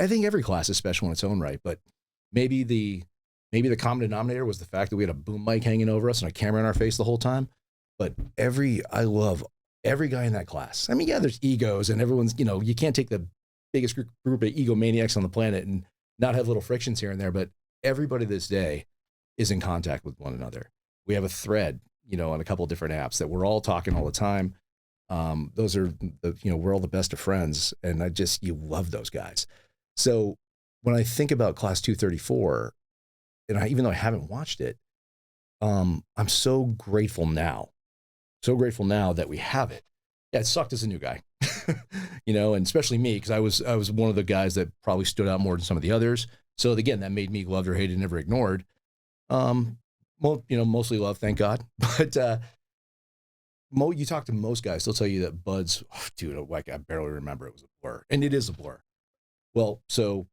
I think every class is special in its own right, but maybe the common denominator was the fact that we had a boom mic hanging over us and a camera in our face the whole time. But I love every guy in that class. I mean, yeah, there's egos and everyone's, you can't take the biggest group of egomaniacs on the planet and not have little frictions here and there, but everybody this day is in contact with one another. We have a thread, on a couple of different apps that we're all talking all the time. Those are we're all the best of friends, and you love those guys. So when I think about Class 234, and even though I haven't watched it, I'm so grateful now that we have it. Yeah, it sucked as a new guy, and especially me, because I was one of the guys that probably stood out more than some of the others. So again, that made me loved or hated, never ignored. Mostly love, thank God. But you talk to most guys, they'll tell you that Bud's, I barely remember, it was a blur, and it is a blur. Well, so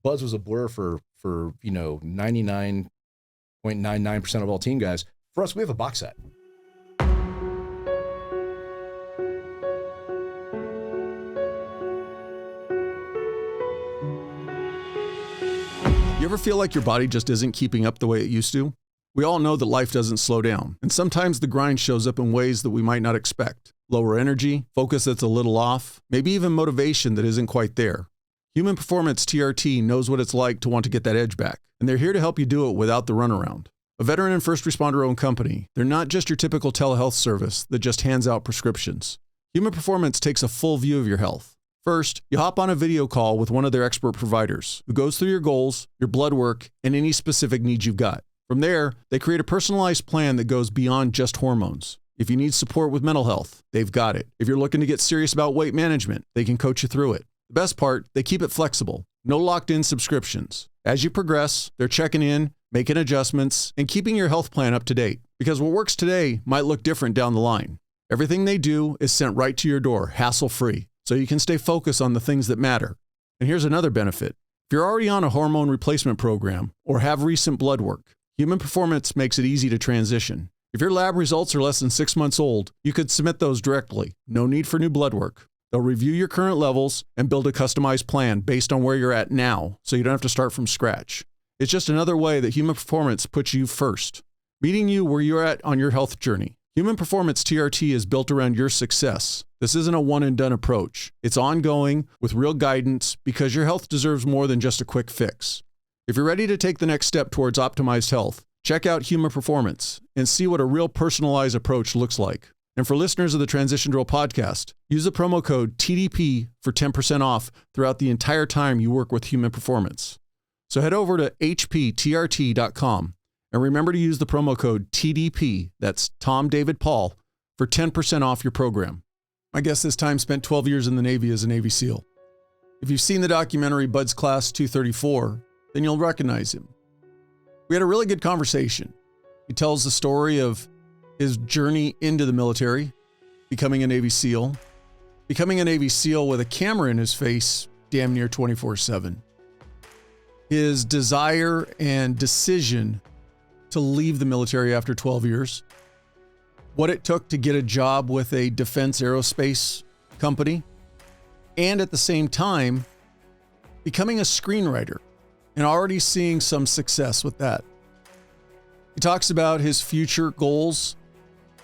Bud's was a blur for 99.99% of all team guys. For us, we have a box set. You ever feel like your body just isn't keeping up the way it used to? We all know that life doesn't slow down, and sometimes the grind shows up in ways that we might not expect. Lower energy, focus that's a little off, maybe even motivation that isn't quite there. Human Performance TRT knows what it's like to want to get that edge back, and they're here to help you do it without the runaround. A veteran and first responder-owned company, they're not just your typical telehealth service that just hands out prescriptions. Human Performance takes a full view of your health. First, you hop on a video call with one of their expert providers who goes through your goals, your blood work, and any specific needs you've got. From there, they create a personalized plan that goes beyond just hormones. If you need support with mental health, they've got it. If you're looking to get serious about weight management, they can coach you through it. The best part, they keep it flexible. No locked-in subscriptions. As you progress, they're checking in, making adjustments, and keeping your health plan up to date. Because what works today might look different down the line. Everything they do is sent right to your door, hassle-free, so you can stay focused on the things that matter. And here's another benefit. If you're already on a hormone replacement program or have recent blood work, Human Performance makes it easy to transition. If your lab results are less than 6 months old, you could submit those directly. No need for new blood work. They'll review your current levels and build a customized plan based on where you're at now, so you don't have to start from scratch. It's just another way that Human Performance puts you first, meeting you where you're at on your health journey. Human Performance TRT is built around your success. This isn't a one-and-done approach. It's ongoing with real guidance because your health deserves more than just a quick fix. If you're ready to take the next step towards optimized health, check out Human Performance and see what a real personalized approach looks like. And for listeners of the Transition Drill podcast, use the promo code TDP for 10% off throughout the entire time you work with Human Performance. So head over to hptrt.com and remember to use the promo code TDP, that's Tom David Paul, for 10% off your program. My guest this time spent 12 years in the Navy as a Navy SEAL. If you've seen the documentary Bud's Class 234, then you'll recognize him. We had a really good conversation. He tells the story of his journey into the military, becoming a Navy SEAL with a camera in his face damn near 24/7. His desire and decision to leave the military after 12 years, what it took to get a job with a defense aerospace company, and at the same time, becoming a screenwriter and already seeing some success with that. He talks about his future goals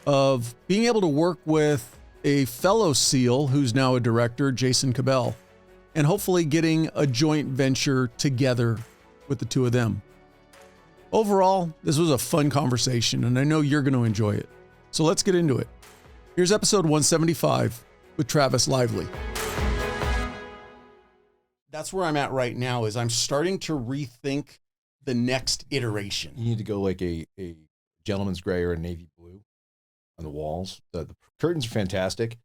of being able to work with a fellow SEAL who's now a director, Jason Cabell, and hopefully getting a joint venture together with the two of them. Overall, this was a fun conversation, and I know you're going to enjoy it. So let's get into it. Here's episode 175 with Travis Lively. That's where I'm at right now, is I'm starting to rethink the next iteration. You need to go like a gentleman's gray or a navy blue on the walls. The curtains are fantastic.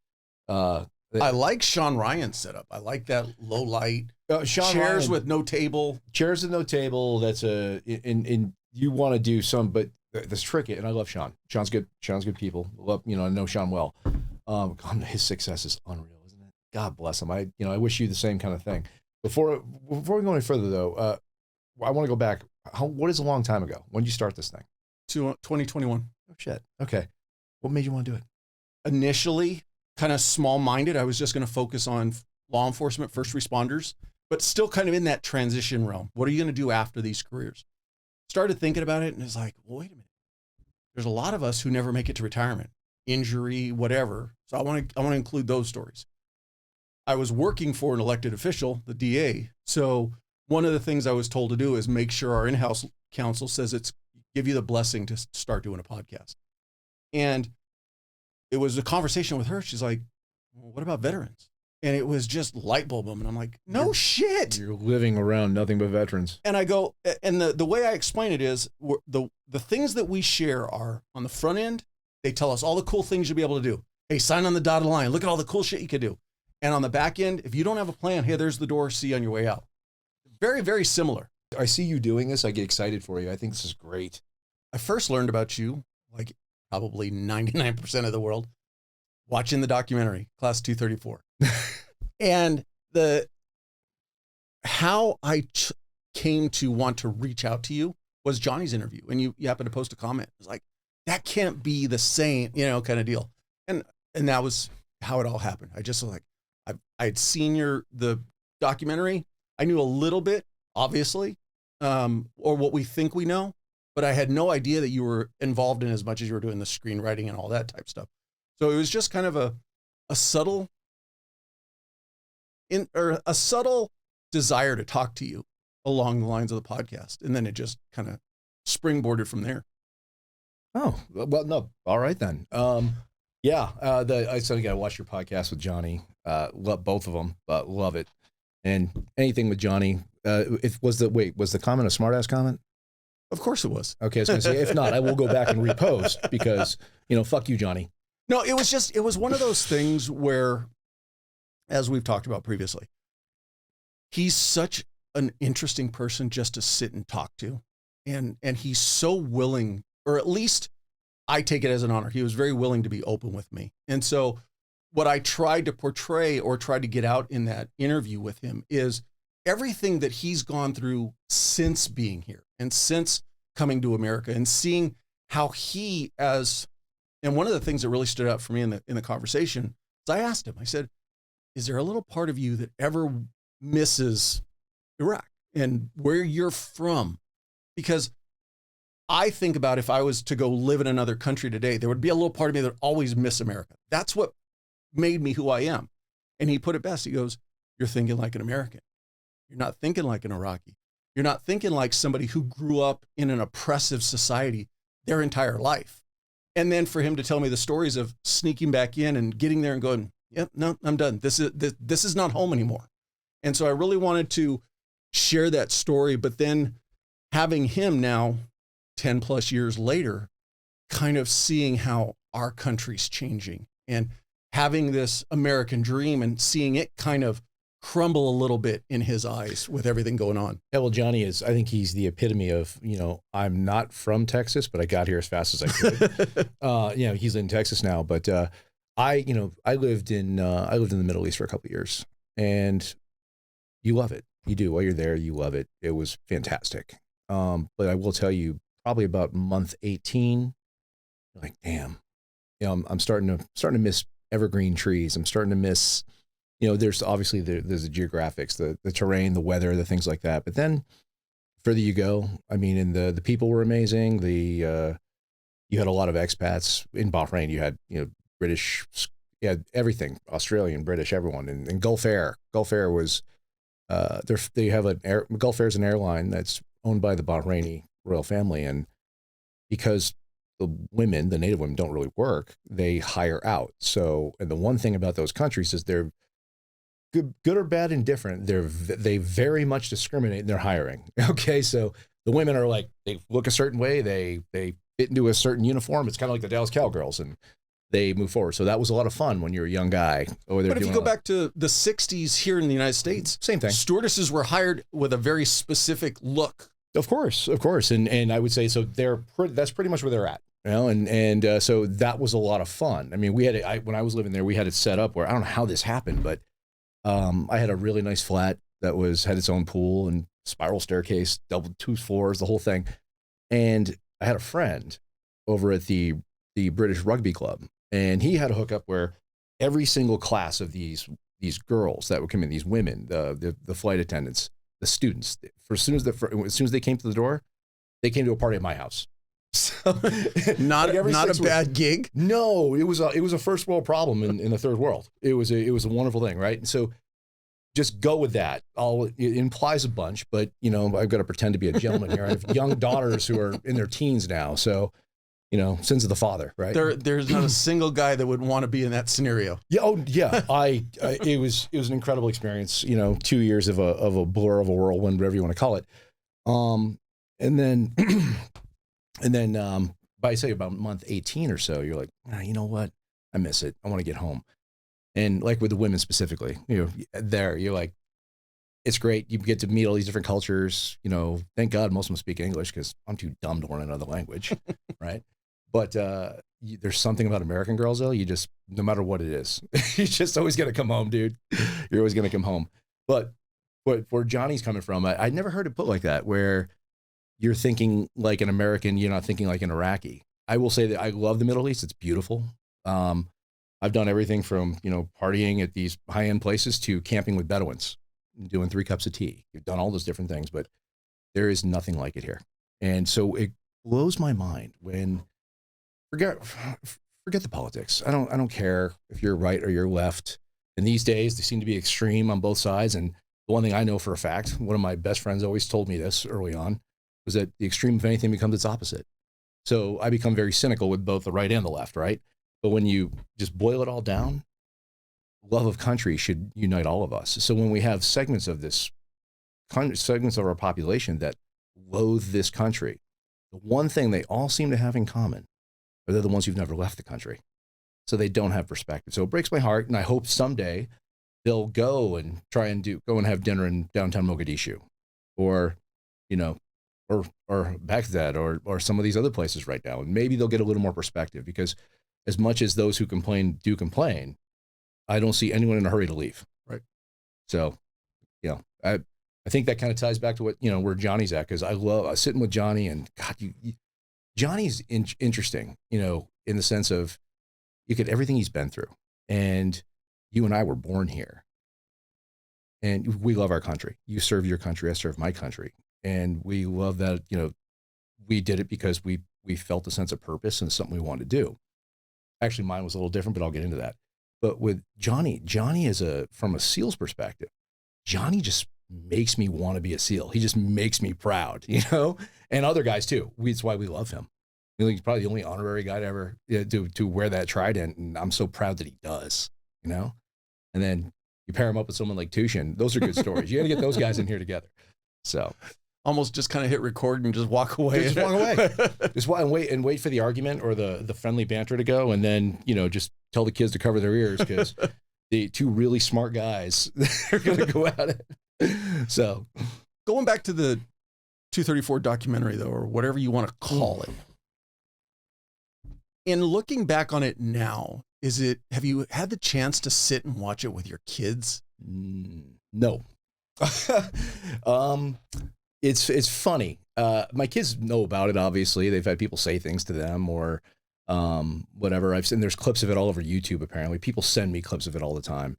I like Sean Ryan's setup. I like that low light. Chairs Ryan, with no table. Chairs with no table. That's and you want to do some, but that's tricky. And I love Sean. Sean's good. Sean's good people. Love, I know Sean well. His success is unreal, isn't it? God bless him. I wish you the same kind of thing. Before we go any further though, I want to go back. What is a long time ago? When did you start this thing? 2021. Oh shit. Okay. What made you want to do it? Initially, kind of small-minded. I was just going to focus on law enforcement, first responders. but still kind of in that transition realm. What are you going to do after these careers? Started thinking about it, and it's like, well, wait a minute. There's a lot of us who never make it to retirement, injury, whatever. So I want to include those stories. I was working for an elected official, the DA. So one of the things I was told to do is make sure our in-house counsel says it's give you the blessing to start doing a podcast. And it was a conversation with her. She's like, well, what about veterans? And it was just light bulb moment. I'm like, no shit. You're living around nothing but veterans. And I go, and the way I explain it is the things that we share are on the front end. They tell us all the cool things you'll be able to do. Hey, sign on the dotted line. Look at all the cool shit you could do. And on the back end, if you don't have a plan, hey, there's the door. See you on your way out. Very, very similar. I see you doing this. I get excited for you. I think this is great. I first learned about you, like probably 99% of the world, watching the documentary, Class 234. And how I came to want to reach out to you was Johnny's interview. And you happened to post a comment. It was like, that can't be the same, kind of deal. And that was how it all happened. I just was like, I'd seen the documentary. I knew a little bit, obviously, or what we think we know, but I had no idea that you were involved in as much as you were doing the screenwriting and all that type stuff. So it was just kind of a subtle desire to talk to you along the lines of the podcast. And then it just kind of springboarded from there. Oh, well, no. All right, then. I said, you got to watch your podcast with Johnny. Love both of them, love it. And anything with Johnny, was the comment a smart ass comment? Of course it was. Okay. I was going to say, if not, I will go back and repost because, fuck you, Johnny. No, it was one of those things where, as we've talked about previously, he's such an interesting person just to sit and talk to. And he's so willing, or at least I take it as an honor. He was very willing to be open with me. And so what I tried to portray or tried to get out in that interview with him is everything that he's gone through since being here and since coming to America and seeing how and one of the things that really stood out for me in the conversation is I asked him, I said, is there a little part of you that ever misses Iraq and where you're from? Because I think about if I was to go live in another country today, there would be a little part of me that would always miss America. That's what made me who I am. And he put it best. He goes, you're thinking like an American. You're not thinking like an Iraqi. You're not thinking like somebody who grew up in an oppressive society their entire life. And then for him to tell me the stories of sneaking back in and getting there and going, yep, no, I'm done. This is not home anymore. And so I really wanted to share that story, but then having him now 10 plus years later, kind of seeing how our country's changing and having this American dream and seeing it kind of crumble a little bit in his eyes with everything going on. Yeah, well, Johnny I think he's the epitome of, I'm not from Texas, but I got here as fast as I could. He's in Texas now, but I lived in the Middle East for a couple of years, and you love it. You do. While you're there, you love it. It was fantastic. But I will tell you, probably about month 18, like, damn, I'm starting to miss evergreen trees. I'm starting to miss, there's obviously there's the geographics, the terrain, the weather, the things like that. But then further you go, I mean, and the people were amazing. You had a lot of expats in Bahrain. You had, British, everything, Australian, British, everyone, and Gulf Air. Gulf Air was, Gulf Air is an airline that's owned by the Bahraini royal family, and because the native women don't really work, they hire out. So, and the one thing about those countries is they're good or bad, indifferent. They very much discriminate in their hiring. Okay, so the women are like, they look a certain way, they fit into a certain uniform. It's kind of like the Dallas Cowgirls, and they move forward. So that was a lot of fun when you're a young guy. But if you go back to the 60s here in the United States, same thing. Stewardesses were hired with a very specific look. Of course. And I would say, so that's pretty much where they're at, and so that was a lot of fun. I mean, when I was living there, we had it set up where, I don't know how this happened, but I had a really nice flat that had its own pool and spiral staircase, double 2 floors, the whole thing. And I had a friend over at the British rugby club, and he had a hookup where every single class of these these girls that would come in, these women, the flight attendants, the students. As soon as they came to the door, they came to a party at my house. So, not a bad gig. No, it was a first world problem in the third world. It was a wonderful thing, right? And so just go with that. It implies a bunch, but I've got to pretend to be a gentleman here. I have young daughters who are in their teens now, so sins of the father, right? There's not a single guy that would want to be in that scenario. Yeah, it was an incredible experience. 2 years of a blur, of a whirlwind, whatever you want to call it. And then by say about month 18 or so, you're like, you know what? I miss it. I want to get home. And like with the women specifically, you're like, it's great. You get to meet all these different cultures. Thank God most of them speak English because I'm too dumb to learn another language, right? But there's something about American girls, though. You just, no matter what it is, you just always got to come home, dude. You're always going to come home. But where Johnny's coming from, I never heard it put like that, where you're thinking like an American, you're not thinking like an Iraqi. I will say that I love the Middle East. It's beautiful. I've done everything from, partying at these high-end places to camping with Bedouins, doing 3 cups of tea. You've done all those different things, but there is nothing like it here. And so it blows my mind when, forget the politics. I don't care if you're right or you're left. And these days, they seem to be extreme on both sides. And the one thing I know for a fact, one of my best friends always told me this early on, was that the extreme of anything becomes its opposite. So I become very cynical with both the right and the left, right? But when you just boil it all down, love of country should unite all of us. So when we have segments of our population that loathe this country, the one thing they all seem to have in common are they're the ones who've never left the country. So they don't have perspective. So it breaks my heart, and I hope someday they'll go and try and go and have dinner in downtown Mogadishu, or Baghdad, or some of these other places right now, and maybe they'll get a little more perspective, because as much as those who complain do complain, I don't see anyone in a hurry to leave. Right. So, I think that kind of ties back to what, where Johnny's at, because I love sitting with Johnny, and God, Johnny's interesting, in the sense of you get everything he's been through, and you and I were born here, and we love our country. You serve your country, I serve my country, and we love that. We did it because we felt a sense of purpose and something we wanted to do. Actually, mine was a little different, but I'll get into that. But with Johnny is from a SEAL's perspective, Johnny just makes me want to be a SEAL. He just makes me proud, and other guys too. That's why we love him. He's probably the only honorary guy to ever to wear that trident, and I'm so proud that he does, And then you pair him up with someone like Tushin. Those are good stories. You got to get those guys in here together. So almost just kind of hit record and just walk away. Just walk away. Just wait for the argument or the friendly banter to go, and then just tell the kids to cover their ears, because the 2 really smart guys are going to go at it. So, going back to the 234 documentary, though, or whatever you want to call it, in looking back on it now, have you had the chance to sit and watch it with your kids? No. It's funny. My kids know about it, obviously. They've had people say things to them, or whatever. I've seen there's clips of it all over YouTube, apparently. People send me clips of it all the time.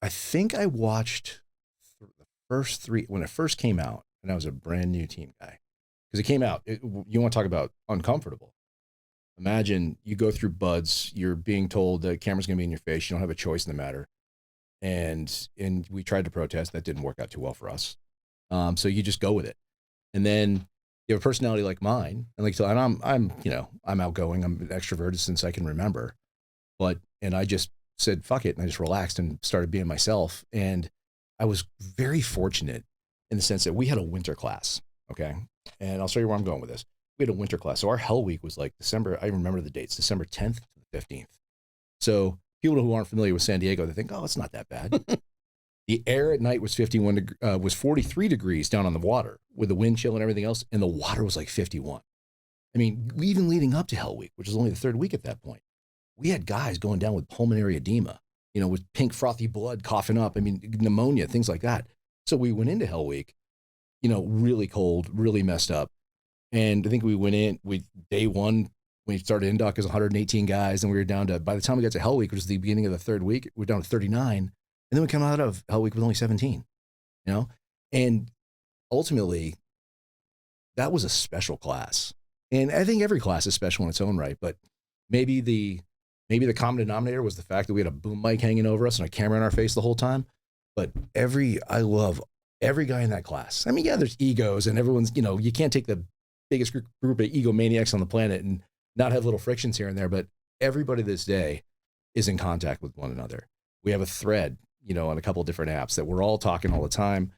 I think I watched the first 3 when it first came out, and I was a brand new team guy. Because it came out, you want to talk about uncomfortable. Imagine you go through buds, you're being told the camera's going to be in your face, you don't have a choice in the matter. And we tried to protest. That didn't work out too well for us. So you just go with it. And then you have a personality like mine, and I'm outgoing. I'm extroverted since I can remember. And I just said, fuck it. And I just relaxed and started being myself. And I was very fortunate in the sense that we had a winter class. Okay. And I'll show you where I'm going with this. We had a winter class. So our Hell Week was like December. I remember the dates, December 10th to the 15th. So people who aren't familiar with San Diego, they think, oh, it's not that bad. The air at night was 43 degrees down on the water with the wind chill and everything else. And the water was like 51. I mean, even leading up to Hell Week, which was only the 3rd week at that point, we had guys going down with pulmonary edema, with pink frothy blood coughing up. I mean, pneumonia, things like that. So we went into Hell Week, really cold, really messed up. And I think we went in day 1, we started Indoc as 118 guys, and we were down to, by the time we got to Hell Week, which was the beginning of the 3rd week, we were down to 39. And then we come out of Hell Week with only 17, you know? And ultimately, that was a special class. And I think every class is special in its own right, but maybe the common denominator was the fact that we had a boom mic hanging over us and a camera in our face the whole time. But I love every guy in that class. I mean, yeah, there's egos and everyone's, you can't take the biggest group of egomaniacs on the planet and not have little frictions here and there, but everybody this day is in contact with one another. We have a thread, on a couple of different apps that we're all talking all the time.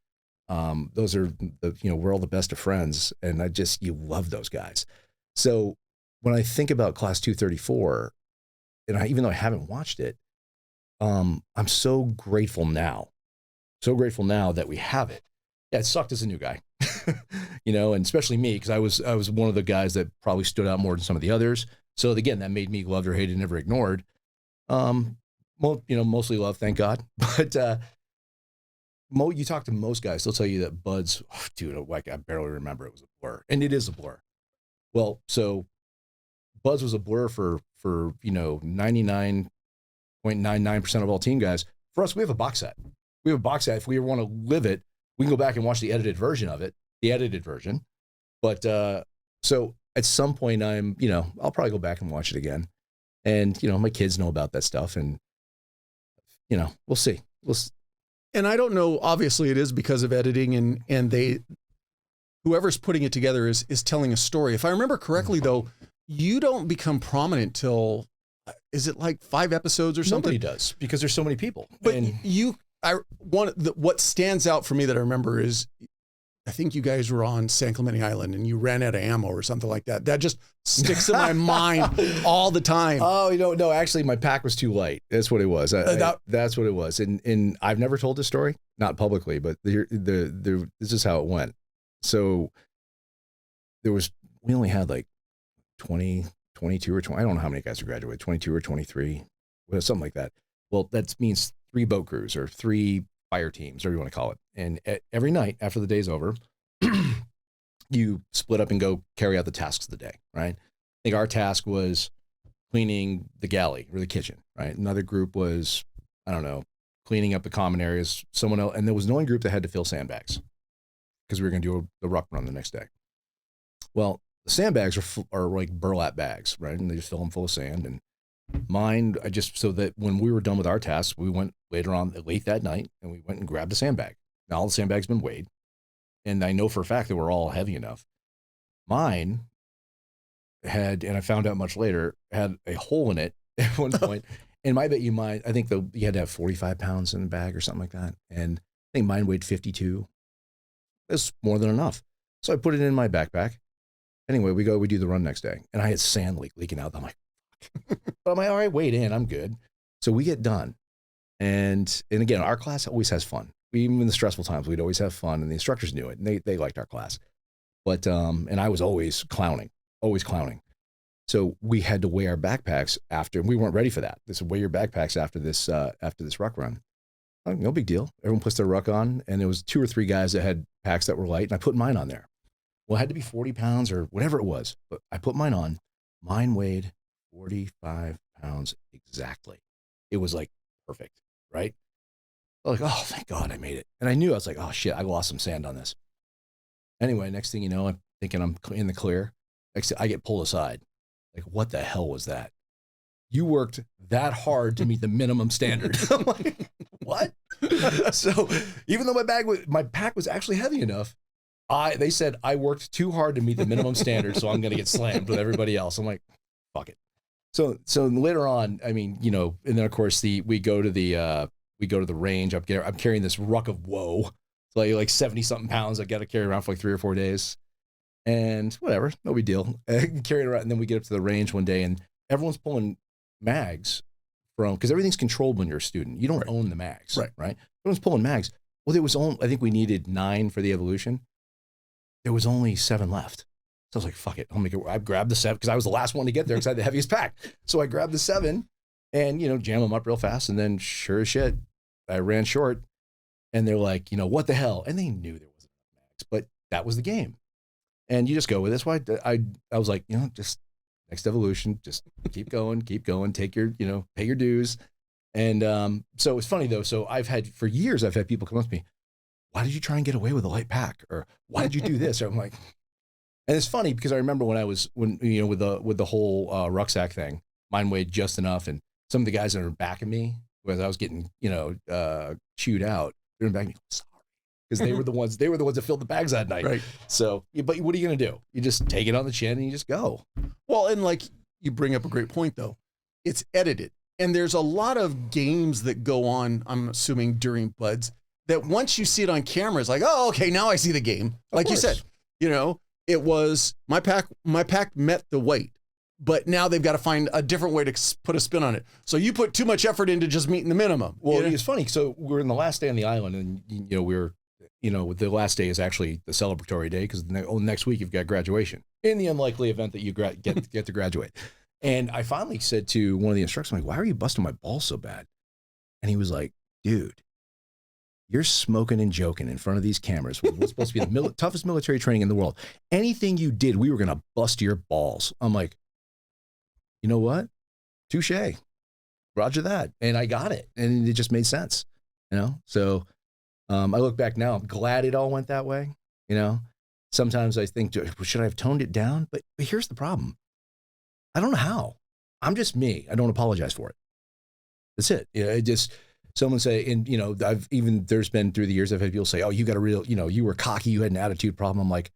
Those are we're all the best of friends, and you love those guys. So when I think about Class 234, and even though I haven't watched it, I'm so grateful now that we have it. Yeah, it sucked as a new guy, and especially me, because I was one of the guys that probably stood out more than some of the others. So again, that made me loved or hated, never ignored. Mostly love, thank God. But you talk to most guys, they'll tell you that Bud's, I barely remember, it was a blur, and it is a blur. Well, so Buzz was a blur for 99.99% of all team guys. For us, we have a box set. We have a box set. If we ever want to live it, we can go back and watch the edited version of it, the edited version. But so at some point, I'll probably go back and watch it again. And, my kids know about that stuff, and, we'll see. And I don't know, obviously it is because of editing and whoever's putting it together is telling a story. If I remember correctly, though, you don't become prominent till, is it like 5 episodes or something? Nobody does, because there's so many people. But what stands out for me that I remember is, I think you guys were on San Clemente Island and you ran out of ammo or something like that. That just sticks in my mind all the time. Oh, no, actually my pack was too light. That's what it was. That's what it was. And I've never told this story, not publicly, but this is how it went. So we only had like 20, 22 or 20. I don't know how many guys graduated, 22 or 23, something like that. Well, that means 3 boat crews or 3 fire teams, whatever you want to call it. And every night after the day's over, you split up and go carry out the tasks of the day, right? I think our task was cleaning the galley or the kitchen, right? Another group was, cleaning up the common areas. Someone else, and there was one group that had to fill sandbags because we were going to do the ruck run the next day. Well, the sandbags are like burlap bags, right? And they just fill them full of sand. And mine, so that when we were done with our tasks, we went later on, late that night, and we went and grabbed a sandbag. Now all the sandbags been weighed, and I know for a fact that we're all heavy enough. Mine had, and I found out much later, had a hole in it at one point. And I think you had to have 45 pounds in the bag or something like that. And I think mine weighed 52. That's more than enough. So I put it in my backpack. Anyway, we do the run next day, and I had sand leaking out. I'm like, but I'm like, all right, wait in, I'm good. So we get done. And again, our class always has fun. Even in the stressful times, we'd always have fun, and the instructors knew it, and they liked our class. But, and I was always clowning. So we had to weigh our backpacks after, and we weren't ready for that. They said, weigh your backpacks after this ruck run. No big deal. Everyone puts their ruck on, and there was 2 or 3 guys that had packs that were light, and I put mine on there. Well, it had to be 40 pounds or whatever it was, but I put mine on. Mine weighed 45 pounds exactly. It was like perfect, right? I was like, oh, thank God I made it. And I knew, I was like, oh shit, I lost some sand on this. Anyway, next thing you know, I'm thinking I'm in the clear. Next thing, I get pulled aside. Like, what the hell was that? You worked that hard to meet the minimum standard. I'm like, what? So even though my pack was actually heavy enough, they said I worked too hard to meet the minimum standard, so I'm going to get slammed with everybody else. I'm like, fuck it. So later on, and then of course we go to the range. I'm carrying this ruck of woe. It's like 70 something pounds. I got to carry around for like 3 or 4 days, and whatever, no big deal. Carry it around, and then we get up to the range one day, and everyone's pulling mags because everything's controlled when you're a student. You don't own the mags, right? Everyone's pulling mags. Well, I think we needed 9 for the evolution. There was only 7 left. So I was like, fuck it. I grabbed the 7 because I was the last one to get there because I had the heaviest pack. So I grabbed the 7 and, jam them up real fast. And then sure as shit, I ran short, and they're like, what the hell? And they knew there wasn't enough mags, but that was the game. And you just go with it. That's why I was like, just next evolution, just keep going, take your, pay your dues. And so it's funny though. So for years, I've had people come up to me, why did you try and get away with a light pack? Or why did you do this? Or I'm like, and it's funny because I remember with the whole rucksack thing, mine weighed just enough. And some of the guys that are backing me, as I was getting, chewed out, they're in back me, sorry. Because they were the ones that filled the bags that night. Right. So, but what are you going to do? You just take it on the chin and you just go. Well, and like you bring up a great point though. It's edited. And there's a lot of games that go on, I'm assuming during buds, that once you see it on camera, it's like, oh, okay, now I see the game. Like you said, it was my pack met the weight, but now they've got to find a different way to put a spin on it. So you put too much effort into just meeting the minimum. Well, it's funny. So we're in the last day on the island, and the last day is actually the celebratory day because next week you've got graduation. In the unlikely event that you get to graduate. And I finally said to one of the instructors, I'm like, why are you busting my balls so bad? And he was like, dude, you're smoking and joking in front of these cameras. What's supposed to be the toughest military training in the world. Anything you did, we were going to bust your balls. I'm like, you know what? Touche. Roger that. And I got it. And it just made sense, So I look back now, I'm glad it all went that way. Sometimes I think, should I have toned it down? But here's the problem. I don't know how. I'm just me. I don't apologize for it. That's it. Someone say, and there's been through the years, I've had people say, oh, you got a real, you were cocky, you had an attitude problem. I'm like,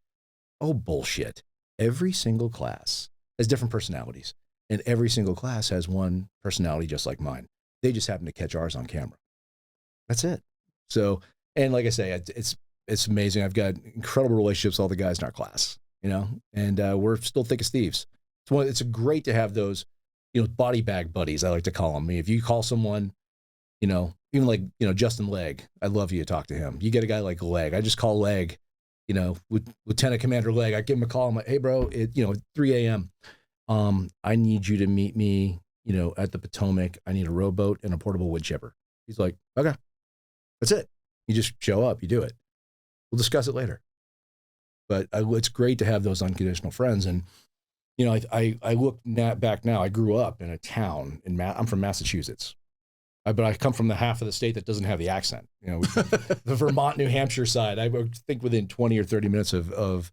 oh, bullshit. Every single class has different personalities, and every single class has one personality just like mine. They just happen to catch ours on camera. That's it. So, and like I say, it's amazing. I've got incredible relationships with all the guys in our class, and we're still thick as thieves. It's great to have those, body bag buddies, I like to call them. If you call someone, even like, Justin Legg, I'd love you to talk to him. You get a guy like Legg. I just call Legg, Lieutenant Commander Legg. I give him a call. I'm like, hey, bro, 3 a.m. I need you to meet me, at the Potomac. I need a rowboat and a portable wood chipper. He's like, okay, that's it. You just show up, you do it. We'll discuss it later. But it's great to have those unconditional friends. And, I look back now, I grew up in a town I'm from Massachusetts. But I come from the half of the state that doesn't have the accent. The Vermont, New Hampshire side. I think within 20 or 30 minutes of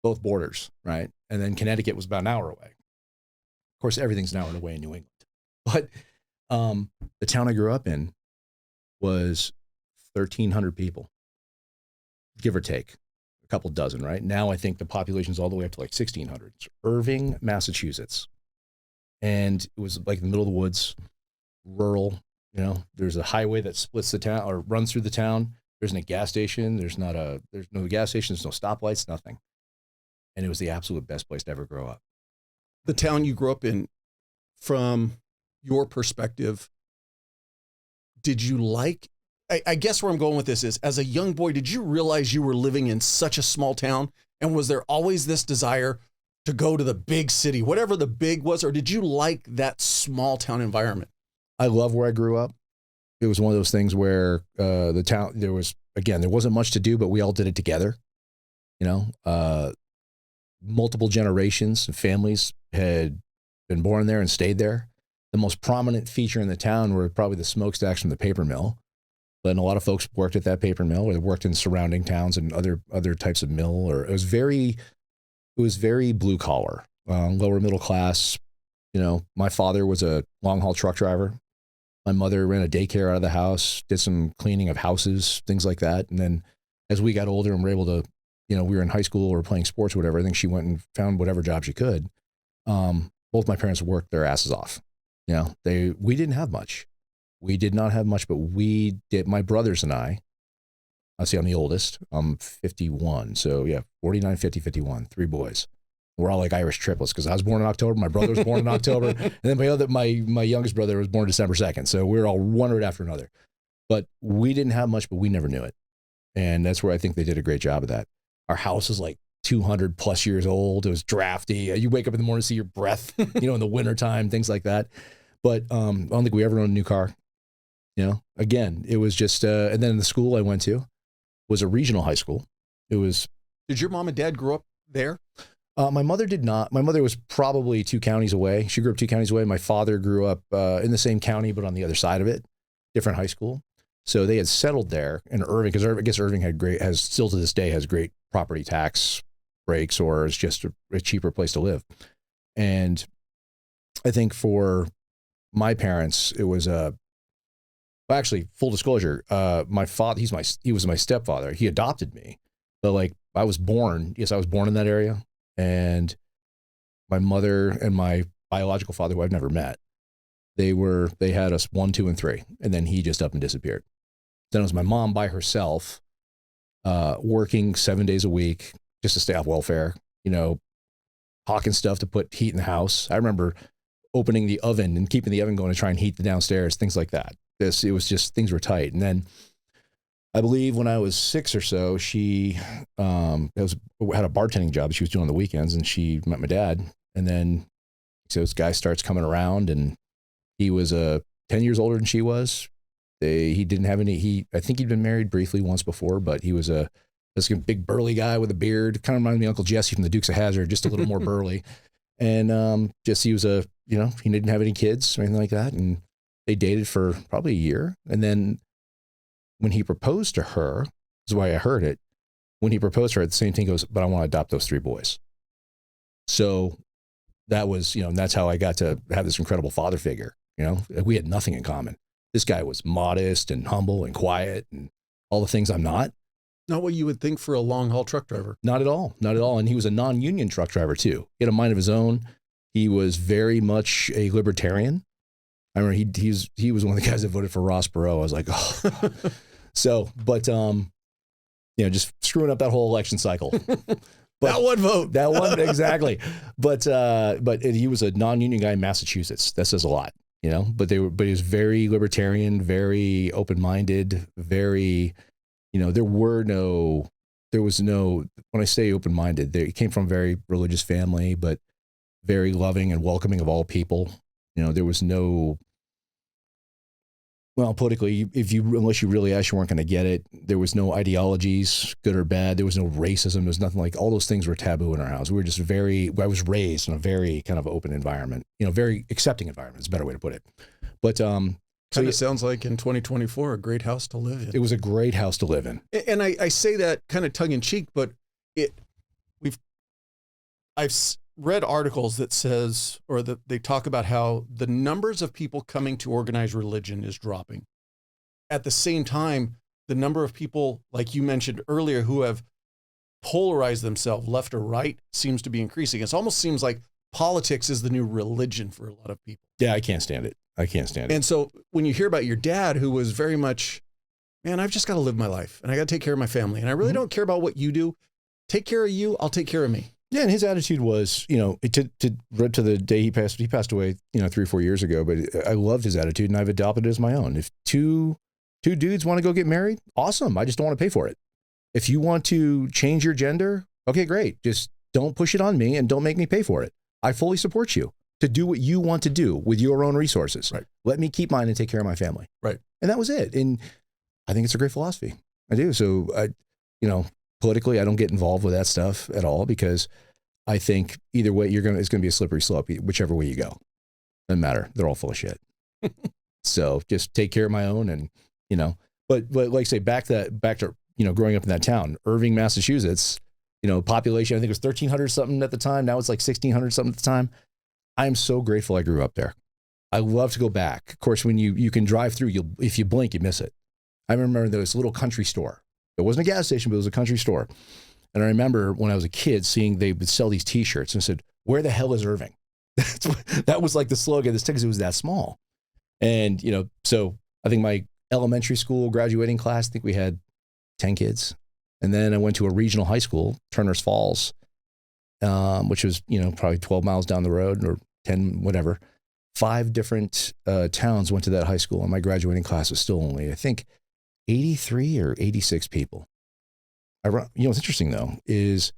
both borders, right? And then Connecticut was about an hour away. Of course, everything's an hour away in New England. But the town I grew up in was 1,300 people, give or take. A couple dozen, right? Now I think the population's all the way up to like 1,600. It's Irving, Massachusetts. And it was like in the middle of the woods, rural. There's a highway that splits the town or runs through the town. There's no gas station. There's no gas station. There's no stoplights, nothing. And it was the absolute best place to ever grow up. The town you grew up in, from your perspective, did you like, I guess where I'm going with this is, as a young boy, did you realize you were living in such a small town? And was there always this desire to go to the big city, whatever the big was, or did you like that small town environment? I love where I grew up. It was one of those things where the town, there wasn't much to do, but we all did it together. Multiple generations of families had been born there and stayed there. The most prominent feature in the town were probably the smokestacks from the paper mill. And a lot of folks worked at that paper mill, or they worked in surrounding towns and other types of mill. Or it was very blue collar, lower middle class. My father was a long haul truck driver. My mother ran a daycare out of the house, did some cleaning of houses, things like that. And then as we got older and were able to, we were in high school or playing sports or whatever, I think she went and found whatever job she could. Both my parents worked their asses off. We didn't have much. We did not have much, but we did. My brothers and I'm the oldest. I'm 51. So yeah, 49, 50, 51, 3 boys. We're all like Irish triplets because I was born in October. My brother was born in October. And then my youngest brother was born December 2nd. So we were all one right after another. But we didn't have much, but we never knew it. And that's where I think they did a great job of that. Our house is like 200 plus years old. It was drafty. You wake up in the morning to see your breath, in the wintertime, things like that. But I don't think we ever owned a new car. Again, it was just, and then the school I went to was a regional high school. It was. Did your mom and dad grow up there? My mother did not. My mother was probably 2 counties away. She grew up 2 counties away. My father grew up in the same county, but on the other side of it, different high school. So they had settled there in Irving, because I guess Irving has still to this day has great property tax breaks, or is just a cheaper place to live. And I think for my parents, it was well, actually, full disclosure, my father, he was my stepfather. He adopted me, but like I was born in that area. And my mother and my biological father, who I've never met, they had us 1, 2, and 3, and then he just up and disappeared. Then it was my mom by herself, working 7 days a week just to stay off welfare, hawking stuff to put heat in the house. I remember opening the oven and keeping the oven going to try and heat the downstairs, things like that. It was just, things were tight. And then I believe when I was 6 or so, she had a bartending job she was doing on the weekends, and she met my dad. And then so this guy starts coming around, and he was 10 years older than she was. He didn't have any. I think he'd been married briefly once before, but he was this big burly guy with a beard. Kind of reminded me of Uncle Jesse from the Dukes of Hazzard, just a little more burly. And just he was he didn't have any kids or anything like that. And they dated for probably a year, and then when he proposed to her, this is why I heard it, when he proposed to her, the same thing goes, but I want to adopt those 3 boys. So that was, and that's how I got to have this incredible father figure. We had nothing in common. This guy was modest and humble and quiet and all the things I'm not. Not what you would think for a long haul truck driver. Not at all. Not at all. And he was a non-union truck driver too. He had a mind of his own. He was very much a libertarian. I remember he was one of the guys that voted for Ross Perot. I was like, oh. So, but, just screwing up that whole election cycle. But that one vote. That one, exactly. But he was a non-union guy in Massachusetts. That says a lot, but he was very libertarian, very open-minded, very, there was no, when I say open-minded, he came from a very religious family, but very loving and welcoming of all people. There was no, well, politically, unless you really asked, you weren't going to get it. There was no ideologies, good or bad. There was no racism. There was nothing, like all those things were taboo in our house. We were just I was raised in a very kind of open environment, very accepting environment is a better way to put it. But kind of sounds like in 2024, a great house to live in. It was a great house to live in. And I say that kind of tongue in cheek, but I've read articles that says, or that they talk about how the numbers of people coming to organized religion is dropping. At the same time, the number of people, like you mentioned earlier, who have polarized themselves left or right seems to be increasing. It almost seems like politics is the new religion for a lot of people. Yeah, I can't stand it. And so when you hear about your dad, who was very much, man, I've just got to live my life and I got to take care of my family. And I really don't care about what you do. Take care of you. I'll take care of me. Yeah, and his attitude was, to the day he passed away, 3 or 4 years ago, but I loved his attitude and I've adopted it as my own. If two dudes want to go get married, awesome. I just don't want to pay for it. If you want to change your gender, okay, great. Just don't push it on me and don't make me pay for it. I fully support you to do what you want to do with your own resources. Right. Let me keep mine and take care of my family. Right. And that was it. And I think it's a great philosophy. I do. So politically, I don't get involved with that stuff at all, because I think either way, it's going to be a slippery slope, whichever way you go. Doesn't matter. They're all full of shit. So just take care of my own, and but like I say, back to growing up in that town, Irving, Massachusetts. Population I think was 1,300 something at the time. Now it's like 1,600 something at the time. I am so grateful I grew up there. I love to go back. Of course, when you can drive through, if you blink, you miss it. I remember there was a little country store. It wasn't a gas station, but it was a country store. And I remember when I was a kid seeing they would sell these T-shirts, and I said, "Where the hell is Irving?" That was like the slogan. This because it was that small. And so I think my elementary school graduating class, I think we had 10 kids. And then I went to a regional high school, Turner's Falls, which was probably 12 miles down the road, or 10, whatever. 5 different towns went to that high school, and my graduating class was still only, I think, 83 or 86 people. What's interesting though is,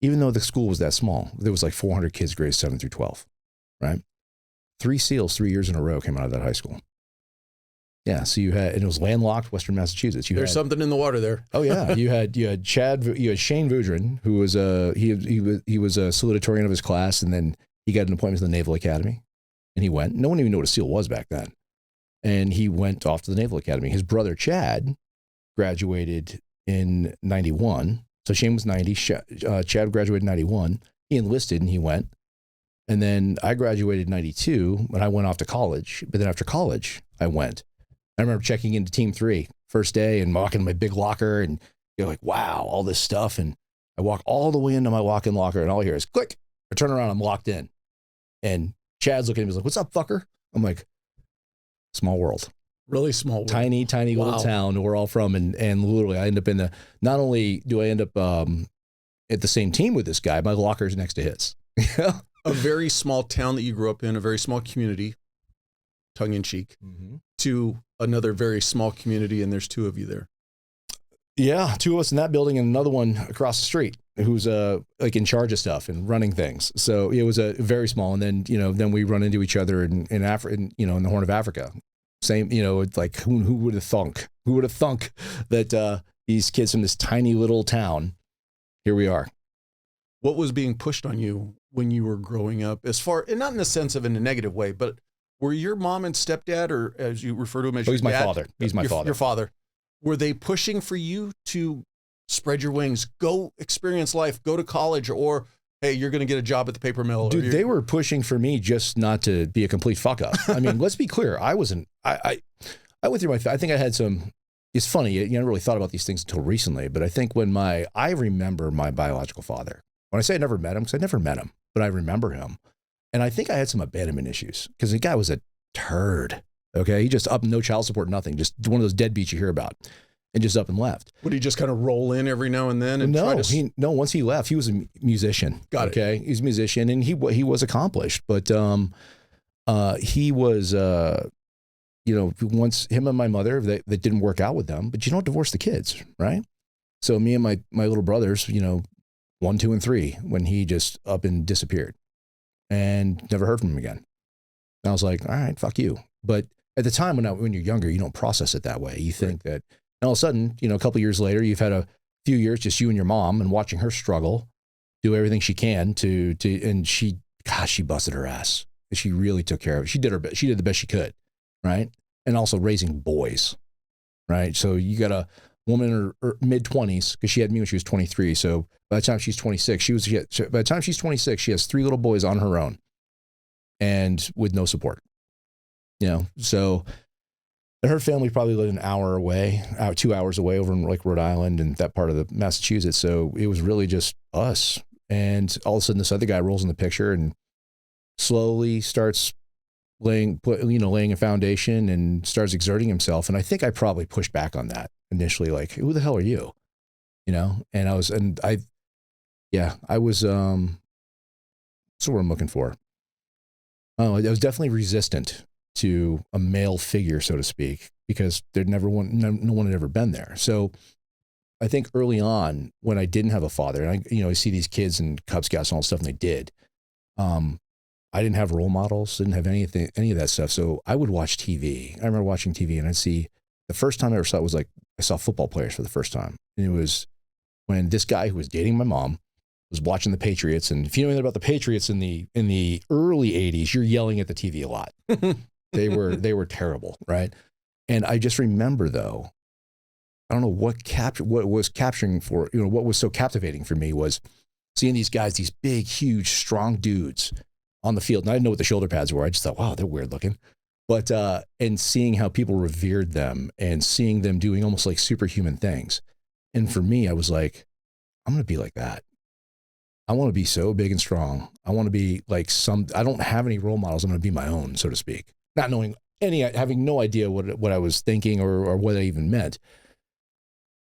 even though the school was that small, there was like 400 kids grades 7 through 12, right? 3 SEALs 3 years in a row came out of that high school. Yeah, so and it was landlocked, Western Massachusetts. There's something in the water there. Oh yeah, you had Shane Voudrin, who was he was a salutatorian of his class, and then he got an appointment to the Naval Academy, and he went. No one even knew what a SEAL was back then, and he went off to the Naval Academy. His brother Chad graduated in '91, so Shane was 90. Chad graduated in '91. He enlisted and he went, and then I graduated in '92, and I went off to college. But then after college, I went. I remember checking into Team 3 first day and walking in my big locker, and you're like, wow, all this stuff. And I walk all the way into my walk-in locker, and all I hear is click. I turn around, I'm locked in. And Chad's looking at me, he's like, what's up, fucker? I'm like, small world. Really small world. Tiny little town where we're all from. And literally I end up not only do I end up at the same team with this guy, my locker's next to his. A very small town that you grew up in, a very small community, tongue in cheek, to another very small community, and there's two of you there. Yeah, two of us in that building and another one across the street who's like in charge of stuff and running things. So it was a very small, and then then we run into each other in Africa, in the Horn of Africa. Same, it's like who would have thunk? Who would have thunk that these kids from this tiny little town, here we are. What was being pushed on you when you were growing up, and not in the sense of in a negative way, but were your mom and stepdad, or as you refer to him as your dad? My father. He's my father. Your father. Were they pushing for you to spread your wings, go experience life, go to college, or, hey, you're going to get a job at the paper mill? Dude, they were pushing for me just not to be a complete fuck up. I mean, let's be clear. I went through I think I had some, it's funny, you never really thought about these things until recently, but I think I remember my biological father. When I say I never met him, because I never met him, but I remember him. And I think I had some abandonment issues because the guy was a turd. Okay. He just up, no child support, nothing. Just one of those deadbeats you hear about, and just up and left. Would he just kind of roll in every now and then? And once he left, he was a musician. Got it. Okay. He's a musician, and he was accomplished, but he was, once him and my mother, that didn't work out with them, but you don't divorce the kids. Right. So me and my little brothers, 1, 2, and 3, when he just up and disappeared. And never heard from him again. And I was like, all right, fuck you. But at the time when you're younger, you don't process it that way. You think that, and all of a sudden, a couple of years later, you've had a few years, just you and your mom, and watching her struggle, do everything she can and she busted her ass. She really took care of it. She did the best she could. Right. And also raising boys. Right. So you got a woman in her mid 20s, because she had me when she was 23. So by the time she's 26, by the time she's 26, she has 3 little boys on her own, and with no support. So her family probably lived an hour away, 2 hours away, over in like Rhode Island and that part of the Massachusetts. So it was really just us. And all of a sudden, this other guy rolls in the picture and slowly starts laying a foundation and starts exerting himself. And I think I probably pushed back on that initially, like, who the hell are you? And I was, what's the word I'm looking for? I was definitely resistant to a male figure, so to speak, because no one had ever been there. So I think early on, when I didn't have a father, and I see these kids and Cub Scouts and all the stuff, and they did, I didn't have role models, didn't have any of that stuff. So I would watch TV. I remember watching TV, and I'd see, the first time I ever saw it was like, I saw football players for the first time. And it was when this guy who was dating my mom was watching the Patriots. And if you know anything about the Patriots in the early 80s, you're yelling at the TV a lot. They were terrible, right? And I just remember, though, I don't know what was capturing for, what was so captivating for me was seeing these guys, these big, huge, strong dudes on the field. And I didn't know what the shoulder pads were. I just thought, wow, they're weird looking. But, and seeing how people revered them and seeing them doing almost like superhuman things. And for me, I was like, I'm going to be like that. I want to be so big and strong. I want to be like I don't have any role models. I'm going to be my own, so to speak. Not knowing having no idea what I was thinking or what I even meant.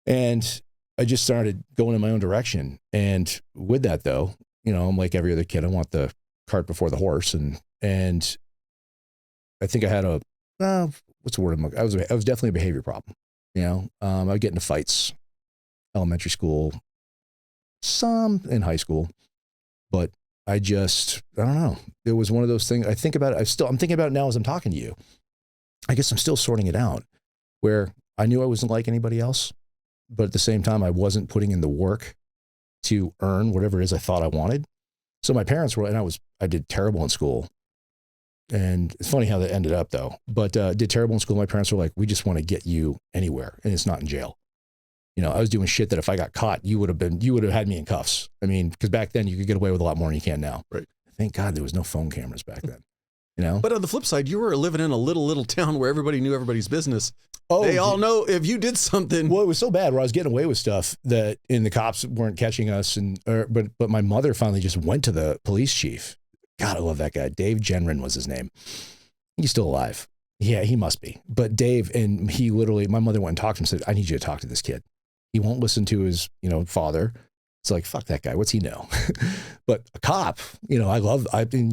And I just started going in my own direction. And with that, though, I'm like every other kid. I want the cart before the horse. And I think I had what's the word? I was definitely a behavior problem. I would get into fights, elementary school, some in high school, but I don't know. It was one of those things. I think about it. I'm thinking about it now as I'm talking to you. I guess I'm still sorting it out, where I knew I wasn't like anybody else, but at the same time, I wasn't putting in the work to earn whatever it is I thought I wanted. So my parents were, and I did terrible in school. And it's funny how that ended up though, but did terrible in school. My parents were like, we just want to get you anywhere, and it's not in jail. You know, I was doing shit that if I got caught, you would have had me in cuffs. I mean, because back then you could get away with a lot more than you can now. Right. Thank God there was no phone cameras back then. You know? But on the flip side, you were living in a little town where everybody knew everybody's business. Oh, they all know if you did something. Well, it was so bad where I was getting away with stuff and the cops weren't catching us. But my mother finally just went to the police chief. God, I love that guy. Dave Genrin was his name. He's still alive. Yeah, he must be. But Dave, and he literally, my mother went and talked to him and said, I need you to talk to this kid. He won't listen to his, father. It's like, fuck that guy. What's he know? But a cop, I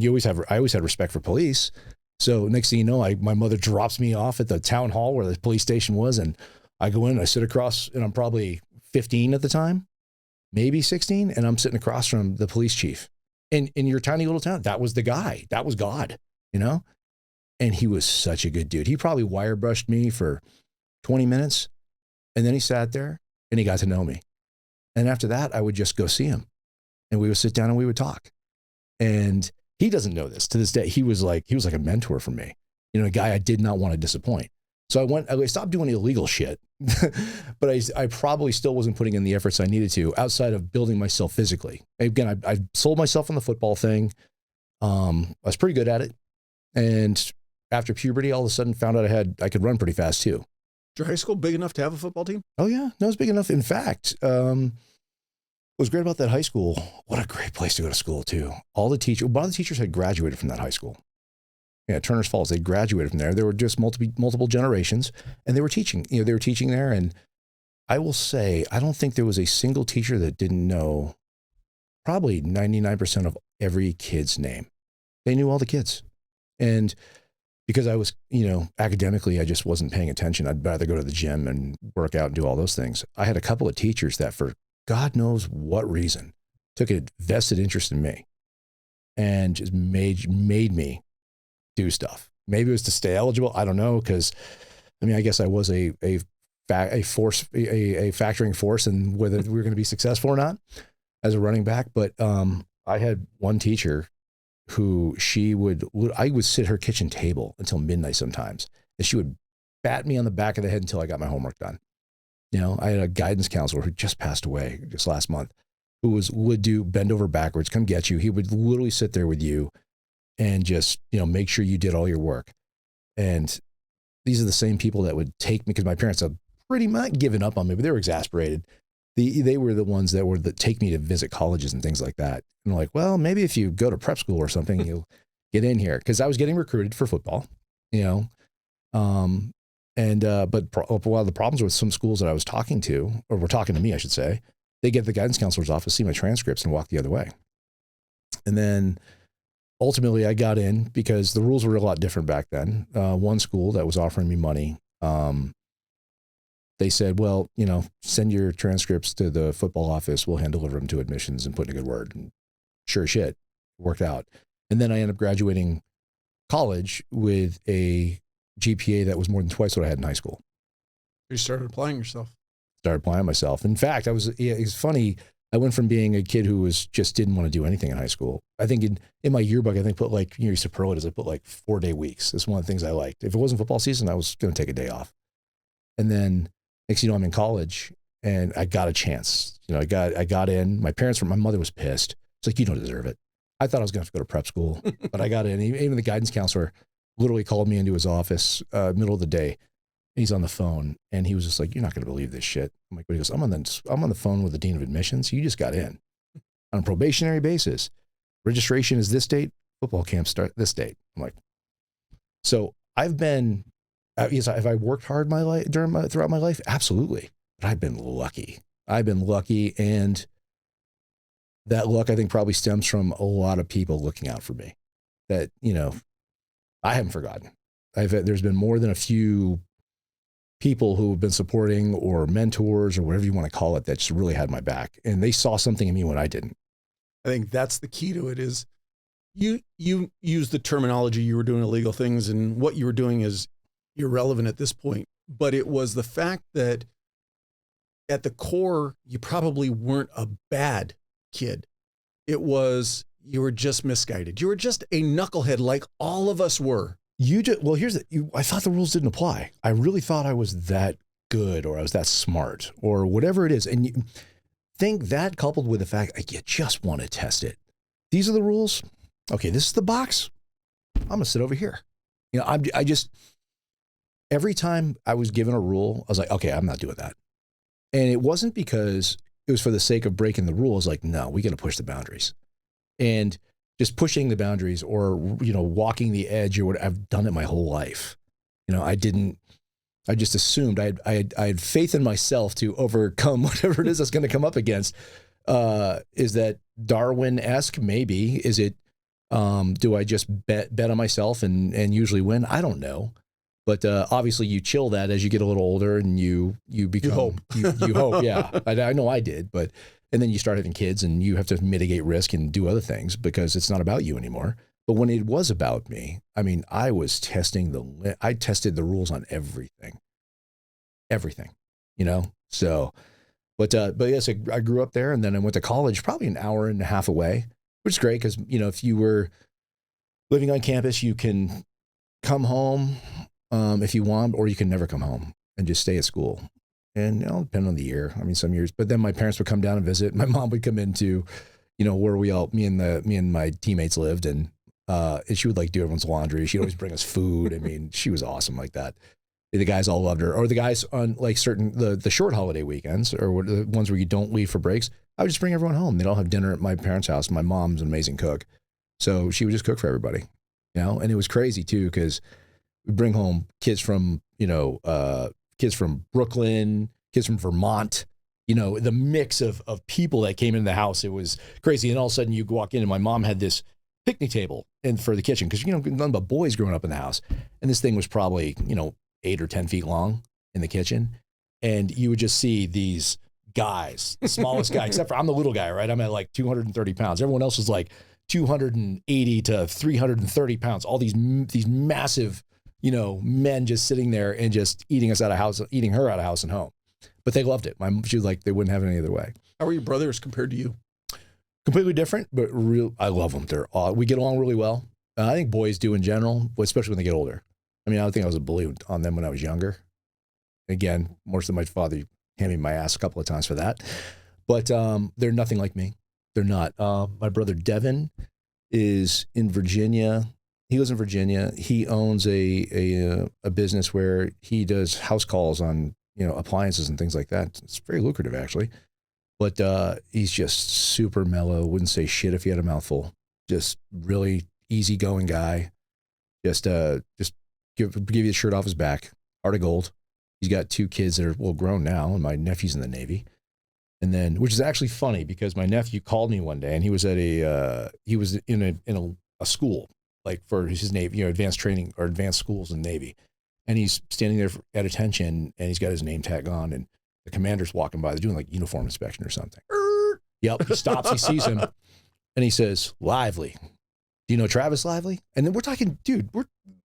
always had respect for police. So next thing you know, my mother drops me off at the town hall where the police station was. And I go in and I sit across, and I'm probably 15 at the time, maybe 16. And I'm sitting across from the police chief. In your tiny little town, that was the guy. That was God, And he was such a good dude. He probably wire brushed me for 20 minutes. And then he sat there and he got to know me. And after that, I would just go see him. And we would sit down and we would talk. And he doesn't know this to this day. He was like a mentor for me, a guy I did not want to disappoint. So I stopped doing illegal shit, but I probably still wasn't putting in the efforts I needed to outside of building myself physically. Again, I sold myself on the football thing. I was pretty good at it. And after puberty, all of a sudden found out I could run pretty fast too. Was your high school big enough to have a football team? Oh yeah, no, it was big enough. In fact, what was great about that high school, what a great place to go to school too. A lot of the teachers had graduated from that high school. Yeah, Turner's Falls, they graduated from there. There were just multiple generations, and they were teaching. They were teaching there, and I will say, I don't think there was a single teacher that didn't know probably 99% of every kid's name. They knew all the kids. And because I was, academically, I just wasn't paying attention. I'd rather go to the gym and work out and do all those things. I had a couple of teachers that, for God knows what reason, took a vested interest in me and just made me do stuff. Maybe it was to stay eligible. I don't know. Cause I guess I was a factoring force in whether we were going to be successful or not as a running back. But, I had one teacher who I would sit at her kitchen table until midnight sometimes. And she would bat me on the back of the head until I got my homework done. I had a guidance counselor who just passed away just last month, who would bend over backwards, come get you. He would literally sit there with you and just, make sure you did all your work. And these are the same people that would take me, because my parents had pretty much given up on me, but they were exasperated. They were the ones that take me to visit colleges and things like that. And I'm like, well, maybe if you go to prep school or something, you'll get in here. Cause I was getting recruited for football, but one of the problems with some schools that I was talking to, or were talking to me, I should say, they get the guidance counselor's office, see my transcripts, and walk the other way. And then ultimately I got in because the rules were a lot different back then. One school that was offering me money, they said, well, send your transcripts to the football office. We'll hand deliver them to admissions and put in a good word. And sure shit, it worked out. And then I ended up graduating college with a GPA that was more than twice what I had in high school. You started applying yourself. Started applying myself. In fact, it's funny. I went from being a kid who didn't want to do anything in high school. I think in my yearbook, I put superlatives. I put 4-day weeks. That's one of the things I liked. If it wasn't football season, I was going to take a day off. And then next thing you know, I'm in college and I got a chance. I got in. My mother was pissed. It's like, you don't deserve it. I thought I was going to have to go to prep school, but I got in. Even the guidance counselor literally called me into his office, middle of the day. He's on the phone and he was just like, you're not going to believe this shit. I'm like, but he goes, I'm on the phone with the dean of admissions. You just got in on a probationary basis. Registration is this date. Football camp start this date. I'm like, so I've been, yes, have I worked hard throughout my life? Absolutely. But I've been lucky. And that luck, I think, probably stems from a lot of people looking out for me that, I haven't forgotten. There's been more than a few people who have been supporting or mentors or whatever you want to call it that just really had my back. And they saw something in me when I didn't. I think that's the key to it is you use the terminology, you were doing illegal things, and what you were doing is irrelevant at this point, but it was the fact that at the core, you probably weren't a bad kid. It was, you were just misguided. You were just a knucklehead like all of us were. Well, I thought the rules didn't apply. I really thought I was that good, or I was that smart, or whatever it is. And you think that, coupled with the fact like, you just want to test it. These are the rules. Okay, this is the box. I'm going to sit over here. You know, I just, every time I was given a rule, I was like, okay, I'm not doing that. And it wasn't because it was for the sake of breaking the rules. Like, no, we got to push the boundaries. And just pushing the boundaries, or, you know, walking the edge, or what, I've done it my whole life. You know, I just assumed I had faith in myself to overcome whatever it is that's going to come up against. Is that Darwin-esque? Maybe. Is it, do I just bet on myself and usually win? I don't know. But obviously you chill that as you get a little older, and you become, you hope. Yeah, I know I did, and then you start having kids, and you have to mitigate risk and do other things because it's not about you anymore. But when it was about me, I mean, I tested the rules on everything, you know? So, but yes, I grew up there, and then I went to college probably an hour and a half away, which is great. Cause you know, if you were living on campus, you can come home, if you want, or you can never come home and just stay at school. And you know, depending on the year, I mean, some years, but then my parents would come down and visit. My mom would come into, you know, where me and my teammates lived. And she would like do everyone's laundry. She'd always bring us food. I mean, she was awesome like that. The guys all loved her. Or the guys on like the short holiday weekends, or the ones where you don't leave for breaks, I would just bring everyone home. They'd all have dinner at my parents' house. My mom's an amazing cook. So she would just cook for everybody, you know? And it was crazy too, because we bring home kids from, you know, kids from Brooklyn, kids from Vermont, you know, the mix of people that came into the house. It was crazy. And all of a sudden you walk in, and my mom had this picnic table for the kitchen, because, you know, nothing but boys growing up in the house. And this thing was probably, you know, 8 or 10 feet long in the kitchen. And you would just see these guys, the smallest guy, except for I'm the little guy, right? I'm at like 230 pounds. Everyone else was like 280 to 330 pounds. All these massive, you know, men just sitting there and just eating her out of house and home. But they loved it. She was like, they wouldn't have it any other way. How are your brothers compared to you? Completely different, but I love them. We get along really well. I think boys do in general, especially when they get older. I mean, I don't think I was a bully on them when I was younger. Again, more so my father handed me my ass a couple of times for that. But they're nothing like me. They're not. My brother Devin is in Virginia. He lives in Virginia. He owns a business where he does house calls on, you know, appliances and things like that. It's very lucrative, actually. But he's just super mellow. Wouldn't say shit if he had a mouthful. Just really easygoing guy. Just give you the shirt off his back. Heart of gold. He's got 2 kids that are grown now, and my nephew's in the Navy. And then, which is actually funny, because my nephew called me one day, and he was at he was in a school, like for his Navy, you know, advanced training or advanced schools in the Navy. And he's standing there at attention, and he's got his name tag on, and the commander's walking by. They're doing like uniform inspection or something. Yep. He stops, he sees him, and he says, "Lively. Do you know Travis Lively?" And then we're talking, dude,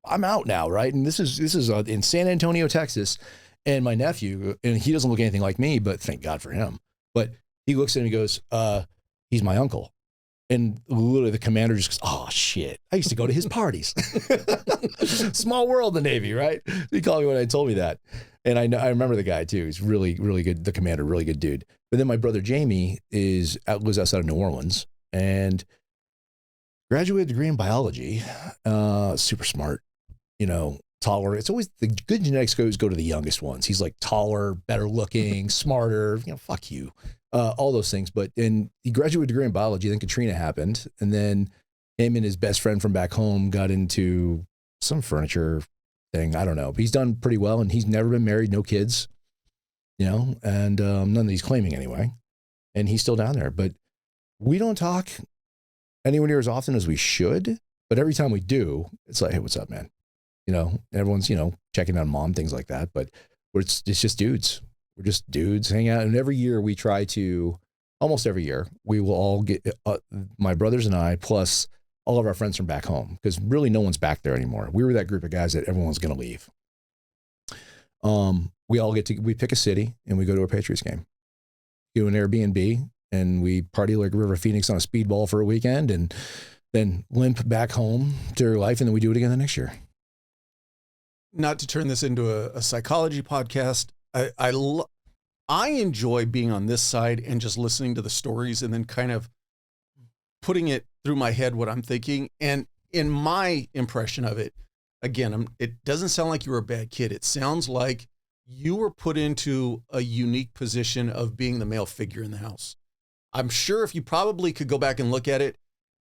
I'm out now, right? And this is in San Antonio, Texas. And my nephew, and he doesn't look anything like me, but thank God for him. But he looks at him and he goes, he's my uncle. And literally the commander just goes, "Oh shit, I used to go to his parties." Small world, the Navy, right? He called me when he told me that. And I remember the guy too. He's really, really good. The commander, really good dude. But then my brother Jamie lives outside of New Orleans and graduated degree in biology. Super smart, you know, taller. It's always the good genetics go to the youngest ones. He's like taller, better looking, smarter, you know, fuck you. All those things. But he graduated degree in biology. Then Katrina happened. And then him and his best friend from back home got into some furniture thing. I don't know. But he's done pretty well. And he's never been married, no kids, you know, and none that he's claiming anyway. And he's still down there. But we don't talk anywhere near as often as we should. But every time we do, it's like, "Hey, what's up, man?" You know, everyone's, you know, checking on mom, things like that. But it's just dudes. We're just dudes hang out. And almost every year, we will all get, my brothers and I, plus all of our friends from back home, because really no one's back there anymore. We were that group of guys that everyone's going to leave. We pick a city and we go to a Patriots game, do an Airbnb, and we party like River Phoenix on a speedball for a weekend, and then limp back home to our life, and then we do it again the next year. Not to turn this into a psychology podcast, I enjoy being on this side and just listening to the stories and then kind of putting it through my head what I'm thinking. And in my impression of it, again, it doesn't sound like you were a bad kid. It sounds like you were put into a unique position of being the male figure in the house. I'm sure if you probably could go back and look at it,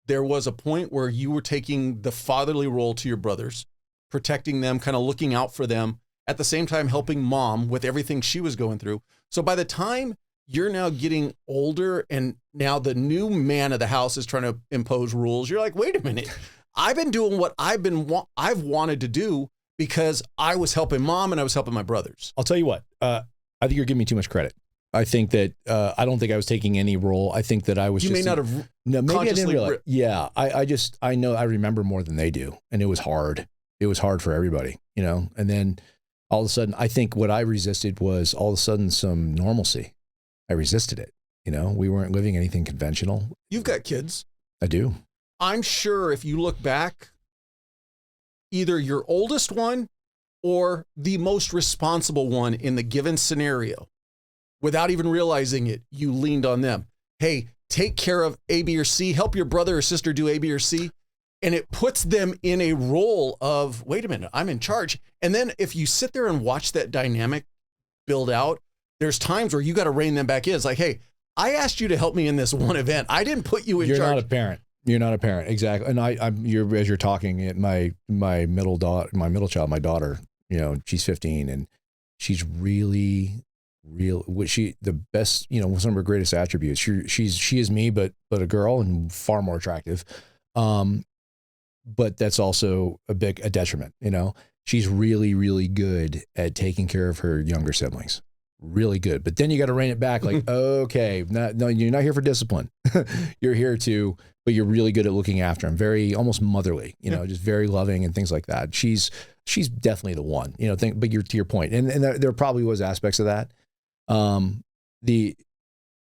there was a point where you were taking the fatherly role to your brothers, protecting them, kind of looking out for them, at the same time helping mom with everything she was going through. So by the time you're now getting older and now the new man of the house is trying to impose rules, you're like, wait a minute, I've been doing what I've wanted to do because I was helping mom and I was helping my brothers. I'll tell you what, I think you're giving me too much credit. I think that I don't think I was taking any role. I think that I was. You just may not have. No, maybe I didn't realize. Yeah, I know. I remember more than they do, and it was hard. It was hard for everybody, you know. And then all of a sudden, I think what I resisted was all of a sudden some normalcy. I resisted it. You know, we weren't living anything conventional. You've got kids. I do. I'm sure if you look back, either your oldest one or the most responsible one in the given scenario, without even realizing it, you leaned on them. Hey, take care of A, B, or C. Help your brother or sister do A, B, or C. And it puts them in a role of, wait a minute, I'm in charge. And then if you sit there and watch that dynamic build out, there's times where you got to rein them back in. It's like, hey, I asked you to help me in this one event. I didn't put you in charge. You're not a parent. You're not a parent. Exactly. And as you're talking, my middle child, my daughter, you know, she's 15 and she's really the best, you know, some of her greatest attributes. She is me, but a girl and far more attractive. But that's also a detriment, you know. She's really, really good at taking care of her younger siblings. Really good. But then you got to rein it back like, okay, no, you're not here for discipline. You're here but you're really good at looking after them. Very almost motherly, you know, just very loving and things like that. She's definitely the one, you know, but to your point. And there probably was aspects of that.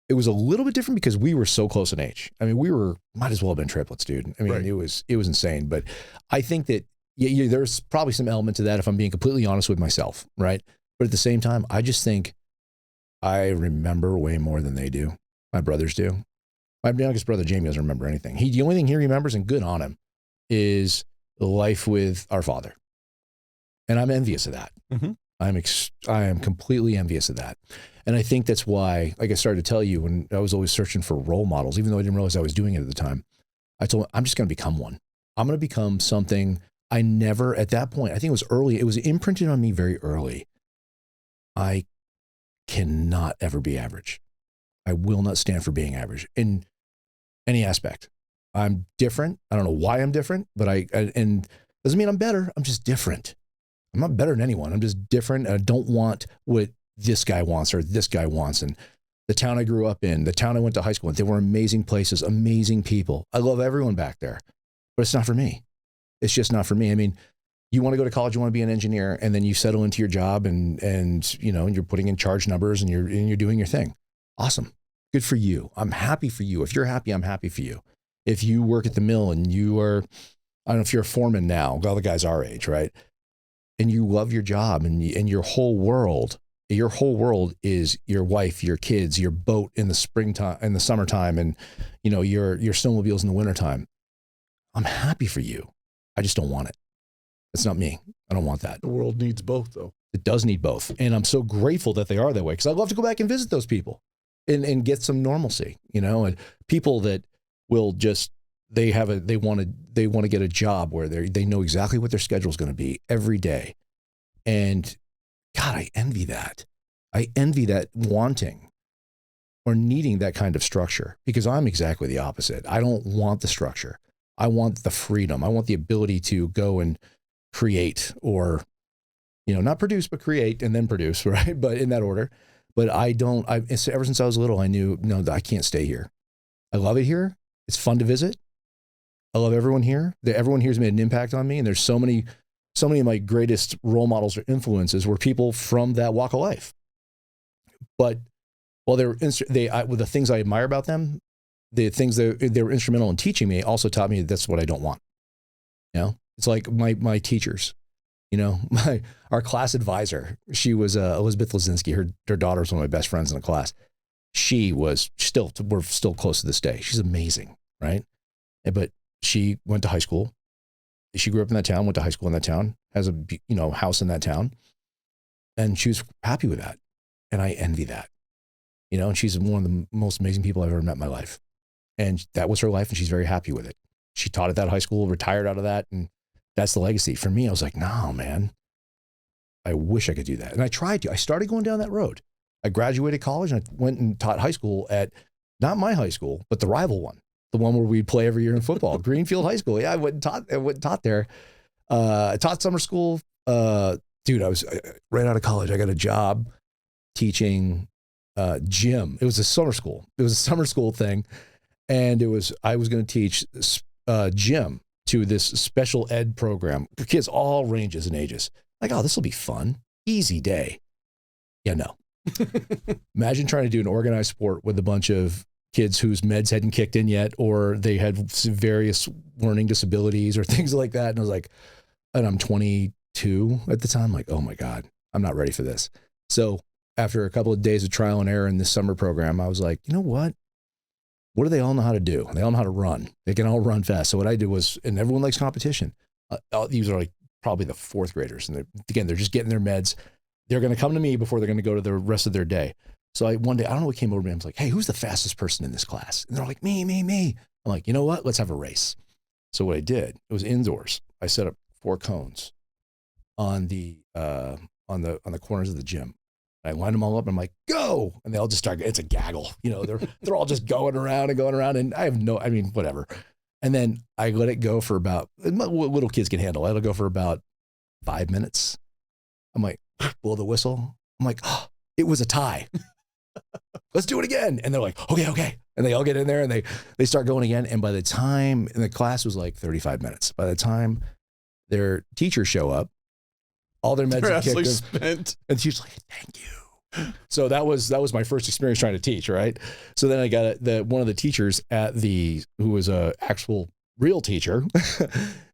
It was a little bit different because we were so close in age. I mean, might as well have been triplets, dude. I mean, right. It was insane. But I think that there's probably some element to that if I'm being completely honest with myself, right? But at the same time, I just think I remember way more than they do. My brothers do. My youngest brother, Jamie, doesn't remember anything. The only thing he remembers, and good on him, is life with our father. And I'm envious of that. Mm-hmm. I am completely envious of that. And I think that's why, like I started to tell you, when I was always searching for role models, even though I didn't realize I was doing it at the time, I told him, I'm just going to become one. I'm going to become something I never, at that point, I think it was early, it was imprinted on me very early. I cannot ever be average. I will not stand for being average in any aspect. I'm different. I don't know why I'm different, but and doesn't mean I'm better. I'm just different. I'm not better than anyone. I'm just different. I don't want what this guy wants or this guy wants. And the town I grew up in, the town I went to high school in, they were amazing places, amazing people. I love everyone back there, but it's not for me. It's just not for me. I mean, you want to go to college, you want to be an engineer, and then you settle into your job and you know, you're putting in charge numbers and you're doing your thing. Awesome. Good for you. I'm happy for you. If you're happy, I'm happy for you. If you work at the mill and you are, I don't know if you're a foreman now, all the guys our age, right? And you love your job and your whole world is your wife, your kids, your boat in the springtime, in the summertime, and you know, your snowmobiles in the wintertime. I'm happy for you. I just don't want it. It's not me. I don't want that. The world needs both, though. It does need both. And I'm so grateful that they are that way, because I'd love to go back and visit those people and get some normalcy, you know, and people that will just, they want to get a job where they know exactly what their schedule is going to be every day. And God, I envy that. I envy that wanting or needing that kind of structure, because I'm exactly the opposite. I don't want the structure. I want the freedom. I want the ability to go and create, or, you know, not produce, but create and then produce, right? But in that order. But ever since I was little, I knew, no, I can't stay here. I love it here. It's fun to visit. I love everyone here. Everyone here has made an impact on me. And there's so many so many of my greatest role models or influences were people from that walk of life. But while the things I admire about them, the things that they were instrumental in teaching me also taught me that's what I don't want. You know, it's like my teachers, you know, our class advisor, she was Elizabeth Lazinski. Her daughter was one of my best friends in the class. We're still close to this day. She's amazing, right? But she went to high school. She grew up in that town, went to high school in that town, has a house in that town, and she was happy with that. And I envy that, you know. And she's one of the most amazing people I've ever met in my life, and that was her life, and she's very happy with it. She taught at that high school, retired out of that, and that's the legacy. For me, I was like, no, man, I wish I could do that. And I tried to. I started going down that road. I graduated college, and I went and taught high school at not my high school, but the rival one. The one where we'd play every year in football, Greenfield High School. Yeah, I went and taught there. I taught summer school. Dude, I was right out of college. I got a job teaching gym. It was a summer school. It was a summer school thing. And I was going to teach gym to this special ed program for kids all ranges and ages. Like, oh, this will be fun. Easy day. Yeah, no. Imagine trying to do an organized sport with a bunch of kids whose meds hadn't kicked in yet, or they had various learning disabilities or things like that. And I was like, and I'm 22 at the time, like, oh my God, I'm not ready for this. So after a couple of days of trial and error in this summer program, I was like, you know what? What do they all know how to do? They all know how to run. They can all run fast. So what I did was, and everyone likes competition. These are like probably the fourth graders. And they're just getting their meds. They're going to come to me before they're going to go to the rest of their day. So one day, I don't know what came over to me. I was like, hey, who's the fastest person in this class? And they're like, me. I'm like, you know what? Let's have a race. So what I did, it was indoors. I set up 4 cones on the corners of the gym. I lined them all up. And I'm like, go. And they all just start, it's a gaggle. You know, they're all just going around. And whatever. And then I let it go for about, what little kids can handle. I let it go for about 5 minutes. I'm like, blow the whistle. I'm like, oh, it was a tie. Let's do it again. And they're like, okay. And they all get in there and they start going again. And by the time, and the class was like 35 minutes. By the time their teachers show up, all their meds are kicked spent. And she's like, thank you. So that was my first experience trying to teach, right? So then I got one of the teachers who was a actual real teacher.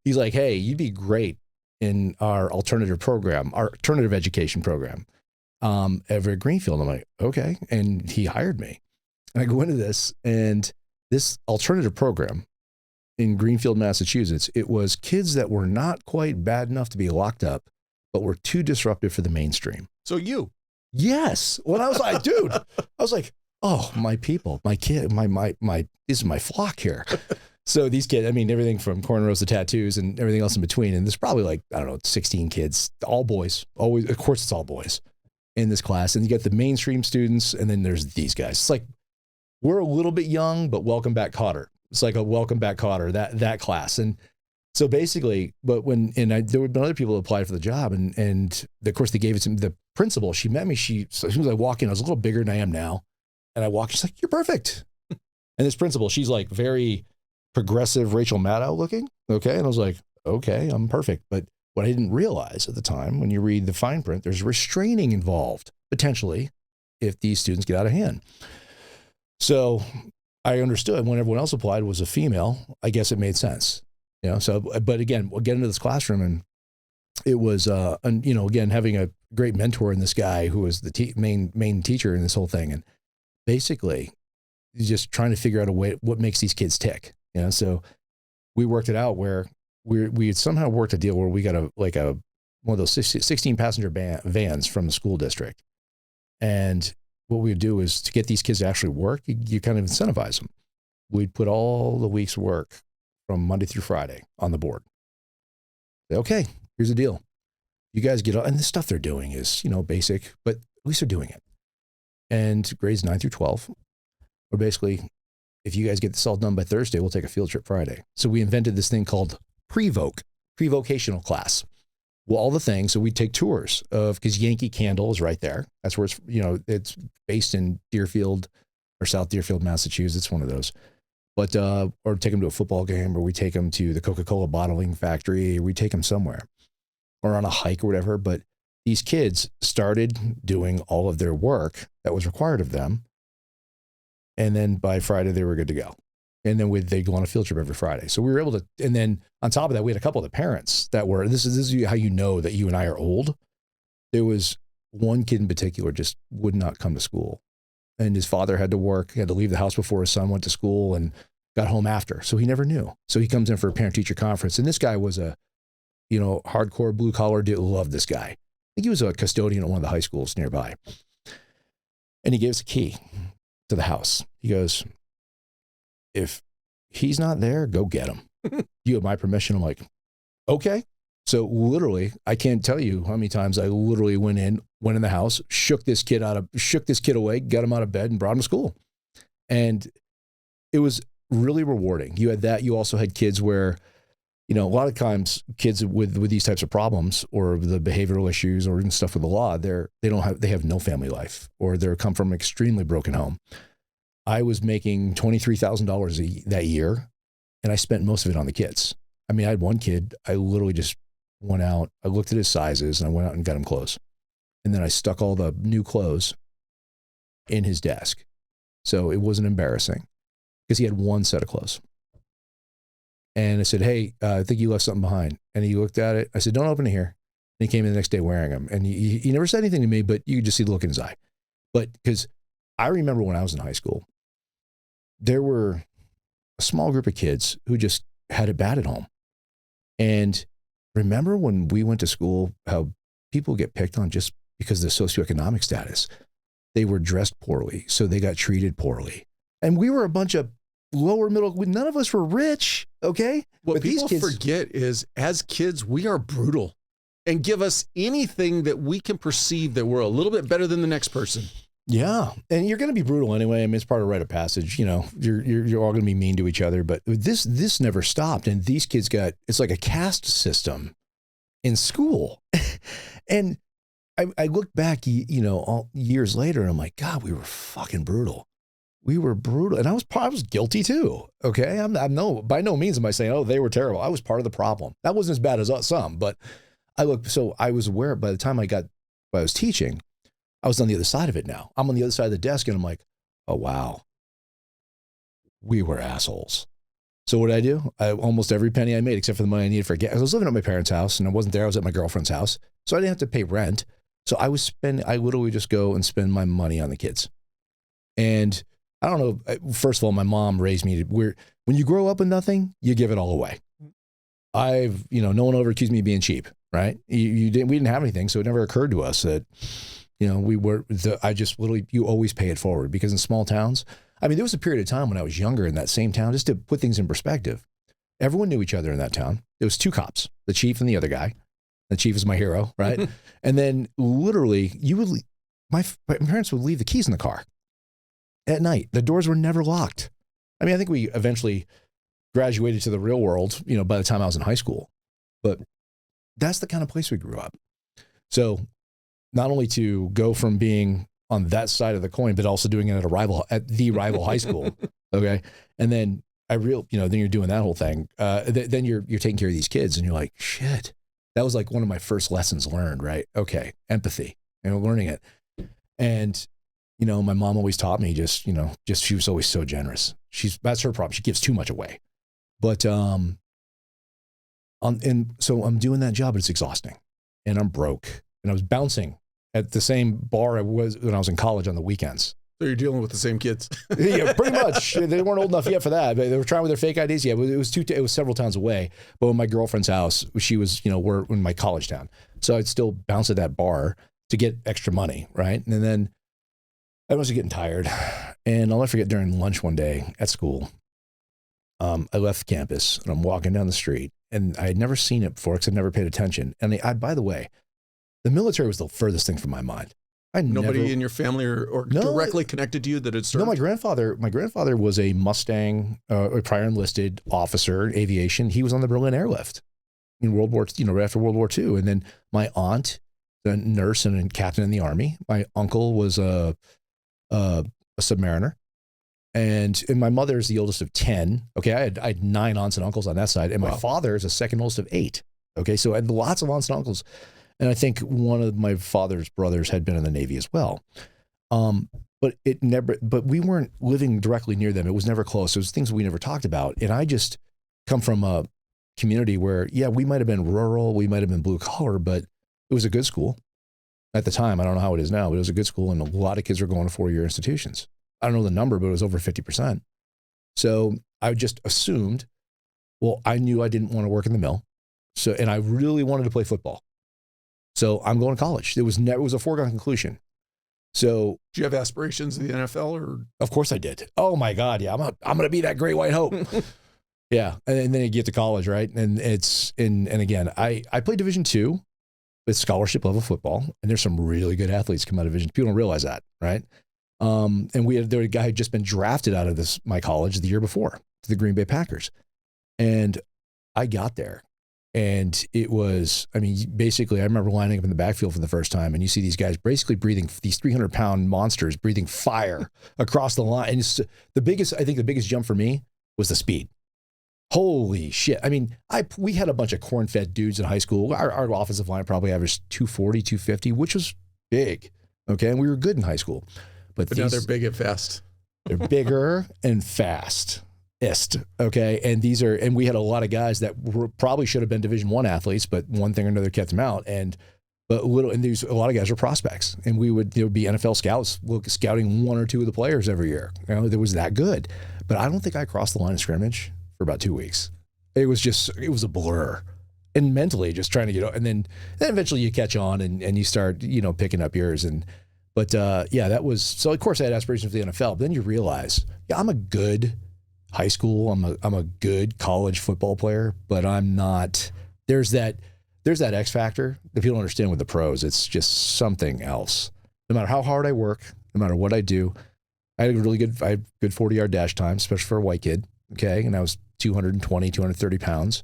He's like, hey, you'd be great in our alternative education program. Over at Greenfield. I'm like, okay. And he hired me. And I go into this, and this alternative program in Greenfield, Massachusetts, it was kids that were not quite bad enough to be locked up, but were too disruptive for the mainstream. So you? Yes. When I was like, dude, I was like, oh, my people, my kid, this is my flock here. So these kids, I mean, everything from cornrows to tattoos and everything else in between. And there's probably like, I don't know, 16 kids, all boys. Always, of course, it's all boys in this class. And you get the mainstream students, and then there's these guys. It's like, we're a little bit young, but welcome back Cotter. It's like a welcome back Cotter, that class. And so basically, there would have been other people who applied for the job. And of course they gave it to the principal. She met me. As soon as I walk in, I was a little bigger than I am now. And I walk, she's like, you're perfect. And this principal, she's like very progressive Rachel Maddow looking. Okay. And I was like, okay, I'm perfect. But what I didn't realize at the time, when you read the fine print, there's restraining involved, potentially, if these students get out of hand. So I understood when everyone else applied was a female, I guess it made sense. You know, so, but again, we'll get into this classroom, and it was, again, having a great mentor in this guy who was the main teacher in this whole thing. And basically just trying to figure out a way, what makes these kids tick. You know, so we worked it out where we had somehow worked a deal where we got one of those 16 passenger vans from the school district. And what we would do is, to get these kids to actually work, you kind of incentivize them. We'd put all the week's work from Monday through Friday on the board. Say, okay, here's the deal. You guys get, and the stuff they're doing is, basic, but at least they're doing it. And grades 9 through 12, or basically, if you guys get this all done by Thursday, we'll take a field trip Friday. So we invented this thing called pre-vocational class. Well, all the things. So we take tours because Yankee Candle is right there. That's where it's based in Deerfield or South Deerfield, Massachusetts, one of those. But, or take them to a football game, or we take them to the Coca-Cola bottling factory, or we take them somewhere. or on a hike or whatever. But these kids started doing all of their work that was required of them. And then by Friday, they were good to go. And then they'd go on a field trip every Friday. So we were able to, and then on top of that, we had a couple of the parents that were, this is how you know that you and I are old. There was one kid in particular just would not come to school. And his father had to work, he had to leave the house before his son went to school and got home after. So he never knew. So he comes in for a parent-teacher conference. And this guy was a, hardcore blue-collar dude. Loved this guy. I think he was a custodian at one of the high schools nearby. And he gave us a key to the house. He goes, if he's not there, go get him. You have my permission. I'm like, okay. So literally, I can't tell you how many times I literally went in the house, shook this kid away, got him out of bed and brought him to school. And it was really rewarding. You had that. You also had kids where, a lot of times kids with these types of problems or the behavioral issues or even stuff with the law, they have no family life, or they come from an extremely broken home. I was making $23,000 that year, and I spent most of it on the kids. I mean, I had one kid, I literally just went out, I looked at his sizes, and I went out and got him clothes. And then I stuck all the new clothes in his desk. So it wasn't embarrassing because he had one set of clothes. And I said, hey, I think you left something behind. And he looked at it. I said, don't open it here. And he came in the next day wearing them. And he never said anything to me, but you could just see the look in his eye. But because I remember when I was in high school, there were a small group of kids who just had it bad at home. And remember when we went to school, how people get picked on just because of the socioeconomic status. They were dressed poorly, so they got treated poorly. And we were a bunch of lower middle, none of us were rich, okay? What but people these kids forget is, as kids, we are brutal and give us anything that we can perceive that we're a little bit better than the next person. Yeah. And you're going to be brutal anyway. I mean, it's part of rite of passage. You're all going to be mean to each other, but this never stopped. And these kids it's like a caste system in school. And I look back, all years later, and I'm like, God, we were fucking brutal. We were brutal. And I was guilty too. Okay. I'm by no means am I saying, oh, they were terrible. I was part of the problem. That wasn't as bad as some, but I was aware by the time I was teaching, I was on the other side of it now. I'm on the other side of the desk and I'm like, oh, wow, we were assholes. So what did I do? Almost every penny I made, except for the money I needed for gas. I was living at my parents' house and I wasn't there. I was at my girlfriend's house. So I didn't have to pay rent. So I literally just go and spend my money on the kids. And I don't know. First of all, my mom raised me when you grow up with nothing, you give it all away. No one ever accused me of being cheap, right? We didn't have anything. So it never occurred to us that, you always pay it forward, because in small towns, I mean, there was a period of time when I was younger in that same town, just to put things in perspective. Everyone knew each other in that town. There was two cops, the chief and the other guy. The chief is my hero, right? And then literally my parents would leave the keys in the car at night. The doors were never locked. I mean, I think we eventually graduated to the real world, by the time I was in high school, but that's the kind of place we grew up. So not only to go from being on that side of the coin, but also doing it at the rival high school. Okay. And then then you're doing that whole thing. Then you're taking care of these kids and you're like, shit, that was like one of my first lessons learned, right? Okay. Empathy, and learning it. And, my mom always taught me she was always so generous. That's her problem. She gives too much away. But, and so I'm doing that job, but it's exhausting and I'm broke, and I was bouncing at the same bar I was when I was in college on the weekends. So you're dealing with the same kids? Yeah, pretty much. They weren't old enough yet for that. They were trying with their fake IDs. Yeah, it was several towns away. But in my girlfriend's house, she was, we're in my college town. So I'd still bounce at that bar to get extra money, right? And then I was getting tired. And I'll never forget, during lunch one day at school, I left campus and I'm walking down the street, and I had never seen it before because I'd never paid attention. And by the way, the military was the furthest thing from my mind. Nobody in your family or directly connected to you that had served? No, my grandfather was a Mustang, a prior enlisted officer in aviation. He was on the Berlin airlift in World War, right after World War II. And then my aunt, a nurse and a captain in the Army. My uncle was a submariner. And my mother is the oldest of 10. Okay, I had 9 aunts and uncles on that side. And my father is the second oldest of 8. Okay. So I had lots of aunts and uncles. And I think one of my father's brothers had been in the Navy as well. But we weren't living directly near them. It was never close. It was things we never talked about. And I just come from a community where, yeah, we might have been rural, we might have been blue collar, but it was a good school at the time. I don't know how it is now, but it was a good school. And a lot of kids were going to 4-year institutions. I don't know the number, but it was over 50%. So I just assumed, well, I knew I didn't want to work in the mill. So, and I really wanted to play football. So I'm going to college. It was a foregone conclusion. So, do you have aspirations in the NFL, or? Of course I did. Oh my God, yeah, I'm going to be that great white hope. Yeah, and then you get to college, right? And again, I played Division II with scholarship level football, and there's some really good athletes come out of Division. People don't realize that, right? And there was a guy who had just been drafted out of my college the year before to the Green Bay Packers, and I got there. And it was, I mean, basically, I remember lining up in the backfield for the first time, and you see these guys basically breathing, these 300-pound monsters breathing fire across the line. And it's the biggest jump for me was the speed. Holy shit. I mean, we had a bunch of corn-fed dudes in high school. Our offensive line probably averaged 240, 250, which was big. Okay. And we were good in high school. But now they're big and fast. They're bigger and fast. Okay. And we had a lot of guys that probably should have been Division I athletes, but one thing or another kept them out. And a lot of guys were prospects, and there would be NFL scouts scouting one or two of the players every year. That was that good. But I don't think I crossed the line of scrimmage for about 2 weeks. It was a blur. And mentally just trying to get, and then eventually you catch on and you start, picking up yours. That was, so of course I had aspirations for the NFL, but then you realize, I'm a good high school. I'm a good college football player, but I'm not. There's that X factor that people don't understand with the pros. It's just something else. No matter how hard I work, no matter what I do, I had good 40-yard dash time, especially for a white kid. Okay, and I was 220, 230 pounds.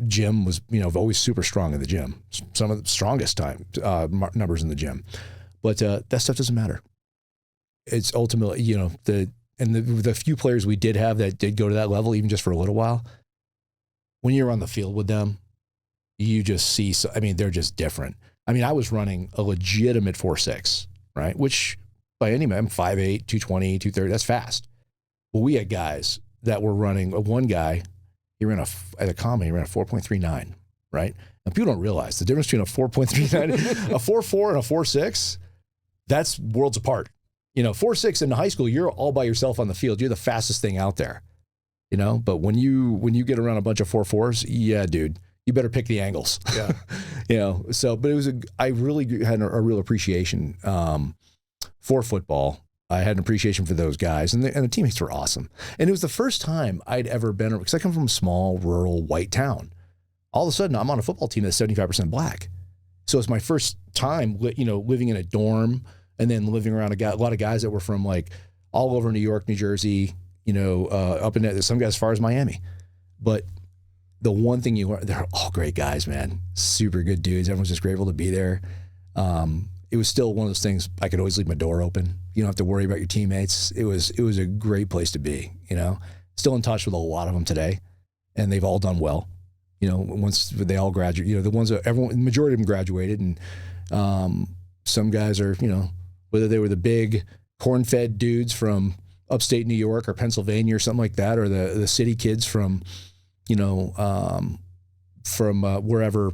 Gym was, always super strong in the gym. Some of the strongest numbers in the gym, but that stuff doesn't matter. It's ultimately, the few players we did have that did go to that level, even just for a little while, when you're on the field with them, you just see, they're just different. I was running a legitimate 4.6, right? Which by any man, I'm 5'8", 220, 230, that's fast. Well, we had guys that were running, one guy, he ran at a combine, he ran a 4.39, right? And people don't realize the difference between a 4.39, a 4.4 and a 4.6, that's worlds apart. 4.6 in high school, you're all by yourself on the field. You're the fastest thing out there, but when you get around a bunch of 4.4s, yeah, dude, you better pick the angles. Yeah. But I really had a real appreciation for football. I had an appreciation for those guys, and the teammates were awesome. And it was the first time I'd ever been, because I come from a small, rural, white town. All of a sudden, I'm on a football team that's 75% black. So it's my first time, living in a dorm, and then living around a lot of guys that were from like all over New York, New Jersey, up in some guys as far as Miami. But the one thing you learn, they're all great guys, man. Super good dudes. Everyone's just grateful to be there. It was still one of those things, I could always leave my door open. You don't have to worry about your teammates. It was a great place to be, Still in touch with a lot of them today, and they've all done well. Once they all graduate, the ones that the majority of them graduated, and some guys are, whether they were the big corn-fed dudes from upstate New York or Pennsylvania or something like that, or the city kids from wherever,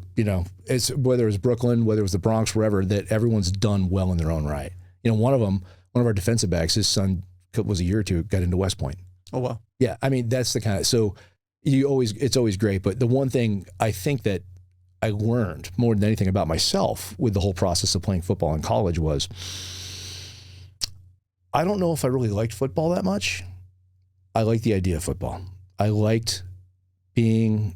it's whether it was Brooklyn, whether it was the Bronx, wherever, that everyone's done well in their own right. One of our defensive backs, his son was a year or two, got into West Point. Oh, wow. Yeah. That's the kind of, so it's always great. But the one thing I think that I learned more than anything about myself with the whole process of playing football in college was, I don't know if I really liked football that much. I liked the idea of football. I liked the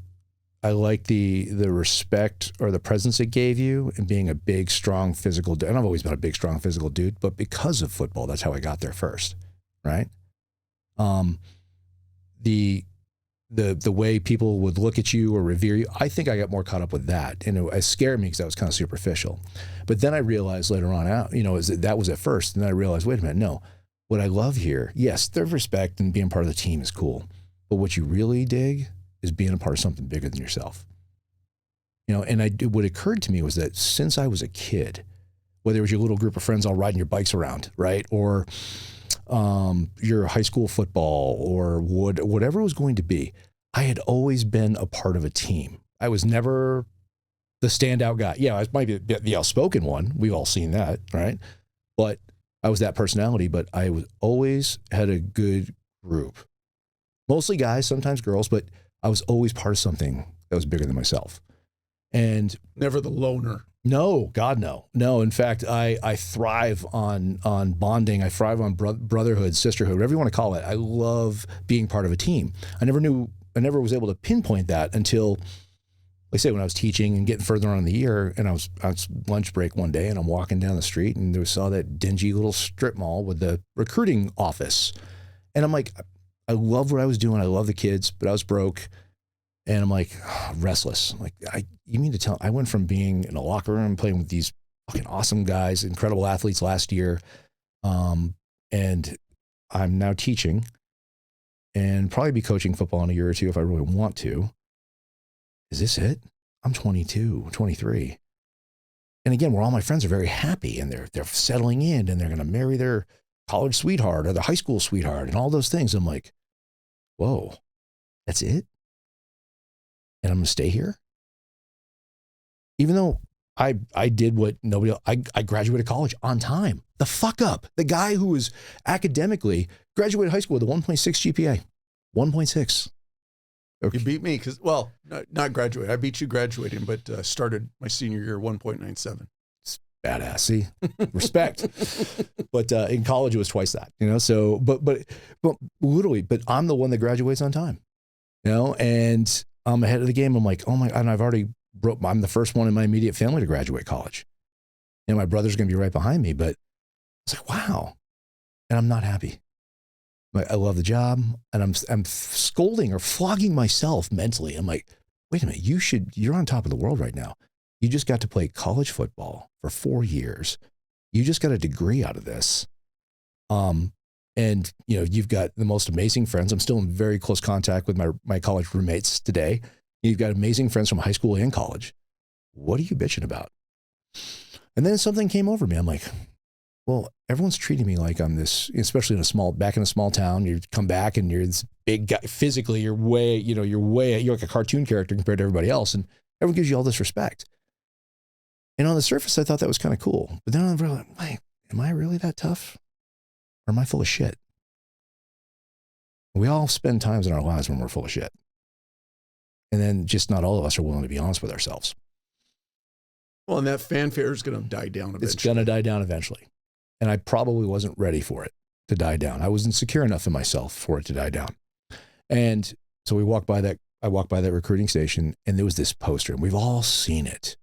respect or the presence it gave you, and being a big, strong, physical dude. And I've always been a big, strong, physical dude, but because of football, that's how I got there first, right? The way people would look at you or revere you, I think I got more caught up with that. And it scared me because that was kind of superficial. But then I realized later on out, that was at first. And then I realized, wait a minute, no. What I love here, yes, the respect and being part of the team is cool. But what you really dig is being a part of something bigger than yourself. And what occurred to me was that since I was a kid, whether it was your little group of friends all riding your bikes around, right? Or your high school football or whatever it was going to be, I had always been a part of a team. I was never the standout guy. Yeah, I might be the outspoken one. We've all seen that, right? But I was that personality, but I was always had a good group. Mostly guys, sometimes girls, but I was always part of something that was bigger than myself. And never the loner. No, God, no. No, in fact, I thrive on bonding. I thrive on brotherhood, sisterhood, whatever you want to call it. I love being part of a team. I never was able to pinpoint that until, like I say, when I was teaching and getting further on in the year, and I was lunch break one day, and I'm walking down the street, and I saw that dingy little strip mall with the recruiting office. And I'm like, I love what I was doing. I love the kids, but I was broke. And I'm like, restless. I'm like, you mean to tell, I went from being in a locker room playing with these fucking awesome guys, incredible athletes last year. And I'm now teaching and probably be coaching football in a year or two if I really want to. Is this it? I'm 22, 23. And again, where all my friends are very happy and they're settling in and they're going to marry their college sweetheart or their high school sweetheart and all those things. I'm like, whoa, that's it? And I'm going to stay here? Even though I did what nobody else, I graduated college on time. The fuck up. The guy who was academically graduated high school with a 1.6 GPA. 1.6. Okay. You beat me because, well, not graduate. I beat you graduating, but started my senior year 1.97. It's badass. See, respect. But in college it was twice that. So but literally, but I'm the one that graduates on time. And I'm ahead of the game. I'm like, oh my, and I'm the first one in my immediate family to graduate college. And my brother's going to be right behind me, but it's like, wow. And I'm not happy. I love the job, and I'm scolding or flogging myself mentally. I'm like, wait a minute, you're on top of the world right now. You just got to play college football for 4 years. You just got a degree out of this. And you've got the most amazing friends. I'm still in very close contact with my college roommates today. You've got amazing friends from high school and college. What are you bitching about? And then something came over me. I'm like, well, everyone's treating me like I'm this, especially back in a small town. You come back and you're this big guy. Physically, you're like a cartoon character compared to everybody else. And everyone gives you all this respect. And on the surface, I thought that was kind of cool. But then I'm like, wait, am I really that tough? Or am I full of shit? We all spend times in our lives when we're full of shit. And then just not all of us are willing to be honest with ourselves. Well, and that fanfare is going to die down eventually. It's going to die down eventually. And I probably wasn't ready for it to die down. I wasn't secure enough in myself for it to die down. And so I walked by that recruiting station, and there was this poster, and we've all seen it.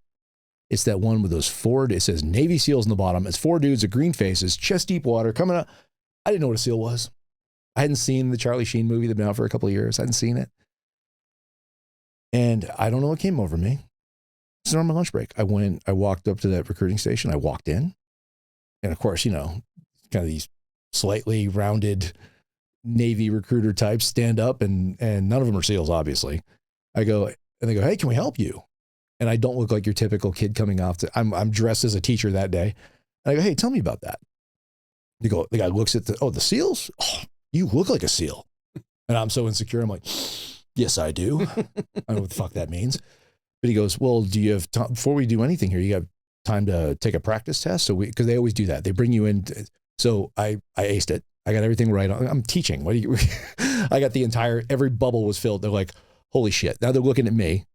It's that one with those it says Navy SEALs in the bottom. It's 4 dudes with green faces, chest deep water coming up. I didn't know what a SEAL was. I hadn't seen the Charlie Sheen movie that's been out for a couple of years. I hadn't seen it. And I don't know what came over me. It's on my lunch break. I walked up to that recruiting station. I walked in. And of course, kind of these slightly rounded Navy recruiter types stand up, and none of them are SEALs, obviously. I go, and they go, hey, can we help you? And I don't look like your typical kid coming off I'm dressed as a teacher that day. And I go, hey, tell me about that. The guy looks at the SEALs? Oh, you look like a SEAL. And I'm so insecure. I'm like, yes, I do. I don't know what the fuck that means. But he goes, well, do you have time before we do anything here? You have time to take a practice test? So because they always do that. They bring you in. So I aced it. I got everything right. I'm teaching. I got every bubble was filled. They're like, holy shit. Now they're looking at me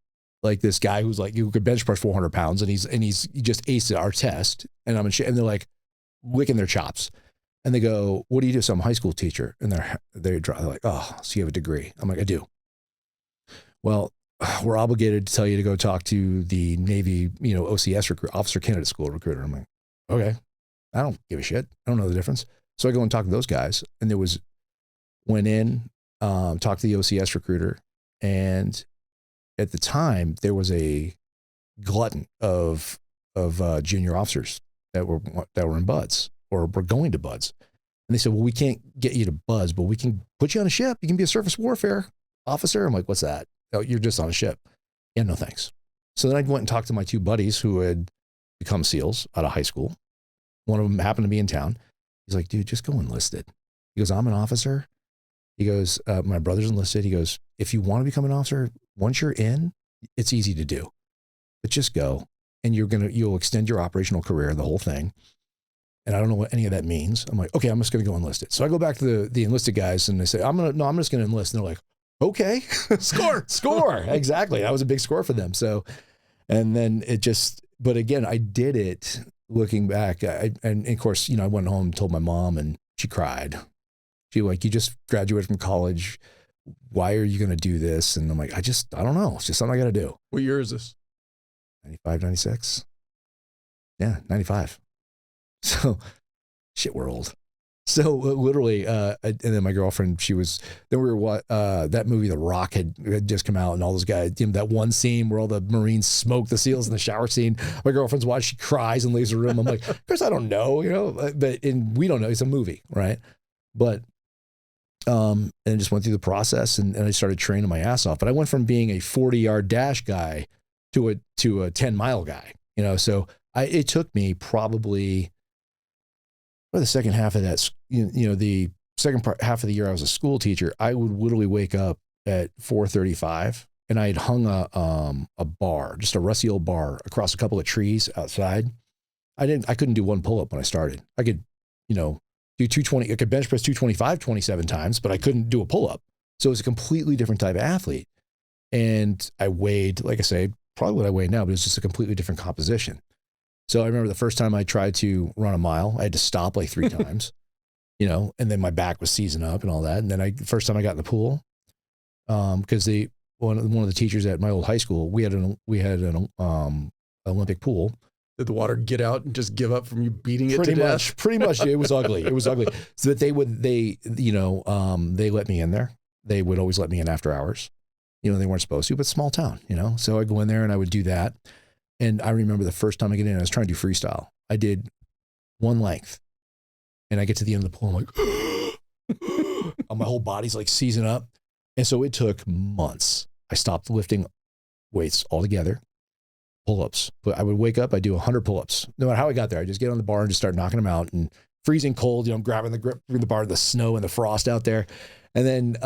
like this guy who's like, you could bench press 400 pounds and he just aced our test. And and they're like licking their chops. And they go, what do you do? So I'm a high school teacher. And they're like, oh, so you have a degree. I'm like, I do. Well, we're obligated to tell you to go talk to the Navy, OCS officer candidate school recruiter. I'm like, okay, I don't give a shit. I don't know the difference. So I go and talk to those guys, and went in, talked to the OCS recruiter. And at the time there was a glutton of junior officers that were in buds or were going to buds. And they said, well, we can't get you to buds, but we can put you on a ship. You can be a surface warfare officer. I'm like, what's that? Oh, you're just on a ship. Yeah, no thanks. So then I went and talked to my two buddies who had become SEALs out of high school. One of them happened to be in town. He's like, dude, just go enlisted. He goes, I'm an officer. He goes, my brother's enlisted. He goes, if you want to become an officer, once you're in, it's easy to do, but just go and you'll extend your operational career, the whole thing. And I don't know what any of that means. I'm like, okay, I'm just going to go enlisted. So I go back to the enlisted guys and they say, I'm just going to enlist. And they're like, okay, score. Exactly. That was a big score for them. So, and then but again, I did it looking back. And of course, I went home and told my mom and she cried. She like, you just graduated from college. Why are you going to do this? And I'm like, I don't know. It's just something I got to do. What year is this? 95, 96. Yeah, 95. So shit, we're old. So literally, and then my girlfriend, then we were that movie, The Rock had just come out and all those guys, that one scene where all the Marines smoke the SEALs in the shower scene. My girlfriend's watching, she cries and leaves the room. I'm like, of course I don't know, and we don't know. It's a movie, right? But, and I just went through the process and I started training my ass off. But I went from being a 40-yard dash guy to a 10-mile guy, so it took me probably, or the second half of that, the second half of the year I was a school teacher, I would literally wake up at 4:35 and I had hung a bar, just a rusty old bar across a couple of trees outside. I couldn't do one pull-up when I started. I could, do 220, I could bench press 225 27 times, but I couldn't do a pull-up. So it was a completely different type of athlete. And I weighed, like I say, probably what I weigh now, but it's just a completely different composition. So I remember the first time I tried to run a mile, I had to stop like 3 times, and then my back was seizing up and all that. And then first time I got in the pool, because one of the teachers at my old high school, we had an Olympic pool. Did the water get out and just give up from you beating it to death? Pretty much. It was ugly. It was ugly. So that they let me in there. They would always let me in after hours. They weren't supposed to, but small town, So I'd go in there and I would do that. And I remember the first time I get in, I was trying to do freestyle. I did one length and I get to the end of the pool. I'm like, my whole body's like seizing up. And so it took months. I stopped lifting weights altogether, pull-ups. But I would wake up, I'd do 100 pull-ups. No matter how I got there, I just get on the bar and just start knocking them out and freezing cold, I'm grabbing the grip through the bar, the snow and the frost out there. And then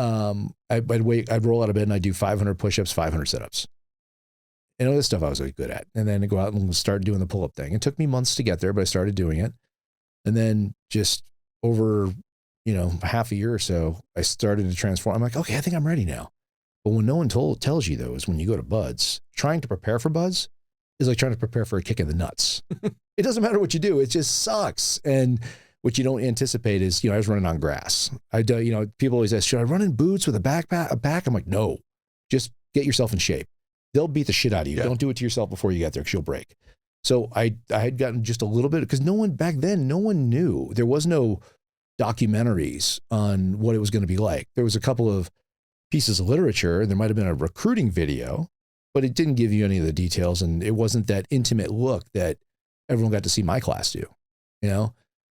I'd roll out of bed and I'd do 500 push-ups, 500 sit-ups. And all this stuff I was really good at. And then I go out and start doing the pull-up thing. It took me months to get there, but I started doing it. And then just over, half a year or so, I started to transform. I'm like, okay, I think I'm ready now. But when no one tells you, though, is when you go to buds, trying to prepare for buds is like trying to prepare for a kick in the nuts. It doesn't matter what you do. It just sucks. And what you don't anticipate is, I was running on grass. People always ask, should I run in boots with a back? I'm like, no, just get yourself in shape. They'll beat the shit out of you. Yeah. Don't do it to yourself before you get there because you'll break. So I had gotten just a little bit, because back then, no one knew. There was no documentaries on what it was going to be like. There was a couple of pieces of literature. There might've been a recruiting video, but it didn't give you any of the details. And it wasn't that intimate look that everyone got to see my class do,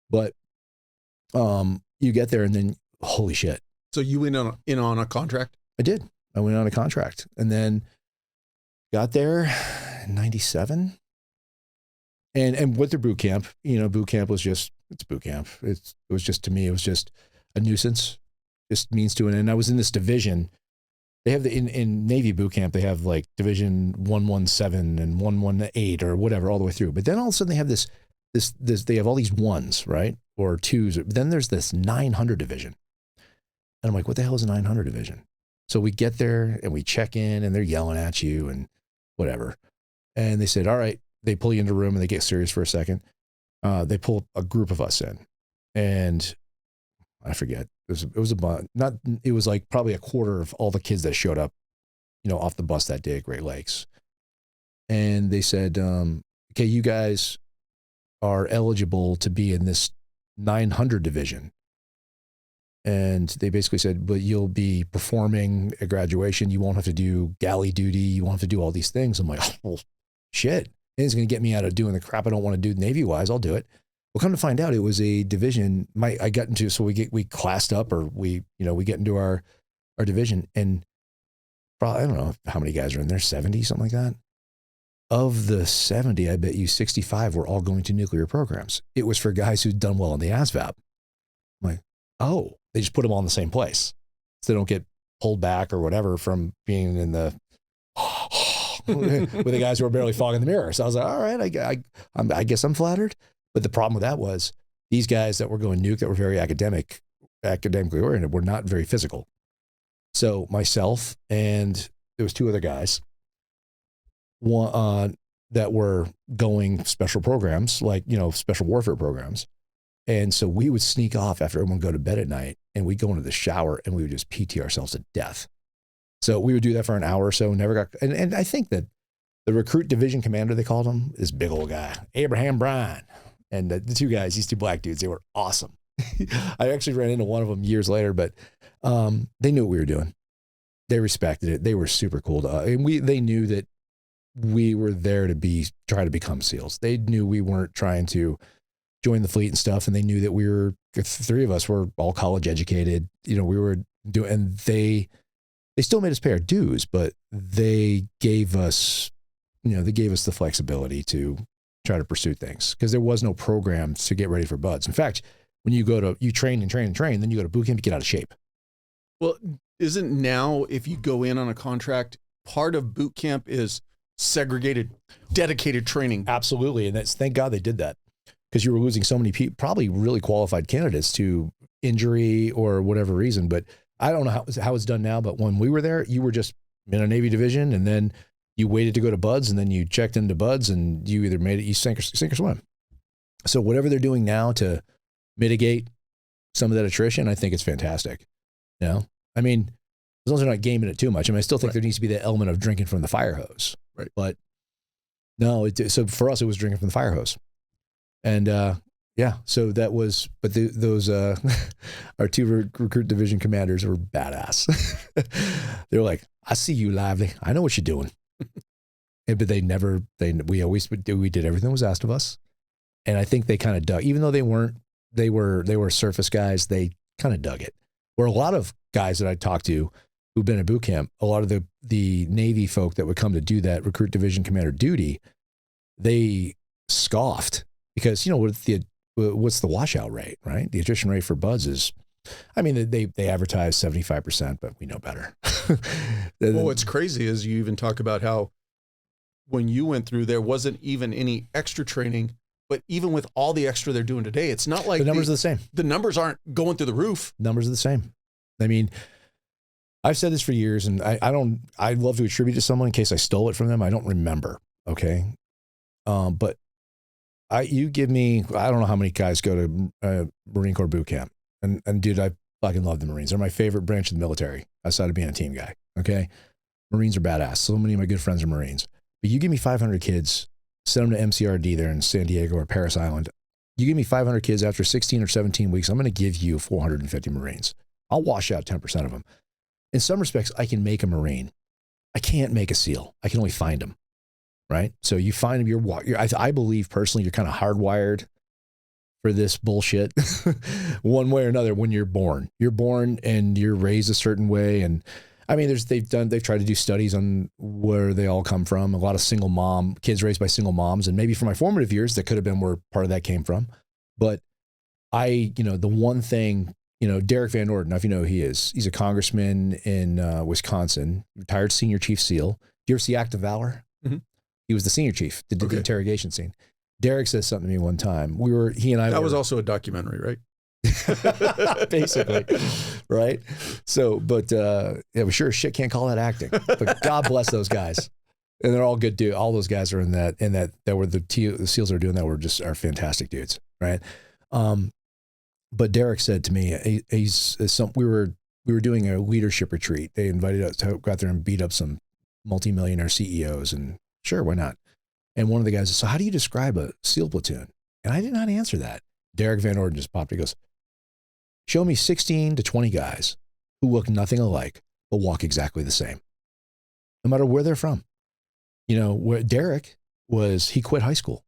but you get there and then, holy shit. So you went in on a contract? I did. I went on a contract and then got there in 97 and went through boot camp. Boot camp was it's boot camp. It was just, to me, it was just a nuisance, just means to an end. I was in this division. They have in Navy boot camp, they have like division 117 and 118 or whatever all the way through. But then all of a sudden they have this, they have all these ones, right? Or twos. Then there's this 900 division. And I'm like, what the hell is a 900 division? So we get there and we check in and they're yelling at you and whatever. And they said, all right, they pull you into a room and they get serious for a second. They pull a group of us in and I forget. It was like probably a quarter of all the kids that showed up, off the bus that day at Great Lakes. And they said, okay, you guys are eligible to be in this 900 division. And they basically said, but you'll be performing at graduation. You won't have to do galley duty. You won't have to do all these things. I'm like, oh, well, shit. It's going to get me out of doing the crap I don't want to do Navy-wise. I'll do it. Well, come to find out, it was a division. I got into, so we classed up, or we get into our division, and probably, I don't know how many guys are in there, 70, something like that. of the 70, I bet you 65 were all going to nuclear programs. It was for guys who'd done well on the ASVAB. I'm like, oh, they just put them all in the same place. So they don't get pulled back or whatever from being in the, with the guys who are barely fogging the mirror. So I was like, all right, I guess I'm flattered. But the problem with that was these guys that were going nuke that were very academically oriented were not very physical. So myself and there was 2 other guys, one that were going special programs, like, special warfare programs. And so we would sneak off after everyone would go to bed at night, and we'd go into the shower and we would just PT ourselves to death. So we would do that for an hour or so, and I think that the recruit division commander, they called him, this big old guy, Abraham Bryan. And the 2 guys, these 2 black dudes, they were awesome. I actually ran into one of them years later, but they knew what we were doing. They respected it. They were super cool to us. And they knew that we were there to try to become SEALs. They knew we weren't trying to join the fleet and stuff. And they knew that the 3 of us were all college educated. We were doing, and they still made us pay our dues, but they gave us the flexibility to try to pursue things because there was no program to get ready for buds. In fact, when you train, then you go to boot camp, you get out of shape. Well, isn't now, if you go in on a contract, part of boot camp is segregated, dedicated training? Absolutely. And thank God they did that, because you were losing so many people, probably really qualified candidates, to injury or whatever reason. But I don't know how it's done now, but when we were there, you were just in a Navy division, and then you waited to go to buds, and then you checked into buds, and you either made it, you sink or swim. So whatever they're doing now to mitigate some of that attrition, I think it's fantastic. I mean, as long as they're not gaming it too much. I mean, I still think there needs to be that element of drinking from the fire hose. Right. But no, so for us, it was drinking from the fire hose. And so that was, but those, our 2 recruit division commanders were badass. They were like, I see you, Lively. I know what you're doing. But we did everything that was asked of us. And I think they kind of dug, even though they were surface guys, they kind of dug it. Where a lot of guys that I talked to who've been at boot camp, a lot of the Navy folk that would come to do that recruit division commander duty, they scoffed because, what's the washout rate, right? The attrition rate for buds is, I mean, they advertise 75%, but we know better. Well, what's crazy is you even talk about how when you went through, there wasn't even any extra training. But even with all the extra they're doing today, it's not like the numbers are the same. The numbers aren't going through the roof. Numbers are the same. I mean, I've said this for years, and I'd love to attribute to someone in case I stole it from them. I don't remember. Okay. But you give me, I don't know how many guys go to Marine Corps boot camp. And dude, I fucking love the Marines. They're my favorite branch of the military, outside of being a team guy. Okay. Marines are badass. So many of my good friends are Marines. But you give me 500 kids, send them to MCRD there in San Diego or Paris Island. You give me 500 kids after 16 or 17 weeks, I'm going to give you 450 Marines. I'll wash out 10% of them. In some respects, I can make a Marine. I can't make a SEAL. I can only find them, right? So you find them, I believe personally, you're kind of hardwired for this bullshit one way or another when you're born. You're born and you're raised a certain way. And I mean, they've tried to do studies on where they all come from. A lot of kids raised by single moms. And maybe for my formative years, that could have been where part of that came from. But the one thing, Derek Van Orden, if you know who he is, he's a congressman in Wisconsin, retired senior chief SEAL. Do you ever see Act of Valor? Mm-hmm. He was the senior chief that did the interrogation scene. Derek says something to me one time. That was also a documentary, right? Basically, right? So, but we sure as shit can't call that acting. But God bless those guys, and they're all good dudes. All those guys are in that were the SEALs that are doing that are fantastic dudes, right? But Derek said to me, we were doing a leadership retreat. They invited us to go out there and beat up some multimillionaire CEOs, and sure, why not? And one of the guys said, so how do you describe a SEAL platoon? And I did not answer that. Derek Van Orden just popped. He goes, show me 16 to 20 guys who look nothing alike, but walk exactly the same, no matter where they're from. Where Derek he quit high school.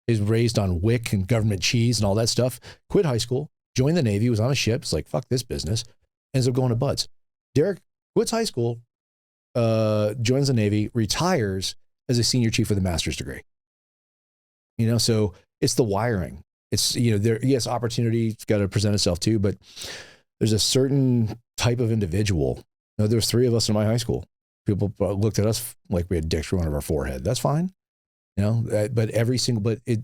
He was raised on WIC and government cheese and all that stuff. Quit high school, joined the Navy, was on a ship. It's like, fuck this business. Ends up going to buds. Derek quits high school, joins the Navy, retires, as a senior chief with a master's degree. So it's the wiring. It's, yes, opportunity's got to present itself too, but there's a certain type of individual. There's 3 of us in my high school. People looked at us like we had dicks through our forehead. That's fine. But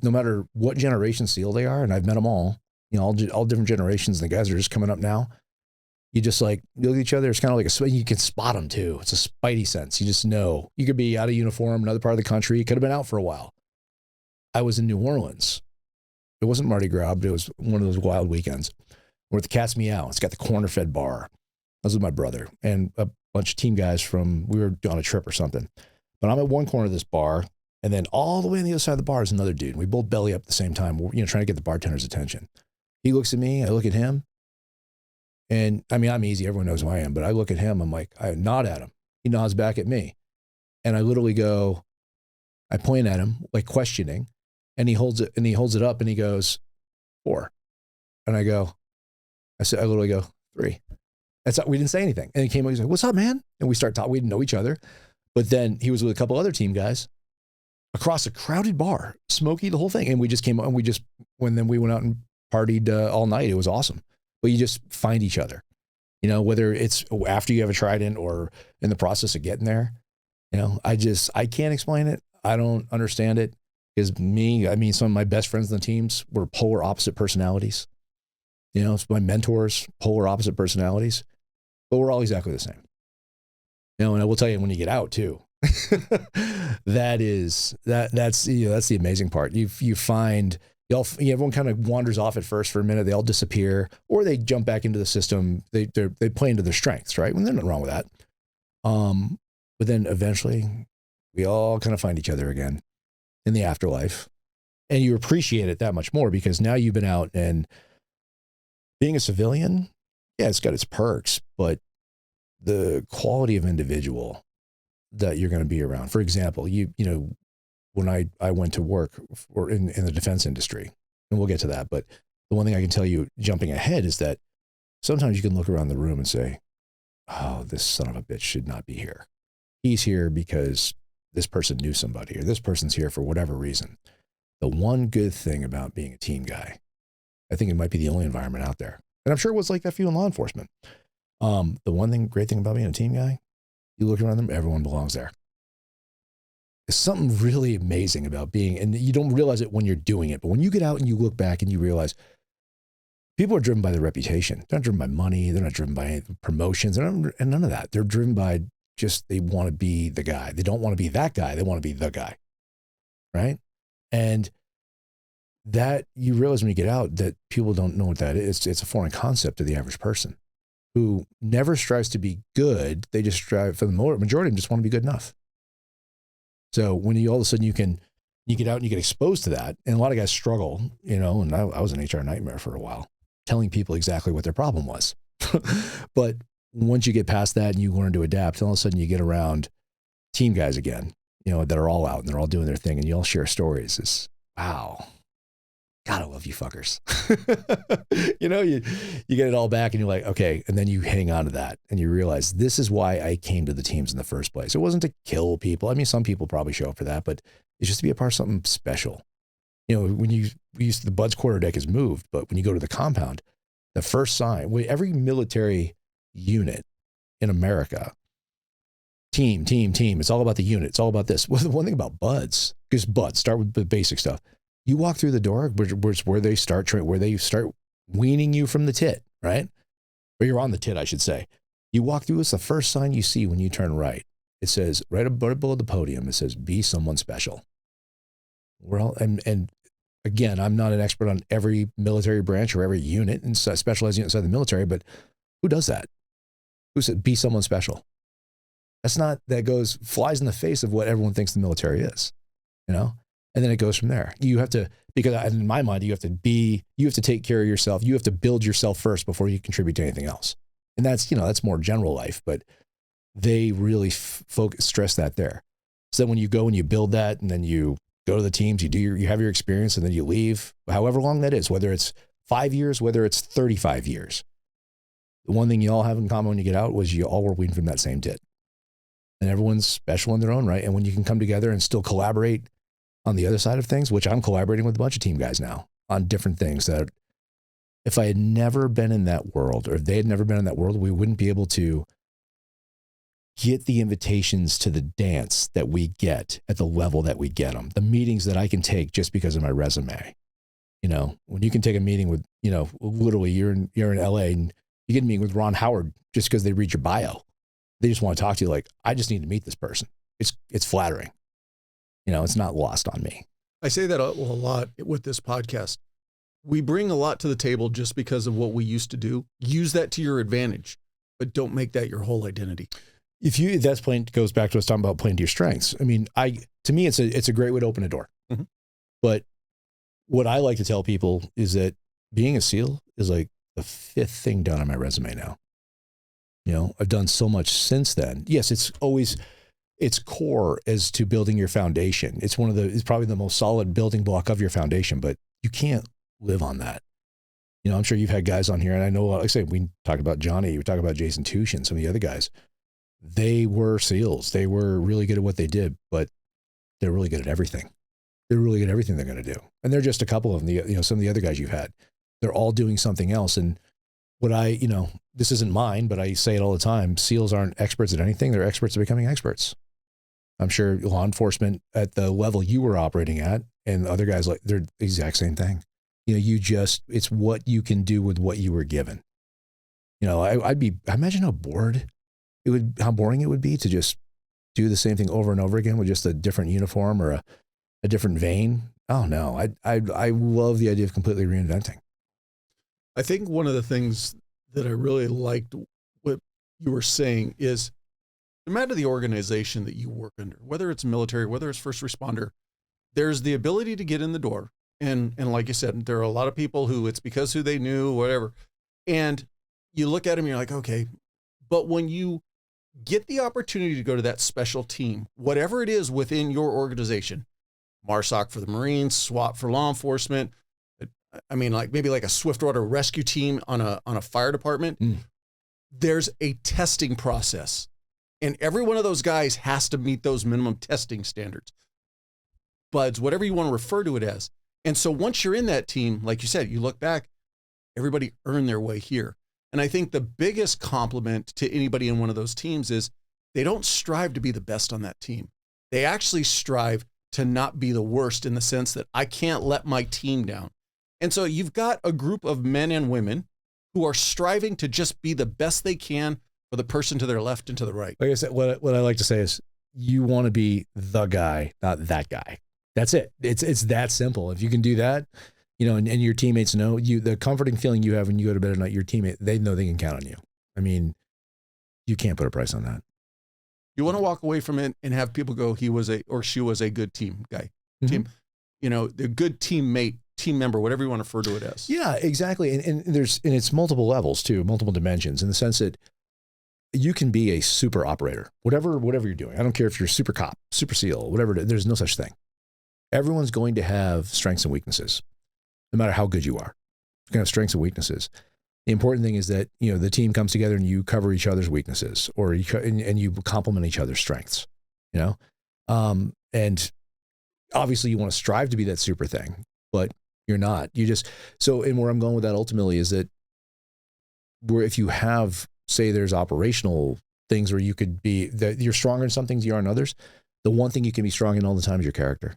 no matter what generation seal they are, and I've met them all, all different generations, and the guys are just coming up now. You just you look at each other. It's kind of like you can spot them too. It's a spidey sense. You just know. You could be out of uniform, another part of the country. You could have been out for a while. I was in New Orleans. It wasn't Mardi Gras, but it was one of those wild weekends where the Cat's Meow. It's got the corner-fed bar. I was with my brother and a bunch of team guys we were on a trip or something. But I'm at one corner of this bar, and then all the way on the other side of the bar is another dude. We both belly up at the same time. We're trying to get the bartender's attention. He looks at me, I look at him, and I mean, I'm easy. Everyone knows who I am, but I look at him. I'm like, I nod at him. He nods back at me, and I literally go, I point at him like questioning, and he holds it up, and he goes, 4, and I literally go 3. We didn't say anything, and he came up. He's like, "What's up, man?" And we start talking. We didn't know each other, but then he was with a couple other team guys across a crowded bar, smoky, the whole thing, and we just came up and we went out and partied all night. It was awesome. But you just find each other, whether it's after you have a trident or in the process of getting there. I can't explain it. I don't understand it. Because some of my best friends on the teams were polar opposite personalities. It's my mentors, polar opposite personalities, but we're all exactly the same. And I will tell you, when you get out too, that's the amazing part. You find everyone kind of wanders off at first for a minute. They all disappear, or they jump back into the system. They play into their strengths, right? When there's nothing wrong with that. But then eventually, we all kind of find each other again in the afterlife, and you appreciate it that much more because now you've been out, and being a civilian, yeah, it's got its perks, but the quality of individual that you're going to be around. For example, when I went to work in the defense industry, and we'll get to that, but the one thing I can tell you jumping ahead is that sometimes you can look around the room and say, oh, this son of a bitch should not be here. He's here because this person knew somebody, or this person's here for whatever reason. The one good thing about being a team guy, I think it might be the only environment out there, and I'm sure it was like that for you in law enforcement. The great thing about being a team guy, you look around them, everyone belongs there. There's something really amazing about and you don't realize it when you're doing it, but when you get out and you look back and you realize people are driven by their reputation. They're not driven by money. They're not driven by promotions. And none of that. They're driven by they want to be the guy. They don't want to be that guy. They want to be the guy. Right? And that you realize when you get out that people don't know what that is. It's a foreign concept to the average person who never strives to be good. They just strive, for the majority of them, just want to be good enough. So when all of a sudden you get out and you get exposed to that, and a lot of guys struggle, and I was an HR nightmare for a while, telling people exactly what their problem was. But once you get past that and you learn to adapt, all of a sudden you get around team guys again, that are all out and they're all doing their thing, and you all share stories. It's, wow, God, I love you fuckers. You get it all back and you're like, okay. And then you hang on to that and you realize this is why I came to the teams in the first place. It wasn't to kill people. I mean, some people probably show up for that, but it's just to be a part of something special. When the Bud's quarterdeck is moved, but when you go to the compound, the first sign, every military unit in America, team, it's all about the unit. It's all about this. Well, the one thing about Buds, because Buds, start with the basic stuff. You walk through the door, where they start weaning you from the tit, right? Or you're on the tit, I should say. You walk through, it's the first sign you see when you turn right. It says, right below the podium, it says, be someone special. And again, I'm not an expert on every military branch or every unit and specialized unit inside the military, but who does that? Who said, be someone special? That flies in the face of what everyone thinks the military is, And then it goes from there. You have to, because in my mind, you have to take care of yourself. You have to build yourself first before you contribute to anything else. And that's more general life, but they really stress that there. So then when you go and you build that, and then you go to the teams, you have your experience, and then you leave, however long that is, whether it's 5 years, whether it's 35 years. The one thing you all have in common when you get out was you all were weaned from that same tit. and everyone's special in their own right. And when you can come together and still collaborate on the other side of things, which I'm collaborating with a bunch of team guys now on different things that if I had never been in that world or they had never been in that world, we wouldn't be able to get the invitations to the dance that we get at the level that we get them, the meetings that I can take just because of my resume. You know, when you can take a meeting with, you know, literally you're in LA and you get a meeting with Ron Howard just because they read your bio. They just want to talk to you like, I just need to meet this person. It's flattering. You know, it's not lost on me. I say that a lot with this podcast. We bring a lot to the table just because of what we used to do. Use that to your advantage, but don't make that your whole identity. That's playing, goes back to us talking about playing to your strengths. I mean, to me, it's a great way to open a door. Mm-hmm. But what I like to tell people is that being a SEAL is like the 5th thing done on my resume now. You know, I've done so much since then. Yes, it's core as to building your foundation. It's probably the most solid building block of your foundation, but you can't live on that. You know, I'm sure you've had guys on here, and I know, like I say, we talk about Johnny, we talk about Jason Touche and some of the other guys. They were SEALs. They were really good at what they did, but they're really good at everything. They're really good at everything they're going to do. And they're just a couple of them, you know, some of the other guys you've had. They're all doing something else. And you know, this isn't mine, but I say it all the time. SEALs aren't experts at anything. They're experts at becoming experts. I'm sure law enforcement at the level you were operating at and other guys, like, they're the exact same thing. You know, it's what you can do with what you were given. You know, I imagine how boring it would be to just do the same thing over and over again with just a different uniform or a different vein. Oh no, I love the idea of completely reinventing. I think one of the things that I really liked what you were saying is no matter the organization that you work under, whether it's military, whether it's first responder, there's the ability to get in the door. And like you said, there are a lot of people who it's because who they knew, whatever. And you look at them, you're like, okay. But when you get the opportunity to go to that special team, whatever it is within your organization, MARSOC for the Marines, SWAT for law enforcement, I mean, like maybe like a Swiftwater rescue team on a fire department, there's a testing process. And every one of those guys has to meet those minimum testing standards. BUDS, whatever you want to refer to it as. And so once you're in that team, like you said, you look back, everybody earned their way here. And I think the biggest compliment to anybody in one of those teams is they don't strive to be the best on that team. They actually strive to not be the worst in the sense that I can't let my team down. And so you've got a group of men and women who are striving to just be the best they can for the person to their left and to the right. Like I said, what I like to say is you want to be the guy, not that guy. That's it. It's that simple. If you can do that, you know, and your teammates know the comforting feeling you have when you go to bed at night, your teammate, they know they can count on you. I mean, you can't put a price on that. You want to walk away from it and have people go, he was or she was a good team guy, team, you know, the good teammate, team member, whatever you want to refer to it as. Yeah, exactly. And it's multiple levels too, multiple dimensions in the sense that you can be a super operator, whatever you're doing. I don't care if you're super cop, super SEAL, whatever it is, there's no such thing. Everyone's going to have strengths and weaknesses, no matter how good you are. You're going to have strengths and weaknesses. The important thing is that, you know, the team comes together and you cover each other's weaknesses, or you complement each other's strengths, you know? And obviously you want to strive to be that super thing, but you're not. And where I'm going with that ultimately is that if you have, say there's operational things where you could be, that you're stronger in some things you are in others, the one thing you can be strong in all the time is your character.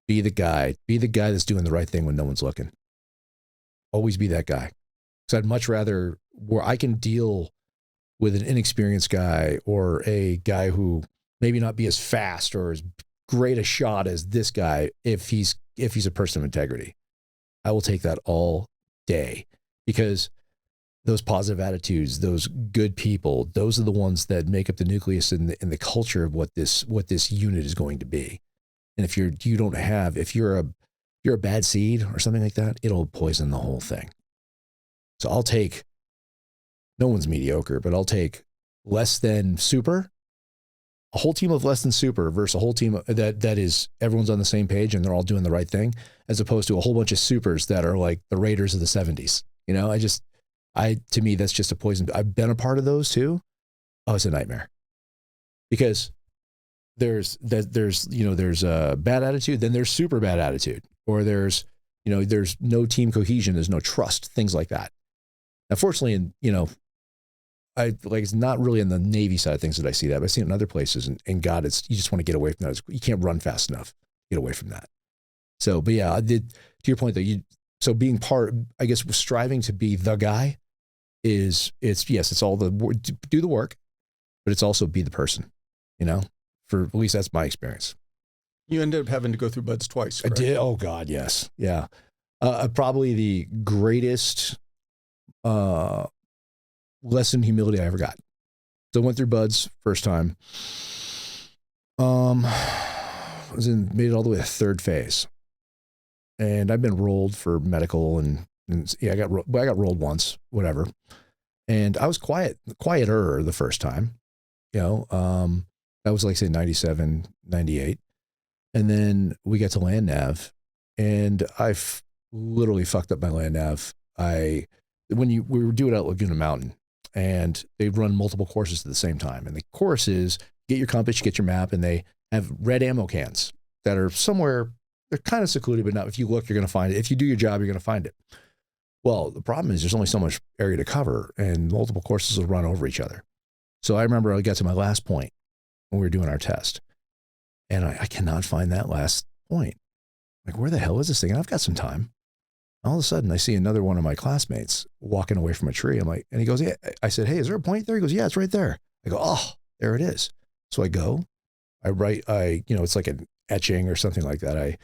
Be the guy that's doing the right thing when no one's looking. Always be that guy. Because I'd much rather, where I can deal with an inexperienced guy or a guy who maybe not be as fast or as great a shot as this guy, if he's a person of integrity. I will take that all day, because those positive attitudes, those good people, those are the ones that make up the nucleus and the culture of what this unit is going to be. And if you're a bad seed or something like that, it'll poison the whole thing. So I'll take, no one's mediocre, but I'll take less than super, a whole team of less than super versus a whole team that is everyone's on the same page and they're all doing the right thing, as opposed to a whole bunch of supers that are like the Raiders of the 70s. You know, to me, that's just a poison. I've been a part of those too. Oh, it's a nightmare. because there's a bad attitude, then there's super bad attitude, or there's no team cohesion, there's no trust, things like that. Now, fortunately, it's not really in the Navy side of things that I see that, but I've seen it in other places, and God, you just want to get away from that. You can't run fast enough to get away from that. So, but yeah, to your point though, so being I guess striving to be the guy it's all do the work, but it's also be the person, for at least that's my experience. You ended up having to go through buds twice, correct? I did. Oh God, yes. Yeah. Probably the greatest lesson in humility I ever got. So I went through buds first time. Made it all the way to third phase. And I've been rolled for medical and yeah, I got rolled once, whatever. And I was quieter the first time, that was like say 97, 98. And then we got to land nav, and I've literally fucked up my land nav. We were doing it at Laguna Mountain, and they run multiple courses at the same time. And the course is get your compass, get your map, and they have red ammo cans that are somewhere. They're kind of secluded, but not. If you look, you're going to find it. If you do your job, you're going to find it. Well, the problem is there's only so much area to cover, and multiple courses will run over each other. So I remember I got to my last point when we were doing our test, and I cannot find that last point. Like, where the hell is this thing? And I've got some time. All of a sudden, I see another one of my classmates walking away from a tree. I'm like, and he goes, yeah. I said, hey, is there a point there? He goes, yeah, it's right there. I go, oh, there it is. So I go, I write, it's like an etching or something like that. I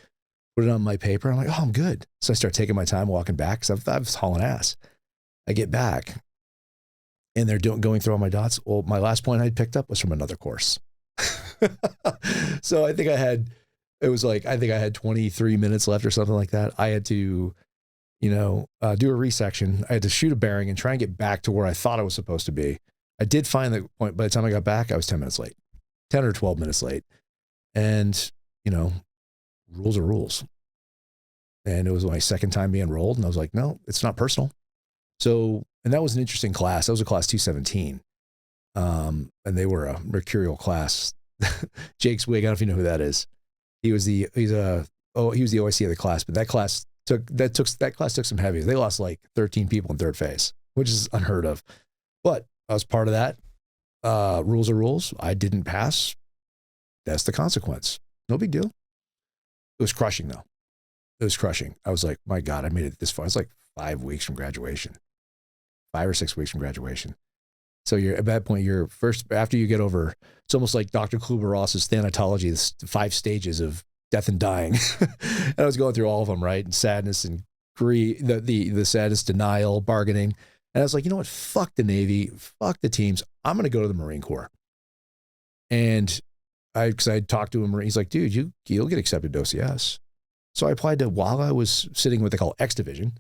put it on my paper. I'm like, oh, I'm good. So I start taking my time walking back because I was hauling ass. I get back, and they're going through all my dots. Well, my last point I picked up was from another course. So I think I had 23 minutes left or something like that. I had to, do a resection. I had to shoot a bearing and try and get back to where I thought I was supposed to be. I did find the point. By the time I got back, I was 10 minutes late, 10 or 12 minutes late. And, rules are rules. And it was my second time being rolled. And I was like, no, it's not personal. So, and that was an interesting class. That was a class 217. And they were a mercurial class. Jake's Wig, I don't know if you know who that is. He was the OIC of the class, but that class took some heavies. They lost like 13 people in third phase, which is unheard of. But I was part of that. Rules are rules. I didn't pass. That's the consequence. No big deal. It was crushing though. It was crushing. I was like, my God, I made it this far. It's like 5 weeks from graduation, 5 or 6 weeks from graduation. So you're at that point, after you get over, it's almost like Dr. Kluber-Ross's thanatology, the 5 stages of death and dying. And I was going through all of them, right? And sadness and grief, the sadness, denial, bargaining. And I was like, you know what? Fuck the Navy, fuck the teams. I'm going to go to the Marine Corps. And because I talked to him, he's like, dude, you'll get accepted to OCS. So I applied to, while I was sitting what they call X Division,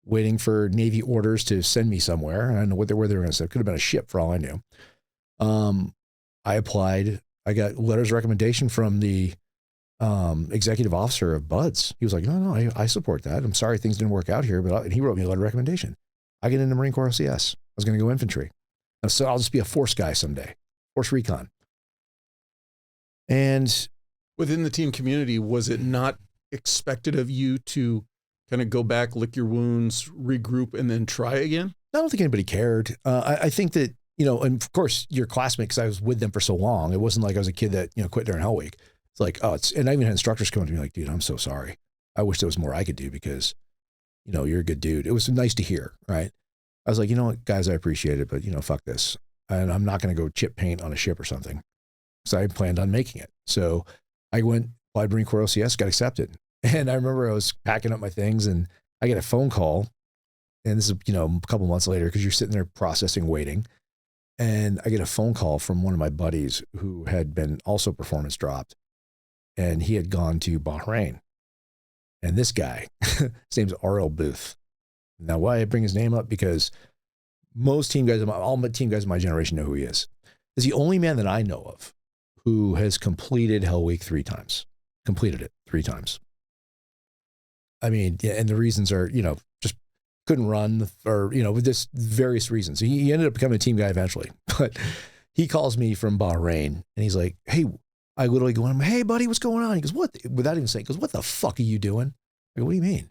waiting for Navy orders to send me somewhere. And I don't know where they were going to send. It could have been a ship for all I knew. I applied. I got letters of recommendation from the executive officer of Buds. He was like, no, I support that. I'm sorry things didn't work out here, but he wrote me a letter of recommendation. I get into Marine Corps OCS. I was going to go infantry. So I'll just be a force guy someday, force recon. And within the team community, was it not expected of you to kind of go back, lick your wounds, regroup, and then try again? I don't think anybody cared. I think that, and of course your classmate, because I was with them for so long, it wasn't like I was a kid that, quit during Hell Week. It's like, and I even had instructors come to me like, dude, I'm so sorry. I wish there was more I could do because, you're a good dude. It was nice to hear, right? I was like, you know what, guys, I appreciate it, but fuck this. And I'm not going to go chip paint on a ship or something. So I planned on making it. So I went, applied Marine Corps OCS, got accepted. And I remember I was packing up my things and I get a phone call. And this is, a couple months later, because you're sitting there processing, waiting. And I get a phone call from one of my buddies who had been also performance dropped. And he had gone to Bahrain. And this guy, his name's R.L. Booth. Now, why I bring his name up? Because most team guys, all my team guys in my generation know who he is. He's the only man that I know of who has completed Hell Week 3 times. Completed it 3 times. I mean, yeah, and the reasons are, just couldn't run or, with just various reasons. He ended up becoming a team guy eventually. But he calls me from Bahrain and he's like, hey, I literally go on, hey buddy, what's going on? He goes, what? Without even saying, he goes, what the fuck are you doing? I go, what do you mean?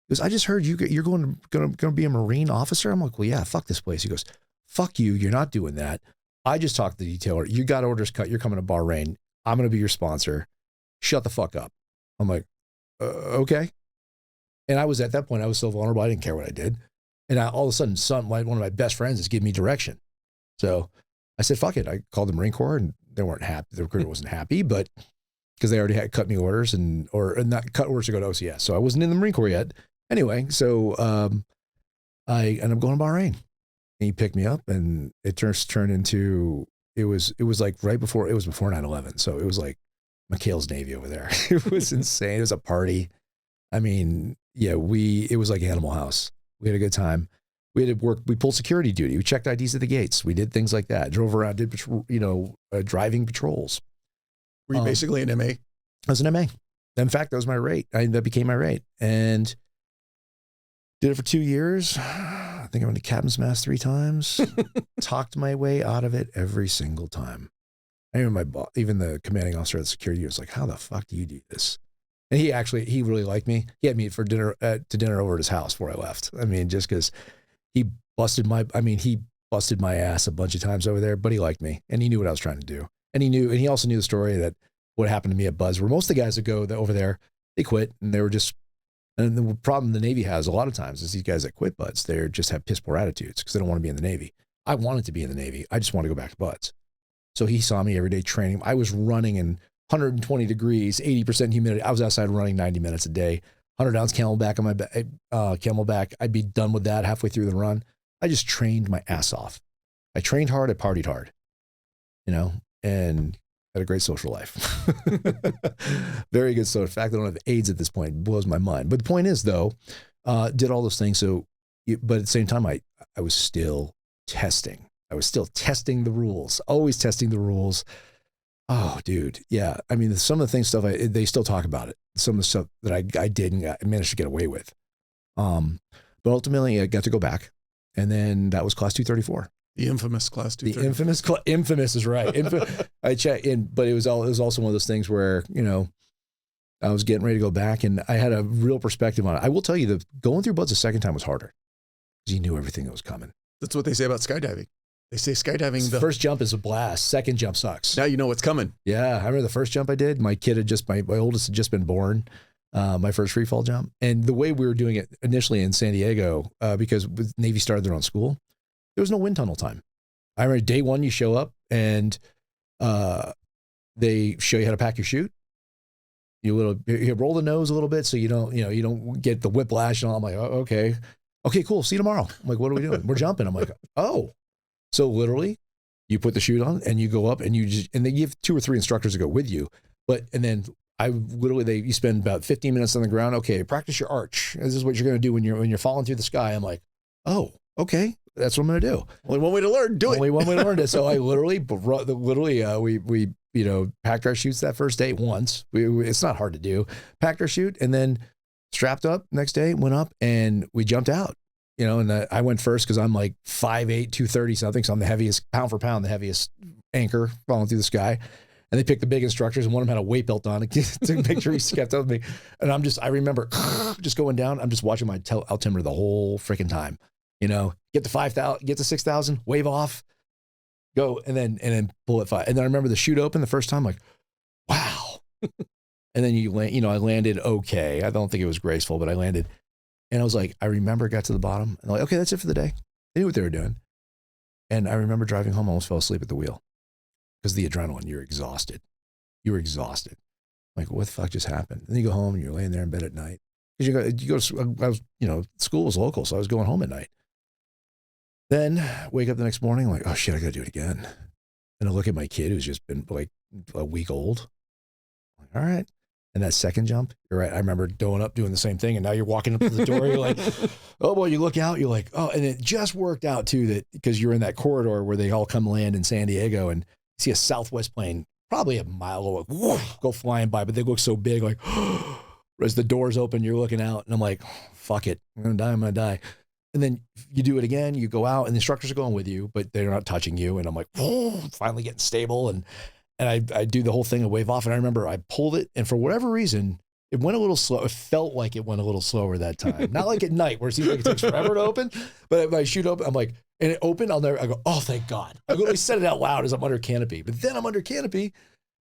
He goes, I just heard you're going to be a Marine officer. I'm like, well, yeah, fuck this place. He goes, fuck you. You're not doing that. I just talked to the detailer. You got orders cut. You're coming to Bahrain. I'm going to be your sponsor. Shut the fuck up. I'm like, okay. And I was at that point, I was so vulnerable. I didn't care what I did. And all of a sudden, one of my best friends is giving me direction. So I said, fuck it. I called the Marine Corps and they weren't happy. The recruiter wasn't happy, but because they already had cut me orders or not cut orders to go to OCS. So I wasn't in the Marine Corps yet. Anyway, so I ended up going to Bahrain. And he picked me up and it turned into, it was like before 9/11. So it was like McHale's Navy over there. It was insane. It was a party. I mean, yeah, it was like Animal House. We had a good time. We had to work. We pulled security duty. We checked IDs at the gates. We did things like that. Drove around, did driving patrols. Were you basically an MA? I was an MA. In fact, that was my rate. That became my rate, and did it for 2 years. I think I went to captain's mast 3 times. Talked my way out of it every single time. I remember even the commanding officer of the security was like, "How the fuck do you do this?" And he really liked me. He had me for dinner over at his house before I left. I mean, just because he busted my ass a bunch of times over there, but he liked me and he knew what I was trying to do. And he also knew the story that what happened to me at Buzz, where most of the guys that go over there, they quit and they were just, and the problem the Navy has a lot of times is these guys that quit Buzz, they just have piss poor attitudes because they don't want to be in the Navy. I wanted to be in the Navy. I just want to go back to Buzz. So he saw me every day training. I was running in 120 degrees, 80% humidity. I was outside running 90 minutes a day, 100 ounce camelback on my camelback. I'd be done with that halfway through the run. I just trained my ass off. I trained hard. I partied hard, and had a great social life. Very good. So the fact that I don't have AIDS at this point blows my mind. But the point is though, did all those things. But at the same time, I was still testing. I was still testing the rules, always testing the rules. Oh, dude. Yeah. I mean, some of the things they still talk about it. Some of the stuff that I did and I managed to get away with. But ultimately I got to go back. And then that was class 234. The infamous class 234. The infamous is right. I checked in, but it was also one of those things where, I was getting ready to go back and I had a real perspective on it. I will tell you that going through Buzz the second time was harder because you knew everything that was coming. That's what they say about skydiving. They say skydiving. The first jump is a blast. Second jump sucks. Now you know what's coming. Yeah. I remember the first jump I did. My oldest had just been born. My first free fall jump. And the way we were doing it initially in San Diego, because Navy started their own school, there was no wind tunnel time. I remember day one, you show up and they show you how to pack your chute. You roll the nose a little bit so you don't get the whiplash and all. I'm like, oh, okay, cool. See you tomorrow. I'm like, what are we doing? We're jumping. I'm like, oh. So literally, you put the chute on and you go up and they give 2 or 3 instructors to go with you. And then you spend about 15 minutes on the ground. Okay, practice your arch. This is what you're going to do when you're falling through the sky. I'm like, oh, okay, that's what I'm going to do. Only one way to learn. Only one way to learn it. So I literally we packed our chutes that first day once. It's not hard to do. Packed our chute and then strapped up. Next day went up and we jumped out. And I went first because I'm like 5'8", 230 something. So I'm the heaviest, pound for pound, the heaviest anchor falling through the sky. And they picked the big instructors and one of them had a weight belt on to make sure he kept up with me. And I remember just going down. I'm just watching my altimeter the whole freaking time. Get to 5,000, get to 6,000, wave off, go, and then pull at 5. And then I remember the chute open the first time, like, wow. And then I landed okay. I don't think it was graceful, but I landed. And I was like, I remember got to the bottom and like, okay, that's it for the day. They knew what they were doing. And I remember driving home, I almost fell asleep at the wheel because the adrenaline, you're exhausted. You were exhausted. Like, what the fuck just happened? And then you go home and you're laying there in bed at night. Because you go to, school was local, so I was going home at night. Then wake up the next morning, like, oh shit, I got to do it again. And I look at my kid who's just been like a week old. I'm like, all right. And that second jump, you're right. I remember going up, doing the same thing. And now you're walking up to the door. You're like, oh, boy, you look out. You're like, oh, and it just worked out too, that because you're in that corridor where they all come land in San Diego and you see a Southwest plane, probably a mile away, go flying by, but they look so big, like, as the doors open, you're looking out and I'm like, fuck it. I'm going to die. And then you do it again, you go out and the instructors are going with you, but they're not touching you. And I'm like, oh, finally getting stable. And I do the whole thing and wave off. And I remember I pulled it. And for whatever reason, it went a little slow. It felt like it went a little slower that time. Not like at night where it seems like it takes forever to open. But if I shoot open, I'm like, and it opened, I go, oh, thank God. I literally said it out loud as I'm under canopy. But then I'm under canopy.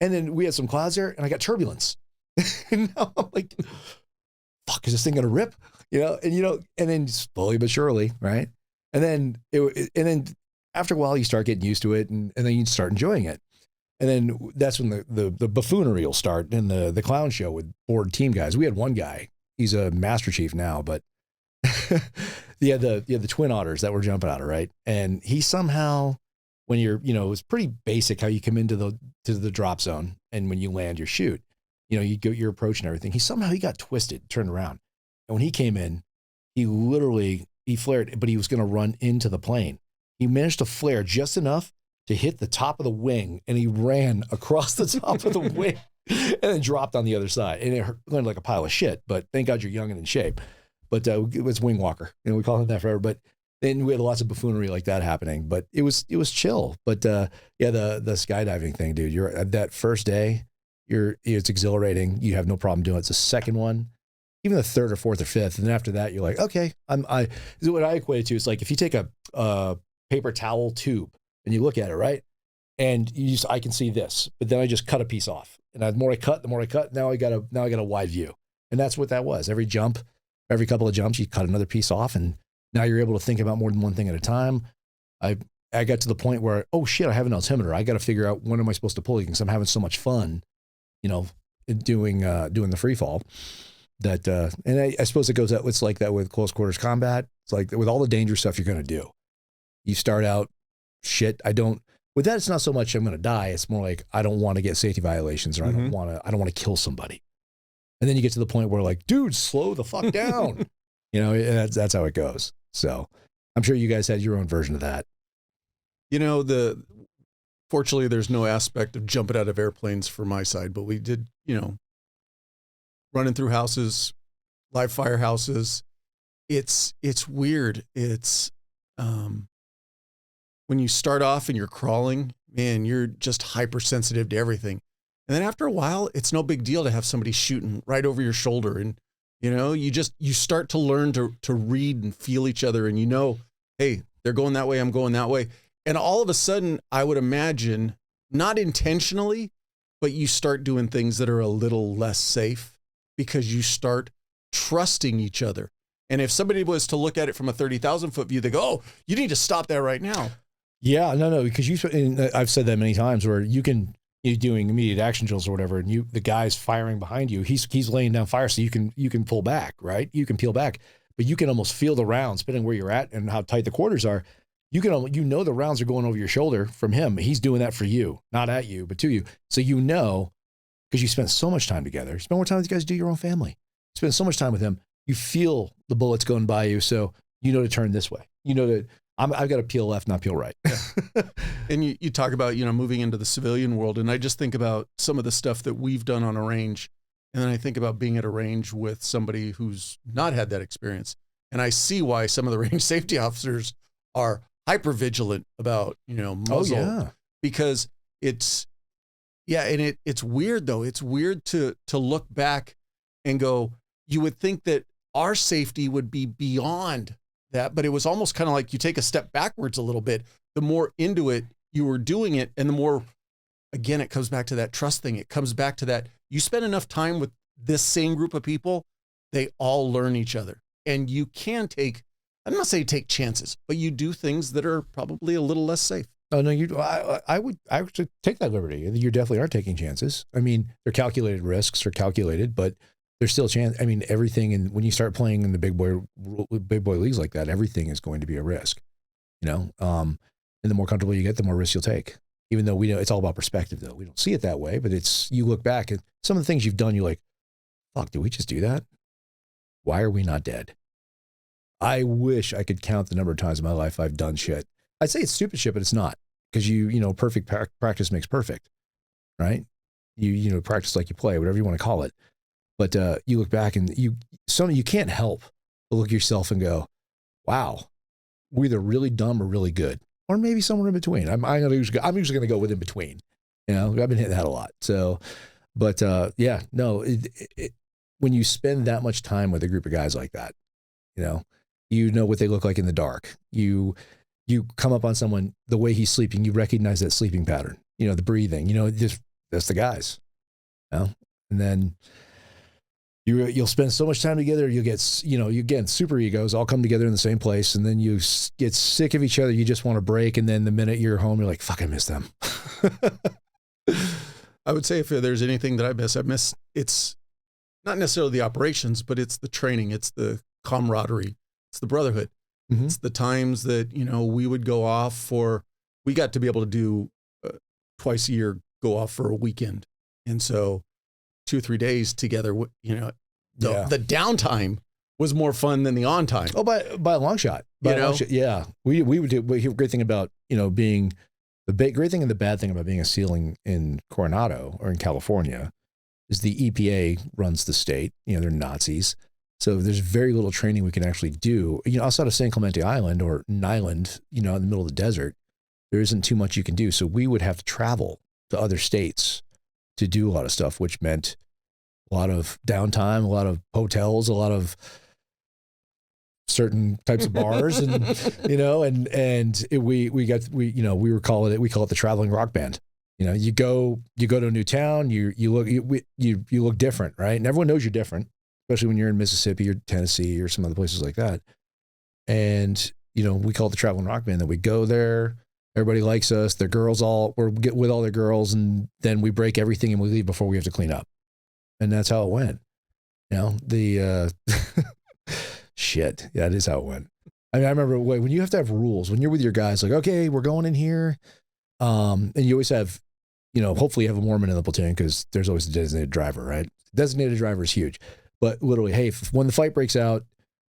And then we had some clouds there and I got turbulence. And now I'm like, fuck, is this thing going to rip? And then slowly but surely, right? And then after a while, you start getting used to it, and then you start enjoying it. And then that's when the buffoonery will start in the clown show with bored team guys. We had one guy, he's a Master Chief now, but you had the twin otters that were jumping out of, right? And he somehow, when you're, it's pretty basic how you come into the drop zone, and when you land your chute, you go your approach and everything. He got twisted, turned around. And when he came in, he flared, but he was going to run into the plane. He managed to flare just enough to hit the top of the wing, and he ran across the top of the wing and then dropped on the other side. And it landed like a pile of shit, but thank God you're young and in shape. But it was wing walker, and we call him that forever. But then we had lots of buffoonery like that happening, but it was chill. But the skydiving thing, dude, you're that first day, it's exhilarating. You have no problem doing it. It's the second one, even the third or fourth or fifth. And then after that, you're like, okay, what I equate it to is like, if you take a paper towel tube and you look at it, right? And I can see this, but then I just cut a piece off, and the more I cut, now I got a wide view. And that's what that was. Every couple of jumps, you cut another piece off, and now you're able to think about more than one thing at a time. I got to the point where, oh shit, I have an altimeter. I got to figure out when am I supposed to pull because I'm having so much fun, doing the free fall. That and I suppose it goes out. It's like that with close quarters combat. It's like with all the dangerous stuff you're going to do. You start out, shit. With that, it's not so much I'm going to die. It's more like I don't want to get safety violations, or I don't want to kill somebody. And then you get to the point where like, dude, slow the fuck down. That's how it goes. So I'm sure you guys had your own version of that. Fortunately, there's no aspect of jumping out of airplanes for my side, but we did, running through houses, live fire houses. It's weird. It's, when you start off and you're crawling, man, you're just hypersensitive to everything. And then after a while, it's no big deal to have somebody shooting right over your shoulder. And, you start to learn to read and feel each other. And hey, they're going that way, I'm going that way. And all of a sudden, I would imagine, not intentionally, but you start doing things that are a little less safe because you start trusting each other. And if somebody was to look at it from a 30,000 foot view, they go, oh, you need to stop that right now. Yeah, no, because I've said that many times where you're doing immediate action drills or whatever, and the guy's firing behind you, he's laying down fire, so you can pull back, right? You can peel back, but you can almost feel the rounds, depending where you're at and how tight the quarters are. The rounds are going over your shoulder from him. He's doing that for you, not at you, but to you. So because you spent so much time together, spend more time with you guys, do your own family. Spend so much time with him. You feel the bullets going by you, so to turn this way. I've got to peel left, not peel right. And you talk about, moving into the civilian world, and I just think about some of the stuff that we've done on a range, and then I think about being at a range with somebody who's not had that experience, and I see why some of the range safety officers are hyper vigilant about, muzzle. Oh, yeah. Because it's weird though. It's weird to look back and go, you would think that our safety would be beyond that, but it was almost kind of like you take a step backwards a little bit. The more into it you were doing it, and the more, again, it comes back to that trust thing. It comes back to that you spend enough time with this same group of people, they all learn each other. And you can I'm not saying take chances, but you do things that are probably a little less safe. Oh no, I would take that liberty. You definitely are taking chances. I mean, they're calculated risks, but there's still a chance. I mean, everything, and when you start playing in the big boy leagues like that, everything is going to be a risk. And the more comfortable you get, the more risk you'll take. Even though we know it's all about perspective, though we don't see it that way, but you look back and some of the things you've done, you're like, fuck, did we just do that? Why are we not dead? I wish I could count the number of times in my life I've done shit. I'd say it's stupid shit, but it's not, because perfect practice makes perfect, right? You practice like you play, whatever you want to call it. But you look back and you can't help but look at yourself and go, wow, we're either really dumb or really good, or maybe somewhere in between. I'm usually going to go with in between. I've been hitting that a lot. So, but yeah, no, when you spend that much time with a group of guys like that, you know what they look like in the dark. You come up on someone, the way he's sleeping, you recognize that sleeping pattern, the breathing, that's the guys, and then you'll spend so much time together. You'll get, you get super egos all come together in the same place. And then you get sick of each other. You just want to break. And then the minute you're home, you're like, fuck, I miss them. I would say if there's anything that I miss, it's not necessarily the operations, but it's the training. It's the camaraderie. It's the brotherhood. Mm-hmm. It's the times that, we would go off we got to be able to do twice a year, go off for a weekend. And so 2 or 3 days together, the downtime was more fun than the on time. Oh, by a long shot. Yeah. We would do, a great thing about, being great thing and the bad thing about being a SEAL in Coronado or in California is the EPA runs the state. They're Nazis. So there's very little training we can actually do. Outside of San Clemente Island or an island, in the middle of the desert, there isn't too much you can do. So we would have to travel to other states to do a lot of stuff, which meant a lot of downtime, a lot of hotels, a lot of certain types of bars, and we call it the traveling rock band. You go to a new town, you look different, right? And everyone knows you're different, especially when you're in Mississippi or Tennessee or some other places like that. And we call it the traveling rock band. That we go there, everybody likes us. Their girls we're get with all their girls, and then we break everything and we leave before we have to clean up. And that's how it went. Shit. Yeah, that is how it went. I mean, I remember when you have to have rules, when you're with your guys, like, okay, we're going in here. And you always have, hopefully you have a Mormon in the platoon because there's always a designated driver, right? Designated driver is huge. But literally, hey, when the fight breaks out,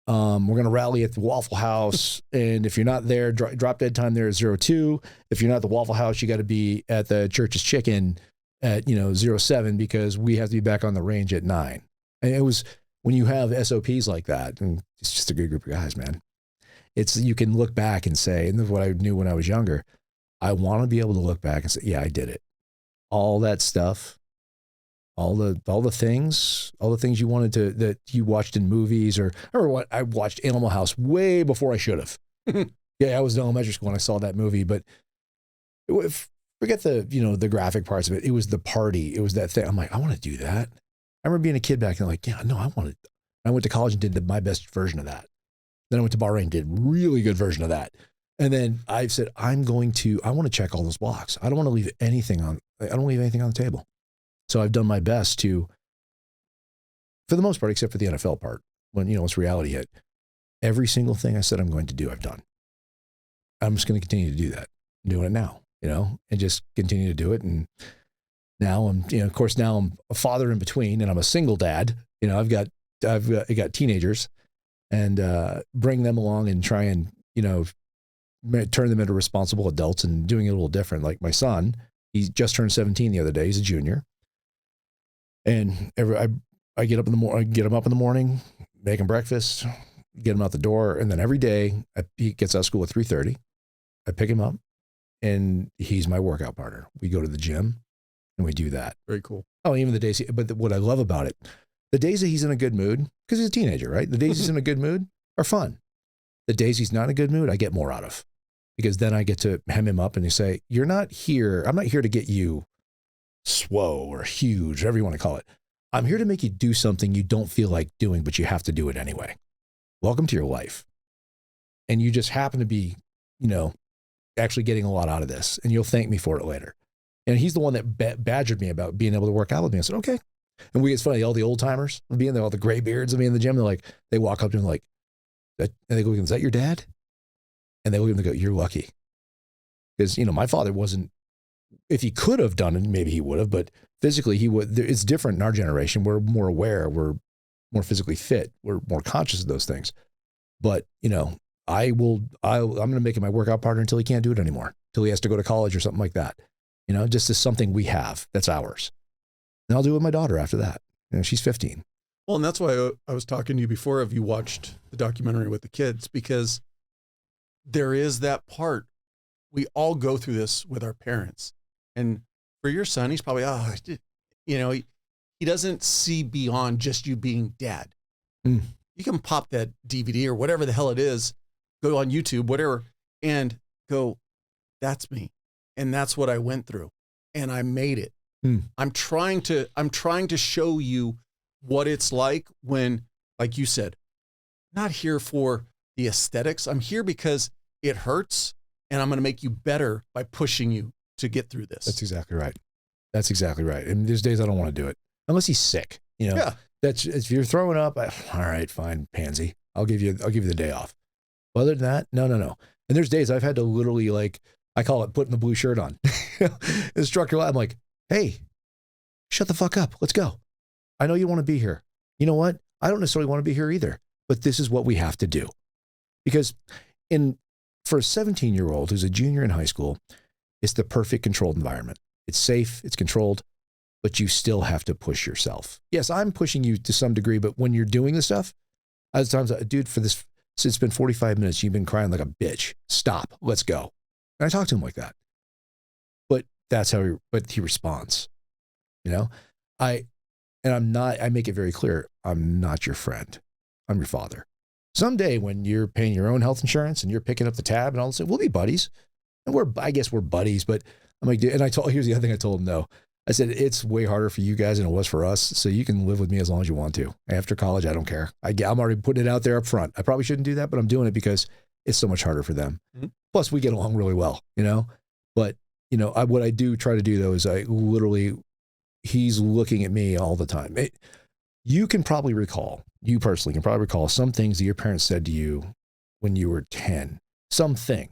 we're going to rally at the Waffle House. And if you're not there, drop dead time there is 02. If you're not at the Waffle House, you got to be at the Church's Chicken at, 07 because we have to be back on the range at 9. And it was when you have SOPs like that, and it's just a good group of guys, man. You can look back and say, and this is what I knew when I was younger, I want to be able to look back and say, yeah, I did it. All that stuff, all the things you wanted to, that you watched in movies or what I watched Animal House way before I should have. Yeah, I was in elementary school when I saw that movie, but forget the graphic parts of it. It was the party. It was that thing. I'm like, I want to do that. I remember being a kid back then, like, yeah, no, I wanted. I went to college and did my best version of that. Then I went to Bahrain, did really good version of that. And then I said, I want to check all those blocks. I don't want to leave anything on the table. So I've done my best to, for the most part, except for the NFL part, when, once reality hit, every single thing I said I'm going to do, I've done. I'm just going to continue to do that. I'm doing it now, and just continue to do it. And now I'm, of course, now I'm a father in between and I'm a single dad. I've got teenagers, and bring them along and try and, turn them into responsible adults and doing it a little different. Like my son, he just turned 17 the other day. He's a junior. And I get up in the morning, get him up in the morning, make him breakfast, get him out the door. And then every day he gets out of school at 3:30. I pick him up and he's my workout partner. We go to the gym and we do that. Very cool. Oh, even the days, but what I love about it, the days that he's in a good mood, because he's a teenager, right? The days he's in a good mood are fun. The days he's not in a good mood, I get more out of, because then I get to hem him up and you say, you're not here. I'm not here to get you swole or huge, whatever you want to call it. I'm here to make you do something you don't feel like doing, but you have to do it anyway. Welcome to your life. And you just happen to be, actually getting a lot out of this, and you'll thank me for it later. And he's the one that badgered me about being able to work out with me. I said, okay. And it's funny, all the old timers will be in there, all the gray beards will be in the gym. They're like, they walk up to him like, and they go, is that your dad? And they look at him and go, you're lucky. Because, my father wasn't, if he could have done it, maybe he would have, but physically he would. It's different in our generation. We're more aware. We're more physically fit. We're more conscious of those things. But, I'm going to make him my workout partner until he can't do it anymore, until he has to go to college or something like that. Just as something we have that's ours. And I'll do it with my daughter after that. She's 15. Well, and that's why I was talking to you before if you watched the documentary with the kids, because there is that part. We all go through this with our parents. And for your son, he's probably, he doesn't see beyond just you being dad. Mm. You can pop that DVD or whatever the hell it is, go on YouTube, whatever, and go, that's me. And that's what I went through. And I made it. Mm. I'm trying to show you what it's like when, like you said, not here for the aesthetics. I'm here because it hurts and I'm going to make you better by pushing you to get through this. That's exactly right. That's exactly right. And there's days I don't want to do it unless he's sick. Yeah. That's if you're throwing up. All right, fine, pansy. I'll give you the day off. Other than that, no. And there's days I've had to literally, like, I call it putting the blue shirt on. Instructor, I'm like, hey, shut the fuck up. Let's go. I know you want to be here. You know what? I don't necessarily want to be here either, but this is what we have to do. Because for a 17-year-old who's a junior in high school, it's the perfect controlled environment. It's safe, it's controlled, but you still have to push yourself. Yes, I'm pushing you to some degree, but when you're doing this stuff, I was times, dude, it's been 45 minutes, you've been crying like a bitch. Stop, let's go. And I talk to him like that. But that's how he responds. I make it very clear, I'm not your friend. I'm your father. Someday when you're paying your own health insurance and you're picking up the tab and all this, we'll be buddies. And I guess we're buddies, but I'm like, and here's the other thing I told him, no. I said, it's way harder for you guys than it was for us. So you can live with me as long as you want to. After college, I don't care. I'm already putting it out there up front. I probably shouldn't do that, but I'm doing it because it's so much harder for them. Mm-hmm. Plus we get along really well, but what I do try to do though, is he's looking at me all the time. You personally can probably recall some things that your parents said to you when you were 10, something,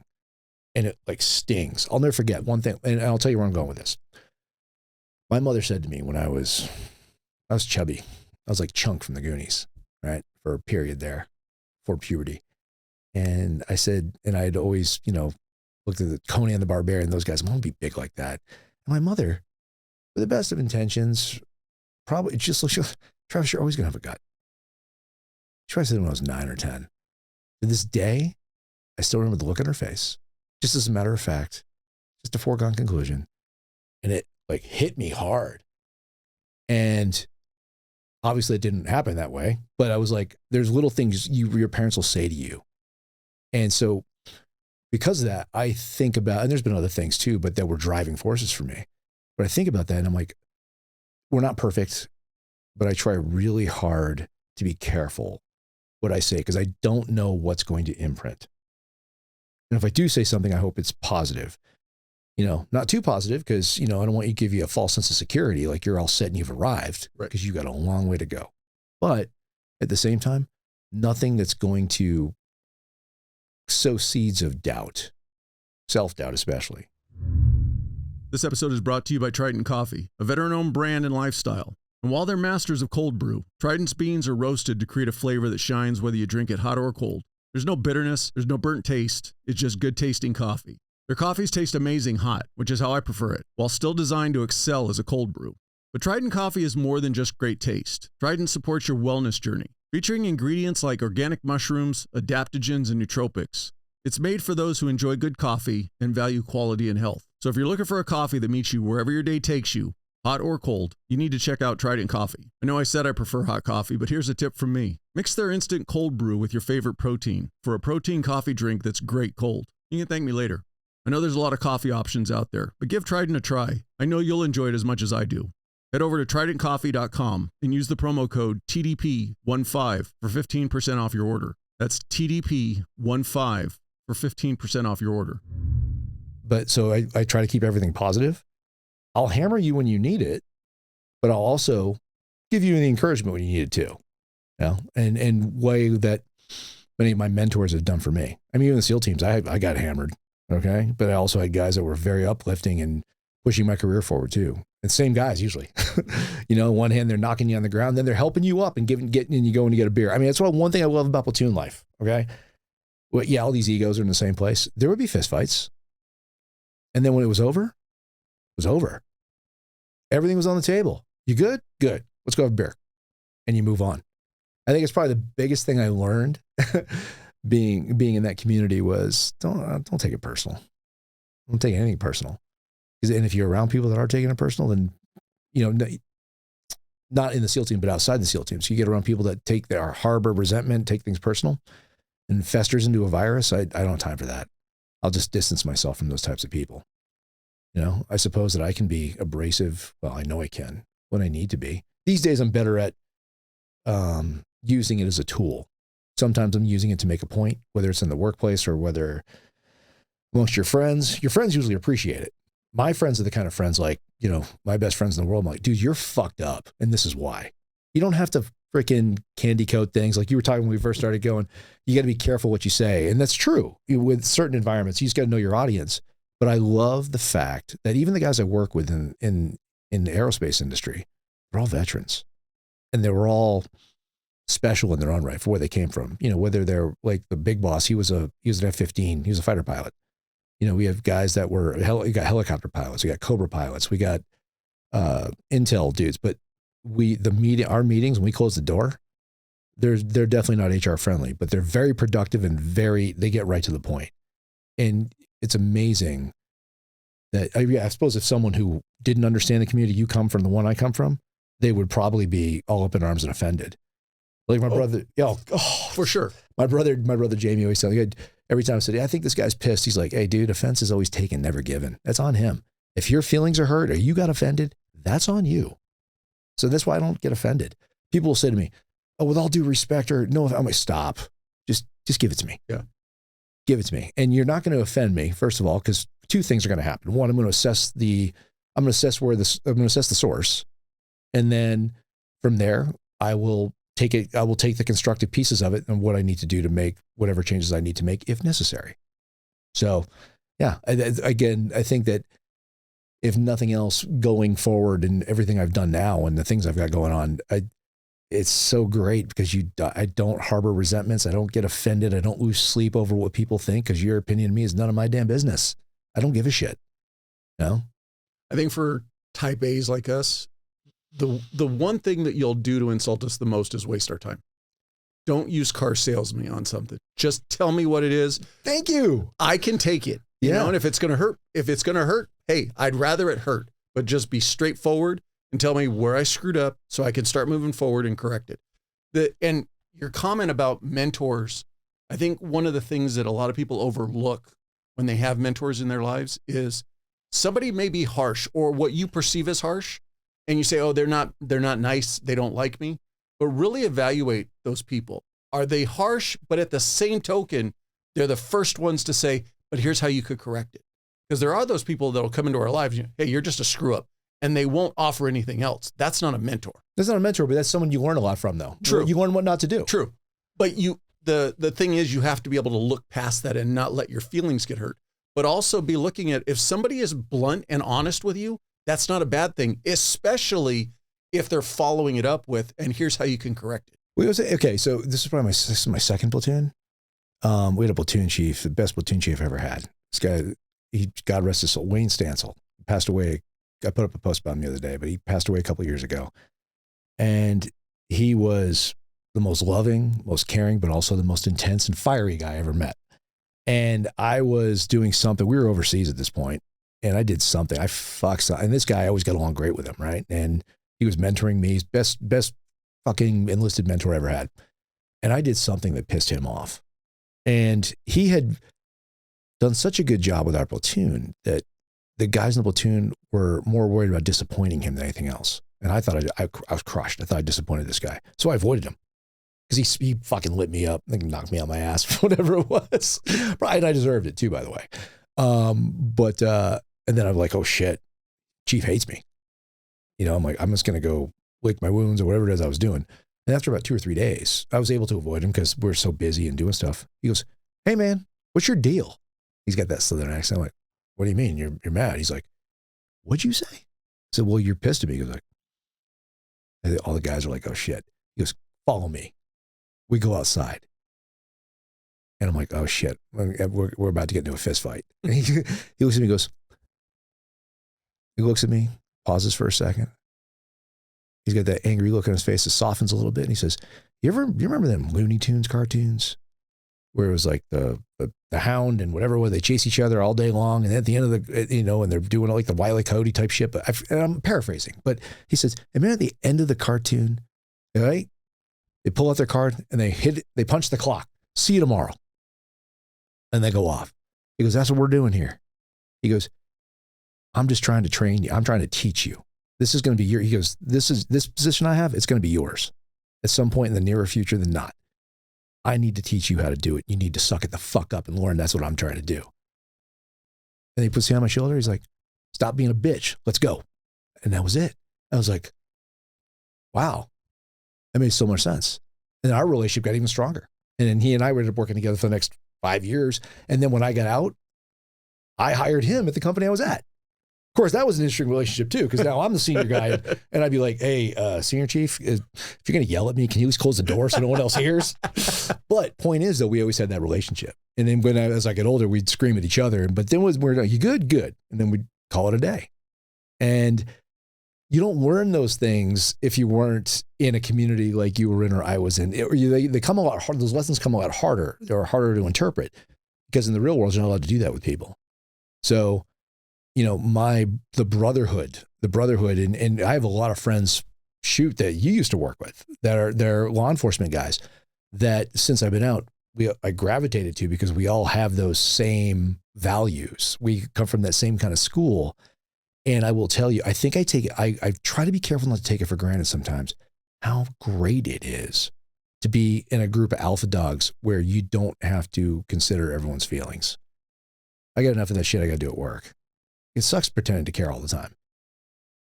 and it like stings. I'll never forget one thing. And I'll tell you where I'm going with this. My mother said to me when I was chubby, I was like Chunk from the Goonies, right? For a period there, for puberty. And I said, and I had always, looked at the Conan the Barbarian, those guys, I'm going to be big like that. And my mother, with the best of intentions, probably just looked, Travis, you're always going to have a gut. She probably said it when I was 9 or 10. To this day, I still remember the look on her face, just as a matter of fact, just a foregone conclusion. And it like hit me hard. And obviously it didn't happen that way, but I was like, there's little things your parents will say to you. And so because of that, I think about, and there's been other things too, but that were driving forces for me. But I think about that and I'm like, we're not perfect, but I try really hard to be careful what I say, because I don't know what's going to imprint. And if I do say something, I hope it's positive. Not too positive, because, I don't want you to give you a false sense of security, like you're all set and you've arrived, right? Because you've got a long way to go. But at the same time, nothing that's going to sow seeds of doubt, self-doubt especially. This episode is brought to you by Trident Coffee, a veteran-owned brand and lifestyle. And while they're masters of cold brew, Trident's beans are roasted to create a flavor that shines whether you drink it hot or cold. There's no bitterness, there's no burnt taste, it's just good tasting coffee. Their coffees taste amazing hot, which is how I prefer it, while still designed to excel as a cold brew. But Trident Coffee is more than just great taste. Trident supports your wellness journey, featuring ingredients like organic mushrooms, adaptogens, and nootropics. It's made for those who enjoy good coffee and value quality and health. So if you're looking for a coffee that meets you wherever your day takes you, hot or cold, you need to check out Trident Coffee. I know I said I prefer hot coffee, but here's a tip from me. Mix their instant cold brew with your favorite protein for a protein coffee drink that's great cold. You can thank me later. I know there's a lot of coffee options out there, but give Trident a try. I know you'll enjoy it as much as I do. Head over to tridentcoffee.com and use the promo code TDP15 for 15% off your order. That's TDP15 for 15% off your order. But so I try to keep everything positive. I'll hammer you when you need it, but I'll also give you the encouragement when you need it too. And way that many of my mentors have done for me. I mean, even the SEAL teams, I got hammered. Okay. But I also had guys that were very uplifting and pushing my career forward too. And same guys usually, one hand, they're knocking you on the ground, then they're helping you up and getting, and you go and you get a beer. I mean, that's one thing I love about platoon life. Okay. Well, yeah, all these egos are in the same place. There would be fist fights. And then when it was over, it was over. Everything was on the table. You good? Good. Let's go have a beer. and you move on. I think it's probably the biggest thing I learned being in that community was don't take it personal. Don't take anything personal. And if you're around people that are taking it personal, then, not in the SEAL team, but outside the SEAL team. So you get around people that take their harbor resentment, take things personal, and festers into a virus. I don't have time for that. I'll just distance myself from those types of people. I suppose that I can be abrasive. Well, I know I can when I need to be. These days I'm better at using it as a tool. Sometimes I'm using it to make a point, whether it's in the workplace or whether amongst your friends. Your friends usually appreciate it. My friends are the kind of friends like, my best friends in the world. I'm like, dude, you're fucked up. And this is why. You don't have to freaking candy coat things. Like you were talking when we first started going, you got to be careful what you say. And that's true. With certain environments, you just got to know your audience. But I love the fact that even the guys I work with in the aerospace industry, they're all veterans. And they were all special in their own right for where they came from. Whether they're like the big boss, he was an F-15, he was a fighter pilot. We have guys that we got helicopter pilots, we got Cobra pilots, we got Intel dudes. But our meetings, when we close the door, they're definitely not HR friendly, but they're very productive and they get right to the point. And it's amazing that I suppose if someone who didn't understand the community you come from, the one I come from, they would probably be all up in arms and offended. Like my brother, for sure. My brother Jamie always tells me, every time I said, I think this guy's pissed. He's like, hey, dude, offense is always taken, never given. That's on him. If your feelings are hurt or you got offended, that's on you. So that's why I don't get offended. People will say to me, oh, with all due respect, or no, I'm like, stop. Just give it to me. Yeah. Give it to me. And you're not going to offend me, first of all, because two things are going to happen. One, I'm going to assess the source. And then from there, I will take the constructive pieces of it and what I need to do to make whatever changes I need to make if necessary. So yeah, again, I think that if nothing else going forward and everything I've done now and the things I've got going on, it's so great because I don't harbor resentments. I don't get offended. I don't lose sleep over what people think because your opinion of me is none of my damn business. I don't give a shit. I think for type A's like us, the one thing that you'll do to insult us the most is waste our time. Don't use car salesman on something. Just tell me what it is. Thank you. I can take it. And if it's going to hurt, hey, I'd rather it hurt, but just be straightforward and tell me where I screwed up so I can start moving forward and correct it. And your comment about mentors, I think one of the things that a lot of people overlook when they have mentors in their lives is somebody may be harsh or what you perceive as harsh. And you say, oh, they're not nice. They don't like me. But really evaluate those people. Are they harsh? But at the same token, they're the first ones to say, but here's how you could correct it. Because there are those people that will come into our lives. Hey, you're just a screw up. And they won't offer anything else. That's not a mentor. That's not a mentor, but that's someone you learn a lot from, though. True. You learn what not to do. True. But the thing is, you have to be able to look past that and not let your feelings get hurt. But also be looking at if somebody is blunt and honest with you, that's not a bad thing, especially if they're following it up with, and here's how you can correct it. Okay, so this is probably my second platoon. We had a platoon chief, the best platoon chief I ever had. This guy, God rest his soul, Wayne Stansel, passed away. I put up a post about him the other day, but he passed away a couple of years ago. And he was the most loving, most caring, but also the most intense and fiery guy I ever met. And I was doing something, we were overseas at this point, and I did something. I fucked something. And this guy, I always got along great with him, right? And he was mentoring me. He's best fucking enlisted mentor I ever had. And I did something that pissed him off. And he had done such a good job with our platoon that the guys in the platoon were more worried about disappointing him than anything else. And I thought I was crushed. I thought I disappointed this guy. So I avoided him because he fucking lit me up. I think he knocked me on my ass, whatever it was. Right. And I deserved it too, by the way. And then I'm like, oh shit, Chief hates me. I'm like, I'm just going to go lick my wounds or whatever it is I was doing. And after about 2 or 3 days, I was able to avoid him because we're so busy and doing stuff. He goes, hey man, what's your deal? He's got that Southern accent. I'm like, what do you mean? You're mad? He's like, what'd you say? I said, well, you're pissed at me. He goes like, and all the guys are like, oh shit. He goes, follow me. We go outside. And I'm like, oh shit, we're about to get into a fist fight. And he looks at me and goes, he looks at me, pauses for a second. He's got that angry look on his face that softens a little bit. And he says, you remember them Looney Tunes cartoons where it was like the hound and whatever, where they chase each other all day long. And at the end of the, and they're doing like the Wile E. Coyote type shit. But I'm paraphrasing, but he says, remember at the end of the cartoon, right? They pull out their card and they punch the clock. See you tomorrow. And they go off. He goes, that's what we're doing here. He goes, I'm just trying to train you. I'm trying to teach you. This is going to be he goes, this position I have, it's going to be yours at some point in the nearer future than not. I need to teach you how to do it. You need to suck it the fuck up and learn. That's what I'm trying to do. And he puts me on my shoulder. He's like, stop being a bitch. Let's go. And that was it. I was like, wow, that made so much sense. And our relationship got even stronger. And then he and I ended up working together for the next 5 years. And then when I got out, I hired him at the company I was at. Of course, that was an interesting relationship too, because now I'm the senior guy, and I'd be like, hey, senior chief, if you're going to yell at me, can you at least close the door so no one else hears? But point is, though, we always had that relationship. And then as I get older, we'd scream at each other. But then we're like, you good? Good. And then we'd call it a day. And you don't learn those things if you weren't in a community like you were in or I was in. They come a lot harder. Those lessons come a lot harder. They're harder to interpret because in the real world, you're not allowed to do that with people. So, the brotherhood, and I have a lot of friends, that you used to work with they're law enforcement guys that since I've been out, I gravitated to because we all have those same values. We come from that same kind of school. And I will tell you, I think I try to be careful not to take it for granted sometimes, how great it is to be in a group of alpha dogs where you don't have to consider everyone's feelings. I got enough of that shit I got to do at work. It sucks pretending to care all the time.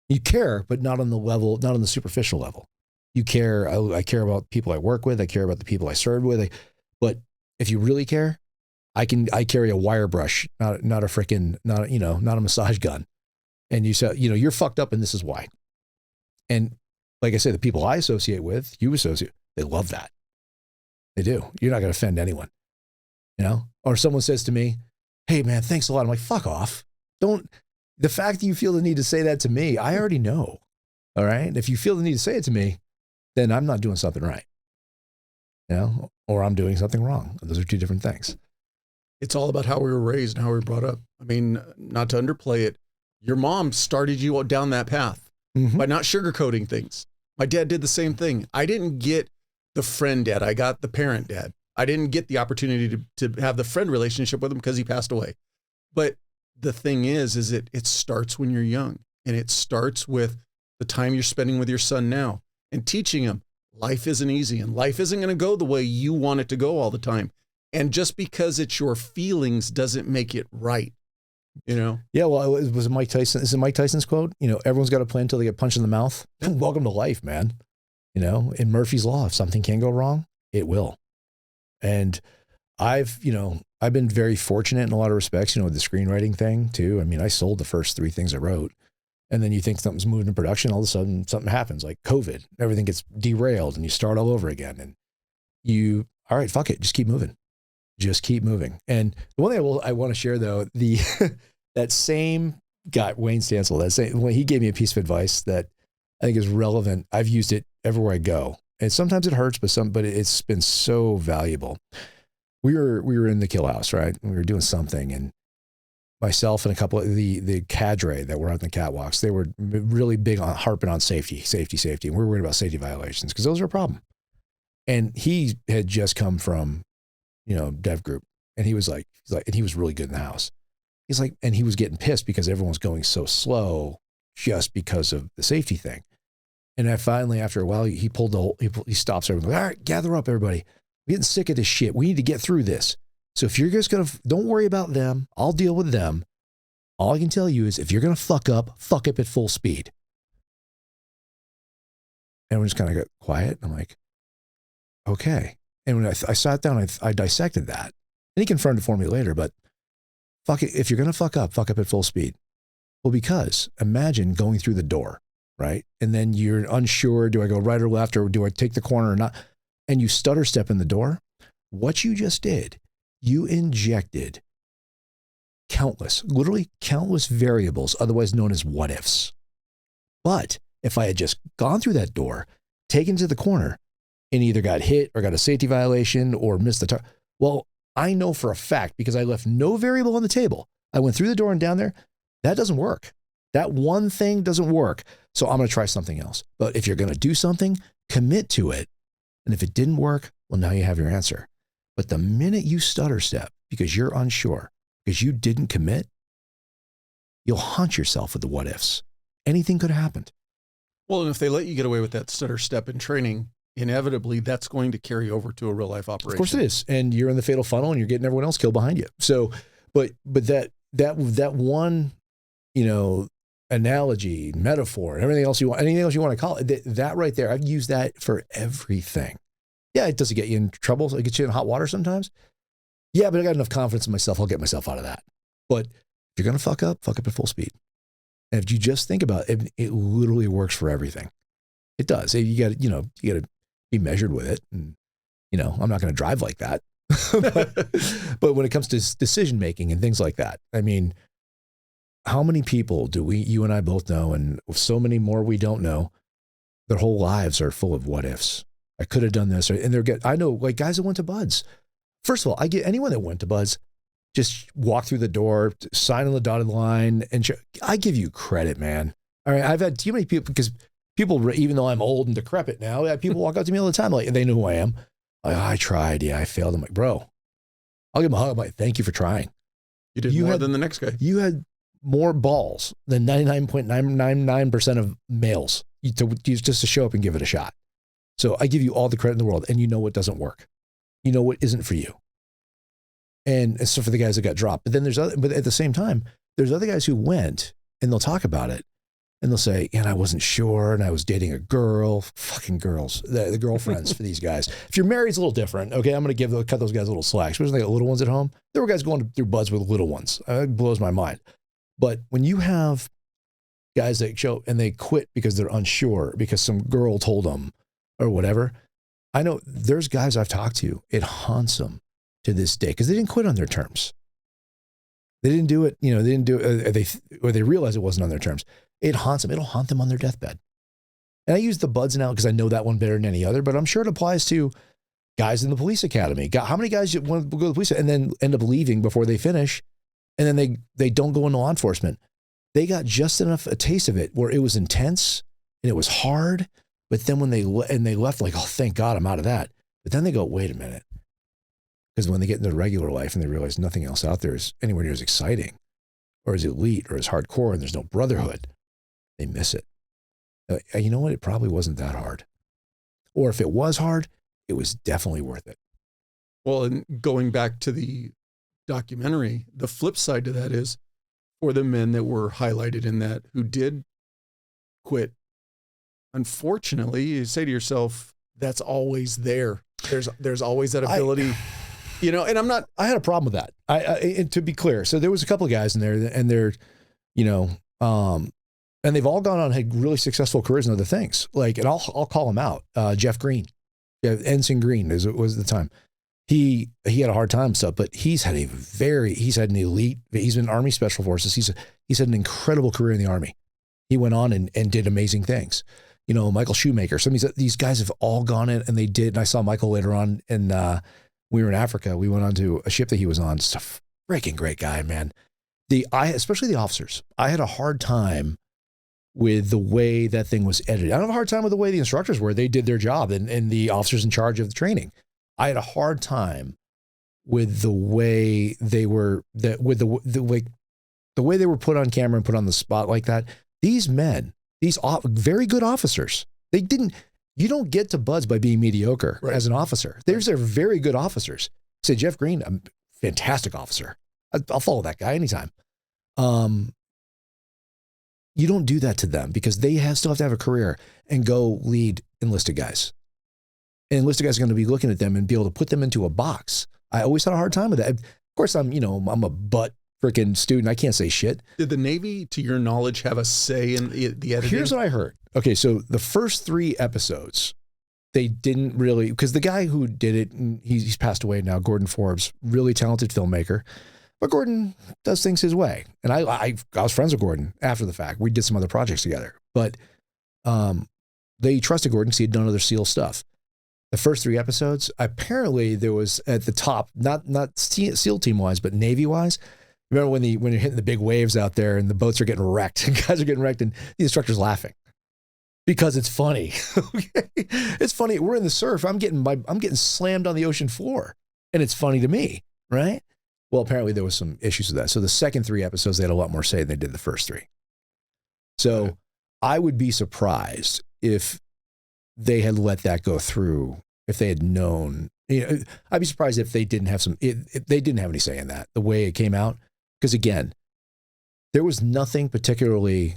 You care, but not on the superficial level. You care. I care about people I work with. I care about the people I served with. But if you really care, I carry a wire brush, not a massage gun. And you say, you're fucked up and this is why. And like I say, the people I associate with, they love that. They do. You're not going to offend anyone, Or someone says to me, hey man, thanks a lot. I'm like, fuck off. The fact that you feel the need to say that to me, I already know. All right. If you feel the need to say it to me, then I'm not doing something right. Or I'm doing something wrong. Those are two different things. It's all about how we were raised and how we were brought up. I mean, not to underplay it, your mom started you down that path by not sugarcoating things. My dad did the same thing. I didn't get the friend dad. I got the parent dad. I didn't get the opportunity to have the friend relationship with him because he passed away. But the thing is it starts when you're young, and it starts with the time you're spending with your son now and teaching him life isn't easy and life isn't going to go the way you want it to go all the time. And just because it's your feelings doesn't make it right. Yeah, well, it was Mike Tyson. Is it Mike Tyson's quote? Everyone's got a plan until they get punched in the mouth. Welcome to life, man. In Murphy's Law, if something can go wrong, it will. And I've been very fortunate in a lot of respects, with the screenwriting thing too. I mean, I sold the first 3 things I wrote, and then you think something's moving in production, all of a sudden something happens, like COVID, everything gets derailed and you start all over again. And all right, fuck it. Just keep moving. And the one thing I want to share though, that same guy, Wayne Stansel, when he gave me a piece of advice that I think is relevant. I've used it everywhere I go. And sometimes it hurts, but it's been so valuable. We were in the kill house, right? We were doing something, and myself and a couple of the cadre that were on the catwalks, they were really big on harping on safety. And we were worried about safety violations because those are a problem. And he had just come from, dev group, and he was like, and he was really good in the house. He's like, and he was getting pissed because everyone's going so slow just because of the safety thing. And I finally, after a while, he he stops everyone. All right, gather up, everybody. I'm getting sick of this shit. We need to get through this. So if you're just don't worry about them. I'll deal with them. All I can tell you is if you're going to fuck up at full speed. Everyone just kind of got quiet. I'm like, okay. And when I sat down, I dissected that. And he confirmed it for me later, but fuck it. If you're going to fuck up at full speed. Well, because imagine going through the door, right? And then you're unsure, do I go right or left, or do I take the corner or not? And you stutter step in the door. What you just did, you injected literally countless variables, otherwise known as what ifs. But if I had just gone through that door, taken to the corner, and either got hit or got a safety violation or missed the target. Well, I know for a fact, because I left no variable on the table. I went through the door and down there. That doesn't work. That one thing doesn't work. So I'm going to try something else. But if you're going to do something, commit to it. And if it didn't work, well, now you have your answer. But the minute you stutter step because you're unsure, because you didn't commit, you'll haunt yourself with the what ifs. Anything could have happened. Well, and if they let you get away with that stutter step in training, inevitably that's going to carry over to a real life operation. Of course it is. And you're in the fatal funnel and you're getting everyone else killed behind you. So, but that one, analogy, metaphor, and anything else you want to call it, that right there, I've used that for everything. Yeah, it doesn't get you in trouble. It gets you in hot water sometimes. Yeah, but I got got confidence in myself. I'll get myself out of that. But if you're going to fuck up at full speed. And if you just think about it, it literally works for everything. It does. You got to be measured with it. And, I'm not going to drive like that. but when it comes to decision making and things like that, I mean, how many people do you and I both know, and so many more we don't know, their whole lives are full of what ifs. I could have done this. And I know like guys that went to Buds. First of all, I get anyone that went to Buds, just walk through the door, sign on the dotted line, and I give you credit, man. All right, I've had too many people, because people, even though I'm old and decrepit now, people walk up to me all the time, like, and they know who I am. Like, I tried, I failed. I'm like, bro, I'll give them a hug. I'm like, thank you for trying. You did more than the next guy. You had more balls than 99.999% of males just to show up and give it a shot. So I give you all the credit in the world, and you know what doesn't work. You know what isn't for you. And so for the guys that got dropped, but at the same time, there's other guys who went and they'll talk about it and they'll say, and I wasn't sure, and I was dating a girl. Fucking girls, the girlfriends for these guys. If you're married, it's a little different. Okay, I'm going to cut those guys a little slack, especially they got little ones at home. There were guys going through Buds with little ones. It blows my mind. But when you have guys that show and they quit because they're unsure, because some girl told them or whatever, I know there's guys I've talked to, it haunts them to this day because they didn't quit on their terms. They didn't do it, or they realized it wasn't on their terms. It haunts them. It'll haunt them on their deathbed. And I use the Buds now because I know that one better than any other, but I'm sure it applies to guys in the police academy. How many guys want to go to the police and then end up leaving before they finish, and then they don't go into law enforcement? They got just enough a taste of it where it was intense and it was hard, but then when they left, like, oh, thank God I'm out of that. But then they go, wait a minute. Because when they get into regular life and they realize nothing else out there is anywhere near as exciting or as elite or as hardcore, and there's no brotherhood, they miss it. You know what? It probably wasn't that hard. Or if it was hard, it was definitely worth it. Well, and going back to the documentary, the flip side to that is for the men that were highlighted in that who did quit, unfortunately, you say to yourself, that's always there. There's always that ability. And I had a problem with that. And to be clear, so there was a couple of guys in there, and they're, and they've all gone on, had really successful careers and other things. Like, and I'll call him out. Jeff Green, Ensign Green was at the time. He had a hard time and stuff, but he's had an elite. He's been Army Special Forces. He's had an incredible career in the Army. He went on and did amazing things. Michael Shoemaker. Some of these guys have all gone in and they did. And I saw Michael later on, and we were in Africa. We went on to a ship that he was on. Just a freaking great guy, man. Especially the officers. I had a hard time with the way that thing was edited. I don't have a hard time with the way the instructors were. They did their job, and the officers in charge of the training. I had a hard time with the way they were, with the way they were put on camera and put on the spot like that. These men, very good officers, you don't get to Buds by being mediocre as an officer. They're very good officers. Say Jeff Green, a fantastic officer. I'll follow that guy anytime. You don't do that to them because they still have to have a career and go lead enlisted guys. And enlisted guys are going to be looking at them and be able to put them into a box. I always had a hard time with that. Of course, I'm a butt freaking student. I can't say shit. Did the Navy, to your knowledge, have a say in the editing? Here's what I heard. Okay, so the first 3 episodes, they didn't really, because the guy who did it, he's passed away now, Gordon Forbes, really talented filmmaker. But Gordon does things his way. And I was friends with Gordon after the fact. We did some other projects together. But they trusted Gordon because he had done other SEAL stuff. The first 3 episodes, apparently there was at the top, not SEAL team wise, but Navy wise. Remember when you're hitting the big waves out there and the boats are getting wrecked and guys are getting wrecked and the instructor's laughing because it's funny. Okay? It's funny. We're in the surf. I'm getting slammed on the ocean floor and it's funny to me, right? Well, apparently there was some issues with that. So the second 3 episodes, they had a lot more say than they did the first 3. So I would be surprised if they had let that go through, if they had known. I'd be surprised if they didn't have if they didn't have any say in that, the way it came out. Because again, there was nothing particularly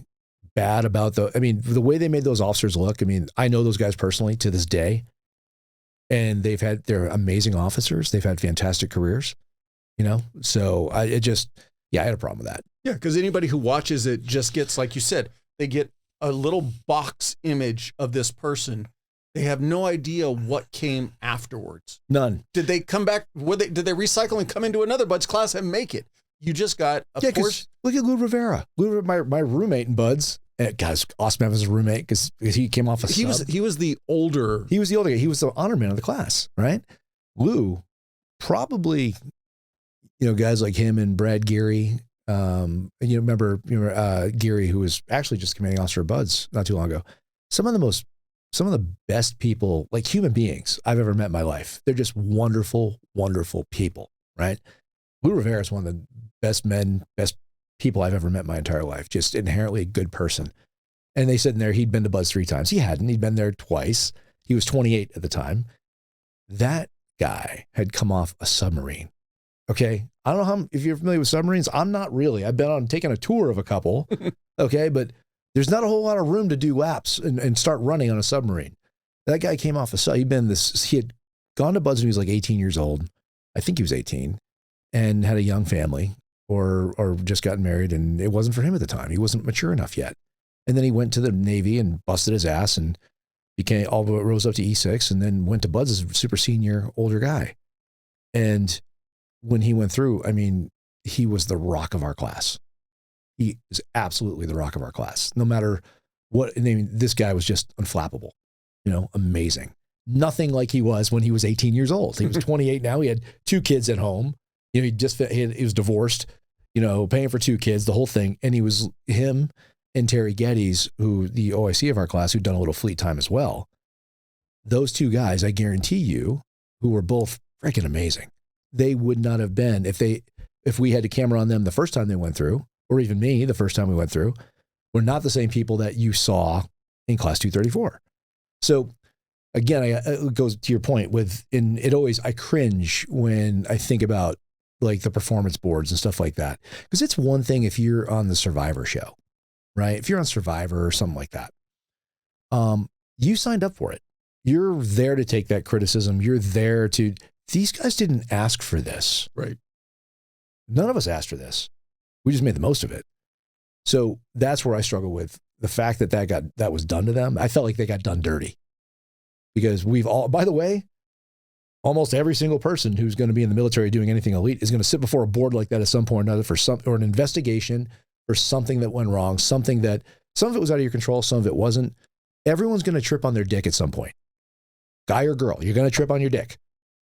bad about the way they made those officers look. I mean, I know those guys personally to this day, and they're amazing officers. They've had fantastic careers, so I had a problem with that. Yeah. Because anybody who watches it just gets, like you said, they get a little box image of this person. They have no idea what came afterwards. None. Did they come back? Did they recycle and come into another Buds class and make it? You just got a portion. Look at Lou Rivera. My roommate in Buds. And God, it's awesome having his roommate because he came off a sub. He was the older. He was the older guy. He was the honor man of the class, right? Lou, probably, guys like him and Brad Geary. And you remember Geary, who was actually just commanding officer of Buds not too long ago. Some of the best people, like human beings I've ever met in my life. They're just wonderful, wonderful people, right? Lou Rivera is one of the best people I've ever met in my entire life. Just inherently a good person. And they said in there, he'd been to Buds 3 times. He hadn't. He'd been there twice. He was 28 at the time. That guy had come off a submarine. Okay. I don't know if you're familiar with submarines. I'm not really. I've been on taking a tour of a couple. Okay. But there's not a whole lot of room to do laps and start running on a submarine. That guy came off a sub. He had gone to Buds when he was like 18 years old. I think he was 18 and had a young family or just gotten married. And it wasn't for him at the time. He wasn't mature enough yet. And then he went to the Navy and busted his ass and rose up to E6 and then went to Buds as a super senior, older guy. And when he went through, he was the rock of our class. He is absolutely the rock of our class. No matter what, this guy was just unflappable, amazing. Nothing like he was when he was 18 years old. He was 28 now. He had 2 kids at home. He was divorced, paying for 2 kids, the whole thing. And him and Terry Geddes, who the OIC of our class, who'd done a little fleet time as well. Those 2 guys, I guarantee you, who were both freaking amazing. They would not have been if we had a camera on them the first time they went through, or even me the first time we went through, we're not the same people that you saw in class 234. So again, it goes to your point I cringe when I think about like the performance boards and stuff like that. Because it's one thing if you're on the Survivor show, right? If you're on Survivor or something like that, you signed up for it. You're there to take that criticism. These guys didn't ask for this. Right. None of us asked for this. We just made the most of it. So that's where I struggle with the fact that was done to them. I felt like they got done dirty because by the way, almost every single person who's going to be in the military doing anything elite is going to sit before a board like that at some point or another or an investigation for something that went wrong, some of it was out of your control, some of it wasn't. Everyone's going to trip on their dick at some point. Guy or girl, you're going to trip on your dick.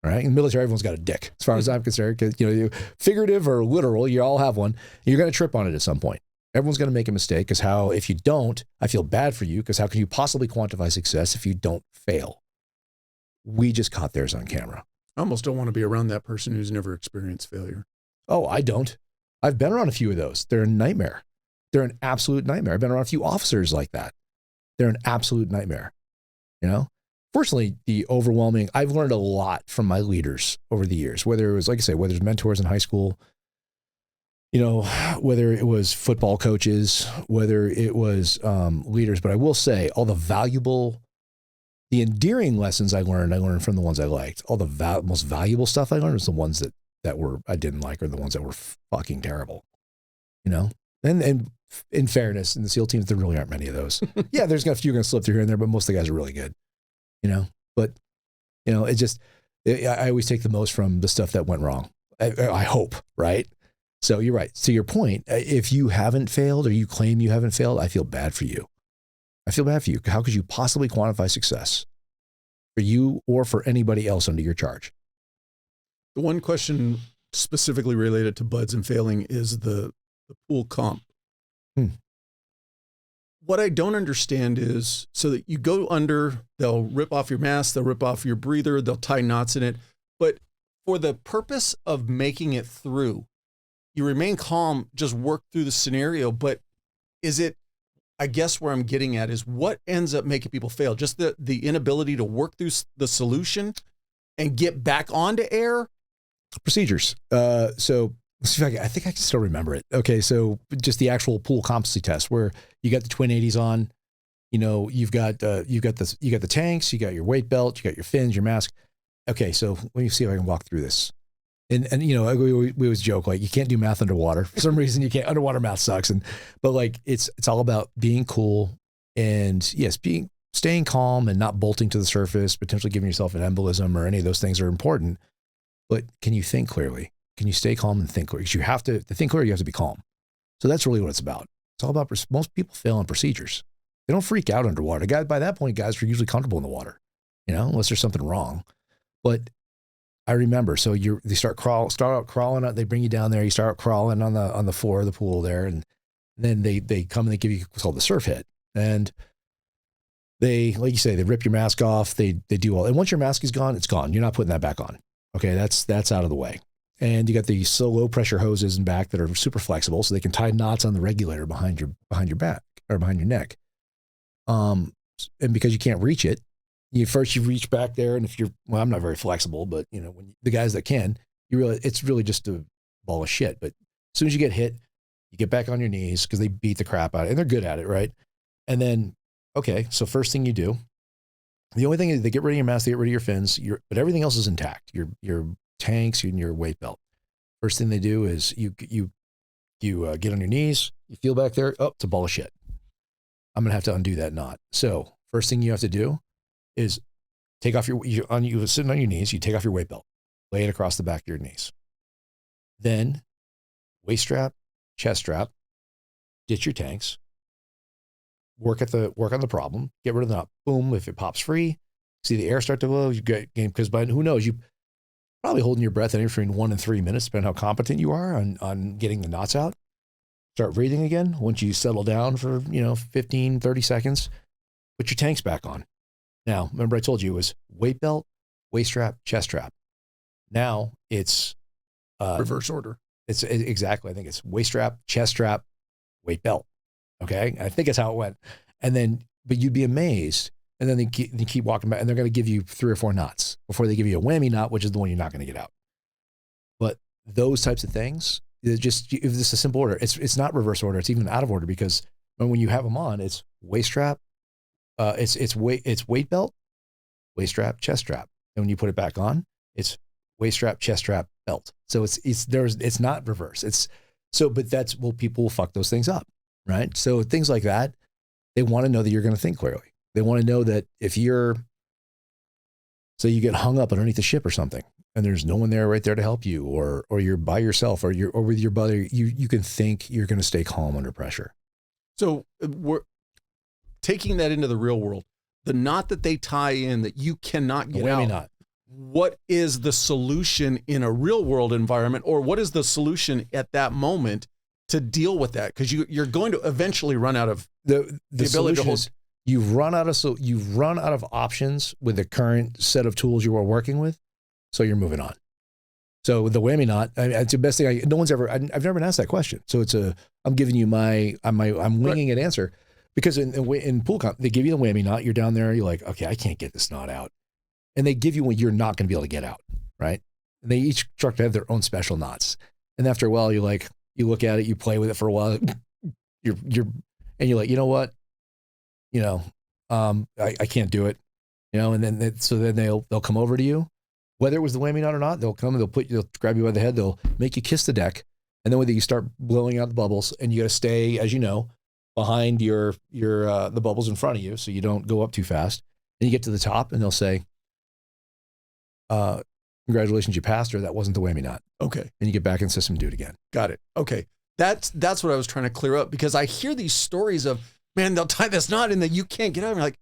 All right. In the military, everyone's got a dick, as far as I'm concerned, because figurative or literal, you all have one. You're going to trip on it at some point. Everyone's going to make a mistake because if you don't, I feel bad for you because how can you possibly quantify success if you don't fail? We just caught theirs on camera. I almost don't want to be around that person who's never experienced failure. Oh, I don't. I've been around a few of those. They're a nightmare. They're an absolute nightmare. I've been around a few officers like that. They're an absolute nightmare. Fortunately, I've learned a lot from my leaders over the years, whether it was, like I say, whether it's mentors in high school, whether it was football coaches, whether it was leaders. But I will say all the endearing lessons I learned from the ones I liked. All the most valuable stuff I learned was the ones that I didn't like or the ones that were fucking terrible, And in fairness, in the SEAL teams, there really aren't many of those. Yeah, there's a few going to slip through here and there, but most of the guys are really good. I always take the most from the stuff that went wrong. I hope, right? So you're right. To your point, if you haven't failed or you claim you haven't failed, I feel bad for you. I feel bad for you. How could you possibly quantify success for you or for anybody else under your charge? The one question specifically related to buds and failing is the pool comp. What I don't understand is, so that you go under, they'll rip off your mask, they'll rip off your breather, they'll tie knots in it. But for the purpose of making it through, you remain calm, just work through the scenario. But is it, I guess where I'm getting at is what ends up making people fail? Just the inability to work through the solution and get back onto air? Procedures. So let's see if I think I can still remember it. Okay. So just the actual pool competency test where you got the twin 80s on, you know, you got the tanks, you got your weight belt, you got your fins, your mask. Okay. So let me see if I can walk through this. And you know, we always joke, like, you can't do math underwater. For some reason you can't. Underwater math sucks. But like, it's all about being cool and yes, staying calm and not bolting to the surface, potentially giving yourself an embolism or any of those things are important. But can you think clearly? Can you stay calm and think clearly? Because you have to think clearly, you have to be calm. So that's really what it's about. It's all about, most people fail on procedures. They don't freak out underwater. By that point, guys are usually comfortable in the water, you know, unless there's something wrong. But I remember, so they start out crawling out, they bring you down there, you start out crawling on the floor of the pool there, and then they come and they give you what's called the surf hit. And they, like you say, they rip your mask off, they do all, and once your mask is gone, it's gone. You're not putting that back on. Okay, that's out of the way. And you got these so low pressure hoses in back that are super flexible, so they can tie knots on the regulator behind your back or behind your neck. And because you can't reach it, you reach back there, and if I'm not very flexible, but you know, when the guys that can, you realize it's really just a ball of shit. But as soon as you get hit, you get back on your knees because they beat the crap out of it, and they're good at it, right? And then, okay, so first thing you do, the only thing is they get rid of your mask, they get rid of your fins, but everything else is intact. Your tanks and your weight belt. First thing they do is you get on your knees, you feel back there, oh, it's a ball of shit. I'm gonna have to undo that knot. So first thing you have to do is take off you're sitting on your knees, you take off your weight belt, lay it across the back of your knees. Then waist strap, chest strap, ditch your tanks, work on the problem, get rid of the knot. Boom, if it pops free, see the air start to blow, you get game, because by who knows, you probably holding your breath anywhere between 1 and 3 minutes, depending on how competent you are on getting the knots out. Start breathing again. Once you settle down for 15, 30 seconds, put your tanks back on. Now, remember I told you it was weight belt, waist strap, chest strap. Now it's reverse order. It's exactly. I think it's waist strap, chest strap, weight belt. Okay. I think that's how it went. And then, but you'd be amazed. And then they keep walking back, and they're going to give you 3 or 4 knots before they give you a whammy knot, which is the one you're not going to get out. But those types of things, if it's a simple order, it's not reverse order. It's even out of order, because when you have them on, it's waist strap, it's weight belt, waist strap, chest strap. And when you put it back on, it's waist strap, chest strap, belt. So it's not reverse. But that's, well, people will fuck those things up, right? So things like that, they want to know that you're going to think clearly. They want to know that if you get hung up underneath the ship or something, and there's no one there right there to help you, or you're by yourself, or with your buddy, you can think you're going to stay calm under pressure. So we're taking that into the real world. The knot that they tie in that you cannot get out. Knot. What is the solution in a real world environment, or what is the solution at that moment to deal with that? Because you're going to eventually run out of the ability to hold. You've run out of options with the current set of tools you are working with, so you're moving on. So with the whammy knot, it's the best thing. I've never been asked that question. So I'm giving you I'm winging an answer, because in pool comp, they give you the whammy knot. You're down there, you're like, okay, I can't get this knot out, and they give you one you're not going to be able to get out, right? And they each instructor have their own special knots, and after a while, you look at it, you play with it for a while, you're like, you know what? I can't do it, and then they'll come over to you, whether it was the whammy knot or not. They'll come and they'll grab you by the head. They'll make you kiss the deck. And then whether you start blowing out the bubbles, and you got to stay, as you know, behind your the bubbles in front of you, so you don't go up too fast. And you get to the top, and they'll say, congratulations, you passed, or that wasn't the whammy knot. Okay. And you get back in the system and do it again. Got it. Okay. That's what I was trying to clear up, because I hear these stories of man, they'll tie this knot and then you can't get out. I'm like,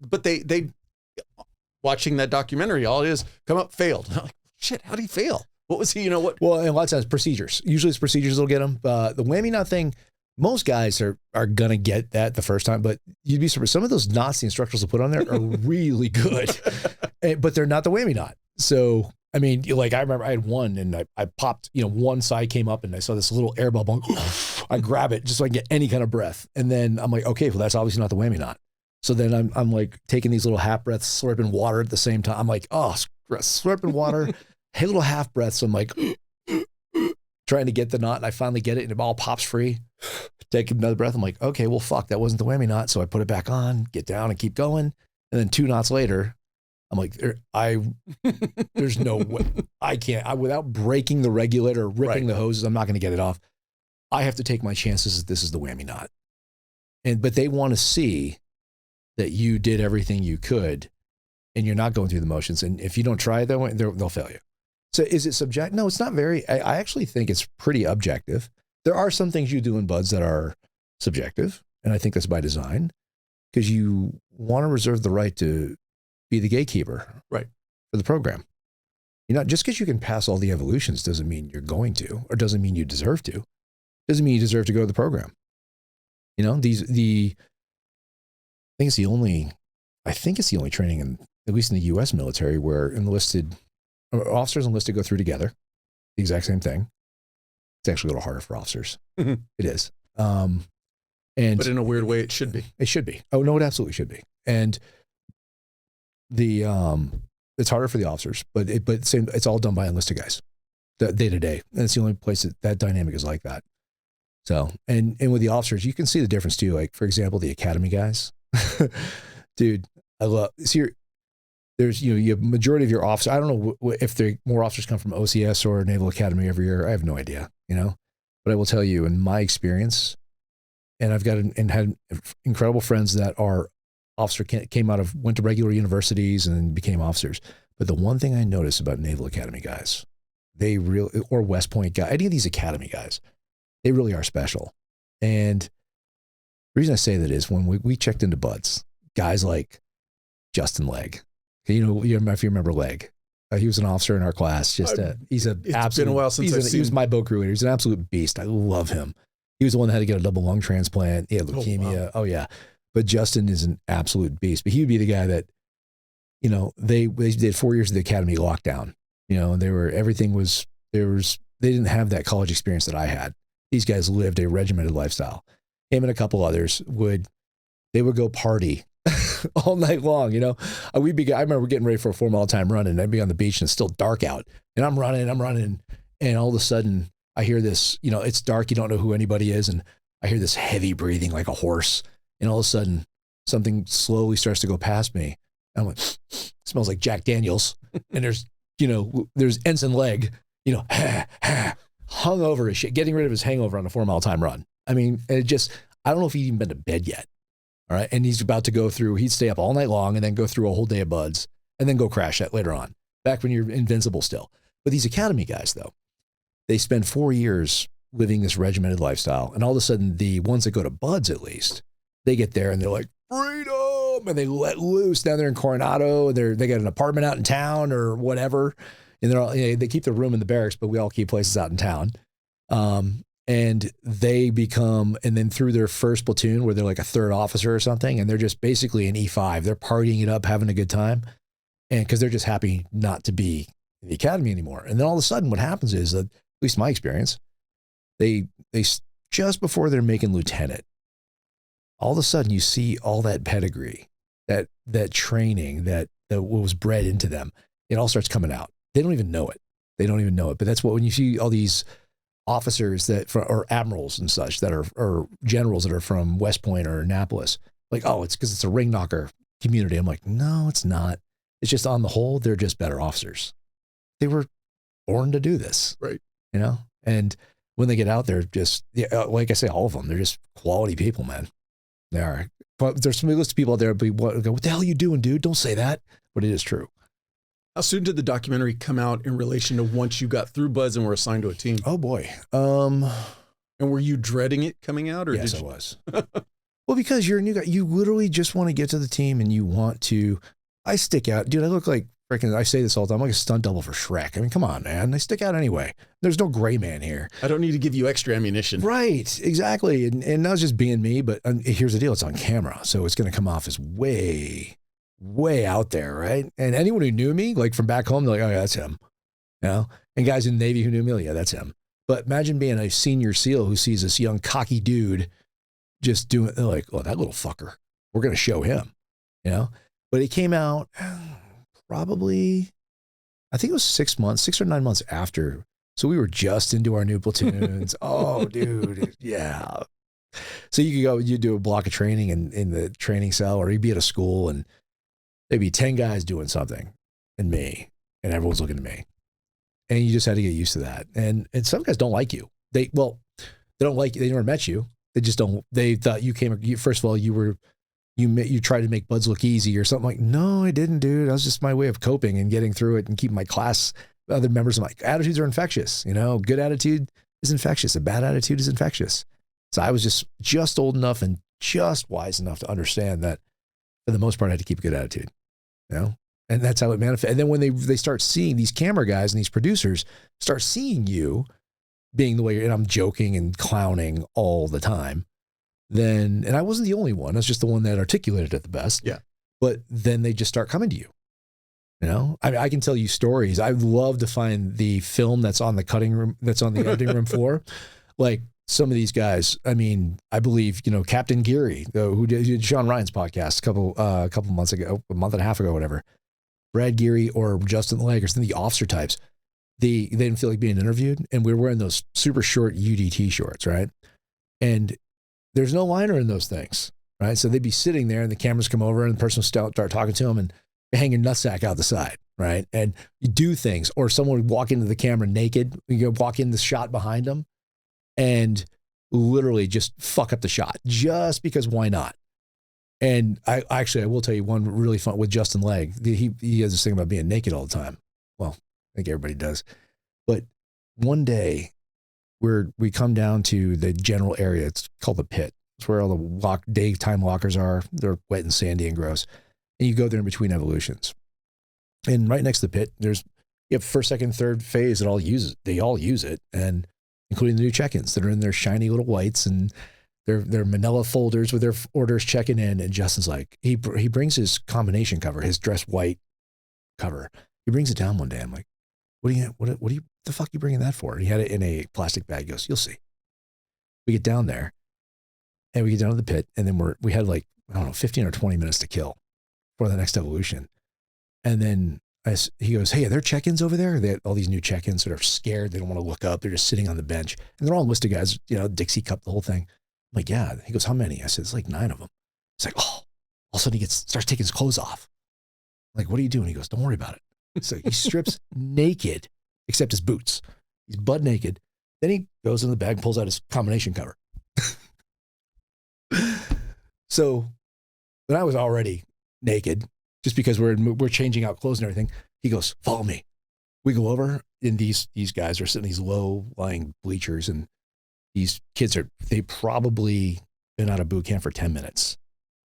but they watching that documentary, all it is, come up, failed. I'm like, shit, how did he fail? What was he, you know what? Well, and a lot of times procedures. Usually it's procedures that'll get them. The whammy knot thing, most guys are going to get that the first time, but you'd be surprised. Some of those knots the instructors will put on there are really good, but they're not the whammy knot. So, I mean, like I remember I had one and I popped, one side came up and I saw this little air bubble. I grab it just so I can get any kind of breath. And then I'm like, okay, well, that's obviously not the whammy knot. So then I'm like taking these little half breaths, slurping water at the same time. I'm like, oh, slurping water, hey, little half breaths. I'm like trying to get the knot and I finally get it and it all pops free. Take another breath. I'm like, okay, well, fuck, that wasn't the whammy knot. So I put it back on, get down and keep going. And then 2 knots later, I'm like, there's no way. I can't, without breaking the regulator, ripping the hoses, I'm not going to get it off. I have to take my chances that this is the whammy knot. But they want to see that you did everything you could and you're not going through the motions. And if you don't try it that way, they'll fail you. So is it subjective? No, it's not very, I actually think it's pretty objective. There are some things you do in buds that are subjective. And I think that's by design because you want to reserve the right to be the gatekeeper for the program. Just because you can pass all the evolutions doesn't mean you're going to, or doesn't mean you deserve to. Doesn't mean you deserve to go to the program. I think it's the only training in, at least in the U.S. military, where officers enlisted go through together, the exact same thing. It's actually a little harder for officers. It is. But in a weird way, it should be. It should be. Oh, no, it absolutely should be. And it's harder for the officers, but it's all done by enlisted guys, day to day. And it's the only place that dynamic is like that. So, and with the officers, you can see the difference too. Like, for example, the academy guys, dude, there's, you have majority of your officers. I don't know if more officers come from OCS or Naval Academy every year. I have no idea, but I will tell you in my experience, and I've got and had incredible friends that are went to regular universities and became officers. But the one thing I noticed about Naval Academy guys, or West Point guys, any of these academy guys, they really are special. And the reason I say that is when we checked into buds, guys like Justin Legg, if you remember Legg, he was an officer in our class. It's been a while since he was my boat crew leader. He's an absolute beast. I love him. He was the one that had to get a double lung transplant. He had leukemia. Oh yeah. But Justin is an absolute beast. But he would be the guy that, they did 4 years of the academy lockdown. And they didn't have that college experience that I had. These guys lived a regimented lifestyle. Him and a couple others would go party all night long. I remember getting ready for a 4 mile time run and I'd be on the beach and it's still dark out and I'm running. And all of a sudden I hear this, it's dark. You don't know who anybody is. And I hear this heavy breathing like a horse. And all of a sudden something slowly starts to go past me. I'm like, smells like Jack Daniels. And there's Ensign Legg, hung over his shit, getting rid of his hangover on a 4 mile time run. I mean, I don't know if he'd even been to bed yet. All right. And he's about to he'd stay up all night long and then go through a whole day of buds and then go crash that later on, back when you're invincible still. But these academy guys, though, they spend 4 years living this regimented lifestyle. And all of a sudden, the ones that go to buds, at least, they get there and they're like, freedom. And they let loose down there in Coronado. And they got an apartment out in town or whatever. And they're all, they keep the room in the barracks, but we all keep places out in town. And they become, and then through their first platoon where they're like a third officer or something, and they're just basically an E5, they're partying it up, having a good time. And because they're just happy not to be in the academy anymore. And then all of a sudden what happens is that, at least my experience, they just before they're making lieutenant, all of a sudden you see all that pedigree, that training that was bred into them. It all starts coming out. They don't even know it. But that's when you see all these officers or admirals and such or generals that are from West Point or Annapolis, like, oh, it's because it's a ring knocker community. I'm like, no, it's not. It's just on the whole, they're just better officers. They were born to do this. Right. And when they get out there, just, like I say, all of them, they're just quality people, man. They are. But there's some list of people out there, but what the hell are you doing, dude? Don't say that. But it is true. How soon did the documentary come out in relation to once you got through buds and were assigned to a team? Oh boy. And were you dreading it coming out? Or yes, I was. Well, because you're a new guy. You literally just want to get to the team and you want to. I stick out. Dude, I look like freaking, I say this all the time, I'm like a stunt double for Shrek. I mean, come on, man. I stick out anyway. There's no gray man here. I don't need to give you extra ammunition. Right, exactly. And that was just being me, but here's the deal. It's on camera, so it's going to come off as way, way out there, right? And anyone who knew me, like from back home, they're like, oh, yeah, that's him. You know? And guys in the Navy who knew me, like, yeah, that's him. But imagine being a senior SEAL who sees this young cocky dude just doing, they're like, oh, that little fucker. We're going to show him, you know? But it came out probably, I think it was 6 or 9 months after. So we were just into our new platoons. Oh, dude. Yeah. So you could go, you do a block of training in the training cell, or you'd be at a school and there'd be 10 guys doing something and me, and everyone's looking at me. And you just had to get used to that. And some guys don't like you. They don't like you. They never met you. They just don't, they thought you first of all, you tried to make buds look easy or something. Like, no, I didn't, dude. That was just my way of coping and getting through it and keeping my class, other members of my attitudes are infectious. You know, good attitude is infectious. A bad attitude is infectious. So I was just old enough and just wise enough to understand that for the most part, I had to keep a good attitude, you know? And that's how it manifests. And then when they start seeing these camera guys and these producers start seeing you being the way and I'm joking and clowning all the time, then, and I wasn't the only one, I was just the one that articulated it the best. Yeah. But then they just start coming to you. You know, I mean, I can tell you stories. I'd love to find the film that's on the cutting room, that's on the editing room floor. Like some of these guys, I mean, I believe, you know, Captain Geary, who did Sean Ryan's podcast a couple months ago, a month and a half ago, whatever. Brad Geary or Justin Legg or some of the officer types, they didn't feel like being interviewed. And we were wearing those super short UDT shorts, right? And there's no liner in those things, right? So they'd be sitting there and the cameras come over and the person would start talking to them and hang your nutsack out the side, right? And you do things, or someone would walk into the camera naked, you walk in the shot behind them and literally just fuck up the shot just because why not? And I will tell you one really fun with Justin Legg. He has this thing about being naked all the time. Well, I think everybody does. But one day we come down to the general area. It's called the pit. It's where all the daytime lockers are. They're wet and sandy and gross. And you go there in between evolutions. And right next to the pit, you have first, second, third phase that they all use it. And including the new check-ins that are in their shiny little whites and their manila folders with their orders checking in. And Justin's like, he brings his combination cover, his dress white cover. He brings it down one day. I'm like, what the fuck are you bringing that for? And he had it in a plastic bag. He goes, you'll see. We get down there and we get down to the pit. And then we had like, I don't know, 15 or 20 minutes to kill for the next evolution. And then he goes, hey, are there check-ins over there? They had all these new check-ins that are scared. They don't want to look up. They're just sitting on the bench. And they're all enlisted guys, you know, Dixie Cup, the whole thing. I'm like, yeah. He goes, how many? I said, it's like 9 of them. It's like, oh, all of a sudden he starts taking his clothes off. I'm like, what are you doing? He goes, don't worry about it. So he strips naked, except his boots. He's butt naked. Then he goes in the bag and pulls out his combination cover. So then I was already naked just because we're changing out clothes and everything. He goes, follow me. We go over and these guys are sitting in these low lying bleachers and these kids they probably been out of boot camp for 10 minutes,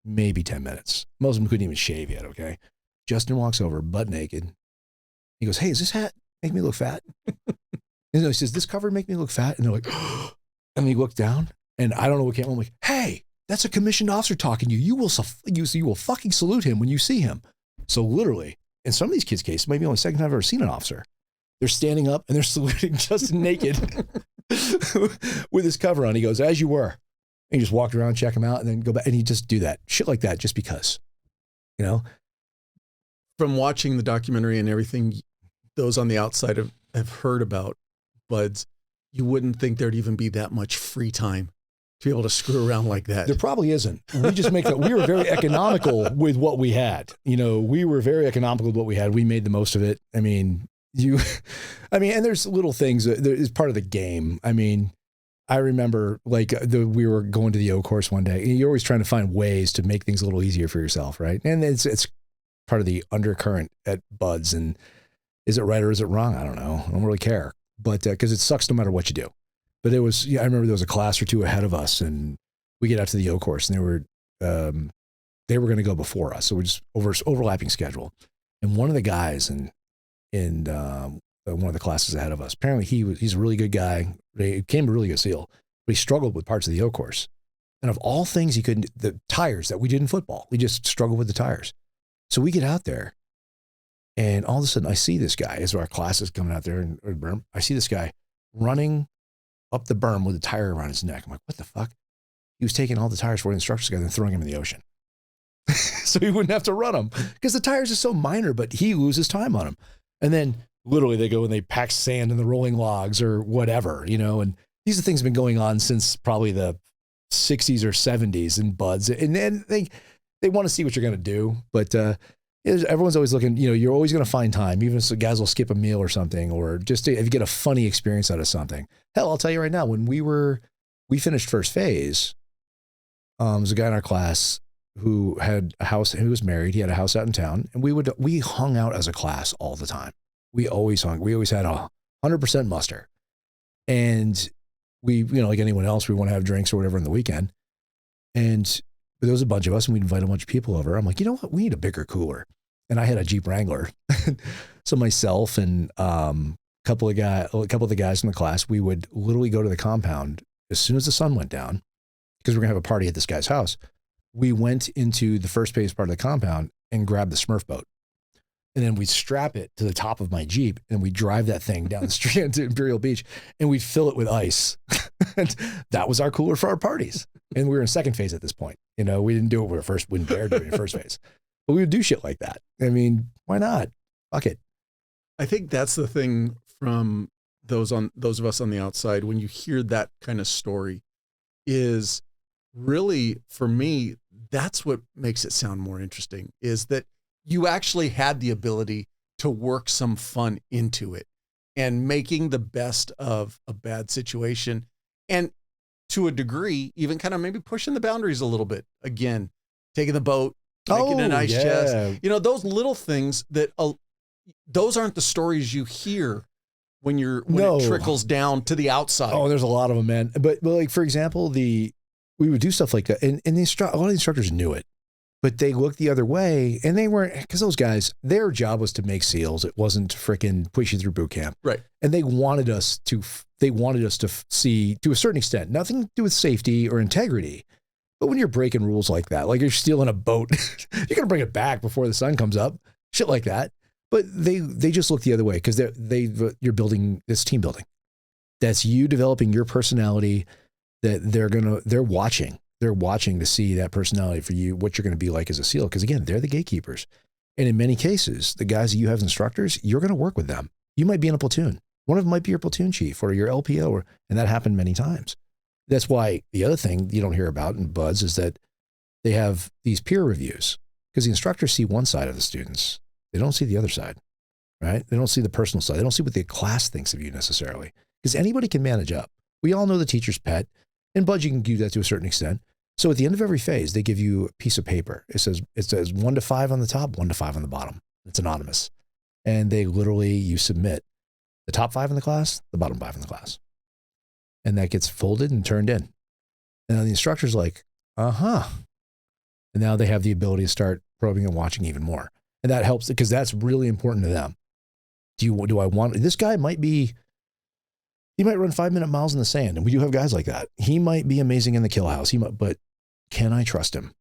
maybe 10 minutes. Most of them couldn't even shave yet. Okay. Justin walks over butt naked. He goes, hey, is this hat make me look fat? And he says, this cover make me look fat? And they're like, oh. And he looked down and I don't know what came on. I'm like, hey, that's a commissioned officer talking to you. You will fucking salute him when you see him. So literally, in some of these kids' cases, maybe only the second time I've ever seen an officer. They're standing up and they're saluting Justin naked with his cover on. He goes, as you were. And he just walked around, check him out, and then go back. And he just do that. Shit like that just because, you know? From watching the documentary and everything, those on the outside have heard about buds, you wouldn't think there'd even be that much free time to be able to screw around like that. There probably isn't. We just we were very economical with what we had. You know, we were very economical with what we had. We made the most of it. I mean, and there's little things that is part of the game. I mean, I remember like we were going to the O course one day and you're always trying to find ways to make things a little easier for yourself. Right. And it's part of the undercurrent at buds. And is it right or is it wrong? I don't know. I don't really care, but cause it sucks no matter what you do. But I remember there was a class or two ahead of us and we get out to the O course, and they were going to go before us. So we're just overlapping schedule. And one of the guys in one of the classes ahead of us, apparently he's a really good guy. He became a really good SEAL, but he struggled with parts of the O course. And of all things, the tires that we did in football, we just struggled with the tires. So we get out there, and all of a sudden I see this guy as our class is coming out there in berm. I see this guy running up the berm with a tire around his neck. I'm like, what the fuck? He was taking all the tires for the instructors together and throwing them in the ocean. So he wouldn't have to run them, because the tires are so minor, but he loses time on them. And then literally they go and they pack sand in the rolling logs or whatever, and these are things that have been going on since probably the 60s or 70s in buds. And then they want to see what you're going to do. But everyone's always looking, you're always going to find time, even if guys will skip a meal or something, or just if you get a funny experience out of something. Hell, I'll tell you right now, when we finished first phase, there was a guy in our class who had a house, who was married. He had a house out in town, and we hung out as a class all the time. We always hung. We always had 100% muster. And we, like anyone else, we want to have drinks or whatever on the weekend. And there was a bunch of us, and we'd invite a bunch of people over. I'm like, you know what? We need a bigger cooler. And I had a Jeep Wrangler. So myself and a couple of the guys in the class, we would literally go to the compound as soon as the sun went down, because we're going to have a party at this guy's house. We went into the first phase part of the compound and grabbed the Smurf boat. And then we'd strap it to the top of my Jeep, and we'd drive that thing down the street into Imperial Beach, and we'd fill it with ice. And that was our cooler for our parties. And we were in second phase at this point. We didn't do it when we wouldn't dare do it in first phase. But we would do shit like that. I mean, why not? Fuck it. I think that's the thing from those of us on the outside, when you hear that kind of story, is really, for me, that's what makes it sound more interesting, is that you actually had the ability to work some fun into it and making the best of a bad situation. And to a degree, even kind of maybe pushing the boundaries a little bit. Again, taking the boat, making a nice chest. Those little things that, those aren't the stories you hear when it trickles down to the outside. Oh, there's a lot of them, man. But like, for example, we would do stuff like that. And a lot of the instructors knew it, but they looked the other way, and they weren't, because those guys, their job was to make SEALs. It wasn't to freaking push you through boot camp. Right. And they wanted us to see, to a certain extent, nothing to do with safety or integrity. But when you're breaking rules like that, like you're stealing a boat, you're going to bring it back before the sun comes up, shit like that. But they just look the other way, because you're building this team building. That's you developing your personality, that they're watching. They're watching to see that personality for you, what you're going to be like as a SEAL. Because again, they're the gatekeepers. And in many cases, the guys that you have as instructors, you're going to work with them. You might be in a platoon. One of them might be your platoon chief or your LPO, and that happened many times. That's why the other thing you don't hear about in BUDS is that they have these peer reviews, because the instructors see one side of the students. They don't see the other side, right? They don't see the personal side. They don't see what the class thinks of you necessarily, because anybody can manage up. We all know the teacher's pet, and BUDS, you can do that to a certain extent. So at the end of every phase, they give you a piece of paper. It says 1 to 5 on the top, 1 to 5 on the bottom. It's anonymous. And you submit the top 5 in the class, the bottom 5 in the class. And that gets folded and turned in. And then the instructor's like, And now they have the ability to start probing and watching even more. And that helps, because that's really important to them. Do I want, this guy might be, he might run 5-minute miles in the sand. And we do have guys like that. He might be amazing in the kill house. But can I trust him?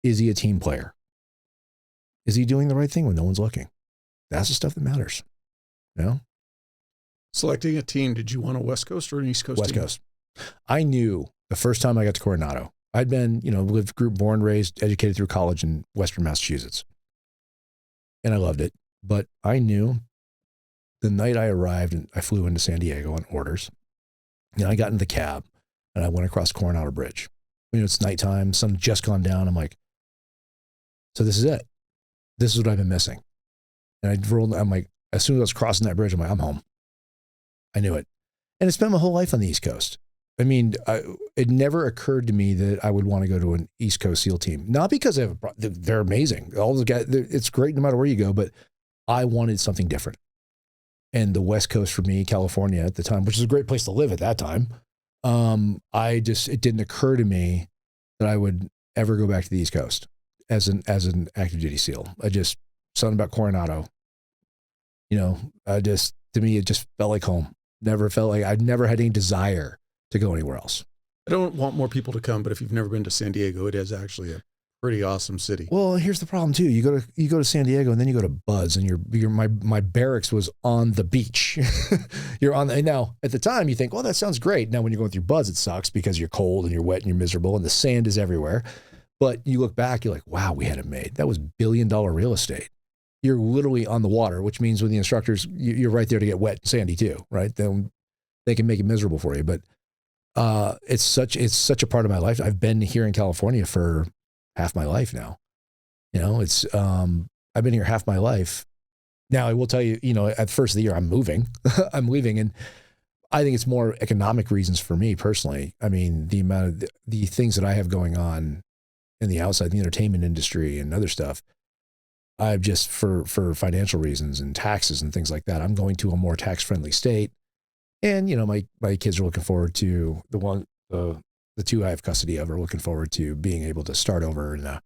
Is he a team player? Is he doing the right thing when no one's looking? That's the stuff that matters. Selecting a team, did you want a West Coast or an East Coast West team? Coast. I knew the first time I got to Coronado, I'd been, lived, grew, born, raised, educated through college in Western Massachusetts. And I loved it. But I knew the night I arrived, and I flew into San Diego on orders, and I got in the cab and I went across Coronado Bridge. It's nighttime, sun just gone down. I'm like, so this is it. This is what I've been missing. And I'm like, as soon as I was crossing that bridge, I'm like, I'm home. I knew it. And I spent my whole life on the East Coast. I mean, it never occurred to me that I would want to go to an East Coast SEAL team. Not because they're amazing. All the guys, it's great no matter where you go, but I wanted something different. And the West Coast for me, California at the time, which is a great place to live at that time, it didn't occur to me that I would ever go back to the East Coast as an active duty SEAL. Something about Coronado, to me, it just felt like home. Never felt like I'd never had any desire to go anywhere else. I don't want more people to come, but if you've never been to San Diego, it is actually a pretty awesome city. Well, here's the problem too. You go to San Diego and then you go to Buds, and my barracks was on the beach. Now at the time you think, well, that sounds great. Now when you're going through Buds, it sucks because you're cold and you're wet and you're miserable and the sand is everywhere. But you look back, you're like, wow, we had it made. That was $1 billion real estate. You're literally on the water, which means with the instructors, you're right there to get wet and sandy too, right? Then they can make it miserable for you. But it's such a part of my life. I've been here in California for half my life now. I've been here half my life. Now I will tell you, at the first of the year, I'm moving. I'm leaving, and I think it's more economic reasons for me personally. I mean, the amount of the things that I have going on in the outside, the entertainment industry and other stuff. I've just for financial reasons and taxes and things like that, I'm going to a more tax-friendly state. And, my kids are looking forward to the two I have custody of are looking forward to being able to start over in a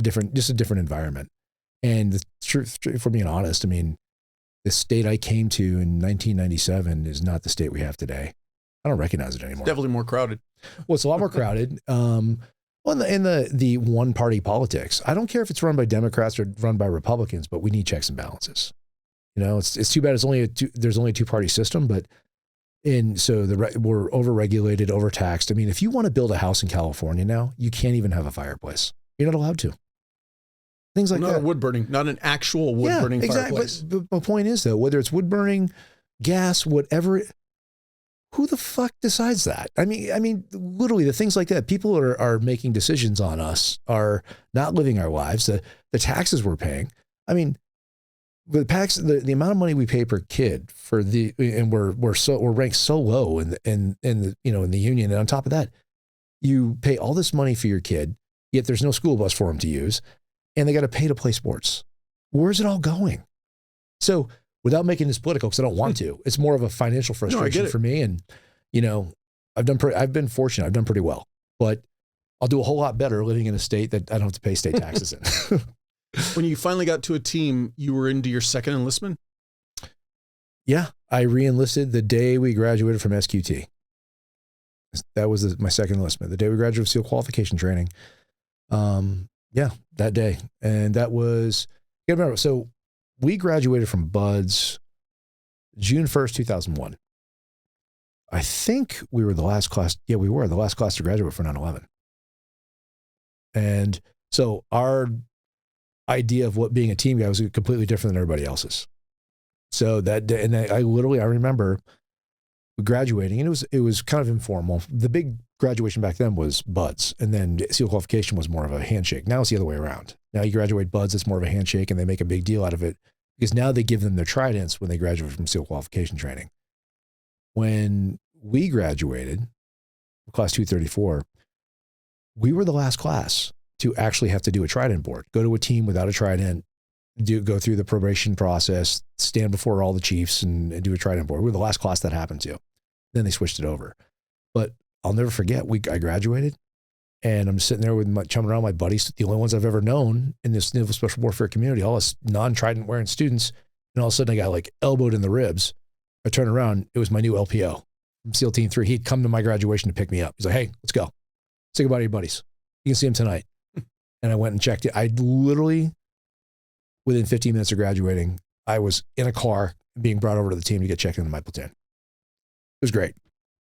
different environment. And the truth, if we're being honest, I mean, the state I came to in 1997 is not the state we have today. I don't recognize it anymore. It's definitely more crowded. Well, it's a lot more crowded. Well, in the one party politics, I don't care if it's run by Democrats or run by Republicans, but we need checks and balances. It's too bad there's only a two party system, but we're overregulated, overtaxed. I mean, if you want to build a house in California now, you can't even have a fireplace. You're not allowed to. Things like that. Not a wood burning, not an actual wood burning fireplace. But the point is though, whether it's wood burning, gas, whatever. Who the fuck decides that? I mean, literally the things like that. People are making decisions on us, are not living our lives. The taxes we're paying. I mean, the amount of money we pay per kid and we're ranked so low in the union. And on top of that, you pay all this money for your kid, yet there's no school bus for them to use, and they got to pay to play sports. Where's it all going? So, without making this political, because I don't want to, it's more of a financial frustration for me. And, I've been fortunate. I've done pretty well, but I'll do a whole lot better living in a state that I don't have to pay state taxes in. When you finally got to a team, you were into your second enlistment? Yeah. I re-enlisted the day we graduated from SQT. That was my second enlistment. The day we graduated from SEAL qualification training. That day. And that was, you gotta remember, so we graduated from Buds June 1st, 2001. I think we were the last class. Yeah, we were the last class to graduate for 9/11. And so our idea of what being a team guy was completely different than everybody else's. So that day, and I remember graduating, and it was kind of informal. The big graduation back then was Buds, and then SEAL qualification was more of a handshake. Now it's the other way around. Now you graduate Buds, it's more of a handshake, and they make a big deal out of it because now they give them their tridents when they graduate from SEAL qualification training. When we graduated, class 234, we were the last class to actually have to do a trident board, go to a team without a trident, go through the probation process, stand before all the chiefs and do a trident board. We were the last class that happened to. Then they switched it over. But I'll never forget, I graduated and I'm sitting there chumming around with my buddies, the only ones I've ever known in this Naval Special Warfare community, all us non-trident wearing students. And all of a sudden I got like elbowed in the ribs. I turned around, it was my new LPO from SEAL Team 3. He'd come to my graduation to pick me up. He's like, hey, let's go. Say goodbye to your buddies. You can see them tonight. And I went and checked it. I literally, within 15 minutes of graduating, I was in a car being brought over to the team to get checked into my platoon. It was great,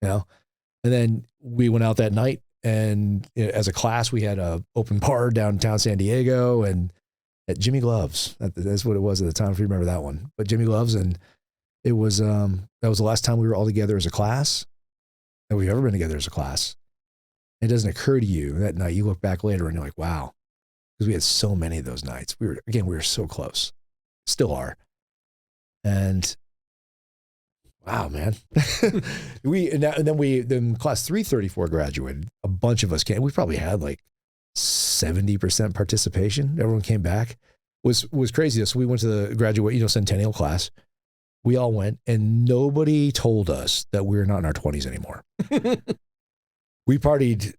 And then we went out that night, and as a class, we had a open bar downtown San Diego, and at Jimmy Gloves. That's what it was at the time, if you remember that one. But Jimmy Gloves, and it was that was the last time we were all together as a class, that we've ever been together as a class. It doesn't occur to you that night. You look back later and you're like, wow. Because we had so many of those nights. We were so close. Still are. And wow, man. Then class 334 graduated. A bunch of us came. We probably had like 70% participation. Everyone came back. Was crazy. So we went to the centennial class. We all went, and nobody told us that we were not in our 20s anymore. We partied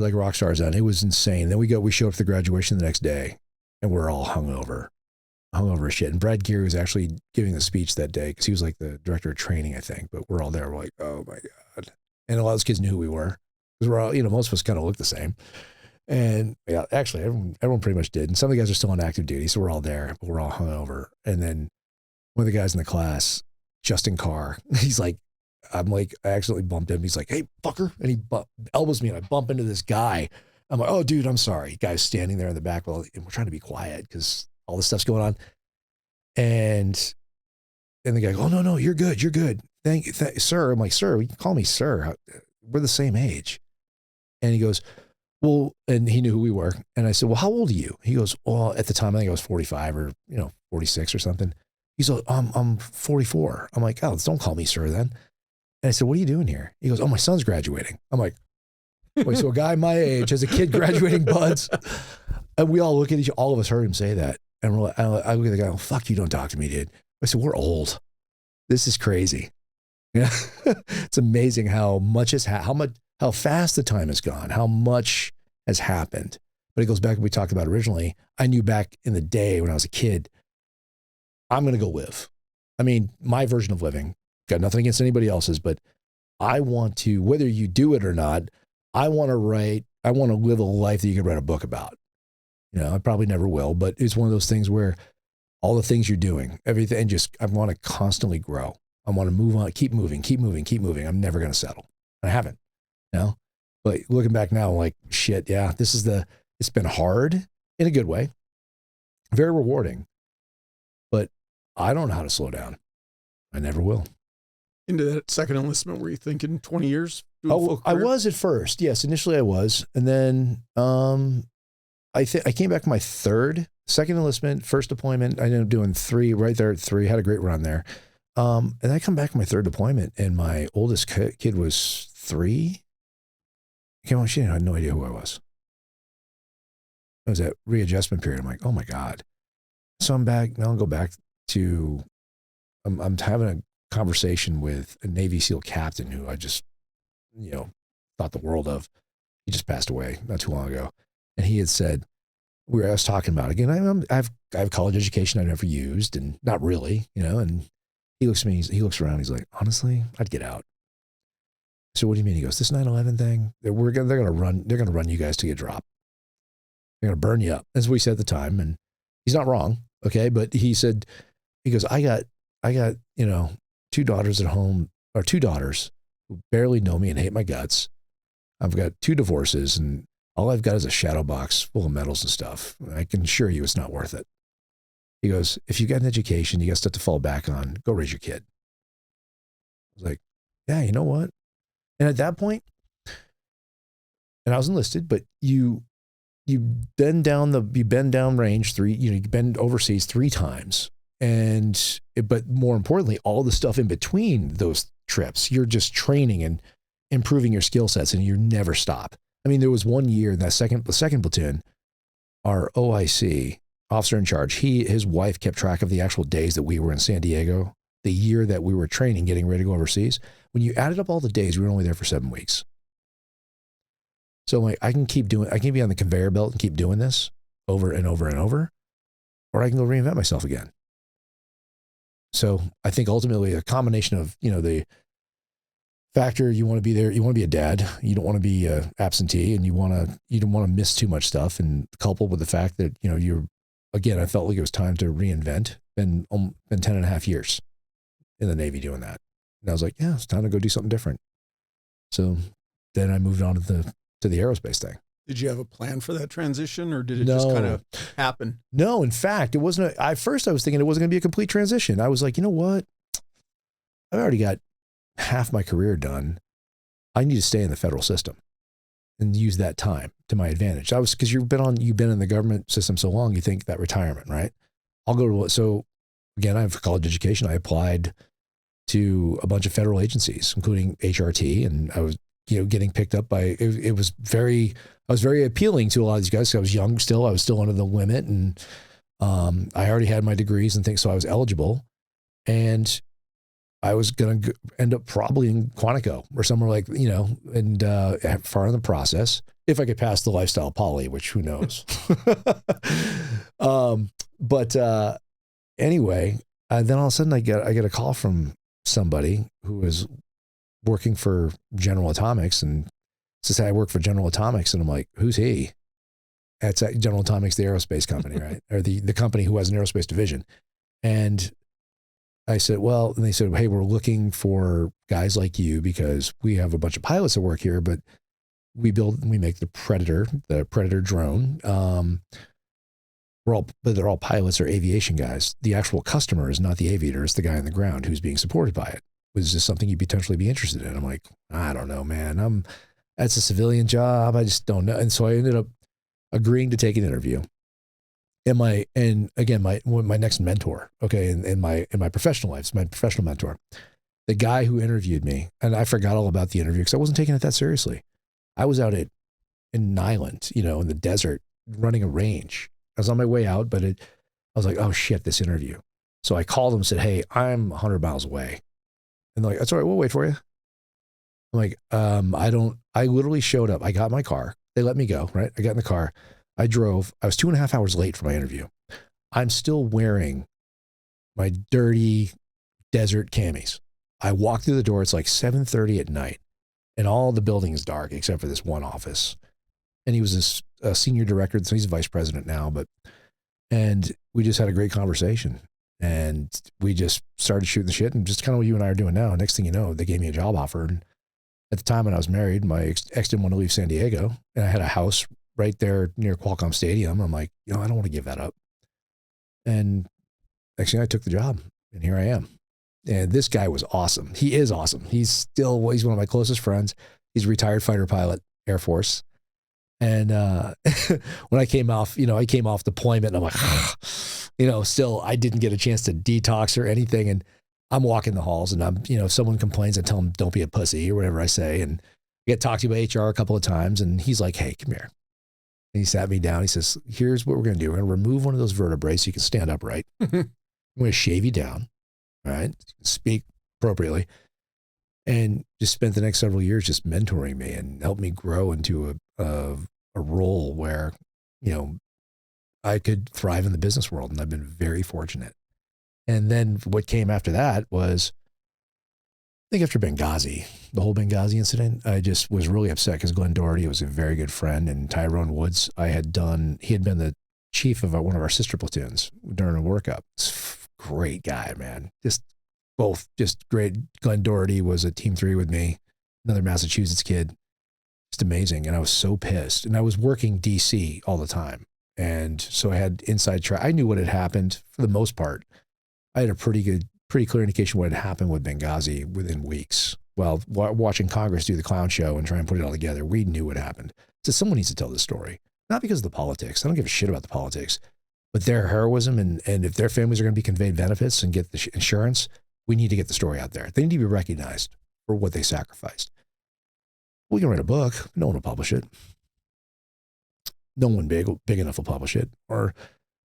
like rock stars then. It was insane. Then we showed up to the graduation the next day, and we're all hungover as shit. And Brad Geary was actually giving the speech that day because he was like the director of training, I think. But we're all there. We're like, oh my God. And a lot of those kids knew who we were because we're all, most of us kind of look the same. And yeah, actually everyone pretty much did. And some of the guys are still on active duty. So we're all there, but we're all hungover. And then one of the guys in the class, Justin Carr, he's like, I accidentally bumped him. He's like, hey, fucker. And he elbows me and I bump into this guy. I'm like, oh, dude, I'm sorry. Guy's standing there in the back. And we're trying to be quiet because all this stuff's going on. And the guy goes, oh, no, you're good. You're good. Thank you, sir. I'm like, sir, you can call me sir. We're the same age. And he goes, well, and he knew who we were. And I said, well, how old are you? He goes, well, at the time, I think I was 45 or, 46 or something. He's like, I'm 44. I'm like, oh, don't call me sir then. And I said, what are you doing here? He goes, oh, my son's graduating. I'm like, wait, so a guy my age has a kid graduating buds? And we all look at all of us heard him say that. And we're like, I look at the guy, oh, fuck you, don't talk to me, dude. I said, we're old. This is crazy. Yeah. It's amazing how much how fast the time has gone, how much has happened. But it goes back to what we talked about originally. I knew back in the day when I was a kid, I'm going to go live. I mean, my version of living, got nothing against anybody else's, but I want to, whether you do it or not, I want to live a life that you can write a book about. I probably never will, but it's one of those things where all the things you're doing, everything, I want to constantly grow. I want to move on, keep moving. I'm never going to settle. I haven't, but looking back now, I'm like, shit, yeah, it's been hard in a good way, very rewarding, but I don't know how to slow down. I never will. Into that second enlistment, were you thinking 20 years? Oh, I was at first. Yes. Initially I was. And then, I came back my second enlistment, first deployment. I ended up doing 3 right there at 3, had a great run there. And I come back from my 3rd deployment and my oldest kid was 3. She had no idea who I was. It was that readjustment period. I'm like, oh my God. So I'm back. Now I'll go back to, I'm having a conversation with a Navy SEAL captain who I just, thought the world of. He just passed away not too long ago. And he had said, I was talking about, again, I have college education I've never used and not really, and he looks at me, he looks around, he's like, honestly, I'd get out. So what do you mean? He goes, this 9/11 thing, they're going to run you guys till you drop. They're going to burn you up. That's what he said at the time. And he's not wrong. Okay. But he goes, I got, 2 daughters at home, or 2 daughters who barely know me and hate my guts. I've got 2 divorces and all I've got is a shadow box full of medals and stuff. I can assure you it's not worth it. He goes, if you got an education, you got stuff to fall back on, go raise your kid. I was like, yeah, you know what? And at that point, and I was enlisted, but you bend down range 3, you bend overseas 3 times. But more importantly, all the stuff in between those trips, you're just training and improving your skill sets and you never stop. I mean, there was one year in the second platoon, our OIC, officer in charge, his wife kept track of the actual days that we were in San Diego, the year that we were training, getting ready to go overseas. When you added up all the days, we were only there for 7 weeks. So I'm like, I can be on the conveyor belt and keep doing this over and over and over, or I can go reinvent myself again. So I think ultimately a combination of, the factor, you want to be there, you want to be a dad, you don't want to be absentee, and you don't want to miss too much stuff, and coupled with the fact that, again, I felt like it was time to reinvent. Been 10.5 years in the Navy doing that. And I was like, yeah, it's time to go do something different. So then I moved on to the aerospace thing. Did you have a plan for that transition, or did it just kind of happen? No, in fact, it wasn't. At first I was thinking it wasn't going to be a complete transition. I was like, you know what? I've already got half my career done. I need to stay in the federal system and use that time to my advantage. Because you've been in the government system so long, you think that retirement, right? So again, I have a college education. I applied to a bunch of federal agencies, including HRT, and I was, getting picked up by, I was very appealing to a lot of these guys. I was young still. I was still under the limit, and I already had my degrees and things, so I was eligible. And I was going to end up probably in Quantico or somewhere like, and far in the process, if I could pass the lifestyle poly, which who knows. But anyway, then all of a sudden I get a call from somebody who was working for General Atomics and says, "Hey, I work for General Atomics." And I'm like, "Who's he?" It's at General Atomics, the aerospace company, right? Or the company who has an aerospace division. And I said, well, and they said, "Hey, we're looking for guys like you because we have a bunch of pilots that work here, but we make the Predator drone. But they're all pilots or aviation guys. The actual customer is not the aviator, it's the guy on the ground who's being supported by it. Was this something you'd potentially be interested in?" I'm like, "I don't know, man. That's a civilian job. I just don't know." And so I ended up agreeing to take an interview. My next mentor, okay, in my professional life, my professional mentor, the guy who interviewed me, and I forgot all about the interview because I wasn't taking it that seriously. I was out in an island, in the desert, running a range. I was on my way out, but I was like, "Oh shit, this interview." So I called them and said, "Hey, I'm 100 miles away." And they're like, "That's all right, we'll wait for you." I'm like, I literally showed up. I got in my car. They let me go, right? I got in the car. I drove. I was 2.5 hours late for my interview. I'm still wearing my dirty desert camis. I walk through the door. It's like 7:30 at night, and all the building is dark except for this one office. And he was a senior director, so he's a vice president now. And we just had a great conversation, and we just started shooting the shit, and just kind of what you and I are doing now. Next thing you know, they gave me a job offer. And at the time when I was married, my ex didn't want to leave San Diego, and I had a house right there near Qualcomm Stadium. I'm like, I don't want to give that up. And next thing I took the job, and here I am. And this guy was awesome. He is awesome. He's one of my closest friends. He's a retired fighter pilot, Air Force. And when I came off deployment, and I'm like, still I didn't get a chance to detox or anything. And I'm walking the halls, and I'm, if someone complains, I tell them, "Don't be a pussy," or whatever I say. And I get talked to by HR a couple of times, and he's like, "Hey, come here." And he sat me down. He says, "Here's what we're going to do. We're going to remove one of those vertebrae so you can stand upright. I'm going to shave you down, all right? Speak appropriately." And just spent the next several years just mentoring me and helped me grow into a role where, I could thrive in the business world. And I've been very fortunate. And then what came after that was, I think after Benghazi, the whole Benghazi incident, I just was really upset because Glenn Doherty was a very good friend, and Tyrone Woods, he had been the chief of one of our sister platoons during a workup. Great guy, man. Just great. Glenn Doherty was at Team 3 with me, another Massachusetts kid. Just amazing. And I was so pissed. And I was working DC all the time. And so I had inside track. I knew what had happened for the most part. I had a pretty clear indication what had happened with Benghazi within weeks. Well, watching Congress do the clown show and try and put it all together, we knew what happened. So someone needs to tell this story. Not because of the politics. I don't give a shit about the politics. But their heroism, and if their families are going to be conveyed benefits and get the insurance, we need to get the story out there. They need to be recognized for what they sacrificed. We can write a book. No one will publish it. No one big enough will publish it. And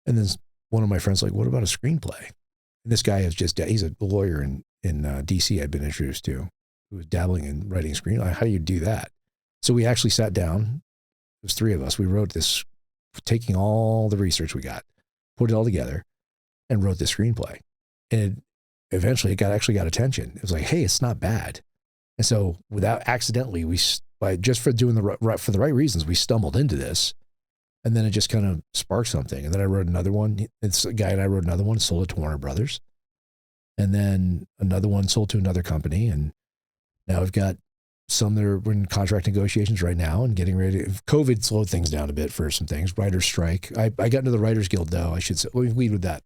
then one of my friends like, "What about a screenplay?" And this guy he's a lawyer in DC I'd been introduced to, who was dabbling in writing a screenplay. How do you do that? So we actually sat down. It was 3 of us. We wrote this, taking all the research we got, put it all together, and wrote this screenplay. And eventually it actually got attention. It was like, hey, it's not bad. And so without accidentally, just for doing for the right reasons, we stumbled into this. And then it just kind of sparked something. And then I wrote another one. It's a guy and I wrote another one, sold it to Warner Brothers. And then another one sold to another company. And now I've got some that are in contract negotiations right now and getting ready. COVID slowed things down a bit for some things. Writers' strike. I got into the Writers Guild, though. I should say, let me lead with that.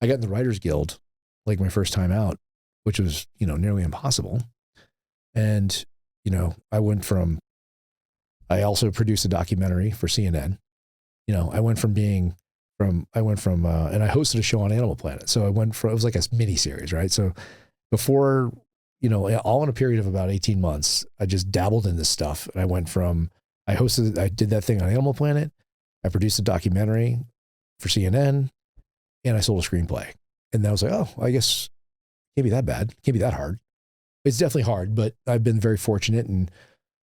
I got in the Writers Guild like my first time out, which was, nearly impossible. And, I also produced a documentary for CNN. I went from and I hosted a show on Animal Planet. So it was like a mini series, right? So before, all in a period of about 18 months, I just dabbled in this stuff. And I did that thing on Animal Planet. I produced a documentary for CNN, and I sold a screenplay. And I was like, oh, I guess Can't be that bad. Can't be that hard. It's definitely hard, but I've been very fortunate, and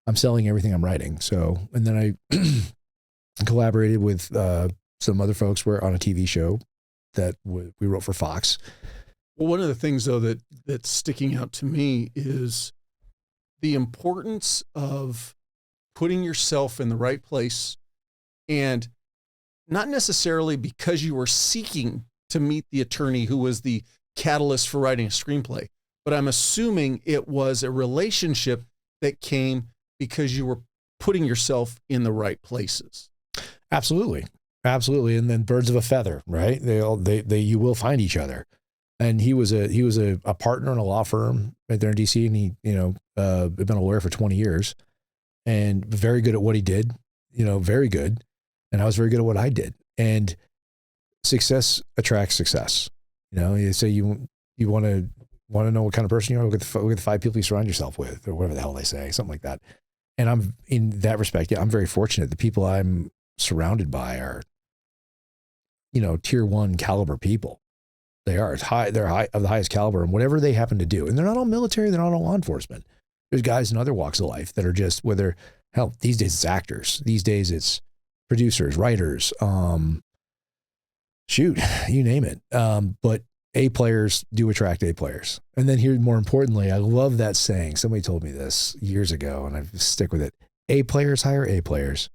I'm selling everything I'm writing. So, and then I collaborated with some other folks. We're on a TV show that we wrote for Fox. Well, one of the things though that's sticking out to me is the importance of putting yourself in the right place, and not necessarily because you were seeking to meet the attorney who was the catalyst for writing a screenplay, but I'm assuming it was a relationship that came because you were putting yourself in the right places. Absolutely. Absolutely. And then birds of a feather, right? You will find each other. And he was a partner in a law firm right there in DC. And he, had been a lawyer for 20 years and very good at what he did, very good. And I was very good at what I did. And success attracts success. You say you want to know what kind of person you are, look at the 5 people you surround yourself with, or whatever the hell they say, something like that. And I'm, in that respect, I'm very fortunate. The people I'm surrounded by are, tier 1 caliber people. They're high of the highest caliber, and whatever they happen to do. And they're not all military, they're not all law enforcement. There's guys in other walks of life that are just, whether, hell, these days it's actors. These days it's producers, writers, shoot, you name it. But A players do attract A players. And then here, more importantly, I love that saying. Somebody told me this years ago, and I stick with it. A players hire A players.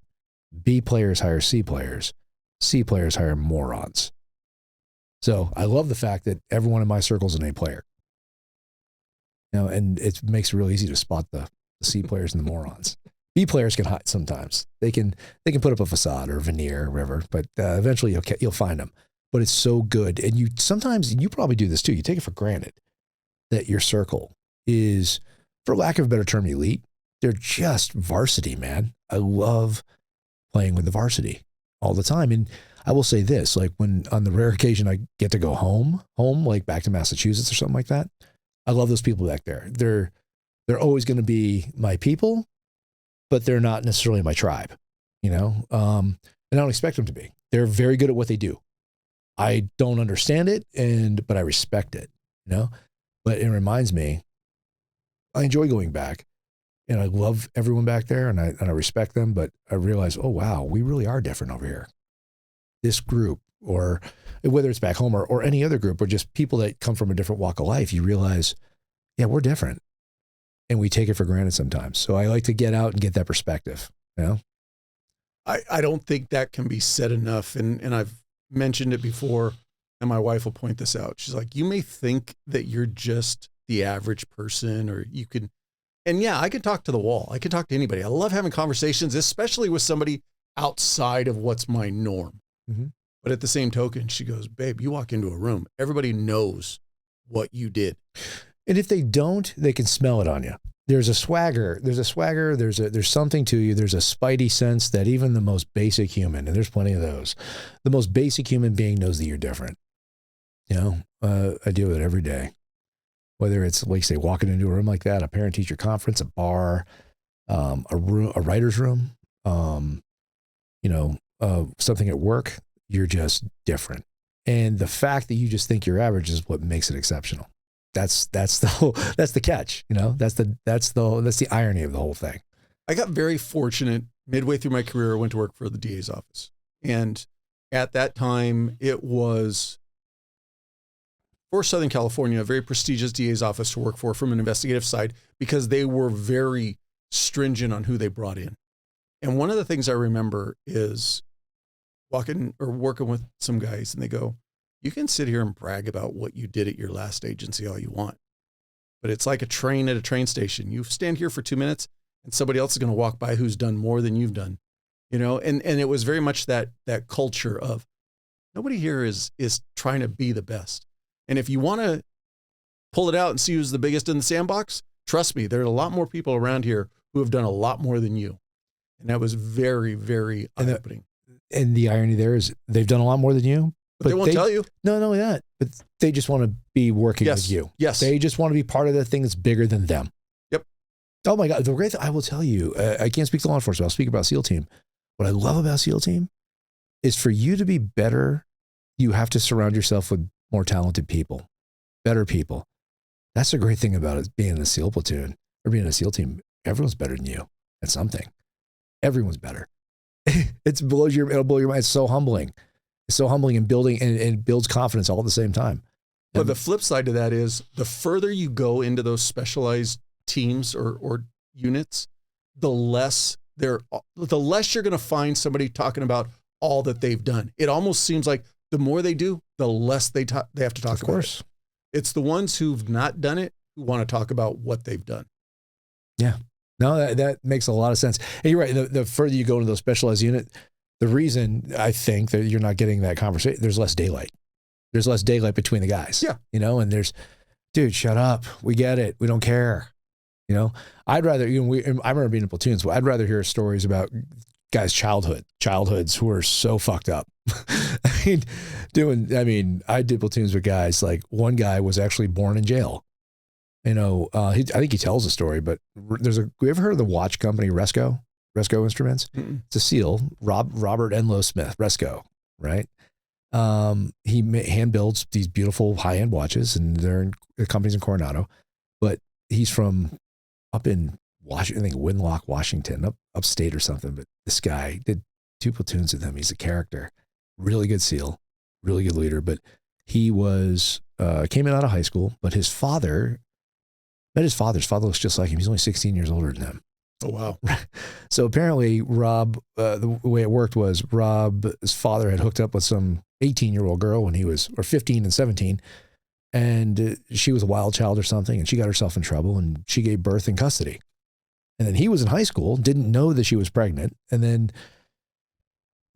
B players hire C players. C players hire morons. So I love the fact that everyone in my circle is an A player. And it makes it really easy to spot the C players and the morons. B players can hide sometimes. They can put up a facade or a veneer or whatever, but eventually you'll find them. But it's so good. And sometimes you probably do this too. You take it for granted that your circle is, for lack of a better term, elite. They're just varsity, man. I love playing with the varsity all the time. And I will say this, like when on the rare occasion I get to go home, like back to Massachusetts or something like that, I love those people back there. They're always going to be my people, but they're not necessarily my tribe, and I don't expect them to be. They're very good at what they do. I don't understand it, but I respect it, but it reminds me, I enjoy going back, and I love everyone back there, and I respect them, but I realize, oh, wow, we really are different over here. This group, or whether it's back home or any other group, or just people that come from a different walk of life, you realize, yeah, we're different. And we take it for granted sometimes. So I like to get out and get that perspective. I don't think that can be said enough. And I've mentioned it before, and my wife will point this out. She's like, you may think that you're just the average person, or you can, and yeah, I can talk to the wall. I can talk to anybody. I love having conversations, especially with somebody outside of what's my norm. Mm-hmm. But at the same token, she goes, babe, you walk into a room, everybody knows what you did. And if they don't, they can smell it on you. There's a swagger, there's something to you. There's a spidey sense that even the most basic human, and there's plenty of those, the most basic human being knows that you're different. I deal with it every day. Whether it's, like, say, walking into a room like that, a parent-teacher conference, a bar, a writer's room, something at work, you're just different. And the fact that you just think you're average is what makes it exceptional. That's the catch, that's the irony of the whole thing. I got very fortunate midway through my career. I went to work for the DA's office. And at that time, it was, for Southern California, a very prestigious DA's office to work for from an investigative side, because they were very stringent on who they brought in. And one of the things I remember is working with some guys, and they go, you can sit here and brag about what you did at your last agency all you want, but it's like a train at a train station. You stand here for 2 minutes and somebody else is going to walk by who's done more than you've done, and it was very much that culture of nobody here is trying to be the best. And if you want to pull it out and see who's the biggest in the sandbox, trust me, there are a lot more people around here who have done a lot more than you. And that was very, very eye-opening. And the irony there is they've done a lot more than you. But they won't tell you. No, not only that, but they just want to be working with you. Yes. They just want to be part of that thing that's bigger than them. Yep. Oh my God. The great thing, I will tell you, I can't speak to law enforcement. I'll speak about SEAL Team. What I love about SEAL Team is, for you to be better, you have to surround yourself with more talented people, better people. That's the great thing about it, being in a SEAL platoon or being in a SEAL team. Everyone's better than you at something. Everyone's better. It'll blow your mind. It's so humbling. It's so humbling and building and builds confidence all at the same time. But the flip side to that is the further you go into those specialized teams or units, the less you're going to find somebody talking about all that they've done. It almost seems like the more they do, the less they have to talk about. Of course. It's the ones who've not done it who want to talk about what they've done. Yeah. No, that makes a lot of sense. And you're right. The further you go into those specialized unit, the reason I think that you're not getting that conversation, there's less daylight. There's less daylight between the guys. Yeah. You know, and dude, shut up. We get it. We don't care. You know, I'd rather, I remember being in platoons, but I'd rather hear stories about guys' childhoods who are so fucked up. I did platoons with guys, like one guy was actually born in jail. You know, I think he tells a story, but we ever heard of the watch company Resco Instruments? Mm-mm. It's a SEAL, Robert Enlist Smith, Resco, right? He hand builds these beautiful high-end watches, and they're in companies in Coronado, but he's from up in Washington, I think Winlock, Washington, upstate or something. But this guy did 2 platoons with him. He's a character, really good SEAL, really good leader. But he was came in out of high school, but his father met his father. His father looks just like him. He's only 16 years older than him. Oh, wow. So apparently Rob, the way it worked was Rob's father had hooked up with some 18-year-old girl when he was, or 15 and 17. And she was a wild child or something. And she got herself in trouble and she gave birth in custody. And then he was in high school, didn't know that she was pregnant. And then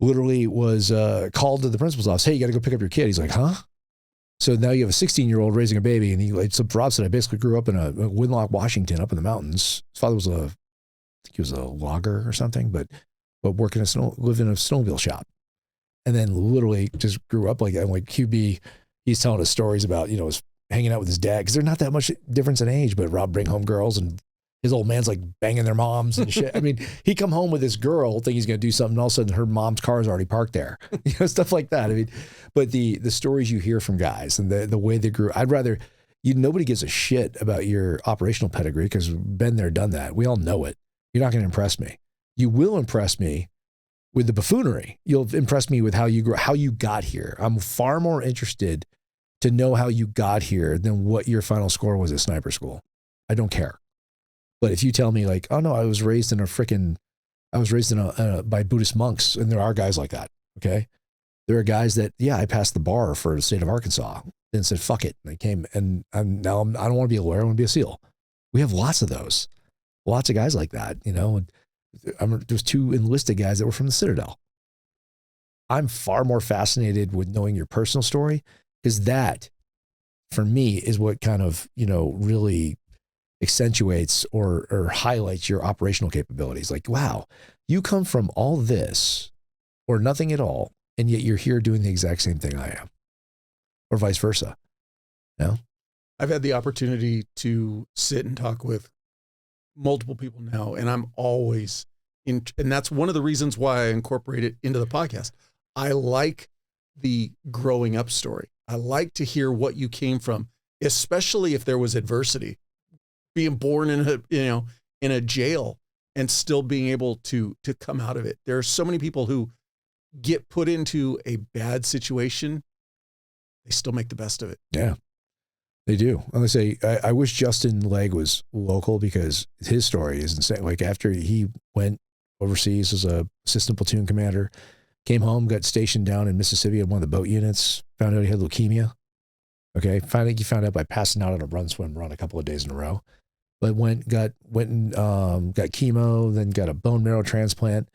literally was called to the principal's office. Hey, you got to go pick up your kid. He's like, huh? So now you have a 16-year-old raising a baby. And so Rob said, I basically grew up in a Winlock, Washington, up in the mountains. His father was I think he was a logger or something, but lived in a snowmobile shop. And then literally just grew up like that. Like QB, he's telling us stories about, was hanging out with his dad because there's not that much difference in age, but Rob bring home girls and his old man's like banging their moms and shit. I mean, he come home with this girl thinking he's going to do something. And all of a sudden her mom's car is already parked there, stuff like that. I mean, but the stories you hear from guys and the way they grew, I'd rather nobody gives a shit about your operational pedigree because been there, done that. We all know it. You're not going to impress me. You will impress me with the buffoonery. You'll impress me with how you grew, how you got here. I'm far more interested to know how you got here than what your final score was at sniper school. I don't care. But if you tell me like, oh no, I was raised by Buddhist monks, and there are guys like that. Okay. There are guys that, I passed the bar for the state of Arkansas and said, fuck it. And I came and I don't want to be a lawyer. I want to be a SEAL. We have lots of those, lots of guys like that, there's 2 enlisted guys that were from the Citadel. I'm far more fascinated with knowing your personal story because that for me is what kind of, really accentuates or highlights your operational capabilities. Like, wow, you come from all this or nothing at all, and yet you're here doing the exact same thing I am, or vice versa. I've had the opportunity to sit and talk with multiple people now, and I'm always and that's one of the reasons why I incorporate it into the podcast. I like the growing up story. I like to hear what you came from, especially if there was adversity. Being born in a jail and still being able to come out of it. There are so many people who get put into a bad situation. They still make the best of it. Yeah, they do. I'm gonna say, I wish Justin Legg was local because his story is insane. Like after he went overseas as a assistant platoon commander, came home, got stationed down in Mississippi at one of the boat units, found out he had leukemia. Okay. Finally, he found out by passing out on a swim run a couple of days in a row. But got chemo, then got a bone marrow transplant,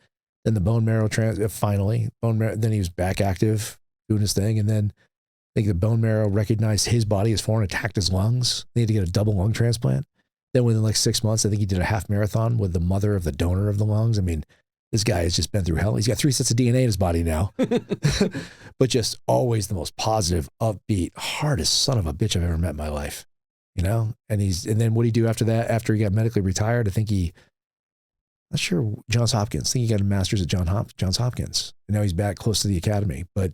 then the bone marrow then he was back active doing his thing. And then I think the bone marrow recognized his body as foreign, attacked his lungs. They had to get a double lung transplant. Then within like 6 months, I think he did a half marathon with the mother of the donor of the lungs. I mean, this guy has just been through hell. He's got 3 sets of DNA in his body now, but just always the most positive, upbeat, hardest son of a bitch I've ever met in my life. And then what did he do after that? After he got medically retired, I think not sure, Johns Hopkins. I think he got a master's at Johns Hopkins. And now he's back close to the academy. But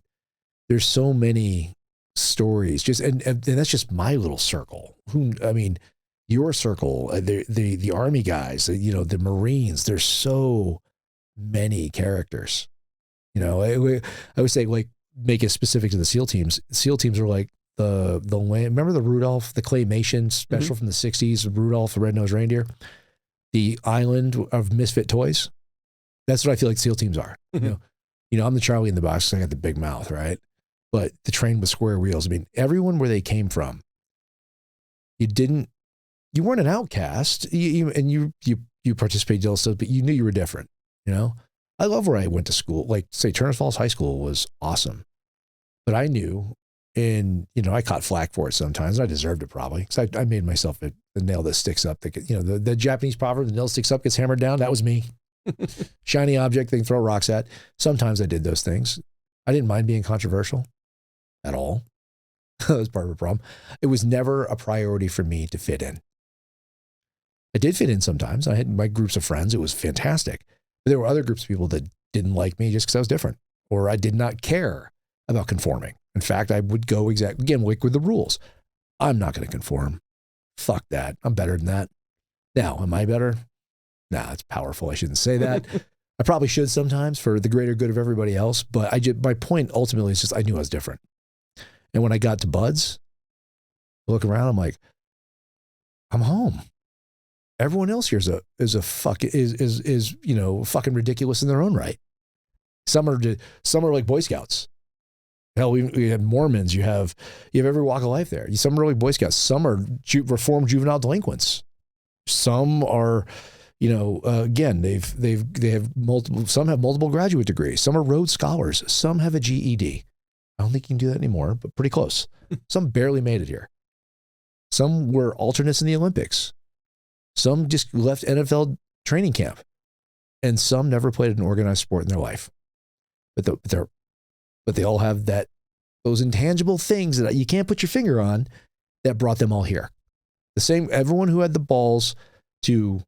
there's so many stories. And that's just my little circle. Your circle, the Army guys, the Marines. There's so many characters. I would say, like, make it specific to the SEAL teams. SEAL teams are like the land. Remember the Rudolph, the claymation special from the 60s, Rudolph the Red-Nosed Reindeer? The island of misfit toys. That's what I feel like SEAL teams are. I'm the Charlie in the box because I got the big mouth, right? But the train with square wheels. I mean, everyone where they came from, you weren't an outcast. You participated in stuff, but you knew you were different. I love where I went to school. Like, say, Turner Falls High School was awesome, but I knew, and I caught flack for it sometimes. And I deserved it probably because I made myself the nail that sticks up. The Japanese proverb, the nail that sticks up gets hammered down. That was me. Shiny object they can throw rocks at. Sometimes I did those things. I didn't mind being controversial at all. That was part of the problem. It was never a priority for me to fit in. I did fit in sometimes. I had my groups of friends. It was fantastic. But there were other groups of people that didn't like me just because I was different, or I did not care about conforming. In fact, I would go again, like with the rules. I'm not going to conform. Fuck that. I'm better than that. Now, am I better? Nah, it's powerful. I shouldn't say that. I probably should sometimes for the greater good of everybody else. But my point ultimately is just I knew I was different. And when I got to Buds, I look around, I'm like, I'm home. Everyone else here is fucking ridiculous in their own right. Some are like Boy Scouts. Hell, we had Mormons. You have every walk of life there. Some are like Boy Scouts. Some are reformed juvenile delinquents. Some are, again, they have multiple. Some have multiple graduate degrees. Some are Rhodes Scholars. Some have a GED. I don't think you can do that anymore, but pretty close. Some barely made it here. Some were alternates in the Olympics. Some just left NFL training camp, and some never played an organized sport in their life. But they all have those intangible things that you can't put your finger on that brought them all here. The same, everyone who had the balls to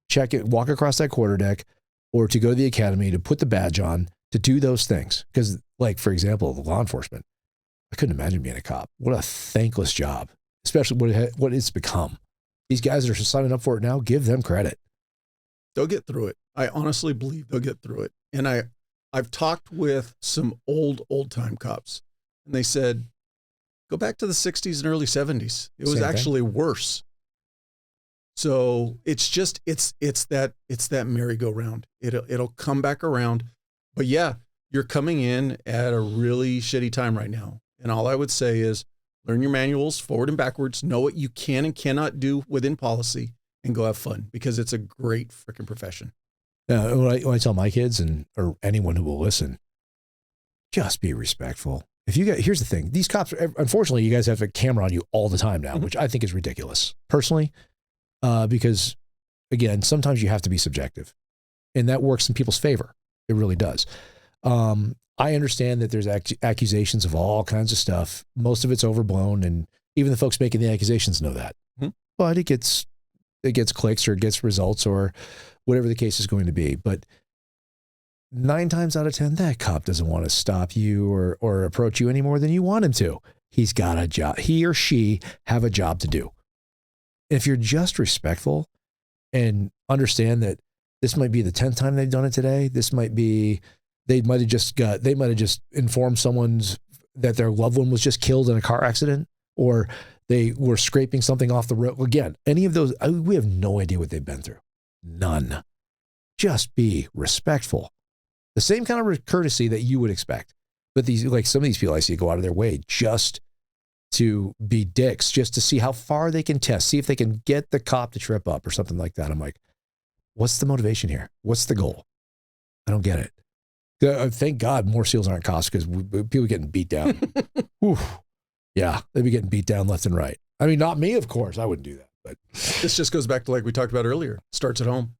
check it, walk across that quarterdeck, or to go to the academy, to put the badge on, to do those things. Because, like, for example, the law enforcement, I couldn't imagine being a cop. What a thankless job, especially what it's become. These guys that are signing up for it now, give them credit. They'll get through it. I honestly believe they'll get through it. And I've talked with some old time cops, and they said, go back to the 60s and early 70s. It was actually worse. So it's just, it's that merry-go-round. It'll come back around. But yeah, you're coming in at a really shitty time right now. And all I would say is learn your manuals forward and backwards, know what you can and cannot do within policy, and go have fun, because it's a great freaking profession. Yeah, when I tell my kids or anyone who will listen, just be respectful. Here's the thing: these cops, unfortunately, you guys have a camera on you all the time now, which I think is ridiculous, personally, because again, sometimes you have to be subjective, and that works in people's favor. It really does. I understand that there's accusations of all kinds of stuff. Most of it's overblown, and even the folks making the accusations know that. But it gets clicks, or it gets results, or whatever the case is going to be. But 9 times out of 10, that cop doesn't want to stop you or approach you any more than you want him to. He's got a job. He or she have a job to do. If you're just respectful and understand that this might be the 10th time they've done it today, they might have just informed someone that their loved one was just killed in a car accident, or they were scraping something off the road. Again, any of those, we have no idea what they've been through. None. Just be respectful. The same kind of courtesy that you would expect. But some of these people I see go out of their way just to be dicks, just to see how far they can test, see if they can get the cop to trip up or something like that. I'm like, what's the motivation here? What's the goal? I don't get it. Thank God more SEALs aren't cops, because people are getting beat down. Yeah, they'd be getting beat down left and right. I mean, not me, of course. I wouldn't do that. But this just goes back to, like we talked about earlier, starts at home.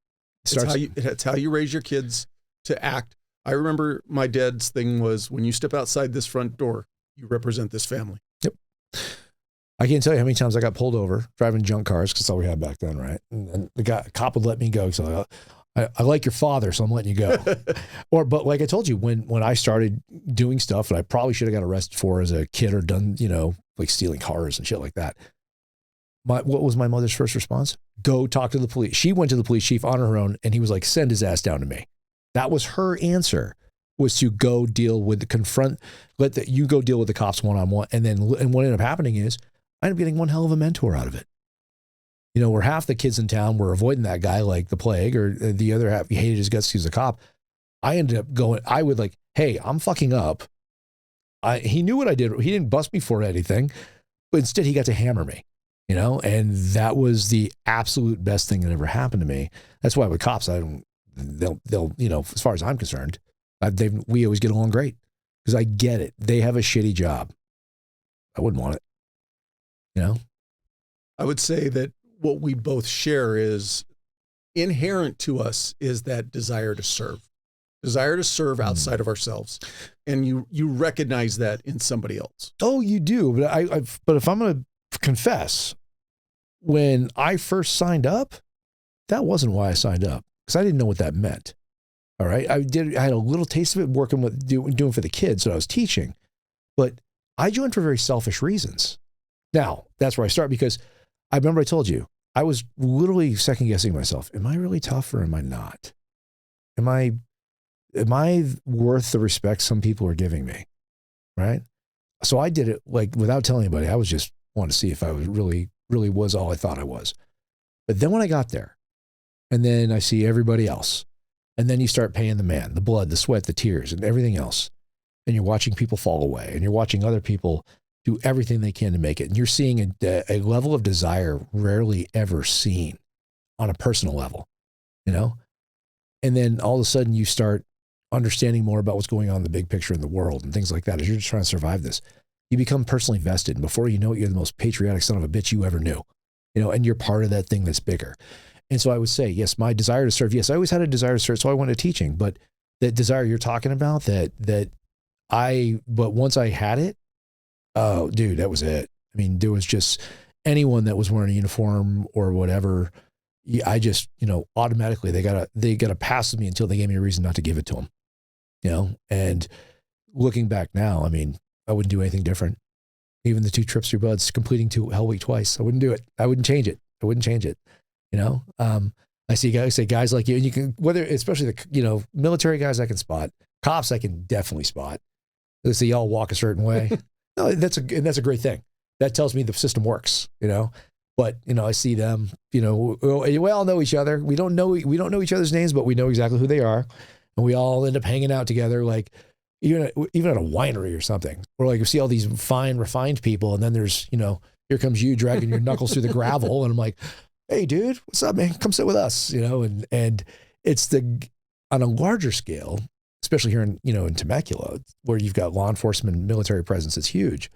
It's how you raise your kids to act. I remember my dad's thing was, when you step outside this front door, you represent this family. Yep. I can't tell you how many times I got pulled over driving junk cars, because that's all we had back then, right? And the cop would let me go. So I like your father, so I'm letting you go. But like I told you, when I started doing stuff that I probably should have got arrested for as a kid or done, like stealing cars and shit like that. What was my mother's first response? Go talk to the police. She went to the police chief on her own, and he was like, send his ass down to me. That was her answer, was to go deal with you go deal with the cops one-on-one. And what ended up happening is I ended up getting one hell of a mentor out of it. Where half the kids in town were avoiding that guy like the plague, or the other half hated his guts because he was a cop. I ended up going, I would like, hey, I'm fucking up. He knew what I did. He didn't bust me for anything, but instead he got to hammer me, and that was the absolute best thing that ever happened to me. That's why with cops, they'll, as far as I'm concerned, we always get along great because I get it. They have a shitty job. I wouldn't want it, I would say that what we both share is inherent to us is that desire to serve outside of ourselves. And you recognize that in somebody else. Oh, you do. But if I'm going to confess, when I first signed up, that wasn't why I signed up, because I didn't know what that meant. All right. I had a little taste of it working with doing for the kids that I was teaching, but I joined for very selfish reasons. Now that's where I start, because I remember I told you, I was literally second guessing myself. Am I really tough or am I not? Am I worth the respect some people are giving me? Right. So I did it like without telling anybody. I was just wanting to see if I was really was all I thought I was. But then when I got there, and then I see everybody else, and then you start paying the man, the blood, the sweat, the tears, and everything else. And you're watching people fall away, and you're watching other people do everything they can to make it. And you're seeing a level of desire rarely ever seen on a personal level, And then all of a sudden you start understanding more about what's going on in the big picture in the world and things like that. As you're just trying to survive this, you become personally vested. And before you know it, you're the most patriotic son of a bitch you ever knew, and you're part of that thing that's bigger. And so I would say, yes, my desire to serve. Yes, I always had a desire to serve. So I went to teaching, but that desire you're talking about but once I had it, oh, dude, that was it. I mean, there was just anyone that was wearing a uniform or whatever. I just, automatically they gotta pass with me until they gave me a reason not to give it to them, and looking back now, I mean, I wouldn't do anything different. Even the 2 trips through Buds, completing Hell Week twice, I wouldn't do it. I wouldn't change it. I see guys like you, and you can, whether, especially the, military guys I can spot, cops I can definitely spot. They say y'all walk a certain way. No, that's a great thing. That tells me the system works, But I see them, we all know each other. We don't know each other's names, but we know exactly who they are, and we all end up hanging out together. Like even at a winery or something, or like you see all these fine, refined people, and then there's here comes you dragging your knuckles through the gravel, and I'm like, hey, dude, what's up, man? Come sit with us, And it's on a larger scale, especially here in Temecula, where you've got law enforcement and military presence. It's huge.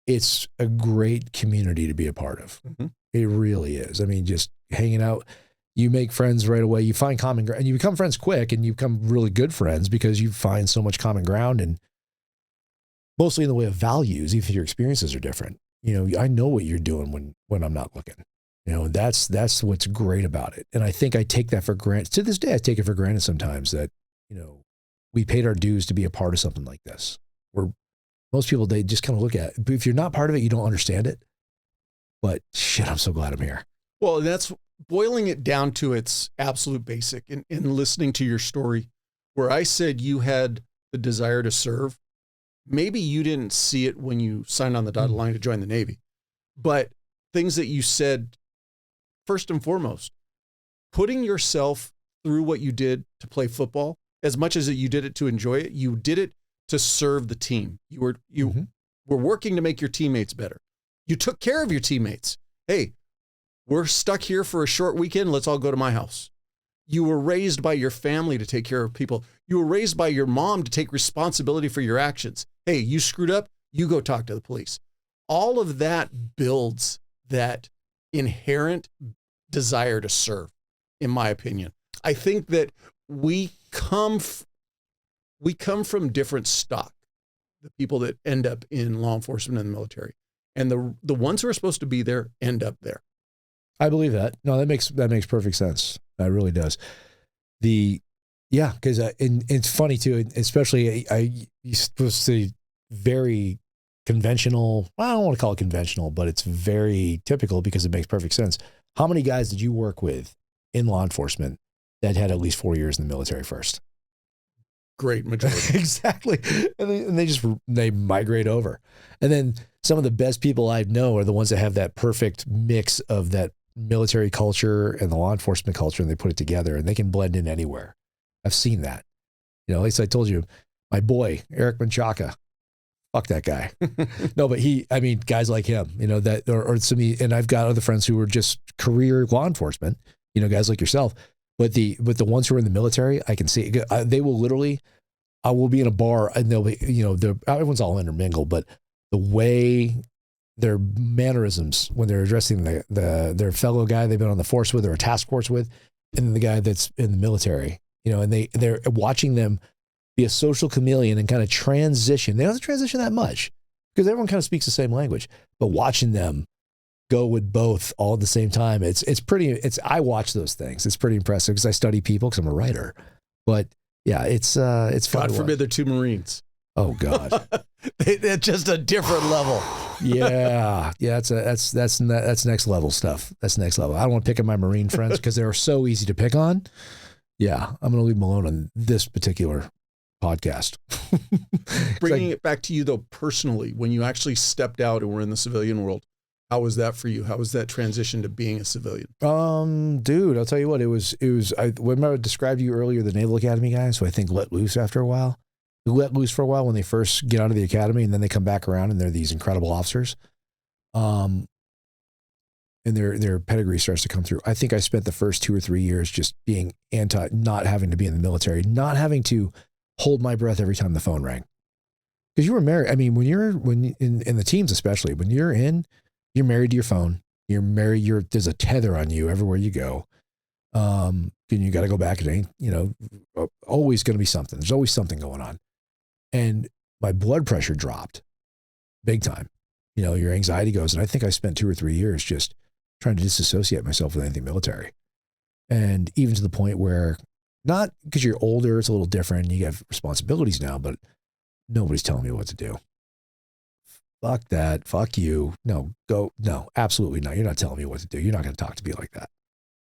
It's a great community to be a part of. Mm-hmm. It really is. I mean, just hanging out, you make friends right away. You find common ground, and you become friends quick, and you become really good friends because you find so much common ground, and mostly in the way of values, even if your experiences are different. I know what you're doing when I'm not looking. That's what's great about it. And I think I take that for granted. To this day, I take it for granted sometimes that, we paid our dues to be a part of something like this. Where most people, they just kind of look at it. But if you're not part of it, you don't understand it. But shit, I'm so glad I'm here. Well, that's boiling it down to its absolute basic. In listening to your story, where I said you had the desire to serve, maybe you didn't see it when you signed on the dotted line to join the Navy. But things that you said, first and foremost, putting yourself through what you did to play football, as much as you did it to enjoy it, you did it to serve the team. You were working to make your teammates better. You took care of your teammates. Hey, we're stuck here for a short weekend. Let's all go to my house. You were raised by your family to take care of people. You were raised by your mom to take responsibility for your actions. Hey, you screwed up, you go talk to the police. All of that builds that inherent desire to serve, in my opinion. I think that we come from different stock, the people that end up in law enforcement and the military. And the ones who are supposed to be there end up there. I believe that. No, that makes perfect sense. That really does. Yeah, because and it's funny too, especially you're supposed to very conventional. Well, I don't want to call it conventional, but it's very typical because it makes perfect sense. How many guys did you work with in law enforcement that had at least 4 years in the military first? Great majority. Exactly. And they migrate over. And then some of the best people I know are the ones that have that perfect mix of that military culture and the law enforcement culture, and they put it together and they can blend in anywhere. I've seen that. At least I told you, my boy, Eric Menchaca, fuck that guy. No, but guys like him, or some, and I've got other friends who are just career law enforcement, guys like yourself. But the ones who are in the military, I can see they will literally. I will be in a bar and they'll be, everyone's all intermingled, but the way their mannerisms when they're addressing their fellow guy they've been on the force with or a task force with, and then the guy that's in the military, and they're watching them be a social chameleon and kind of transition. They don't have to transition that much because everyone kind of speaks the same language, but watching them go with both all at the same time, I watch those things. It's pretty impressive because I study people because I'm a writer. But yeah, it's fun. God forbid they're two Marines. Oh God, they're just a different level. Yeah, that's next level stuff. That's next level. I don't want to pick on my Marine friends because they're so easy to pick on. Yeah, I'm going to leave them alone on this particular podcast. Bringing it back to you though, personally, when you actually stepped out and were in the civilian world, how was that for you? How was that transition to being a civilian? Dude, I'll tell you what, I remember I described to you earlier, the Naval Academy guys, who I think let loose after a while. They let loose for a while when they first get out of the academy, and then they come back around and they're these incredible officers. And their pedigree starts to come through. I think I spent the first 2 or 3 years just being not having to be in the military, not having to hold my breath every time the phone rang. Because you were married. I mean, when in the teams, especially when you're married to your phone, there's a tether on you everywhere you go. And you got to go back. It ain't, always going to be something. There's always something going on. And my blood pressure dropped big time. Your anxiety goes. And I think I spent 2 or 3 years just trying to disassociate myself with anything military. And even to the point where, not because you're older, it's a little different. You have responsibilities now, but nobody's telling me what to do. Fuck that. Fuck you. No, go. No, absolutely not. You're not telling me what to do. You're not going to talk to me like that.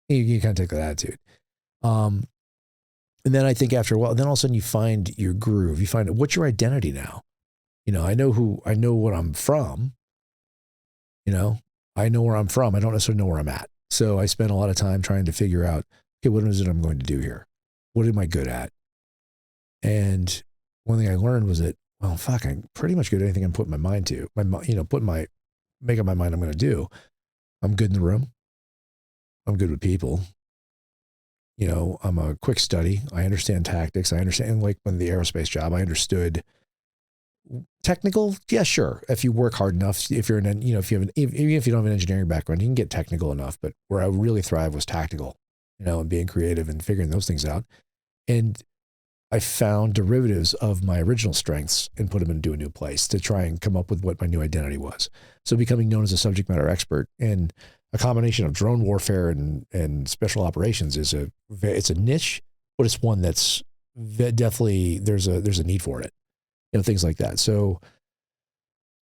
You kind of take that attitude. And then I think after a while, then all of a sudden you find your groove. You find what's your identity now? I know what I'm from. I know where I'm from. I don't necessarily know where I'm at. So I spent a lot of time trying to figure out, okay, what is it I'm going to do here? What am I good at? And one thing I learned was that, well, fuck, I'm pretty much good at anything I'm putting my mind to. Make up my mind I'm going to do. I'm good in the room. I'm good with people. I'm a quick study. I understand tactics. I understand, like when the aerospace job, I understood technical. Yeah, sure. If you work hard enough, if you're even if you don't have an engineering background, you can get technical enough. But where I really thrive was tactical, and being creative and figuring those things out. And I found derivatives of my original strengths and put them into a new place to try and come up with what my new identity was. So becoming known as a subject matter expert and a combination of drone warfare and special operations it's a niche, but it's one that's definitely there's a need for it, things like that. So,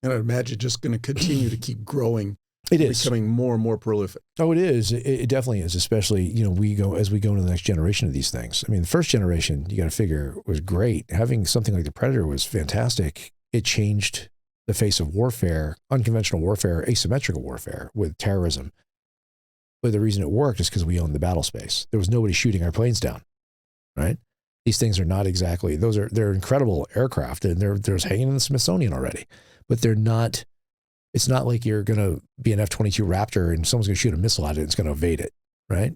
and I imagine just going to continue to keep growing. It is becoming more and more prolific. Oh, it is. It definitely is. Especially, as we go into the next generation of these things. I mean, the first generation, you got to figure, was great. Having something like the Predator was fantastic. It changed the face of warfare, unconventional warfare, asymmetrical warfare with terrorism. But the reason it worked is because we owned the battle space. There was nobody shooting our planes down, right? These things are not exactly, they're incredible aircraft, and they're hanging in the Smithsonian already, but they're not. It's not like you're going to be an F-22 Raptor and someone's going to shoot a missile at it and it's going to evade it, right?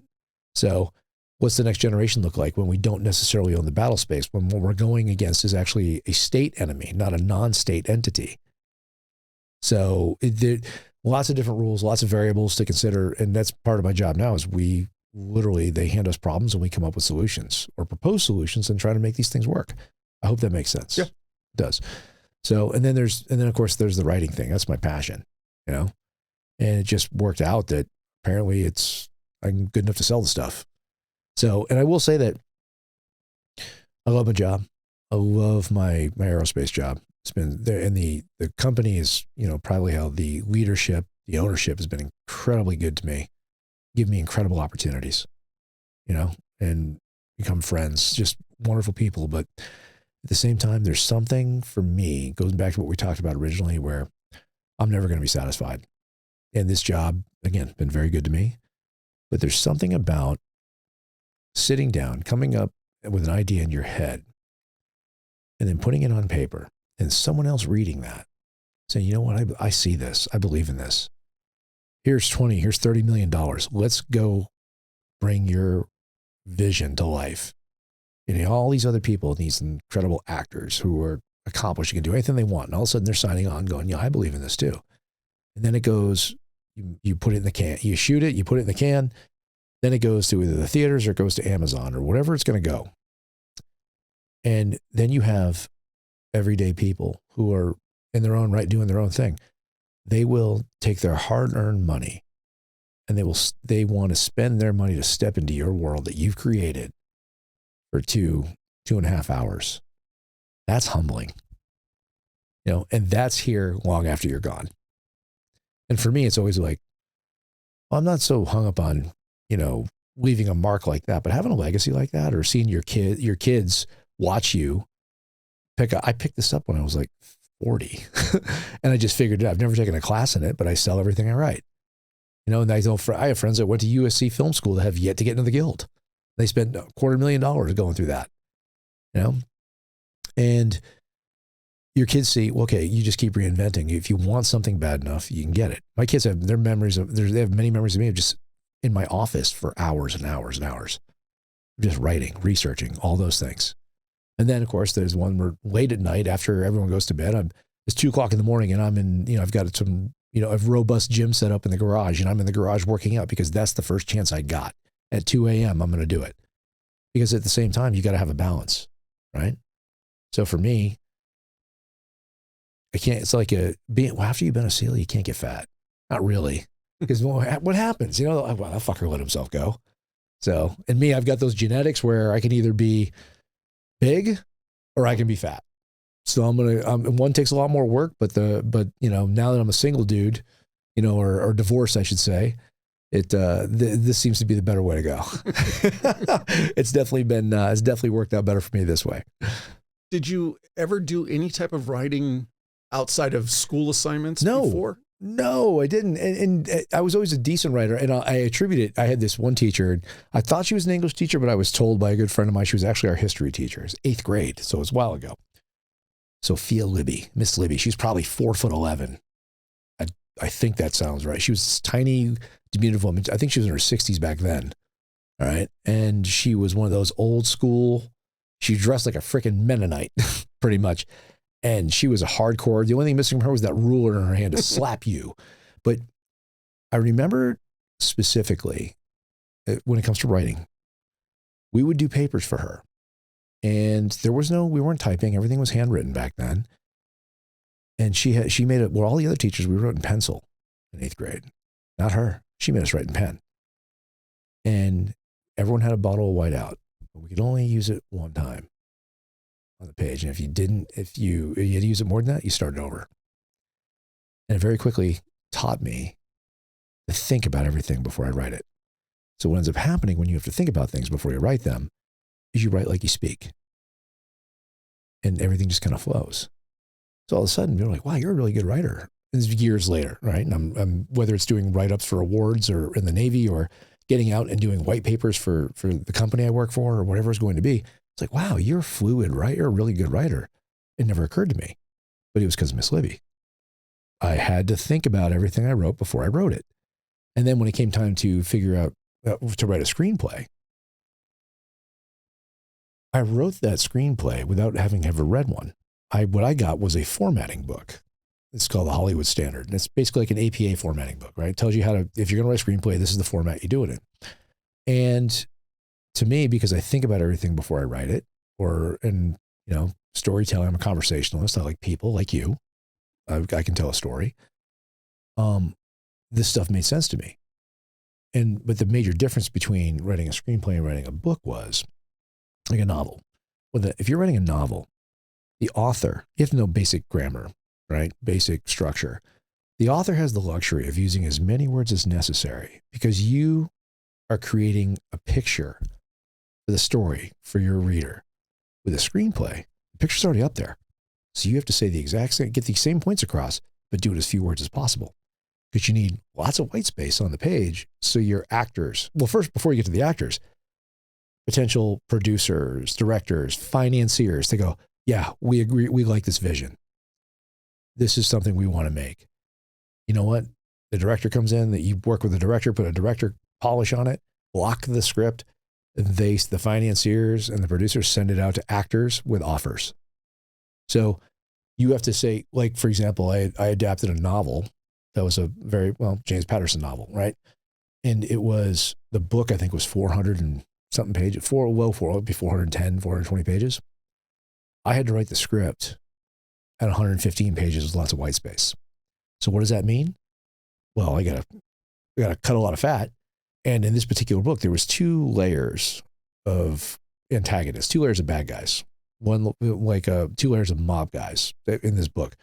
So what's the next generation look like when we don't necessarily own the battle space, when what we're going against is actually a state enemy, not a non-state entity? So lots of different rules, lots of variables to consider, and that's part of my job now is they hand us problems and we come up with solutions or propose solutions and try to make these things work. I hope that makes sense. Yeah. It does. So, and then of course there's the writing thing. That's my passion, and it just worked out that apparently I'm good enough to sell the stuff. So, and I will say that I love my job. I love my aerospace job. It's been there, and the company is, probably how the leadership, the ownership has been incredibly good to me, give me incredible opportunities, and become friends, just wonderful people. But at the same time, there's something for me, goes back to what we talked about originally, where I'm never going to be satisfied. And this job, again, been very good to me. But there's something about sitting down, coming up with an idea in your head, and then putting it on paper, and someone else reading that, saying, you know what, I see this. I believe in this. Here's $30 million. Let's go bring your vision to life. All these other people, these incredible actors who are accomplished, can do anything they want. And all of a sudden they're signing on going, yeah, I believe in this too. And then it goes, you put it in the can, you shoot it, you put it in the can. Then it goes to either the theaters or it goes to Amazon or whatever it's going to go. And then you have everyday people who are in their own right doing their own thing. They will take their hard-earned money and they want to spend their money to step into your world that you've created for 2.5 hours. That's humbling. And that's here long after you're gone. And for me, it's always like, well, I'm not so hung up on, leaving a mark like that, but having a legacy like that, or seeing your kids watch you I picked this up when I was like 40 and I just figured it out. I've never taken a class in it, but I sell everything I write. And I have friends that went to USC Film School that have yet to get into the Guild. They spent $250,000 going through that, and your kids see, well, okay, you just keep reinventing. If you want something bad enough, you can get it. My kids have they have many memories of me of just in my office for hours and hours and hours, just writing, researching, all those things. And then, of course, there's one where late at night after everyone goes to bed, it's 2:00 in the morning and I'm in, I've got some, a robust gym set up in the garage, and I'm in the garage working out because that's the first chance I got. At 2 a.m., I'm going to do it. Because at the same time, you got to have a balance, right? So for me, it's like after you've been a SEAL, you can't get fat. Not really. Because what happens? Well, that fucker let himself go. So, and me, I've got those genetics where I can either be big or I can be fat. So one takes a lot more work, but now that I'm a single dude, or divorced, I should say, this seems to be the better way to go. It's definitely worked out better for me this way. Did you ever do any type of writing outside of school assignments before? No, I didn't. And I was always a decent writer. And I attribute it. I had this one teacher, and I thought she was an English teacher, but I was told by a good friend of mine, she was actually our history teacher. It was 8th grade. So it was a while ago. Sophia Libby, Miss Libby. She's probably 4'11". I think that sounds right. She was this tiny, diminutive woman. I think she was in her 60s back then. All right. And she was one of those old school, she dressed like a freaking Mennonite, pretty much. And she was a hardcore. The only thing missing from her was that ruler in her hand to slap you. But I remember specifically when it comes to writing, we would do papers for her. And we weren't typing. Everything was handwritten back then. And she made it, all the other teachers, we wrote in pencil in 8th grade. Not her. She made us write in pen. And everyone had a bottle of whiteout. But we could only use it one time on the page. And if you had to use it more than that, you started over. And it very quickly taught me to think about everything before I write it. So what ends up happening when you have to think about things before you write them is you write like you speak. And everything just kind of flows. So all of a sudden, you're like, wow, you're a really good writer. And it's years later, right? And I'm whether it's doing write-ups for awards or in the Navy or getting out and doing white papers for the company I work for or whatever it's going to be. It's like, wow, you're a fluid writer, you're a really good writer. It never occurred to me, but it was because of Miss Libby. I had to think about everything I wrote before I wrote it. And then when it came time to figure out to write a screenplay, I wrote that screenplay without having ever read one. What I got was a formatting book. It's called the Hollywood Standard. And it's basically like an APA formatting book, right? It tells you if you're going to write a screenplay, this is the format you do it in. And to me, because I think about everything before I write it, storytelling, I'm a conversationalist. I like people like you. I can tell a story. This stuff made sense to me. But the major difference between writing a screenplay and writing a book was like a novel. if you're writing a novel, the author, you have to know basic grammar, right? Basic structure. The author has the luxury of using as many words as necessary because you are creating a picture for the story for your reader. With a screenplay, the picture's already up there. So you have to say the exact same, get the same points across, but do it as few words as possible. Because you need lots of white space on the page. So your actors, well, first, before you get to the actors, potential producers, directors, financiers, they go, yeah, we agree. We like this vision. This is something we want to make. You know what? The director comes in, that you work with the director, put a director polish on it, block the script. The financiers and the producers send it out to actors with offers. So you have to say, like, for example, I adapted a novel that was a very, James Patterson novel, right? And it was, the book I think was 400 and something pages, it'd be 410, 420 pages. I had to write the script at 115 pages with lots of white space. So what does that mean? Well, I gotta cut a lot of fat. And in this particular book, there was 2 layers of antagonists, 2 layers of bad guys, 2 layers of mob guys in this book.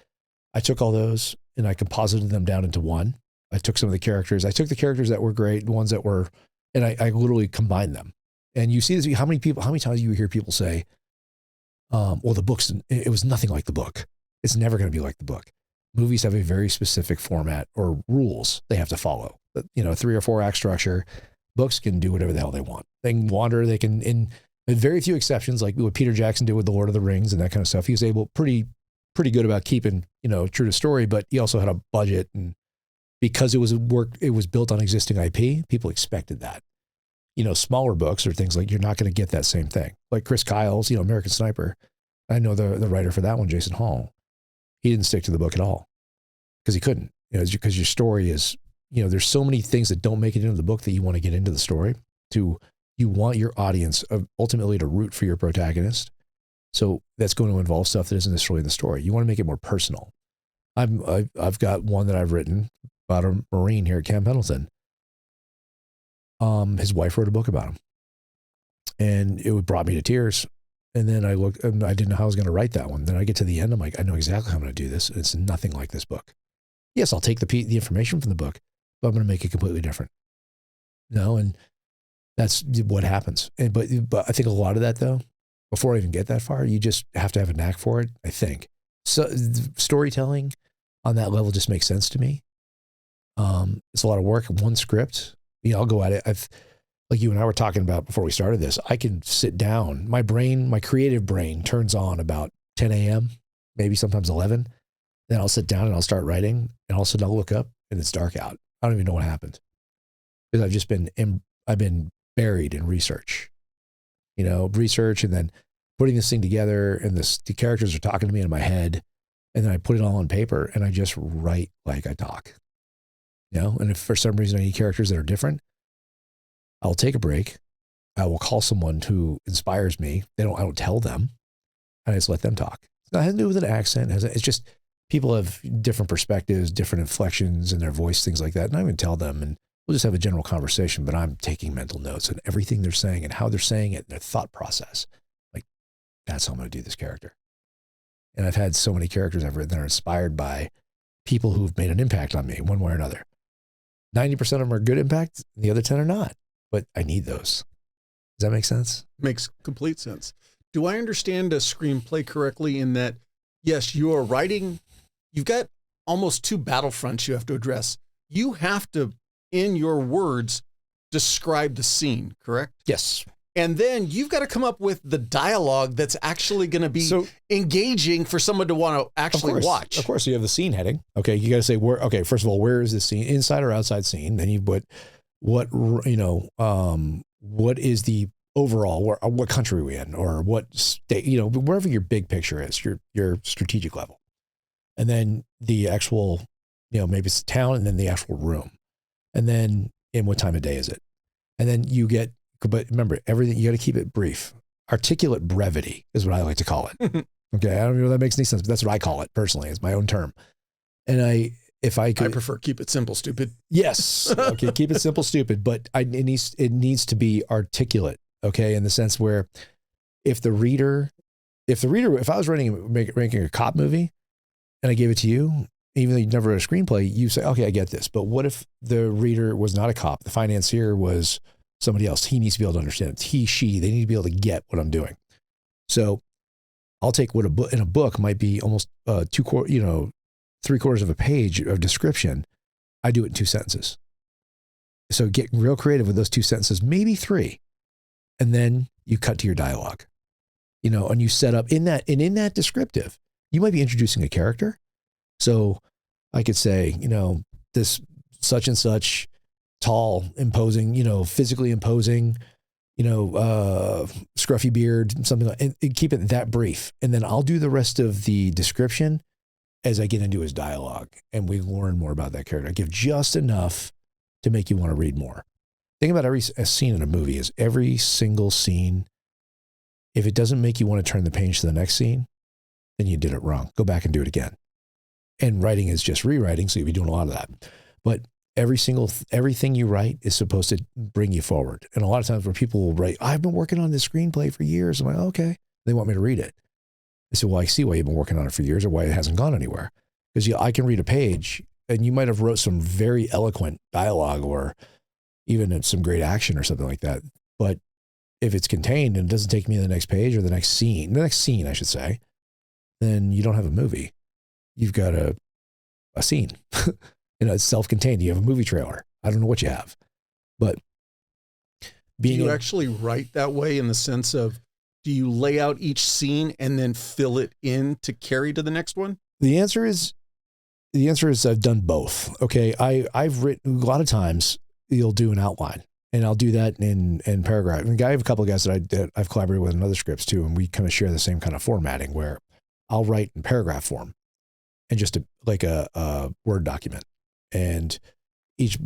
I took all those and I composited them down into one. I took some of the characters. I took the characters that were great, the ones that were, and I literally combined them. And you see this, how many times you hear people say, well, the book's, it was nothing like the book. It's never going to be like the book. Movies have a very specific format or rules they have to follow. 3 or 4 act structure. Books can do whatever the hell they want. They can wander. They can, in very few exceptions, like what Peter Jackson did with The Lord of the Rings and that kind of stuff. He was able, pretty good about keeping, true to story, but he also had a budget, and because it was built on existing IP, people expected that. Smaller books or things like, you're not going to get that same thing. Like Chris Kyle's, American Sniper. I know the writer for that one, Jason Hall. He didn't stick to the book at all because he couldn't. Because your story is, there's so many things that don't make it into the book that you want to get into the story. You want your audience ultimately to root for your protagonist. So that's going to involve stuff that isn't necessarily in the story. You want to make it more personal. I've got one that I've written about a Marine here at Camp Pendleton. His wife wrote a book about him, and it brought me to tears. And then I looked, and I didn't know how I was going to write that one. Then I get to the end, I'm like, I know exactly how I'm going to do this. It's nothing like this book. Yes, I'll take the information from the book, but I'm going to make it completely different. And that's what happens. But I think a lot of that, though, before I even get that far, you just have to have a knack for it, I think. So storytelling on that level just makes sense to me. It's a lot of work. One script, I'll go at it. Like you and I were talking about before we started this, I can sit down. My creative brain turns on about 10 a.m., maybe sometimes 11. Then I'll sit down and I'll start writing, and all of a sudden I'll look up and it's dark out. I don't even know what happened because I've been buried in research, research, and then putting this thing together, and the characters are talking to me in my head, and then I put it all on paper and I just write like I talk, and if for some reason I need characters that are different, I'll take a break. I will call someone who inspires me. I don't tell them. I just let them talk. It has to do with an accent. It's just people have different perspectives, different inflections in their voice, things like that. And I even tell them, and we'll just have a general conversation, but I'm taking mental notes on everything they're saying and how they're saying it and their thought process. Like, that's how I'm going to do this character. And I've had so many characters I've written that are inspired by people who've made an impact on me one way or another. 90% of them are good impact, and the other 10 are not. But I need those. Does that make sense? Makes complete sense. Do I understand a screenplay correctly in that, yes, you are writing, you've got almost 2 battlefronts you have to address. You have to, in your words, describe the scene, correct? Yes. And then you've got to come up with the dialogue that's actually going to be engaging for someone to want to actually watch. Of course, you have the scene heading. Okay, you got to say, first of all, where is the scene? Inside or outside scene? Then you put what is the overall, what country are we in, or what state, wherever your big picture is, your strategic level. And then the actual, maybe it's the town, and then the actual room. And then in what time of day is it? And then but remember, everything, you got to keep it brief. Articulate brevity is what I like to call it. Okay, I don't know if that makes any sense, but that's what I call it personally. It's my own term. And I prefer keep it simple, stupid. Yes. Okay. Keep it simple, stupid, but it needs to be articulate. Okay. In the sense where if the reader if I was making a cop movie and I gave it to you, even though you'd never read a screenplay, you say, okay, I get this. But what if the reader was not a cop? The financier was somebody else. He needs to be able to understand it. He, she, they need to be able to get what I'm doing. So I'll take what in a book might be almost 3/4 of a page of description. I do it in 2 sentences. So get real creative with those 2 sentences, maybe 3. And then you cut to your dialogue, and you set up in that descriptive, you might be introducing a character. So I could say, this such and such, tall, imposing, physically imposing, scruffy beard, something like, and keep it that brief. And then I'll do the rest of the description as I get into his dialogue and we learn more about that character. I give just enough to make you want to read more. Think about a scene in a movie is every single scene. If it doesn't make you want to turn the page to the next scene, then you did it wrong. Go back and do it again. And writing is just rewriting, so you'll be doing a lot of that. But everything you write is supposed to bring you forward. And a lot of times where people will write, I've been working on this screenplay for years. I'm like, okay. They want me to read it. I said, well, I see why you've been working on it for years or why it hasn't gone anywhere. Because I can read a page and you might have wrote some very eloquent dialogue or even some great action or something like that. But if it's contained and it doesn't take me to the next page or the next scene, I should say, then you don't have a movie. You've got a scene. It's self-contained. You have a movie trailer. I don't know what you have. But do you actually write that way in the sense of, do you lay out each scene and then fill it in to carry to the next one? The answer is I've done both. Okay. I've written a lot of times you'll do an outline and I'll do that in paragraph. And I have a couple of guys that I've collaborated with in other scripts too. And we kind of share the same kind of formatting where I'll write in paragraph form and just like a Word document. And each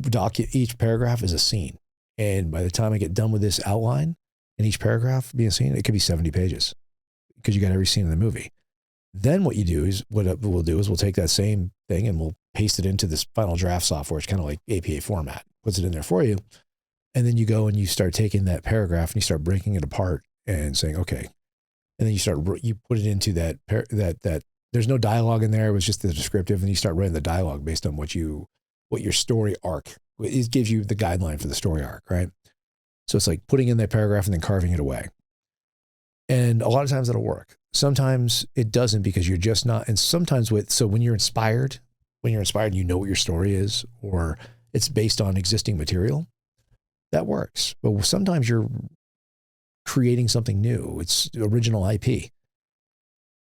paragraph is a scene. And by the time I get done with this outline and each paragraph being a scene, it could be 70 pages because you got every scene in the movie. Then what we'll do is we'll take that same thing and we'll paste it into this final draft software. It's kind of like APA format, puts it in there for you. And then you go and you start taking that paragraph and you start breaking it apart and saying, okay. And then you put it into that there's no dialogue in there. It was just the descriptive. And you start writing the dialogue based on what your story arc, it gives you the guideline for the story arc, right? So it's like putting in that paragraph and then carving it away. And a lot of times that'll work. Sometimes it doesn't because you're just not. And sometimes when you're inspired, you know what your story is, or it's based on existing material, that works. But sometimes you're creating something new. It's original IP.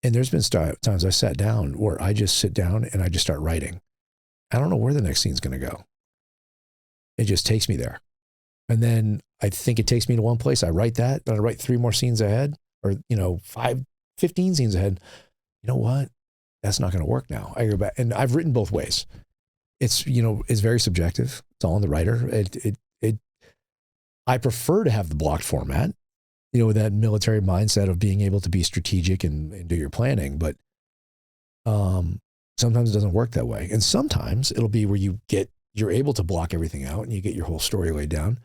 And there's been times I sat down where I just sit down and I just start writing. I don't know where the next scene's going to go. It just takes me there. And then I think it takes me to one place. I write that, then I write 3 more scenes ahead or, 15 scenes ahead. You know what? That's not going to work now. I go back and I've written both ways. It's very subjective. It's all on the writer. I prefer to have the blocked format, with that military mindset of being able to be strategic and do your planning. But sometimes it doesn't work that way. And sometimes it'll be where you're able to block everything out and you get your whole story laid down.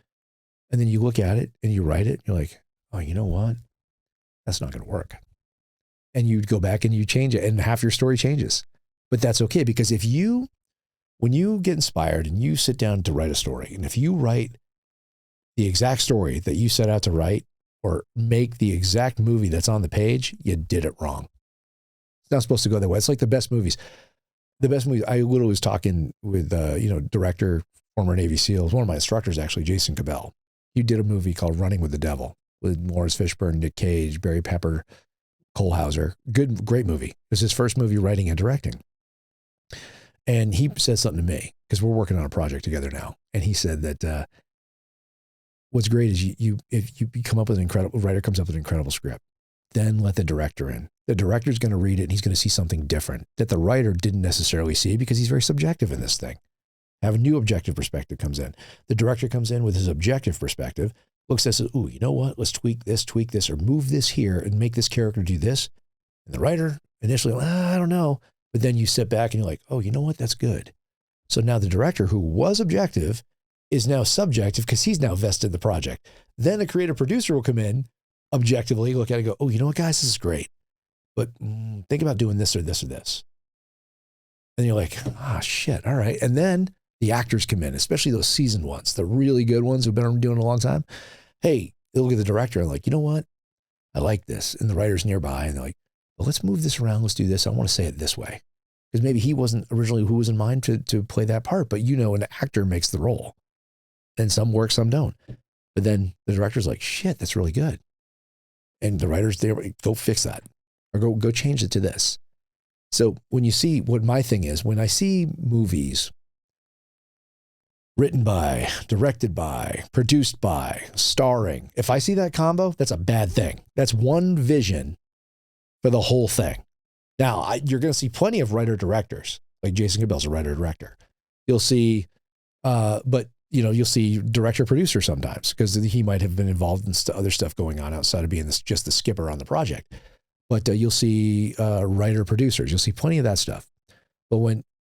And then you look at it and you write it. And you're like, oh, you know what? That's not going to work. And you go back and you change it and half your story changes. But that's okay because when you get inspired and you sit down to write a story, and if you write the exact story that you set out to write or make the exact movie that's on the page, you did it wrong. It's not supposed to go that way. It's like the best movies. I literally was talking with, director, former Navy SEALs, one of my instructors actually, Jason Cabell. He did a movie called Running with the Devil with Lawrence Fishburne, Nick Cage, Barry Pepper, Cole Hauser. Great movie. It was his first movie writing and directing. And he said something to me because we're working on a project together now. And he said that what's great is if you come up with writer comes up with an incredible script, then let the director in. The director's going to read it and he's going to see something different that the writer didn't necessarily see because he's very subjective in this thing. Have a new objective perspective comes in. The director comes in with his objective perspective, looks at it and says, ooh, you know what? Let's tweak this, or move this here and make this character do this. And the writer initially, I don't know. But then you sit back and you're like, oh, you know what? That's good. So now the director who was objective is now subjective because he's now vested in the project. Then the creative producer will come in objectively, look at it and go, oh, you know what, guys, this is great. but think about doing this or this or this. And you're like, shit, all right. And then the actors come in, especially those seasoned ones, the really good ones who've been doing it a long time. Hey, they look at the director and like, you know what? I like this. And the writer's nearby and they're like, well, let's move this around. Let's do this. I want to say it this way. Because maybe he wasn't originally who was in mind to play that part, but an actor makes the role. And some work, some don't. But then the director's like, shit, that's really good. And the writer's there, go fix that. Or go change it to this. So when you see what my thing is, when I see movies written by, directed by, produced by, starring, if I see that combo, that's a bad thing. That's one vision for the whole thing. Now, you're going to see plenty of writer-directors, like Jason Cabell's a writer-director. You'll see, you'll see director-producer sometimes because he might have been involved in other stuff going on outside of being just the skipper on the project. But you'll see writer-producers. You'll see plenty of that stuff. But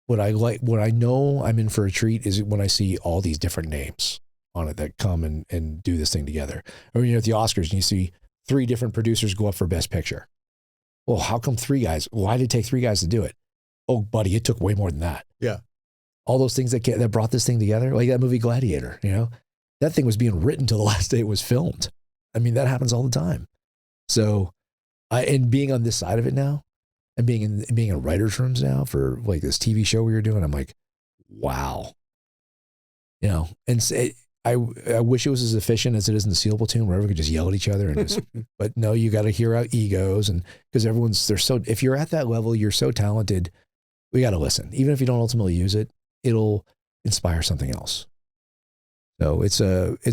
what I know I'm in for a treat is when I see all these different names on it that come and do this thing together. Or at the Oscars and you see 3 different producers go up for Best Picture. Well, how come 3 guys? Why did it take 3 guys to do it? Oh, buddy, it took way more than that. Yeah. All those things that brought this thing together, like that movie Gladiator, that thing was being written till the last day it was filmed. I mean, that happens all the time. So, and being on this side of it now, and being in writers' rooms now for like this TV show we were doing, I'm like, wow. And I wish it was as efficient as it is in the SEAL platoon, where everyone could just yell at each other and just. But no, you got to hear out egos, and because if you're at that level, you're so talented. We got to listen, even if you don't ultimately use it. It'll inspire something else. So it's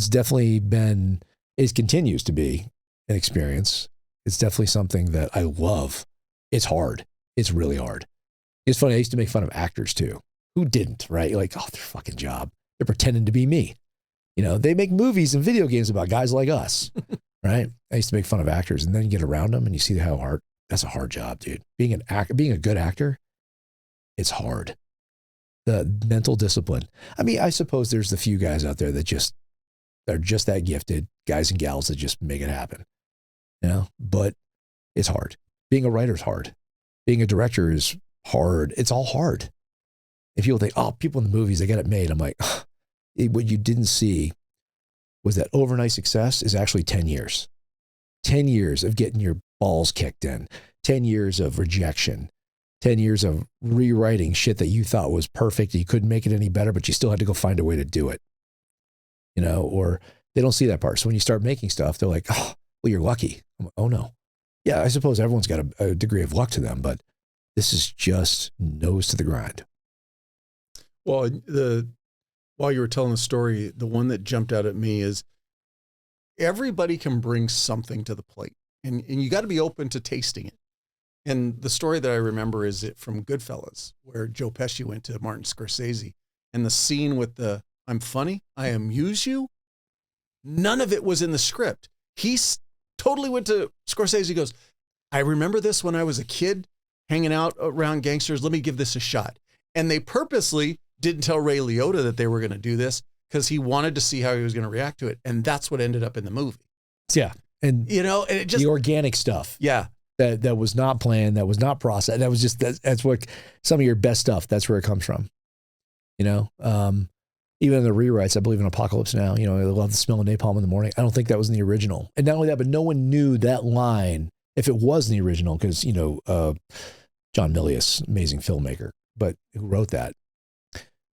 definitely been, it continues to be an experience. It's definitely something that I love. It's hard. It's really hard. It's funny. I used to make fun of actors too. Who didn't, right? You're like, oh, their fucking job. They're pretending to be me. They make movies and video games about guys like us, right? I used to make fun of actors, and then you get around them and you see how hard, that's a hard job, dude. Being a good actor, it's hard. The mental discipline. I mean, I suppose there's the few guys out there that they're just that gifted, guys and gals that just make it happen. But it's hard. Being a writer is hard. Being a director is hard. It's all hard. If people think, oh, people in the movies, they get it made. I'm like, what you didn't see was that overnight success is actually 10 years. 10 years of getting your balls kicked in. 10 years of rejection. 10 years of rewriting shit that you thought was perfect. You couldn't make it any better, but you still had to go find a way to do it. Or they don't see that part. So when you start making stuff, they're like, oh, well, you're lucky. I'm like, oh no. Yeah, I suppose everyone's got a degree of luck to them, but this is just nose to the grind. Well, while you were telling the story, the one that jumped out at me is everybody can bring something to the plate, and you got to be open to tasting it. And the story that I remember is it from Goodfellas, where Joe Pesci went to Martin Scorsese, and the scene with the, I'm funny, I amuse you. None of it was in the script. He totally went to Scorsese. He goes, I remember this when I was a kid hanging out around gangsters. Let me give this a shot. And they purposely didn't tell Ray Liotta that they were going to do this because he wanted to see how he was going to react to it. And that's what ended up in the movie. Yeah. And and it just, the organic stuff. Yeah. That was not planned, that was not processed. That was just, that's what some of your best stuff, that's where it comes from. Even in the rewrites, I believe in Apocalypse Now, I love the smell of napalm in the morning. I don't think that was in the original. And not only that, but no one knew that line if it was in the original, because, John Milius, amazing filmmaker, but who wrote that?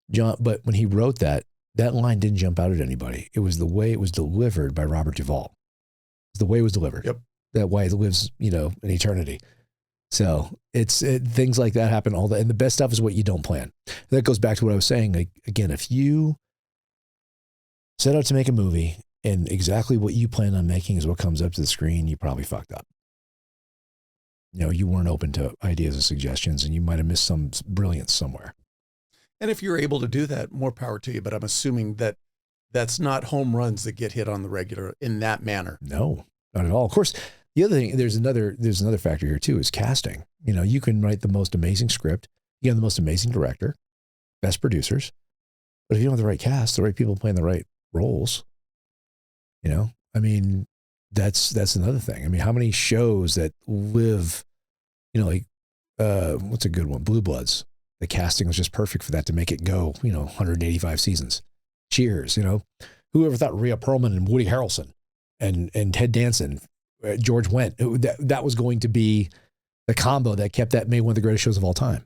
But when he wrote that line didn't jump out at anybody. It was the way it was delivered by Robert Duvall. It's the way it was delivered. Yep. That way it lives, in eternity. So things like that happen all the, and the best stuff is what you don't plan. That goes back to what I was saying. Like, again, if you set out to make a movie and exactly what you plan on making is what comes up to the screen, you probably fucked up. You weren't open to ideas and suggestions, and you might have missed some brilliance somewhere. And if you're able to do that, more power to you. But I'm assuming that that's not home runs that get hit on the regular in that manner. No, not at all. Of course, the other thing, there's another factor here too, is casting. You can write the most amazing script, you have the most amazing director, best producers, but if you don't have the right cast, the right people playing the right roles, that's another thing. I mean, how many shows that live like, what's a good one? Blue Bloods. The casting was just perfect for that to make it go, 185 seasons. Cheers, whoever thought Rhea Perlman and Woody Harrelson and Ted Danson, George Wendt, that was going to be the combo that made one of the greatest shows of all time.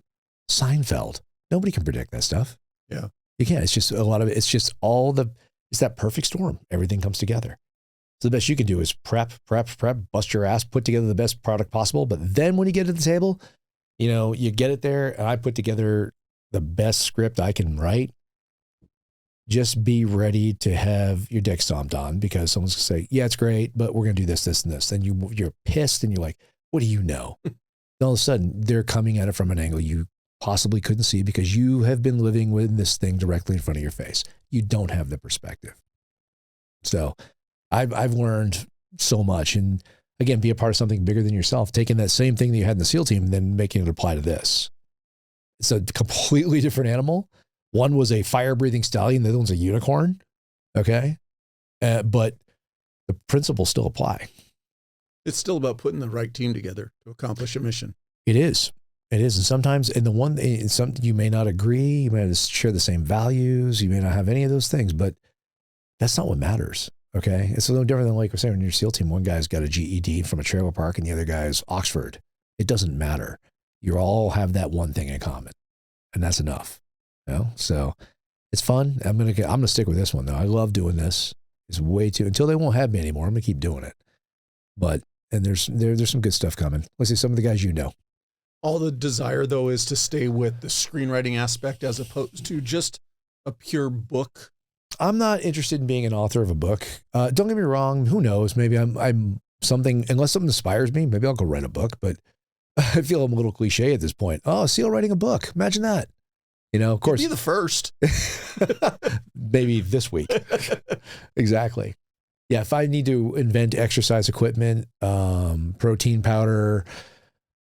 Seinfeld. Nobody can predict that stuff. Yeah. You can't. It's just a lot of it. It's just it's that perfect storm. Everything comes together. So the best you can do is prep, bust your ass, put together the best product possible. But then when you get to the table, you get it there, and I put together the best script I can write. Just be ready to have your dick stomped on because someone's going to say, yeah, it's great, but we're going to do this, this, and this. Then you're pissed and you're like, what do you know? And all of a sudden, they're coming at it from an angle you possibly couldn't see because you have been living with this thing directly in front of your face. You don't have the perspective. So I've learned so much. And again, be a part of something bigger than yourself, taking that same thing that you had in the SEAL team and then making it apply to this. It's a completely different animal. One was a fire-breathing stallion. The other one's a unicorn. Okay. But the principles still apply. It's still about putting the right team together to accomplish a mission. It is. It is. And sometimes, you may not agree. You may not share the same values. You may not have any of those things, but that's not what matters. Okay. It's a little different than like we're saying when you're a SEAL team, one guy's got a GED from a trailer park and the other guy's Oxford. It doesn't matter. You all have that one thing in common, and that's enough. So it's fun. I'm gonna stick with this one though. I love doing this. It's way too until they won't have me anymore. I'm gonna keep doing it. And there's some good stuff coming. Let's see some of the guys All the desire though is to stay with the screenwriting aspect as opposed to just a pure book. I'm not interested in being an author of a book. Don't get me wrong. Who knows? Maybe I'm something. Unless something inspires me, maybe I'll go write a book. But I feel I'm a little cliche at this point. Oh, SEAL writing a book. Imagine that. Of course. You'd be the first. Maybe this week. Exactly. Yeah, if I need to invent exercise equipment, protein powder,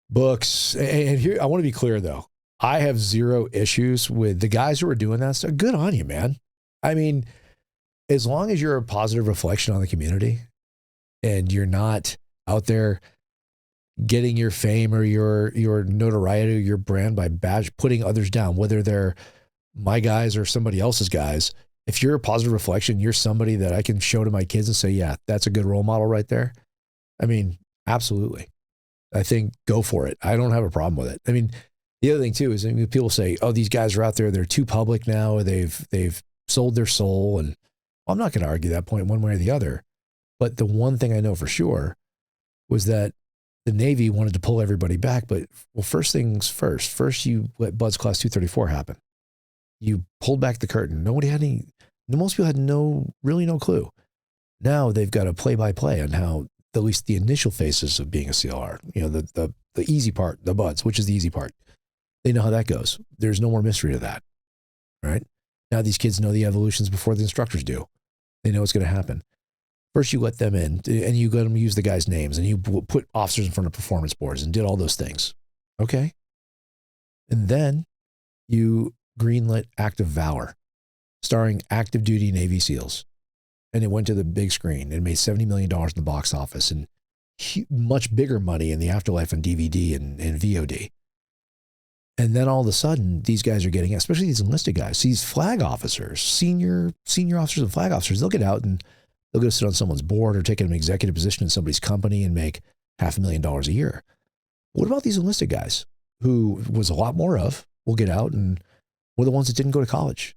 books, and here, I want to be clear though. I have zero issues with the guys who are doing that stuff. Good on you, man. I mean, as long as you're a positive reflection on the community and you're not out there getting your fame or your notoriety, or your brand by putting others down, whether they're my guys or somebody else's guys. If you're a positive reflection, you're somebody that I can show to my kids and say, yeah, that's a good role model right there. I mean, absolutely. I think go for it. I don't have a problem with it. I mean, the other thing too is people say, oh, these guys are out there. They're too public now. Or they've sold their soul. And I'm not going to argue that point one way or the other. But the one thing I know for sure was that the Navy wanted to pull everybody back. But first things first. First, you let Bud's Class 234 happen. You pulled back the curtain. Most people had really no clue. Now they've got a play-by-play on how at least the initial phases of being a SEAL are. The easy part, the buds, which is the easy part. They know how that goes. There's no more mystery to that, right? Now these kids know the evolutions before the instructors do. They know what's going to happen. First, you let them in, and you let them use the guys' names, and you put officers in front of performance boards and did all those things. Okay. And then you greenlit Act of Valor, starring active duty Navy SEALs. And it went to the big screen and made $70 million in the box office and much bigger money in the afterlife on DVD and VOD. And then all of a sudden, these guys are getting, especially these enlisted guys, these flag officers, senior officers and flag officers, they'll get out and they'll go sit on someone's board or take an executive position in somebody's company and make $500,000 a year. What about these enlisted guys who was a lot more of, will get out and were the ones that didn't go to college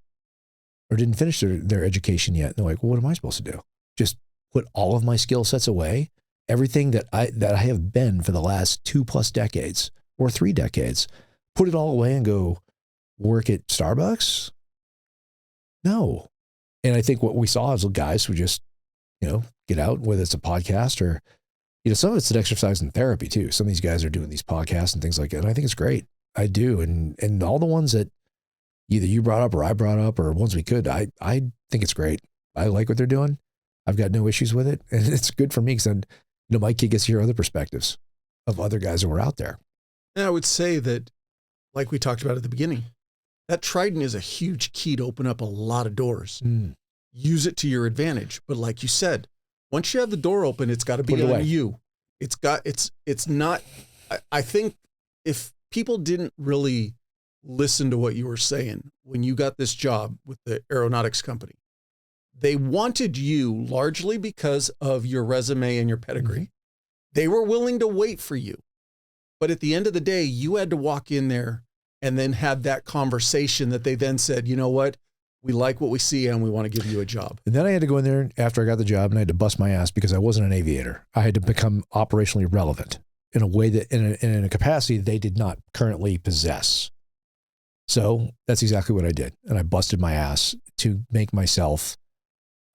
or didn't finish their education yet? And they're like, well, what am I supposed to do? Just put all of my skill sets away, everything that I have been for the last 2+ decades or 3 decades, put it all away and go work at Starbucks? No. And I think what we saw is guys who just, get out, whether it's a podcast or, some of it's an exercise in therapy too. Some of these guys are doing these podcasts and things like that. And I think it's great. I do. And all the ones that either you brought up or I brought up or ones we could, I think it's great. I like what they're doing. I've got no issues with it. And it's good for me because my kid gets to hear other perspectives of other guys that were out there. And I would say that, like we talked about at the beginning, that Trident is a huge key to open up a lot of doors. Use it to your advantage. But like you said, once you have the door open, it's got to be on you. It's not, I think if people didn't really listen to what you were saying when you got this job with the aeronautics company, they wanted you largely because of your resume and your pedigree. Mhm. They were willing to wait for you. But at the end of the day, you had to walk in there and then have that conversation that they then said, you know what? We like what we see and we want to give you a job. And then I had to go in there after I got the job and I had to bust my ass because I wasn't an aviator. I had to become operationally relevant in a way that, in a capacity they did not currently possess. So that's exactly what I did. And I busted my ass to make myself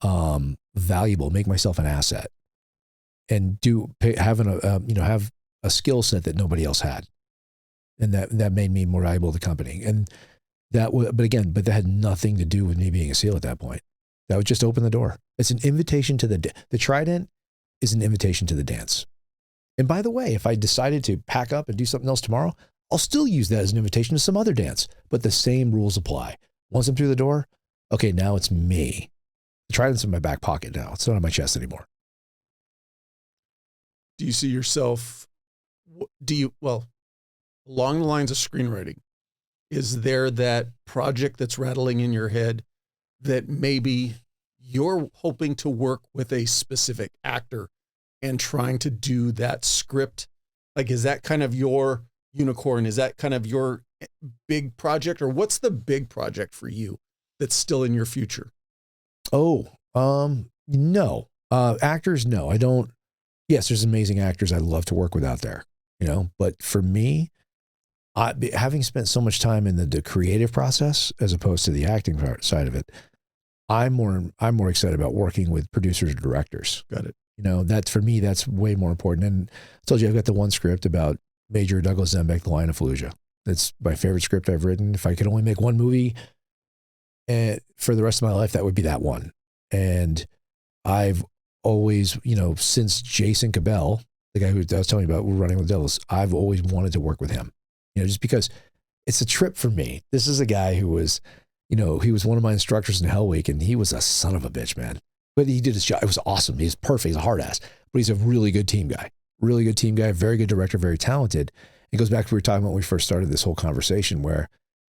valuable, make myself an asset, and have a skill set that nobody else had. And that made me more valuable to the company. And but that had nothing to do with me being a SEAL at that point. That would just open the door. It's an invitation to the Trident is an invitation to the dance. And by the way, if I decided to pack up and do something else tomorrow, I'll still use that as an invitation to some other dance, but the same rules apply. Once I'm through the door, okay, now it's me. The Trident's in my back pocket now. It's not on my chest anymore. Do you see yourself, along the lines of screenwriting, is there that project that's rattling in your head that maybe you're hoping to work with a specific actor and trying to do that script? Like, is that kind of your unicorn? Is that kind of your big project, or what's the big project for you that's still in your future? Oh, no. Actors, no, I don't. Yes, there's amazing actors I'd love to work with out there, but for me, having spent so much time in the creative process as opposed to the acting side of it, I'm more excited about working with producers or directors. Got it. That for me, that's way more important. And I told you, I've got the one script about Major Douglas Zembeck, The Lion of Fallujah. That's my favorite script I've written. If I could only make one movie for the rest of my life, that would be that one. And I've always, since Jason Cabell, the guy who I was telling you about, We're Running with the Devils, I've always wanted to work with him. Just because it's a trip for me. This is a guy who was, he was one of my instructors in Hell Week, and he was a son of a bitch, man. But he did his job. It was awesome. He's perfect. He's a hard ass, but he's a really good team guy. Really good team guy, very good director, very talented. It goes back to what we were talking about when we first started this whole conversation, where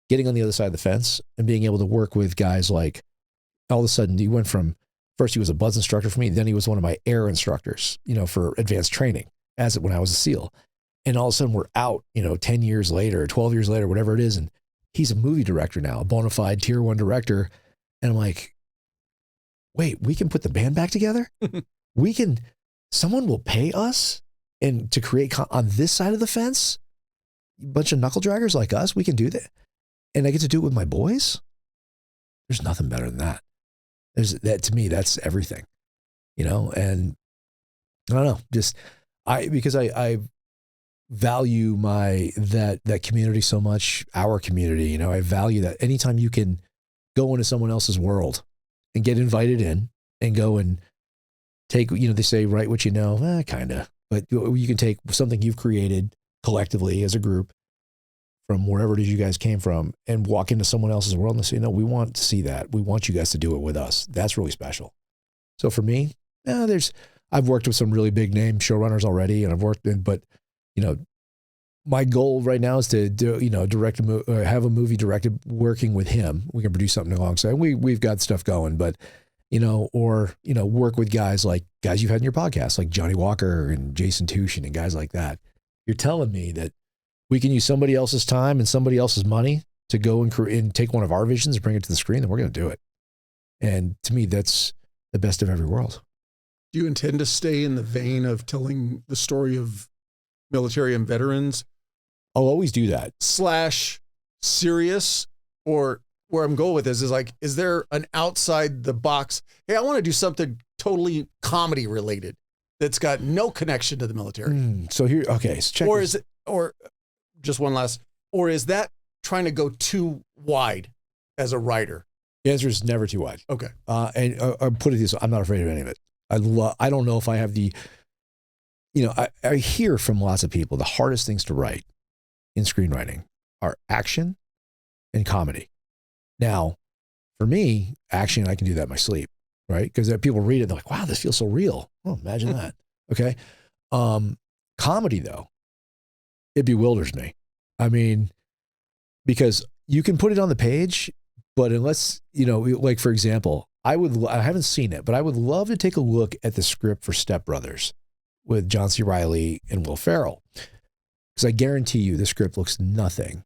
getting on the other side of the fence and being able to work with guys like, all of a sudden he went from, first he was a BUDS instructor for me, then he was one of my air instructors, for advanced training when I was a SEAL. And all of a sudden we're out, 10 years later, 12 years later, whatever it is. And he's a movie director now, a bona fide tier 1 director. And I'm like, wait, we can put the band back together? Someone will pay us and to create on this side of the fence, a bunch of knuckle draggers like us, we can do that. And I get to do it with my boys. There's nothing better than that. To me, that's everything, and I don't know, because I value that community so much, our community, I value that. Anytime you can go into someone else's world and get invited in and go and take, they say, write what you know, kind of, but you can take something you've created collectively as a group from wherever it is you guys came from and walk into someone else's world and say, no, we want to see that. We want you guys to do it with us. That's really special. So for me, I've worked with some really big name showrunners already, and but my goal right now is to direct have a movie directed working with him. We can produce something alongside. We've got stuff going, but work with guys you've had in your podcast, like Johnny Walker and Jason Tushin and guys like that. You're telling me that we can use somebody else's time and somebody else's money to go and take one of our visions and bring it to the screen, then we're going to do it. And to me, that's the best of every world. Do you intend to stay in the vein of telling the story of military and veterans? I'll always do that. / serious, or where I'm going with this is there an outside the box, hey, I want to do something totally comedy related that's got no connection to the military? So here, okay. So check or this. Is it, or just one last, or is that trying to go too wide as a writer? The answer is never too wide. Okay. And I'll put it this way, I'm not afraid of any of it. I don't know if I have the, I hear from lots of people, the hardest things to write in screenwriting are action and comedy. Now, for me, action, I can do that in my sleep, right? Because people read it, they're like, wow, this feels so real. Oh, imagine that. Okay. Comedy though, it bewilders me. I mean, because you can put it on the page, but unless, like for example, I haven't seen it, but I would love to take a look at the script for Step Brothers with John C. Reilly and Will Ferrell. Because I guarantee you the script looks nothing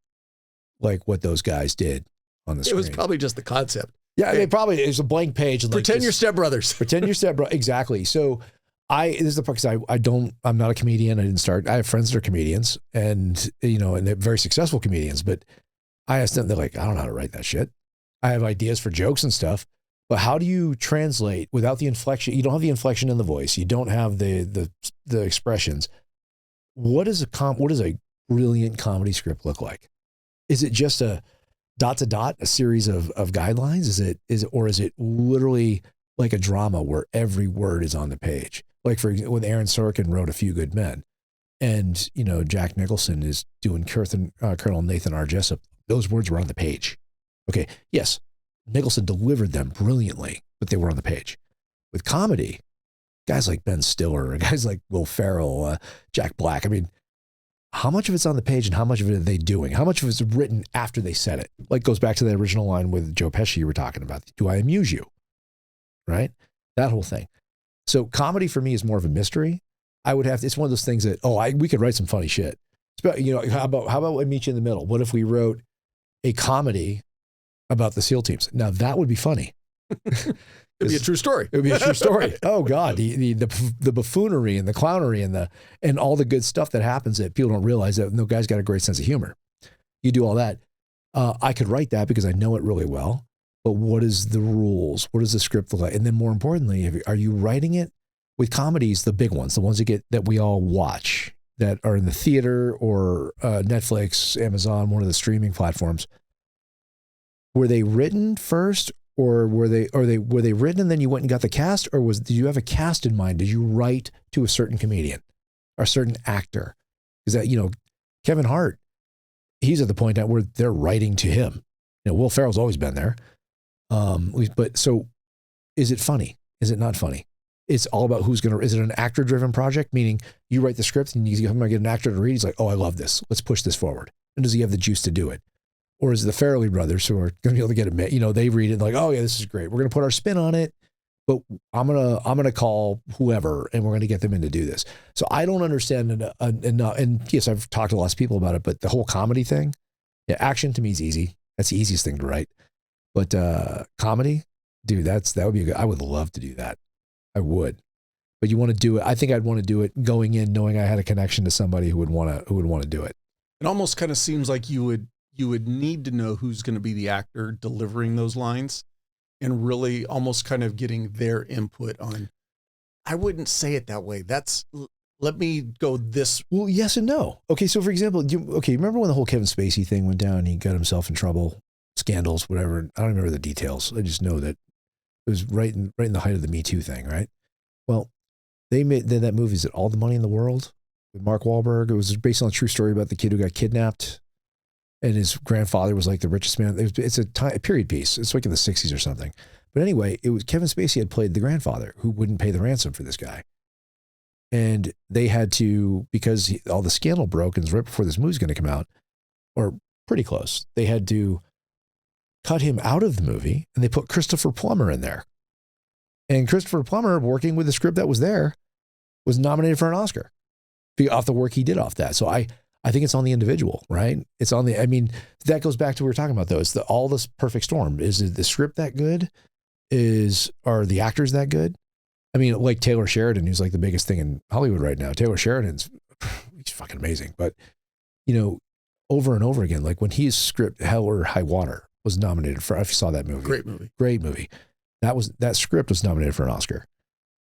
like what those guys did on the screen. It was probably just the concept. Yeah, it probably is a blank page. And pretend you're Step Brothers. Pretend you're Step Brothers. Exactly. So this is the part, because I'm not a comedian. I have friends that are comedians and they're very successful comedians, but I asked them, they're like, I don't know how to write that shit. I have ideas for jokes and stuff, but how do you translate without the inflection? You don't have the inflection in the voice. You don't have the expressions. What does a brilliant comedy script look like? Is it just a dot to dot, a series of guidelines? Is it literally like a drama where every word is on the page? Like when Aaron Sorkin wrote A Few Good Men, and Jack Nicholson is doing Colonel Nathan R. Jessup. Those words were on the page. Okay, yes, Nicholson delivered them brilliantly, but they were on the page. With comedy, guys like Ben Stiller, guys like Will Ferrell, Jack Black, I mean, how much of it's on the page and how much of it are they doing? How much of it's written after they said it? Like goes back to the original line with Joe Pesci you were talking about. Do I amuse you? Right? That whole thing. So comedy for me is more of a mystery. It's one of those things that, we could write some funny shit. How about I meet you in the middle? What if we wrote a comedy about the SEAL teams? Now that would be funny. It'd be a true story. It would be a true story. Oh God, the buffoonery and the clownery and all the good stuff that happens that people don't realize that no guy's got a great sense of humor. You do all that. I could write that because I know it really well. But what is the rules? What does the script look like? And then more importantly, are you writing it with comedies, the big ones, the ones that we all watch, that are in the theater or Netflix, Amazon, one of the streaming platforms? Were they written first, or were they written and then you went and got the cast, or did you have a cast in mind? Did you write to a certain comedian or a certain actor? Because that Kevin Hart, he's at the point where they're writing to him. Will Ferrell's always been there. But so is it funny? Is it not funny? It's all about is it an actor driven project? Meaning you write the script and you get an actor to read. He's like, oh, I love this. Let's push this forward. And does he have the juice to do it? Or is it the Farrelly brothers who are going to be able to get it? They read it like, oh yeah, this is great. We're going to put our spin on it, but I'm going to call whoever and we're going to get them in to do this. So I don't understand. And yes, I've talked to lots of people about it, but the whole comedy thing, action to me is easy. That's the easiest thing to write. But comedy, dude, that would be good. I would love to do that. I would. But you want to do it. I think I'd want to do it going in knowing I had a connection to somebody who would want to do it. It almost kind of seems like you would need to know who's going to be the actor delivering those lines and really almost kind of getting their input on. I wouldn't say it that way. Let me go this. Well, yes and no. Okay. So for example, remember when the whole Kevin Spacey thing went down, he got himself in trouble, scandals, whatever. I don't remember the details. I just know that it was right in the height of the Me Too thing. Right. Well, they made that movie, is it All the Money in the World with Mark Wahlberg? It was based on a true story about the kid who got kidnapped. And his grandfather was like the richest man. It's a period piece. It's like in the 60s or something. But anyway, it was Kevin Spacey had played the grandfather who wouldn't pay the ransom for this guy. And they had to, because all the scandal broke and right before this movie's going to come out, or pretty close, they had to cut him out of the movie and they put Christopher Plummer in there. And Christopher Plummer, working with the script that was there, was nominated for an Oscar off the work he did off that. So I think it's on the individual, right? It's on that goes back to what we were talking about though. It's all this perfect storm. Is the script that good? Are the actors that good? I mean, like Taylor Sheridan, who's like the biggest thing in Hollywood right now. Taylor Sheridan's, he's fucking amazing. But, over and over again, like when his script, Hell or High Water, was nominated for, if you saw that movie. Great movie. That script was nominated for an Oscar.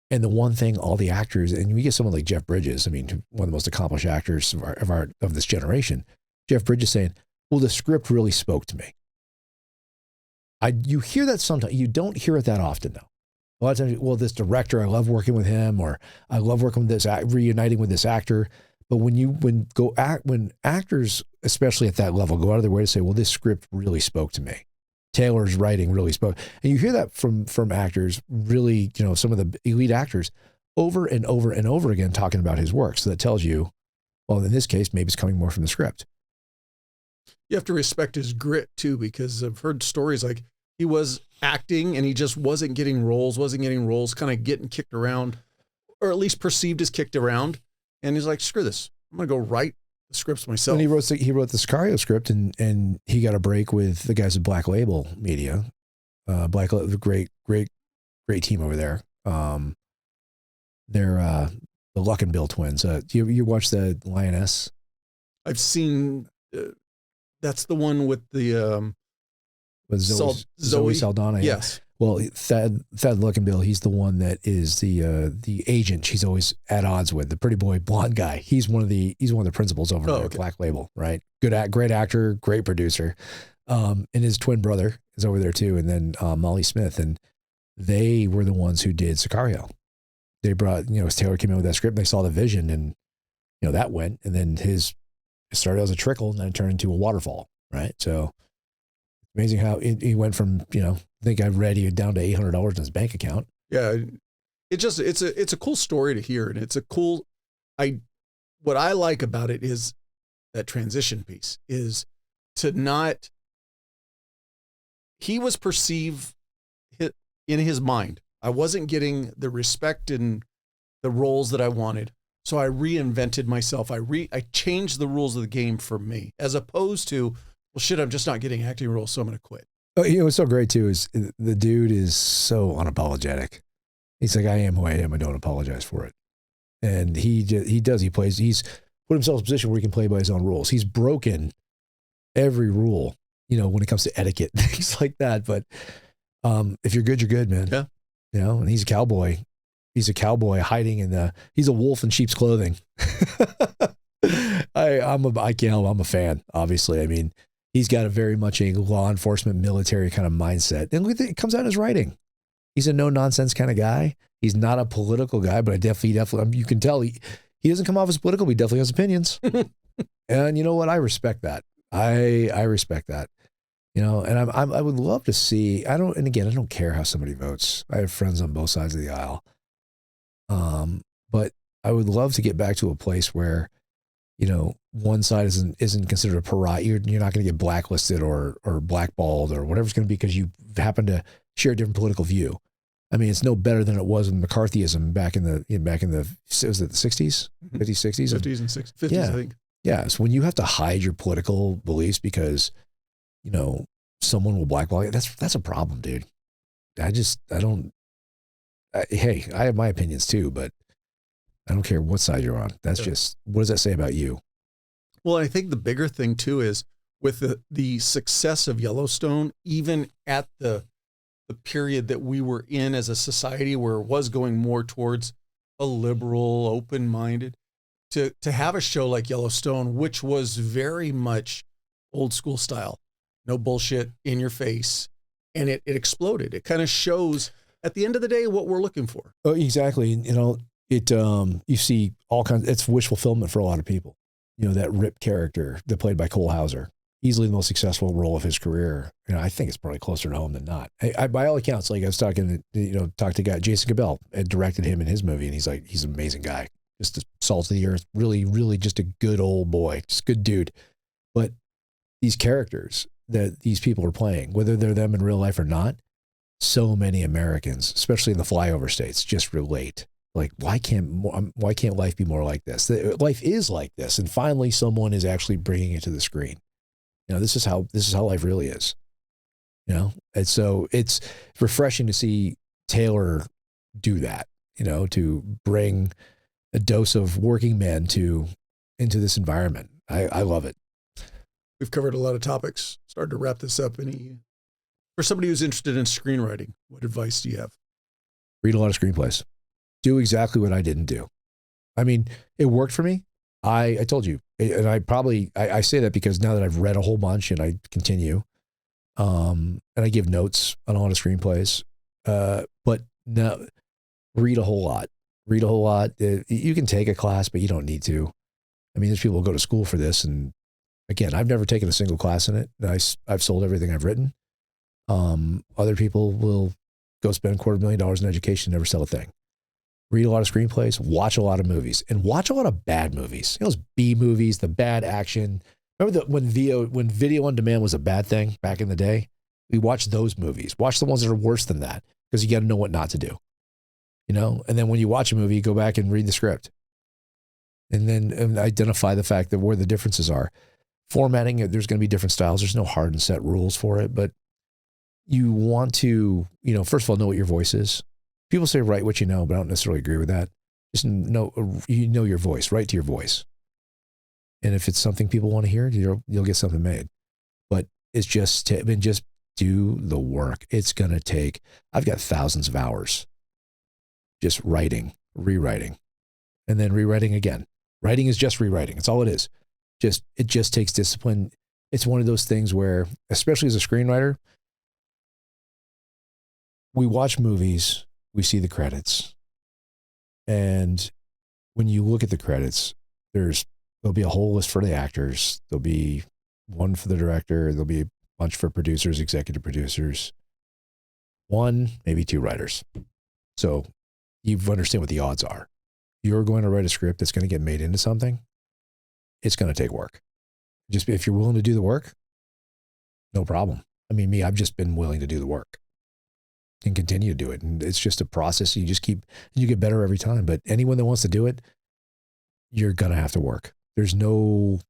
And the one thing all the actors, and we get someone like Jeff Bridges, I mean, one of the most accomplished actors of this generation, Jeff Bridges saying, well, the script really spoke to me. You hear that sometimes. You don't hear it that often though. A lot of times, well, this director, I love working with him, or I love working with this, reuniting with this actor. But when actors, especially at that level, go out of their way to say, well, this script really spoke to me. Taylor's writing really spoke. And you hear that from actors, really, some of the elite actors over and over and over again talking about his work. So that tells you, well, in this case, maybe it's coming more from the script. You have to respect his grit too, because I've heard stories like he was acting and he just wasn't getting roles, kind of getting kicked around, or at least perceived as kicked around. And he's like, screw this. I'm going to go write the scripts myself. And he wrote the Sicario script, and he got a break with the guys at Black Label Media. Great team over there. They're the Luck and Bill twins. You watch the Lioness? I've seen. That's the one with the with Zoe Saldana. Yeah. Yes. Well, Thad Luck and Bill. He's the one that is the agent she's always at odds with. The pretty boy blonde guy. He's one of the principals over there at Black Label. Right. Great actor, great producer. And his twin brother is over there too. And then Molly Smith, and they were the ones who did Sicario. They brought, Taylor came in with that script, and they saw the vision, and that went, and then it started as a trickle, and then it turned into a waterfall, right? So amazing how he went from, I think I read he down to $800 in his bank account. Yeah, it's a cool story to hear, and it's a cool. What I like about it is that transition piece is to not. He was perceived in his mind. I wasn't getting the respect in the roles that I wanted. So I reinvented myself. I changed the rules of the game for me, as opposed to, well, shit, I'm just not getting acting roles, so I'm going to quit. Oh, what's so great too is the dude is so unapologetic. He's like, I am who I am. I don't apologize for it. And he's put himself in a position where he can play by his own rules. He's broken every rule, when it comes to etiquette, things like that. But if you're good, you're good, man. Yeah. And he's a cowboy. He's a cowboy hiding he's a wolf in sheep's clothing. I'm a fan, obviously. I mean, he's got very much a law enforcement military kind of mindset. And it comes out in his writing. He's a no nonsense kind of guy. He's not a political guy, but I definitely, you can tell he doesn't come off as political, but he definitely has opinions. And you know what? I respect that. I respect that. And I would love to see, I don't care how somebody votes. I have friends on both sides of the aisle. But I would love to get back to a place where, one side isn't considered a pariah. You're not going to get blacklisted or blackballed or whatever it's going to be because you happen to share a different political view. I mean, it's no better than it was in McCarthyism back in the was it the 60s, 50s, 60s? 50s and 60s, yeah. I think. Yeah. So when you have to hide your political beliefs because, someone will blackball you, that's a problem, dude. I have my opinions too, but I don't care what side you're on. That's just, what does that say about you? Well, I think the bigger thing too is with the success of Yellowstone, even at the period that we were in as a society where it was going more towards a liberal, open-minded, to have a show like Yellowstone, which was very much old school style, no bullshit, in your face, and it exploded. It kind of shows at the end of the day what we're looking for. Oh, exactly. You see all kinds. It's wish fulfillment for a lot of people. That Rip character that played by Cole Hauser, easily the most successful role of his career. I think it's probably closer to home than not. By all accounts, like I was talking to guy Jason Cabell had directed him in his movie, and he's an amazing guy, just a salt of the earth, really, really just a good old boy, just a good dude. But these characters that these people are playing, whether they're them in real life or not, so many Americans, especially in the flyover states, just relate. Like, why can't life be more like this? Life is like this, and finally, someone is actually bringing it to the screen. This is how life really is. And so it's refreshing to see Taylor do that. To bring a dose of working men into this environment. I love it. We've covered a lot of topics. Started to wrap this up. For somebody who's interested in screenwriting, what advice do you have? Read a lot of screenplays. Do exactly what I didn't do. I mean, it worked for me. I told you, and I say that because now that I've read a whole bunch and I continue, and I give notes on a lot of screenplays, but now read a whole lot. Read a whole lot. You can take a class, but you don't need to. I mean, there's people who go to school for this, and again, I've never taken a single class in it. I've sold everything I've written. Other people will go spend $250,000 in education, never sell a thing. Read a lot of screenplays, watch a lot of movies, and watch a lot of bad movies. Those B movies, the bad action, Remember that when video on demand was a bad thing back in the day? We watched those movies. Watch the ones that are worse than that because you got to know what not to do. You know, and then when you watch a movie, you go back and read the script, and then identify the fact that where the differences are. Formatting, there's going to be different styles. There's no hard and set rules for it, but you want to, you know, first of all, know what your voice is. People say write what you know, but I don't necessarily agree with that. Just know, you know your voice, write to your voice. And if it's something people want to hear, you'll get something made. But it's just do the work. It's going to take, I've got thousands of hours just writing, rewriting, and then rewriting again. Writing is just rewriting. It's all it is. It just takes discipline. It's one of those things where, especially as a screenwriter, we watch movies, we see the credits. And when you look at the credits, there'll be a whole list for the actors. There'll be one for the director. There'll be a bunch for producers, executive producers. One, maybe two writers. So you understand what the odds are. You're going to write a script that's going to get made into something. It's going to take work. Just if you're willing to do the work, no problem. I mean, I've just been willing to do the work and continue to do it. And it's just a process. You get better every time. But anyone that wants to do it, you're going to have to work. There's no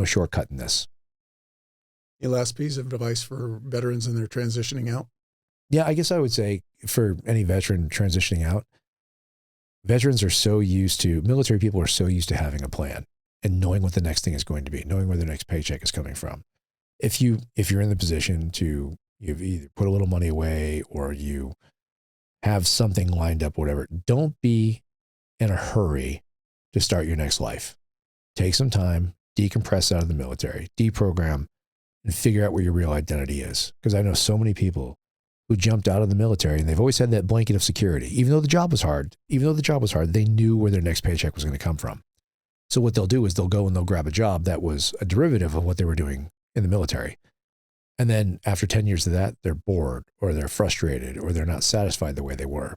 shortcut in this. Your last piece of advice for veterans and they're transitioning out? Yeah, I guess I would say for any veteran transitioning out, veterans are so used to, military people are so used to having a plan and knowing what the next thing is going to be, knowing where their next paycheck is coming from. If you're in the position to, you've either put a little money away or you have something lined up, whatever, don't be in a hurry to start your next life. Take some time, decompress out of the military, deprogram, and figure out what your real identity is. Because I know so many people who jumped out of the military and they've always had that blanket of security. Even though the job was hard, they knew where their next paycheck was going to come from. So what they'll do is they'll go and they'll grab a job that was a derivative of what they were doing in the military. And then after 10 years of that, they're bored or they're frustrated or they're not satisfied the way they were.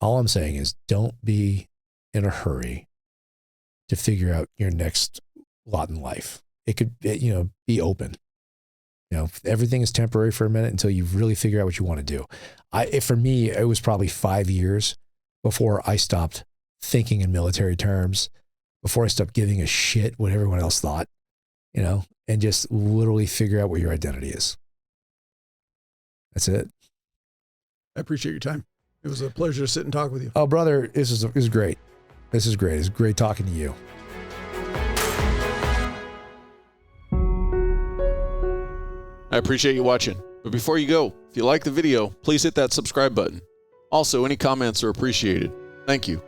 All I'm saying is don't be in a hurry to figure out your next lot in life. It could, be open. Everything is temporary for a minute until you really figure out what you want to do. For me, it was probably 5 years before I stopped thinking in military terms, before I stopped giving a shit what everyone else thought, and just literally figure out what your identity is. That's it. I appreciate your time. It was a pleasure to sit and talk with you. Oh, brother, this is great. This is great. It's great talking to you. I appreciate you watching. But before you go, if you like the video, please hit that subscribe button. Also, any comments are appreciated. Thank you.